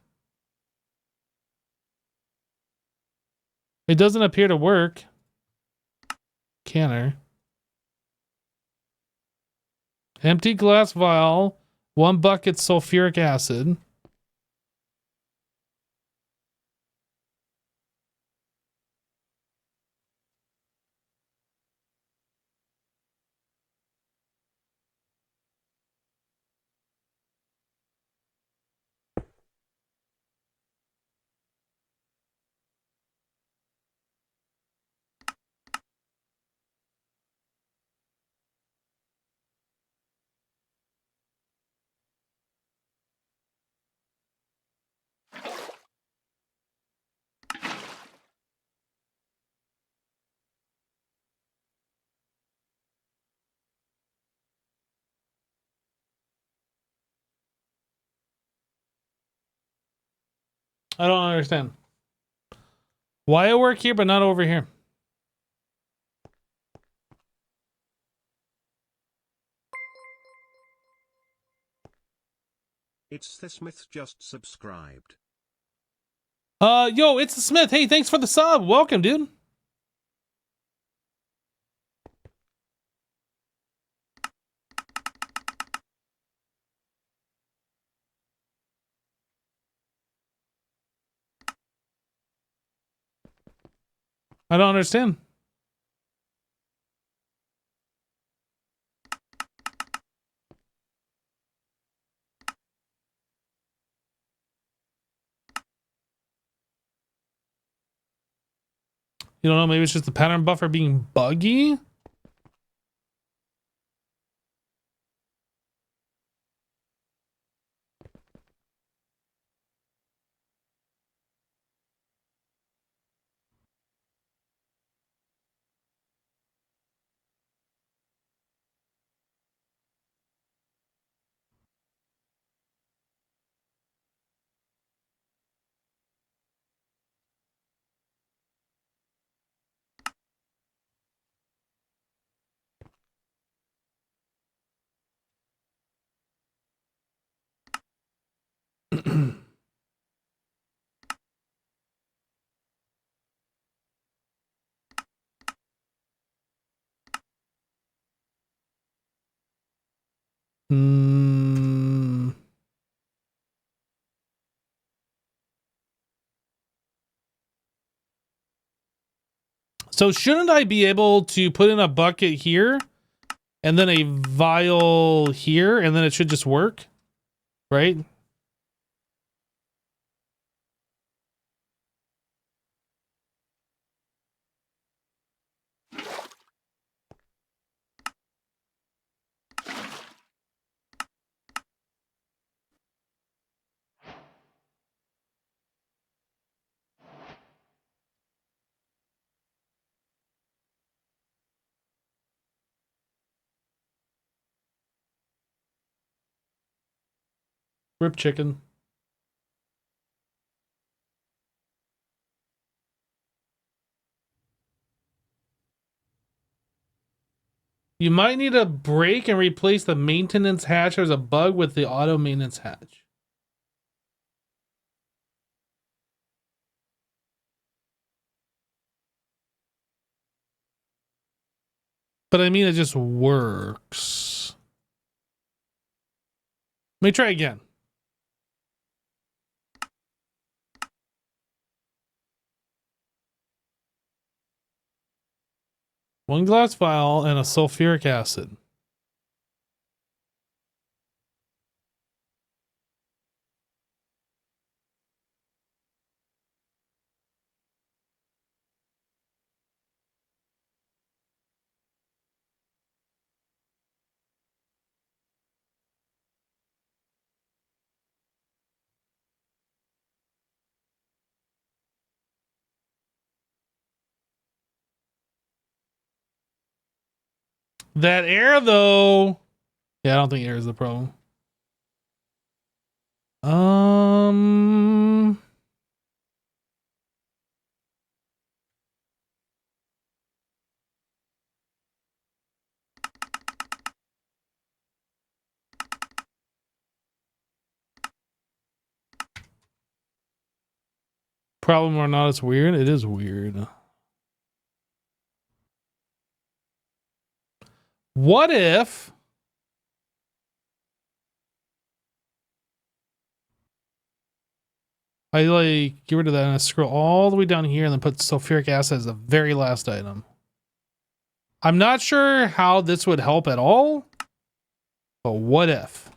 It doesn't appear to work. Canner. Empty glass vial. 1 bucket sulfuric acid. I don't understand. Why it work here but not over here? It's the Smith just subscribed. Yo, it's the Smith. Hey, thanks for the sub. Welcome, dude. I don't understand. You don't know, maybe it's just the pattern buffer being buggy? Hmm. So shouldn't I be able to put in a bucket here and then a vial here and then it should just work? Right? Rip chicken. You might need to break and replace the maintenance hatch. There's a bug with the auto maintenance hatch. But I mean, it just works. Let me try again. One glass vial and a sulfuric acid. That air, though. Yeah, I don't think air is the problem. Problem or not, it's weird. It is weird. What if I like get rid of that and I scroll all the way down here and then put sulfuric acid as the very last item? I'm not sure how this would help at all, but what if?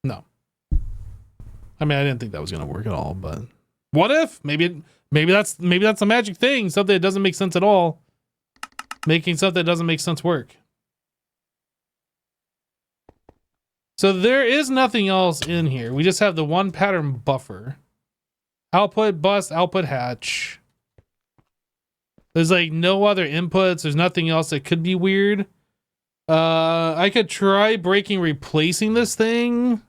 No. I mean, I didn't think that was going to work at all, but what if? Maybe that's the magic thing. Something that doesn't make sense at all. Making something that doesn't make sense work. So there is nothing else in here. We just have the one pattern buffer. Output bus, output hatch. There's like no other inputs. There's nothing else that could be weird. I could try breaking, replacing this thing.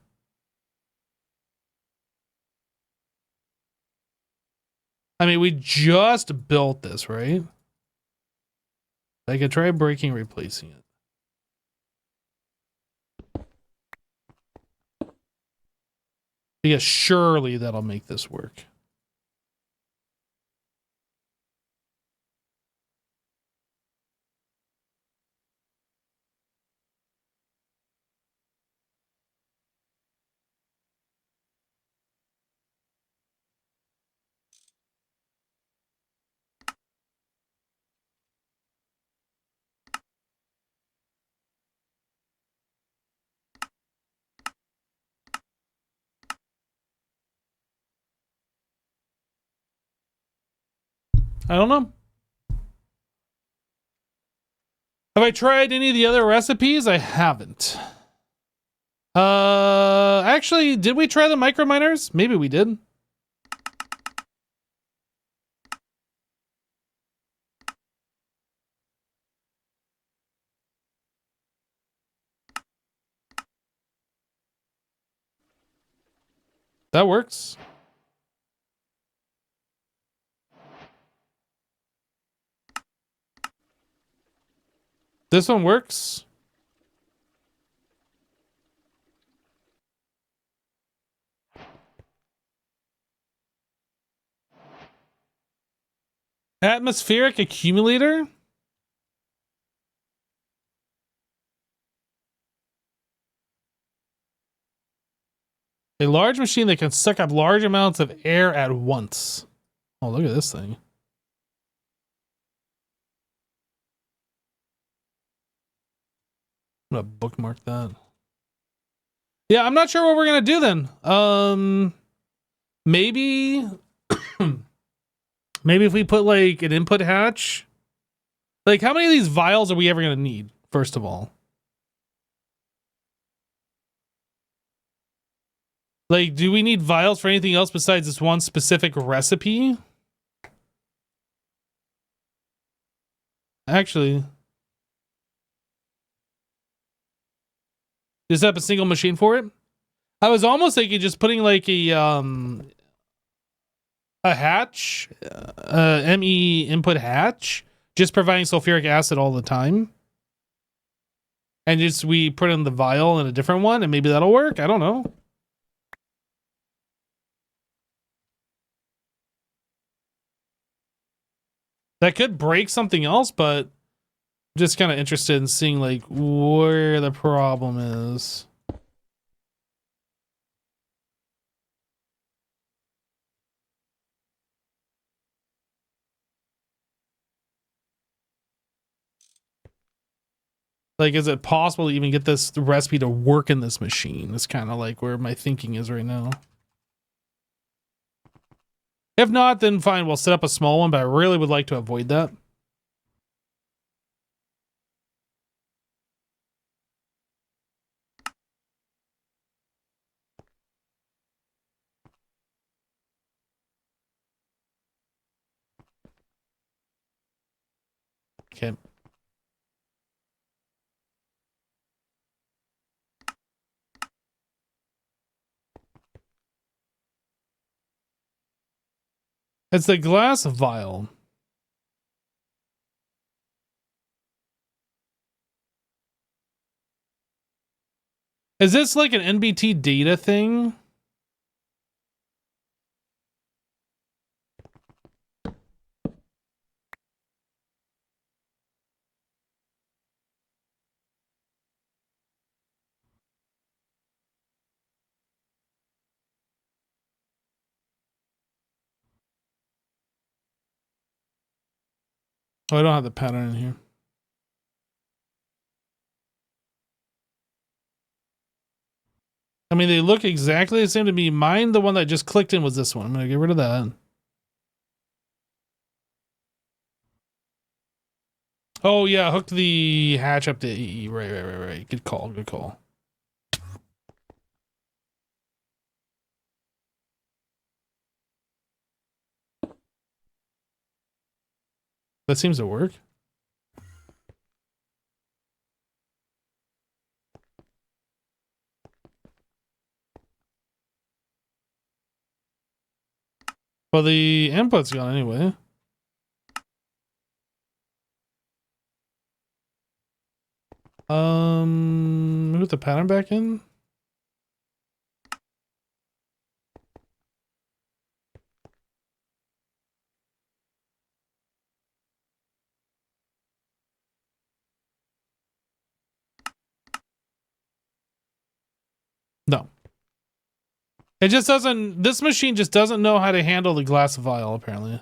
I mean, we just built this, right? I could try breaking, replacing it. Because surely that'll make this work. I don't know. Have I tried any of the other recipes? I haven't. Actually, did we try the micro miners? Maybe we did. That works. This one works. Atmospheric accumulator? A large machine that can suck up large amounts of air at once. Oh, look at this thing. I'm gonna bookmark that. Yeah, I'm not sure what we're gonna do then. Maybe maybe if we put like an input hatch. Like, how many of these vials are we ever gonna need, first of all? Like, do we need vials for anything else besides this one specific recipe? actually. Just have a single machine for it. I was almost thinking just putting like a hatch, ME input hatch, just providing sulfuric acid all the time. And just we put in the vial in a different one and maybe that'll work. I don't know. That could break something else, but I'm just kind of interested in seeing like where the problem is. Like, is it possible to even get this recipe to work in this machine? It's kind of like where my thinking is right now. If not, then fine, we'll set up a small one, but I really would like to avoid that. Okay. It's the glass vial. Is this like an NBT data thing? Oh, I don't have the pattern in here. I mean, they look exactly the same to me. Mine, the one that just clicked in was this one. I'm going to get rid of that. Oh, yeah. Hook the hatch up to AE. Right. Good call. Good call. That seems to work. Well, the input's gone anyway. Move the pattern back in. No. It just doesn't, this machine just doesn't know how to handle the glass vial, apparently.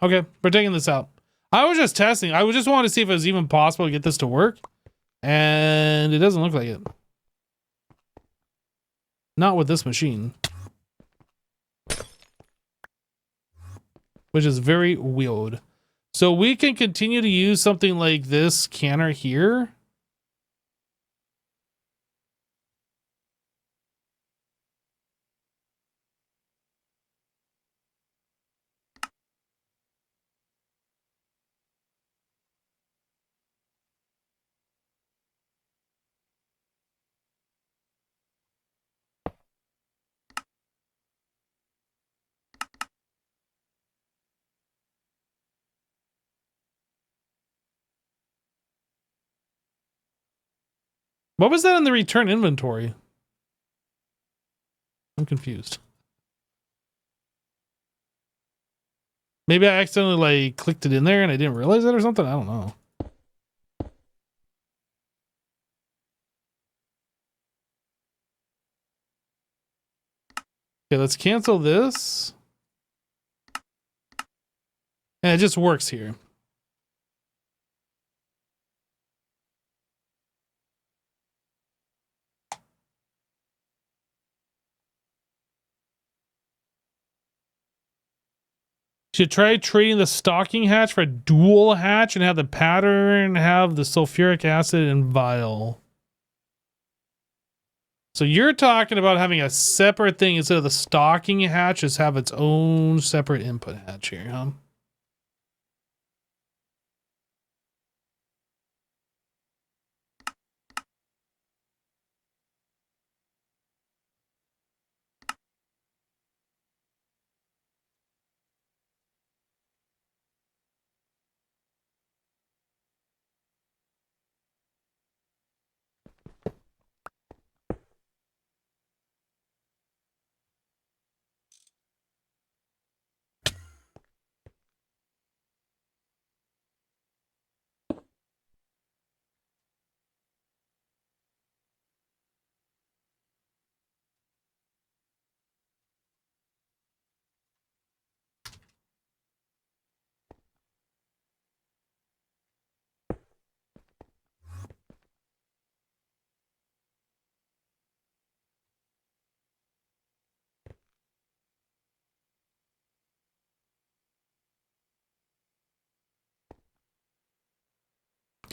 Okay, we're taking this out. I was just testing. I just wanted to see if it was even possible to get this to work. And it doesn't look like it. Not with this machine. Which is very weird. So we can continue to use something like this canner here. What was that in the return inventory? I'm confused. Maybe I accidentally like clicked it in there and I didn't realize it or something. I don't know. Okay, let's cancel this. And it just works here. Should try trading the stocking hatch for a dual hatch and have the pattern have the sulfuric acid and vial. So you're talking about having a separate thing instead of the stocking hatch, just have its own separate input hatch here, huh?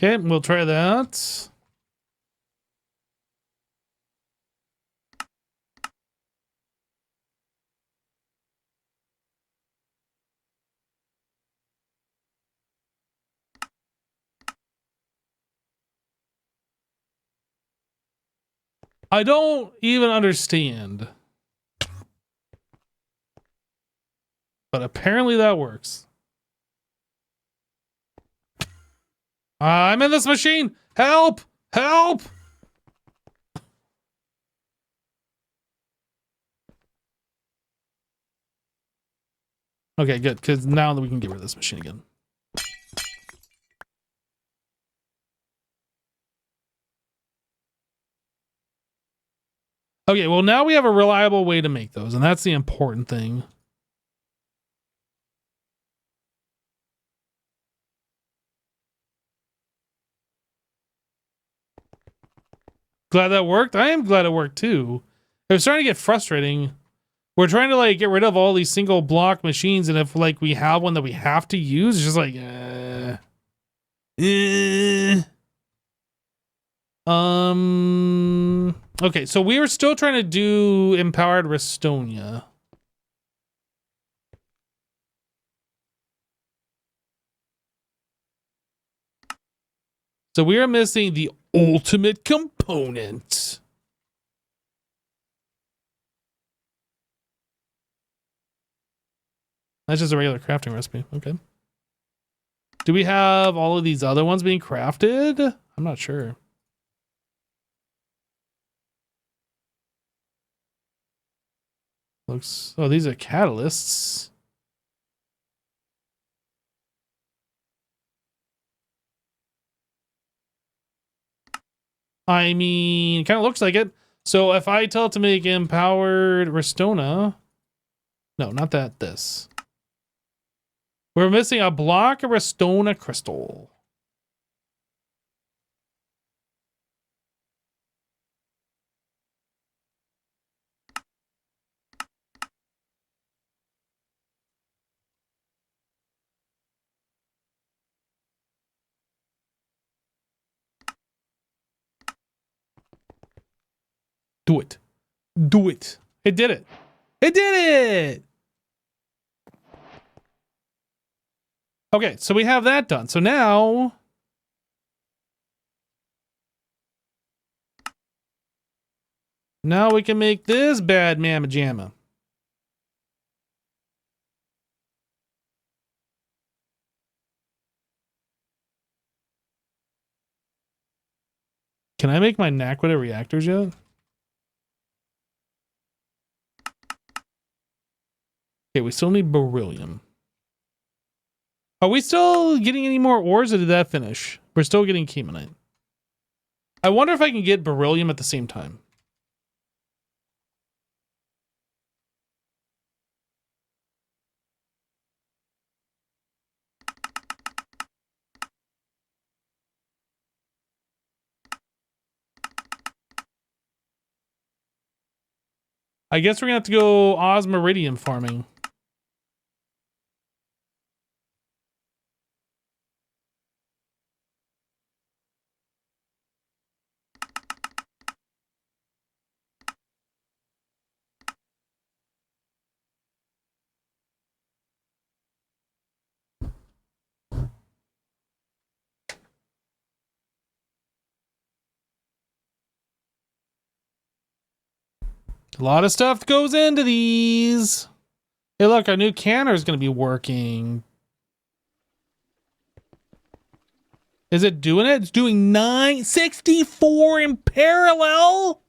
Okay, we'll try that. I don't even understand. But apparently that works. I'm in this machine! Help! Help! Okay, good, because now that we can get rid of this machine again. Okay, well now we have a reliable way to make those, and that's the important thing. Glad that worked. I am glad it worked too. It was starting to get frustrating. We're trying to like get rid of all these single block machines, and if like we have one that we have to use, it's just like okay, so we were still trying to do empowered Restonia. So we are missing the ultimate component. That's just a regular crafting recipe. Okay. Do we have all of these other ones being crafted? I'm not sure. Looks. Oh, these are catalysts. I mean, kind of looks like it. So if I tell it to make empowered Restona, no, not that. This. We're missing a block of Restona crystal. Do it. Do it. It did it. It did it. Okay, so we have that done. So now we can make this bad mamma jamma. Can I make my Naquita reactors yet? Okay, we still need beryllium. Are we still getting any more ores, or did that finish? We're still getting chemonite. I wonder if I can get beryllium at the same time. I guess we're gonna have to go osmiridium farming. A lot of stuff goes into these. Hey, look, our new canner is going to be working. Is it doing it? It's doing 964 in parallel.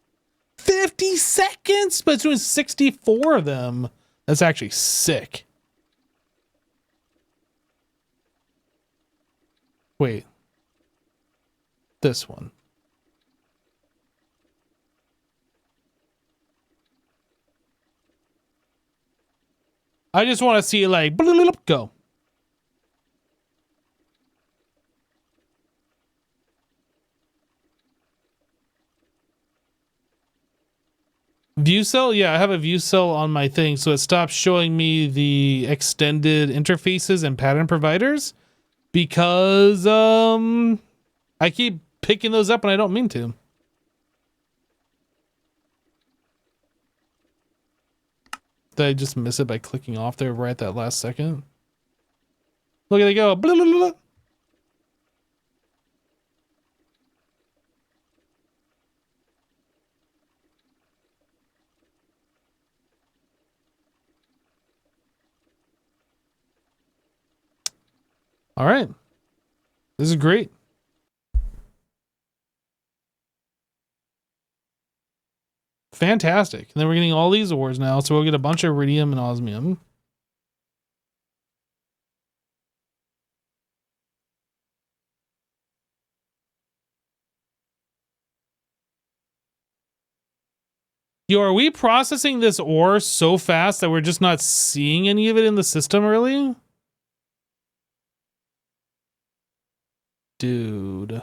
50 seconds, but it's doing 64 of them. That's actually sick. Wait. This one. I just want to see like go. View cell? Yeah, I have a view cell on my thing, so it stops showing me the extended interfaces and pattern providers because I keep picking those up and I don't mean to. Did I just miss it by clicking off there right at that last second? Look at it go. Blah, blah, blah, blah. All right. This is great. Fantastic. And then we're getting all these ores now, so we'll get a bunch of iridium and osmium. Yo, are we processing this ore so fast that we're just not seeing any of it in the system, really? Dude.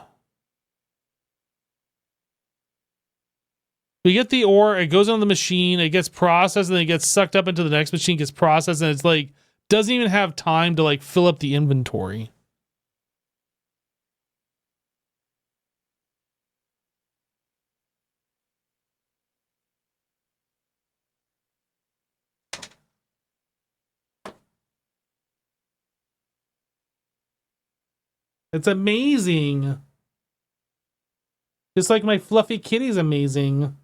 We get the ore, it goes on the machine, it gets processed, and then it gets sucked up into the next machine, gets processed, and it's like, doesn't even have time to like fill up the inventory. It's amazing. Just like my fluffy kitty's amazing.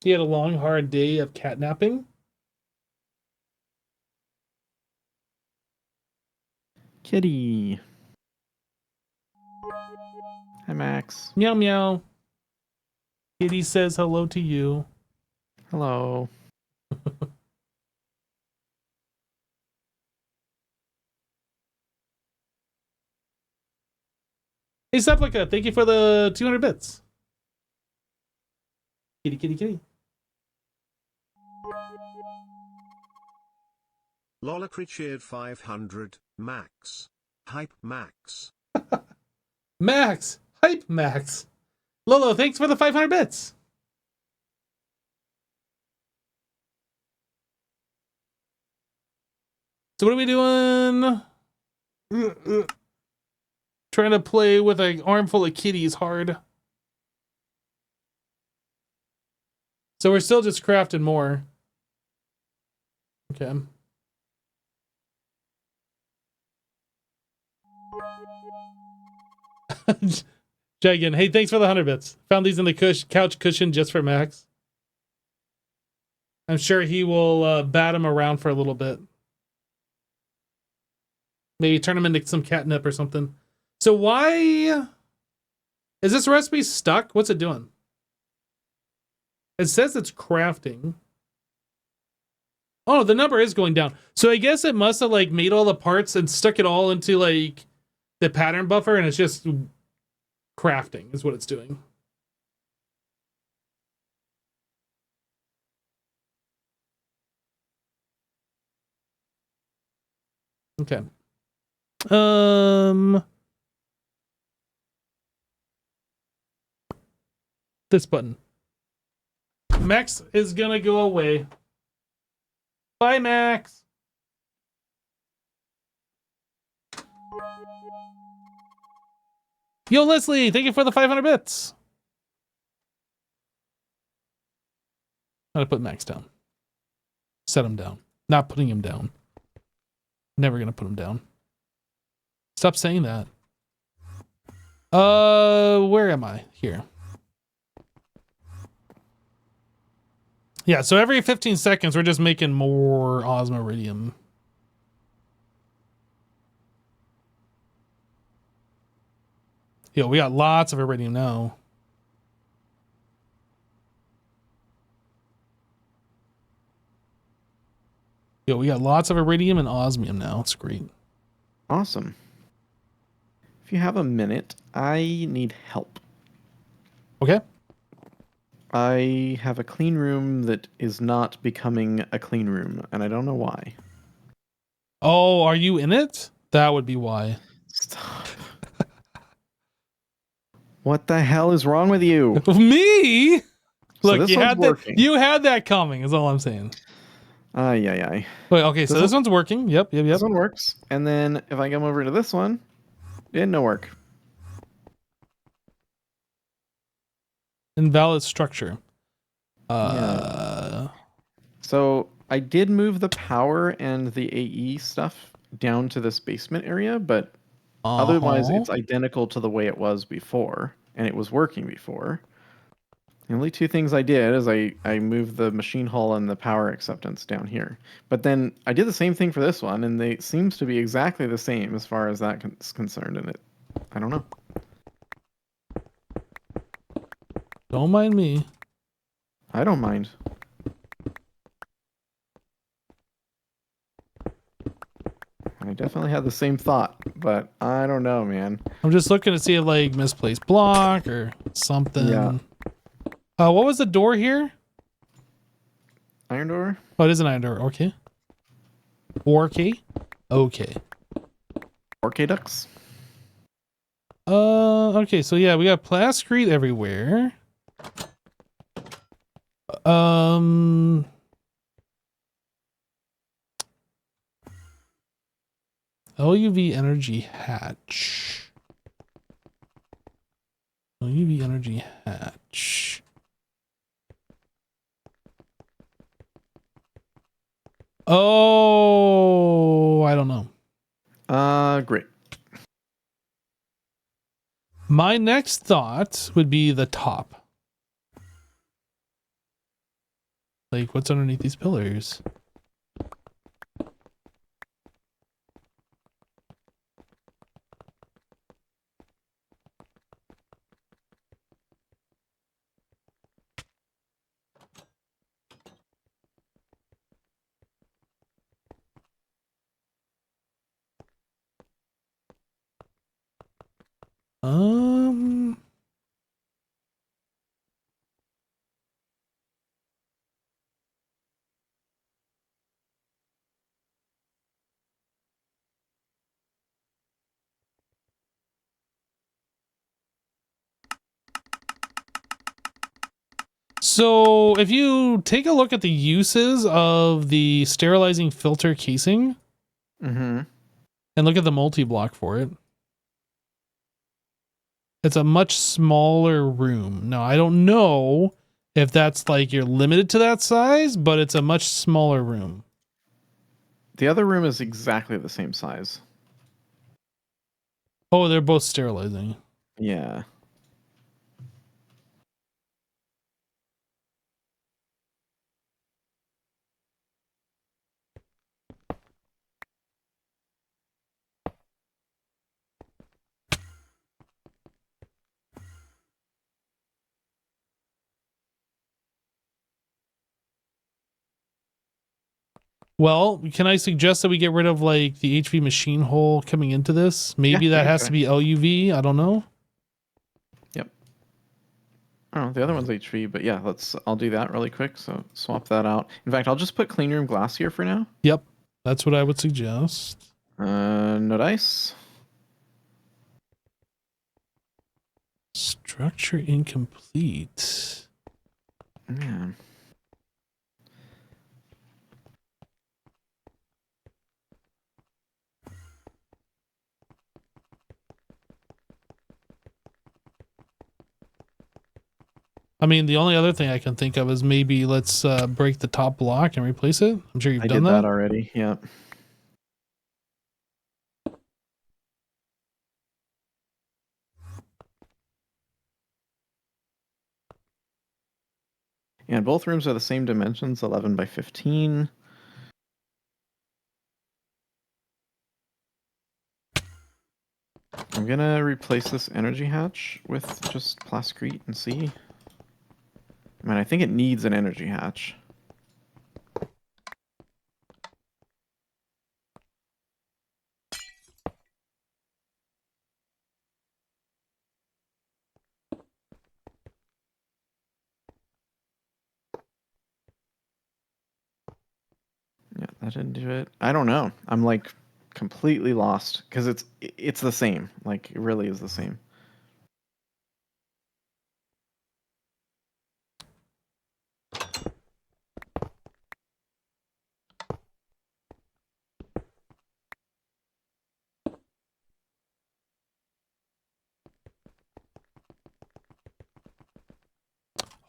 He had a long, hard day of catnapping. Kitty. Hi, Max. Meow meow. Kitty says hello to you. Hello. Hey, Supplica, thank you for the 200 bits. Kitty, kitty, kitty. Lolacry cheered 500, Max. Hype Max. Max! Hype Max! Lolo, thanks for the 500 bits. So what are we doing? Trying to play with an armful of kitties hard. So we're still just crafting more. Okay. Jagan, hey, thanks for the 100 bits. Found these in the couch cushion just for Max. I'm sure he will bat him around for a little bit. Maybe turn him into some catnip or something. So why is this recipe stuck? What's it doing? It says it's crafting. Oh, the number is going down. So I guess it must have like made all the parts and stuck it all into like the pattern buffer, and it's just crafting is what it's doing. Okay. This button. Max is gonna go away. Bye, Max. Yo, Leslie, thank you for the 500 bits. I'm gonna put Max down. Set him down. Not putting him down. Never gonna put him down. Stop saying that. Where am I? Here. Yeah, so every 15 seconds, we're just making more osmiridium. Yo, we got lots of iridium now. Yo, we got lots of iridium and osmium now. It's great. Awesome. If you have a minute, I need help. Okay. I have a clean room that is not becoming a clean room, and I don't know why. Oh, are you in it? That would be why. Stop. What the hell is wrong with you? Me? So Look, this you one's had working. you had that coming, is all I'm saying. Ay, ay, ay. Wait, okay, so this one's working. Yep. This one works. And then if I come over to this one, it didn't work. Invalid structure. So I did move the power and the AE stuff down to this basement area, but otherwise it's identical to the way it was before, and it was working before. The only two things I did is I moved the machine hull and the power acceptance down here. But then I did the same thing for this one, and they seems to be exactly the same as far as that is concerned. And I don't know. Don't mind me. I don't mind. I definitely had the same thought, but I don't know, man. I'm just looking to see if like misplaced block or something. Yeah. What was the door here? Iron door? Oh, it is an iron door. Okay. Okay. Okay. Orcaducts? Okay, so yeah, we got plascrete everywhere. LUV energy hatch. LUV energy hatch. Oh, I don't know. Great. My next thought would be the top. Like, what's underneath these pillars? So if you take a look at the uses of the sterilizing filter casing and look at the multi-block for it, it's a much smaller room. Now, I don't know if that's like you're limited to that size, but it's a much smaller room. The other room is exactly the same size. Oh, they're both sterilizing. Yeah. Well, can I suggest that we get rid of like the HV machine hole coming into this? Maybe that has to be LUV. I don't know. Yep. Oh, the other one's HV, but yeah, I'll do that really quick. So swap that out. In fact, I'll just put clean room glass here for now. Yep. That's what I would suggest. No dice. Structure incomplete. Yeah. I mean, the only other thing I can think of is maybe let's break the top block and replace it. I'm sure you've I done did that. that already. Yeah. And both rooms are the same dimensions, 11 by 15. I'm gonna replace this energy hatch with just plascrete and see. I mean, I think it needs an energy hatch. Yeah, that didn't do it. I don't know. I'm like completely lost because it's the same. Like it really is the same.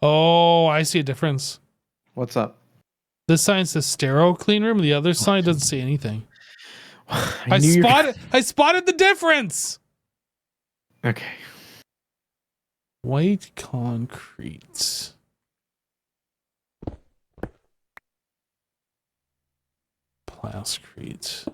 Oh, I see a difference. What's up? This sign says sterile clean room. The other sign doesn't say anything. I knew you were- spotted the difference. Okay. White concrete. Plascrete.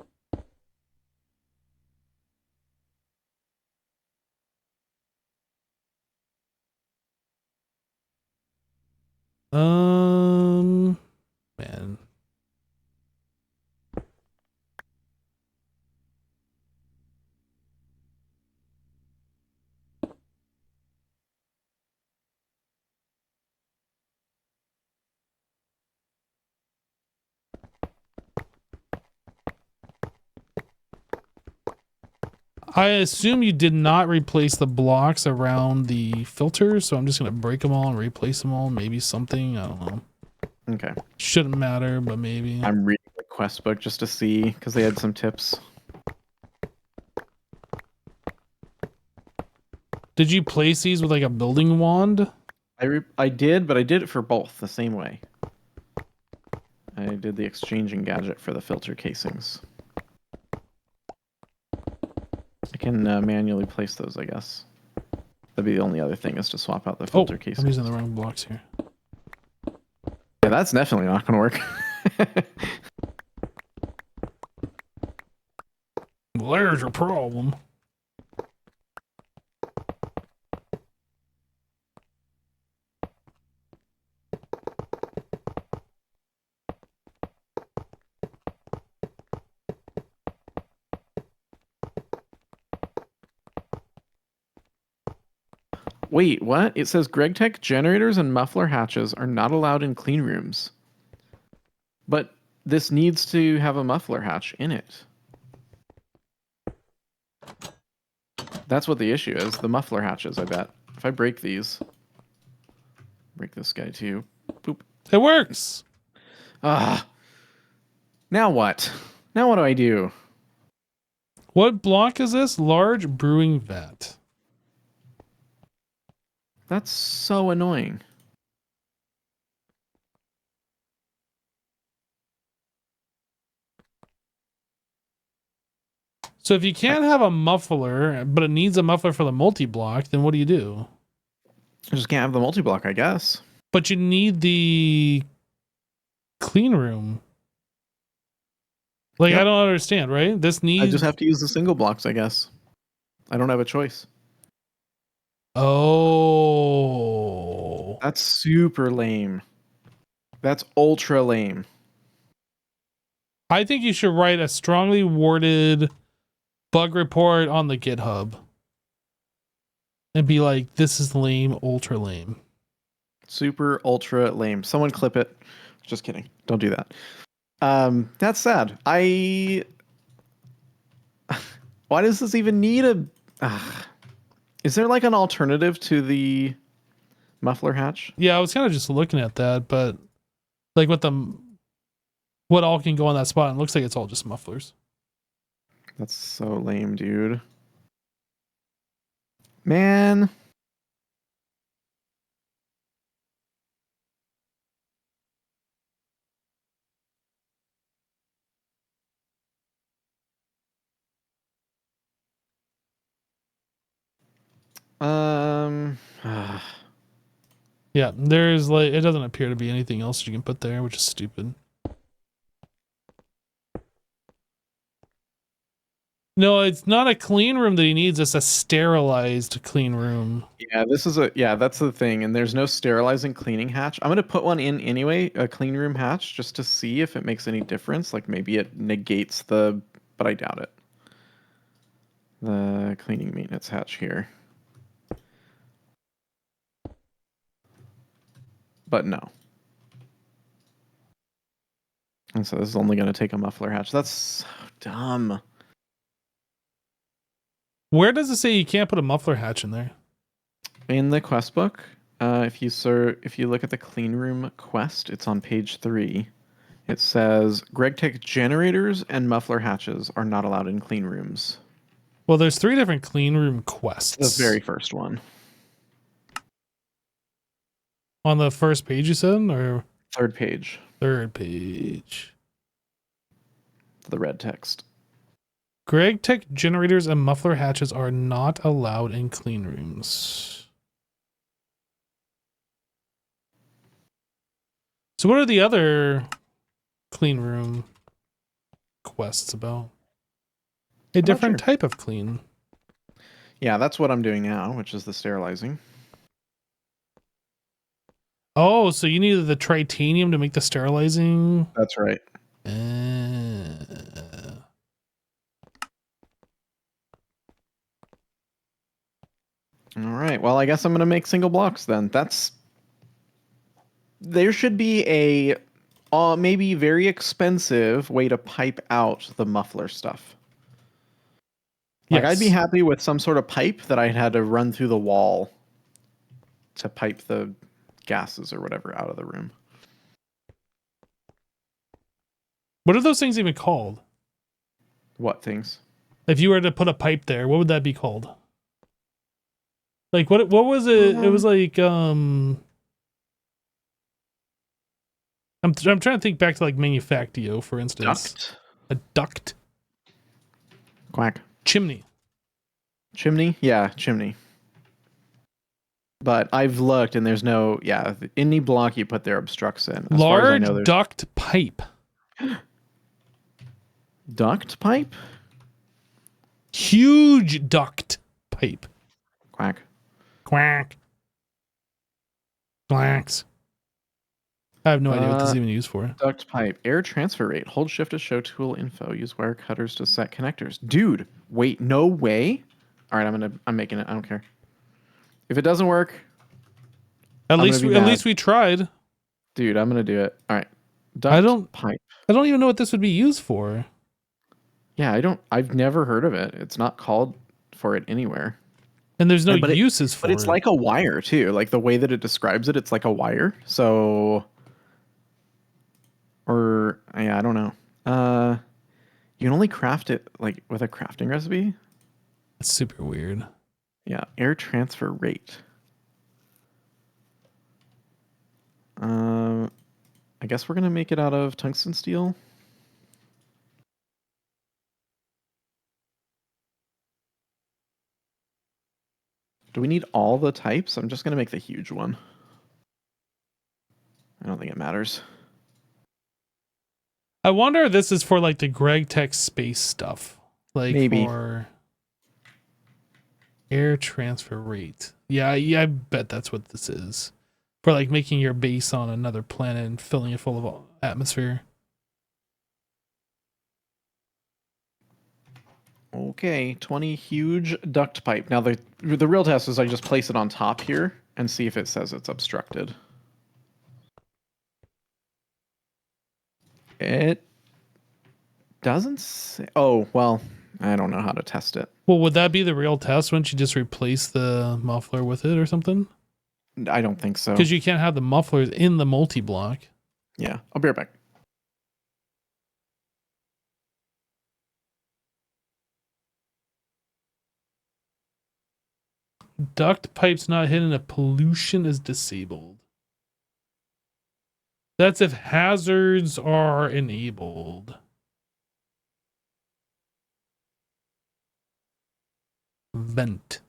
Man. I assume you did not replace the blocks around the filters, so I'm just gonna break them all and replace them all. Maybe something, I don't know. Okay. Shouldn't matter, but maybe. I'm reading the quest book just to see because they had some tips. Did you place these with like a building wand? I did, but I did it for both the same way. I did the exchanging gadget for the filter casings. I can manually place those, I guess. That'd be the only other thing is to swap out the filter I'm casings. using the wrong blocks here. Yeah, that's definitely not going to work. Well, there's your problem. Wait, what? It says GregTech generators and muffler hatches are not allowed in clean rooms. But this needs to have a muffler hatch in it. That's what the issue is, the muffler hatches, I bet. If I break these, break this guy too. Boop. It works. Ah. Now what? Now what do I do? What block is this? Large brewing vat. That's so annoying. So if you can't have a muffler, but it needs a muffler for the multi-block, then what do you do? I just can't have the multi-block, I guess. But you need the clean room. Like, Yep. I don't understand, right? This needs... I just have to use the single blocks, I guess. I don't have a choice. Oh. That's super lame. That's ultra lame. I think you should write a strongly worded bug report on the GitHub. And be like, this is lame, ultra lame. Super ultra lame. Someone clip it. Just kidding. Don't do that. That's sad. Why does this even need a... Is there like an alternative to the muffler hatch? Yeah, I was kind of just looking at that, but like what all can go on that spot, and it looks like it's all just mufflers. That's so lame, dude. Man. Um, Yeah, there's like, it doesn't appear to be anything else you can put there, which is stupid. No, it's not a clean room that he needs. It's a sterilized clean room. yeah, that's the thing. And there's no sterilizing cleaning hatch. I'm gonna put one in anyway, a clean room hatch, just to see if it makes any difference. Like maybe it negates but I doubt it. The cleaning maintenance hatch here. But no. And so this is only gonna take a muffler hatch. That's so dumb. Where does it say you can't put a muffler hatch in there? In the quest book, if you look at the clean room quest, it's on page 3. It says Greg Tech generators and muffler hatches are not allowed in clean rooms. Well, there's 3 different clean room quests. The very first one. On the first page, you said, or Third page. third page? The red text. Greg Tech generators and muffler hatches are not allowed in clean rooms. So what are the other clean room quests about? A different type of clean. Yeah, that's what I'm doing now, which is the sterilizing. Oh, so you needed the titanium to make the sterilizing? That's right. All right. Well, I guess I'm going to make single blocks then. There should be a maybe very expensive way to pipe out the muffler stuff. Like, yes. I'd be happy with some sort of pipe that I had to run through the wall to pipe the gases or whatever out of the room. What are those things even called? What things? If you were to put a pipe there, what would that be called? Like what was it? It was like I'm trying to think back to like Manufactio, for instance. Duct. A duct. Quack. Chimney. Chimney? Yeah, chimney. But I've looked and there's no, any block you put there obstructs it. As far as I know, Large duct pipe. Duct pipe? Huge duct pipe. Quack. Quack. Quacks. I have no idea what this is even used for. Duct pipe. Air transfer rate. Hold shift to show tool info. Use wire cutters to set connectors. Dude, wait, no way? All right, I'm making it. I don't care. If it doesn't work, At least we tried. Dude, I'm gonna do it. All right. Duct pipe. I don't even know what this would be used for. Yeah, I've never heard of it. It's not called for it anywhere. And there's no uses for it. But it's like a wire too. Like the way that it describes it, it's like a wire. So, I don't know. You can only craft it like with a crafting recipe. It's super weird. Yeah, air transfer rate. I guess we're gonna make it out of tungsten steel. Do we need all the types? I'm just gonna make the huge one. I don't think it matters. I wonder if this is for like the Greg Tech space stuff. Like maybe. For air transfer rate. Yeah, I bet that's what this is. For like making your base on another planet and filling it full of atmosphere. Okay, 20 huge duct pipe. Now the real test is I just place it on top here and see if it says it's obstructed. It doesn't say. Oh, well, I don't know how to test it. Well, would that be the real test? Wouldn't you just replace the muffler with it or something? I don't think so. Because you can't have the mufflers in the multi-block. Yeah, I'll be right back. Duct pipes not hidden if pollution is disabled. That's if hazards are enabled. Vent.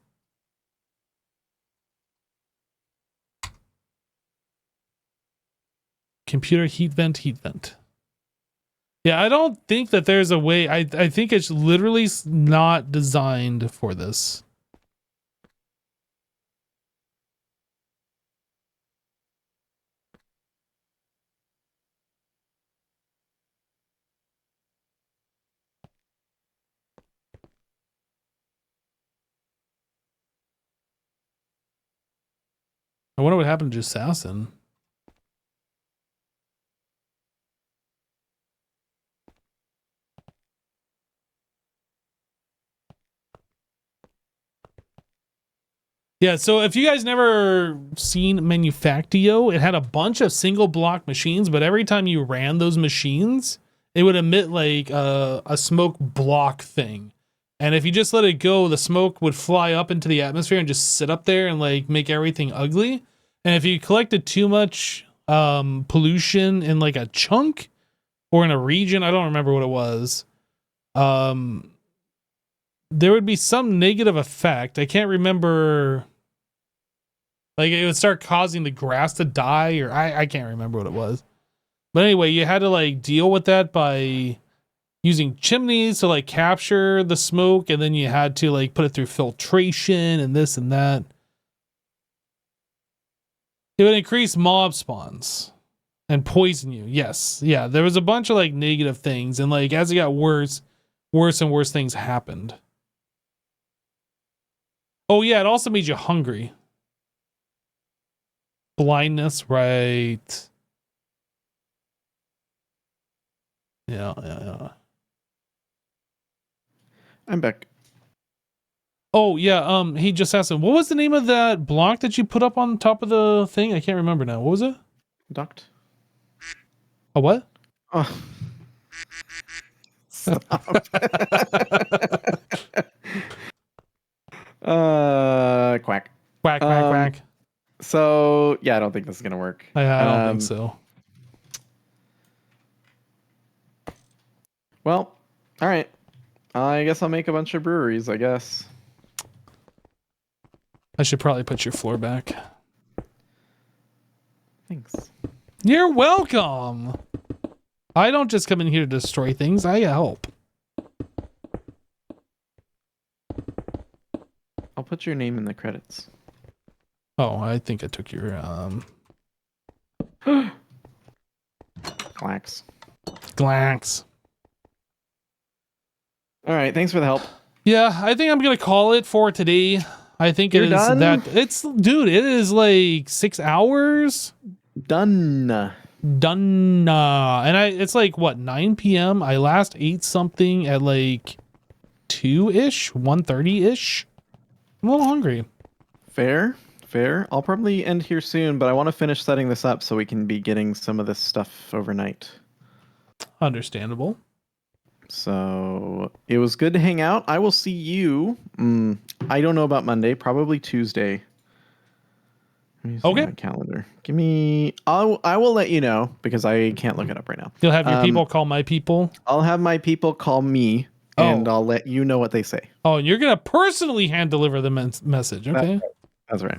computer heat vent. Yeah, I don't think that there's a way. I think it's literally not designed for this. I wonder what happened to Assassin. Yeah, so if you guys never seen Monifactory, it had a bunch of single block machines, but every time you ran those machines, it would emit like a smoke block thing. And if you just let it go, the smoke would fly up into the atmosphere and just sit up there and like make everything ugly. And if you collected too much pollution in like a chunk or in a region, I don't remember what it was, there would be some negative effect. I can't remember. Like it would start causing the grass to die, or I can't remember what it was. But anyway, you had to like deal with that by using chimneys to like capture the smoke, and then you had to like put it through filtration and this and that. It would increase mob spawns and poison you. Yes. Yeah. There was a bunch of like negative things, and like as it got worse and worse things happened. Oh yeah, it also made you hungry. Blindness, right? Yeah. I'm back. Oh yeah, he just asked him, what was the name of that block that you put up on top of the thing? I can't remember now. What was it? Duct. A what? Oh. Stop. Quack. Quack. So yeah, I don't think this is gonna work. I don't think so. Well, all right. I guess I'll make a bunch of breweries, I guess. I should probably put your floor back. Thanks. You're welcome. I don't just come in here to destroy things. I help. I'll put your name in the credits. Oh, I think I took your Clacks. glax. All right, thanks for the help. Yeah, I think I'm gonna call it for today. I think You're it is done? dude, it is like 6 hours. Done. Done. And it's like what, 9 p.m. I last ate something at like 2-ish, 1:30-ish. I'm a little hungry. Fair. I'll probably end here soon, but I want to finish setting this up so we can be getting some of this stuff overnight. Understandable. So it was good to hang out. I will see you. I don't know about Monday. Probably Tuesday. Let me see Okay. my calendar. Give me. I will let you know because I can't look it up right now. You'll have your people call my people. I'll have my people call me, and I'll let you know what they say. Oh, and you're gonna personally hand deliver the message. Okay. That's right.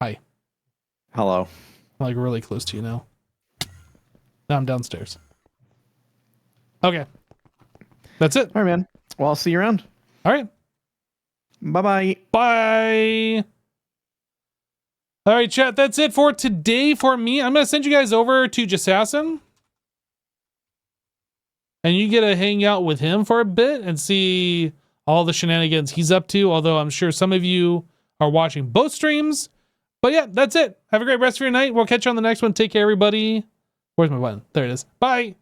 Hi. Hello. I'm like really close to you now. Now I'm downstairs. Okay. That's it. All right, man. Well, I'll see you around. All right. Bye-bye. Bye. All right, chat. That's it for today for me. I'm going to send you guys over to Jassassin. And you get to hang out with him for a bit and see all the shenanigans he's up to. Although I'm sure some of you are watching both streams. But yeah, that's it. Have a great rest of your night. We'll catch you on the next one. Take care, everybody. Where's my button? There it is. Bye.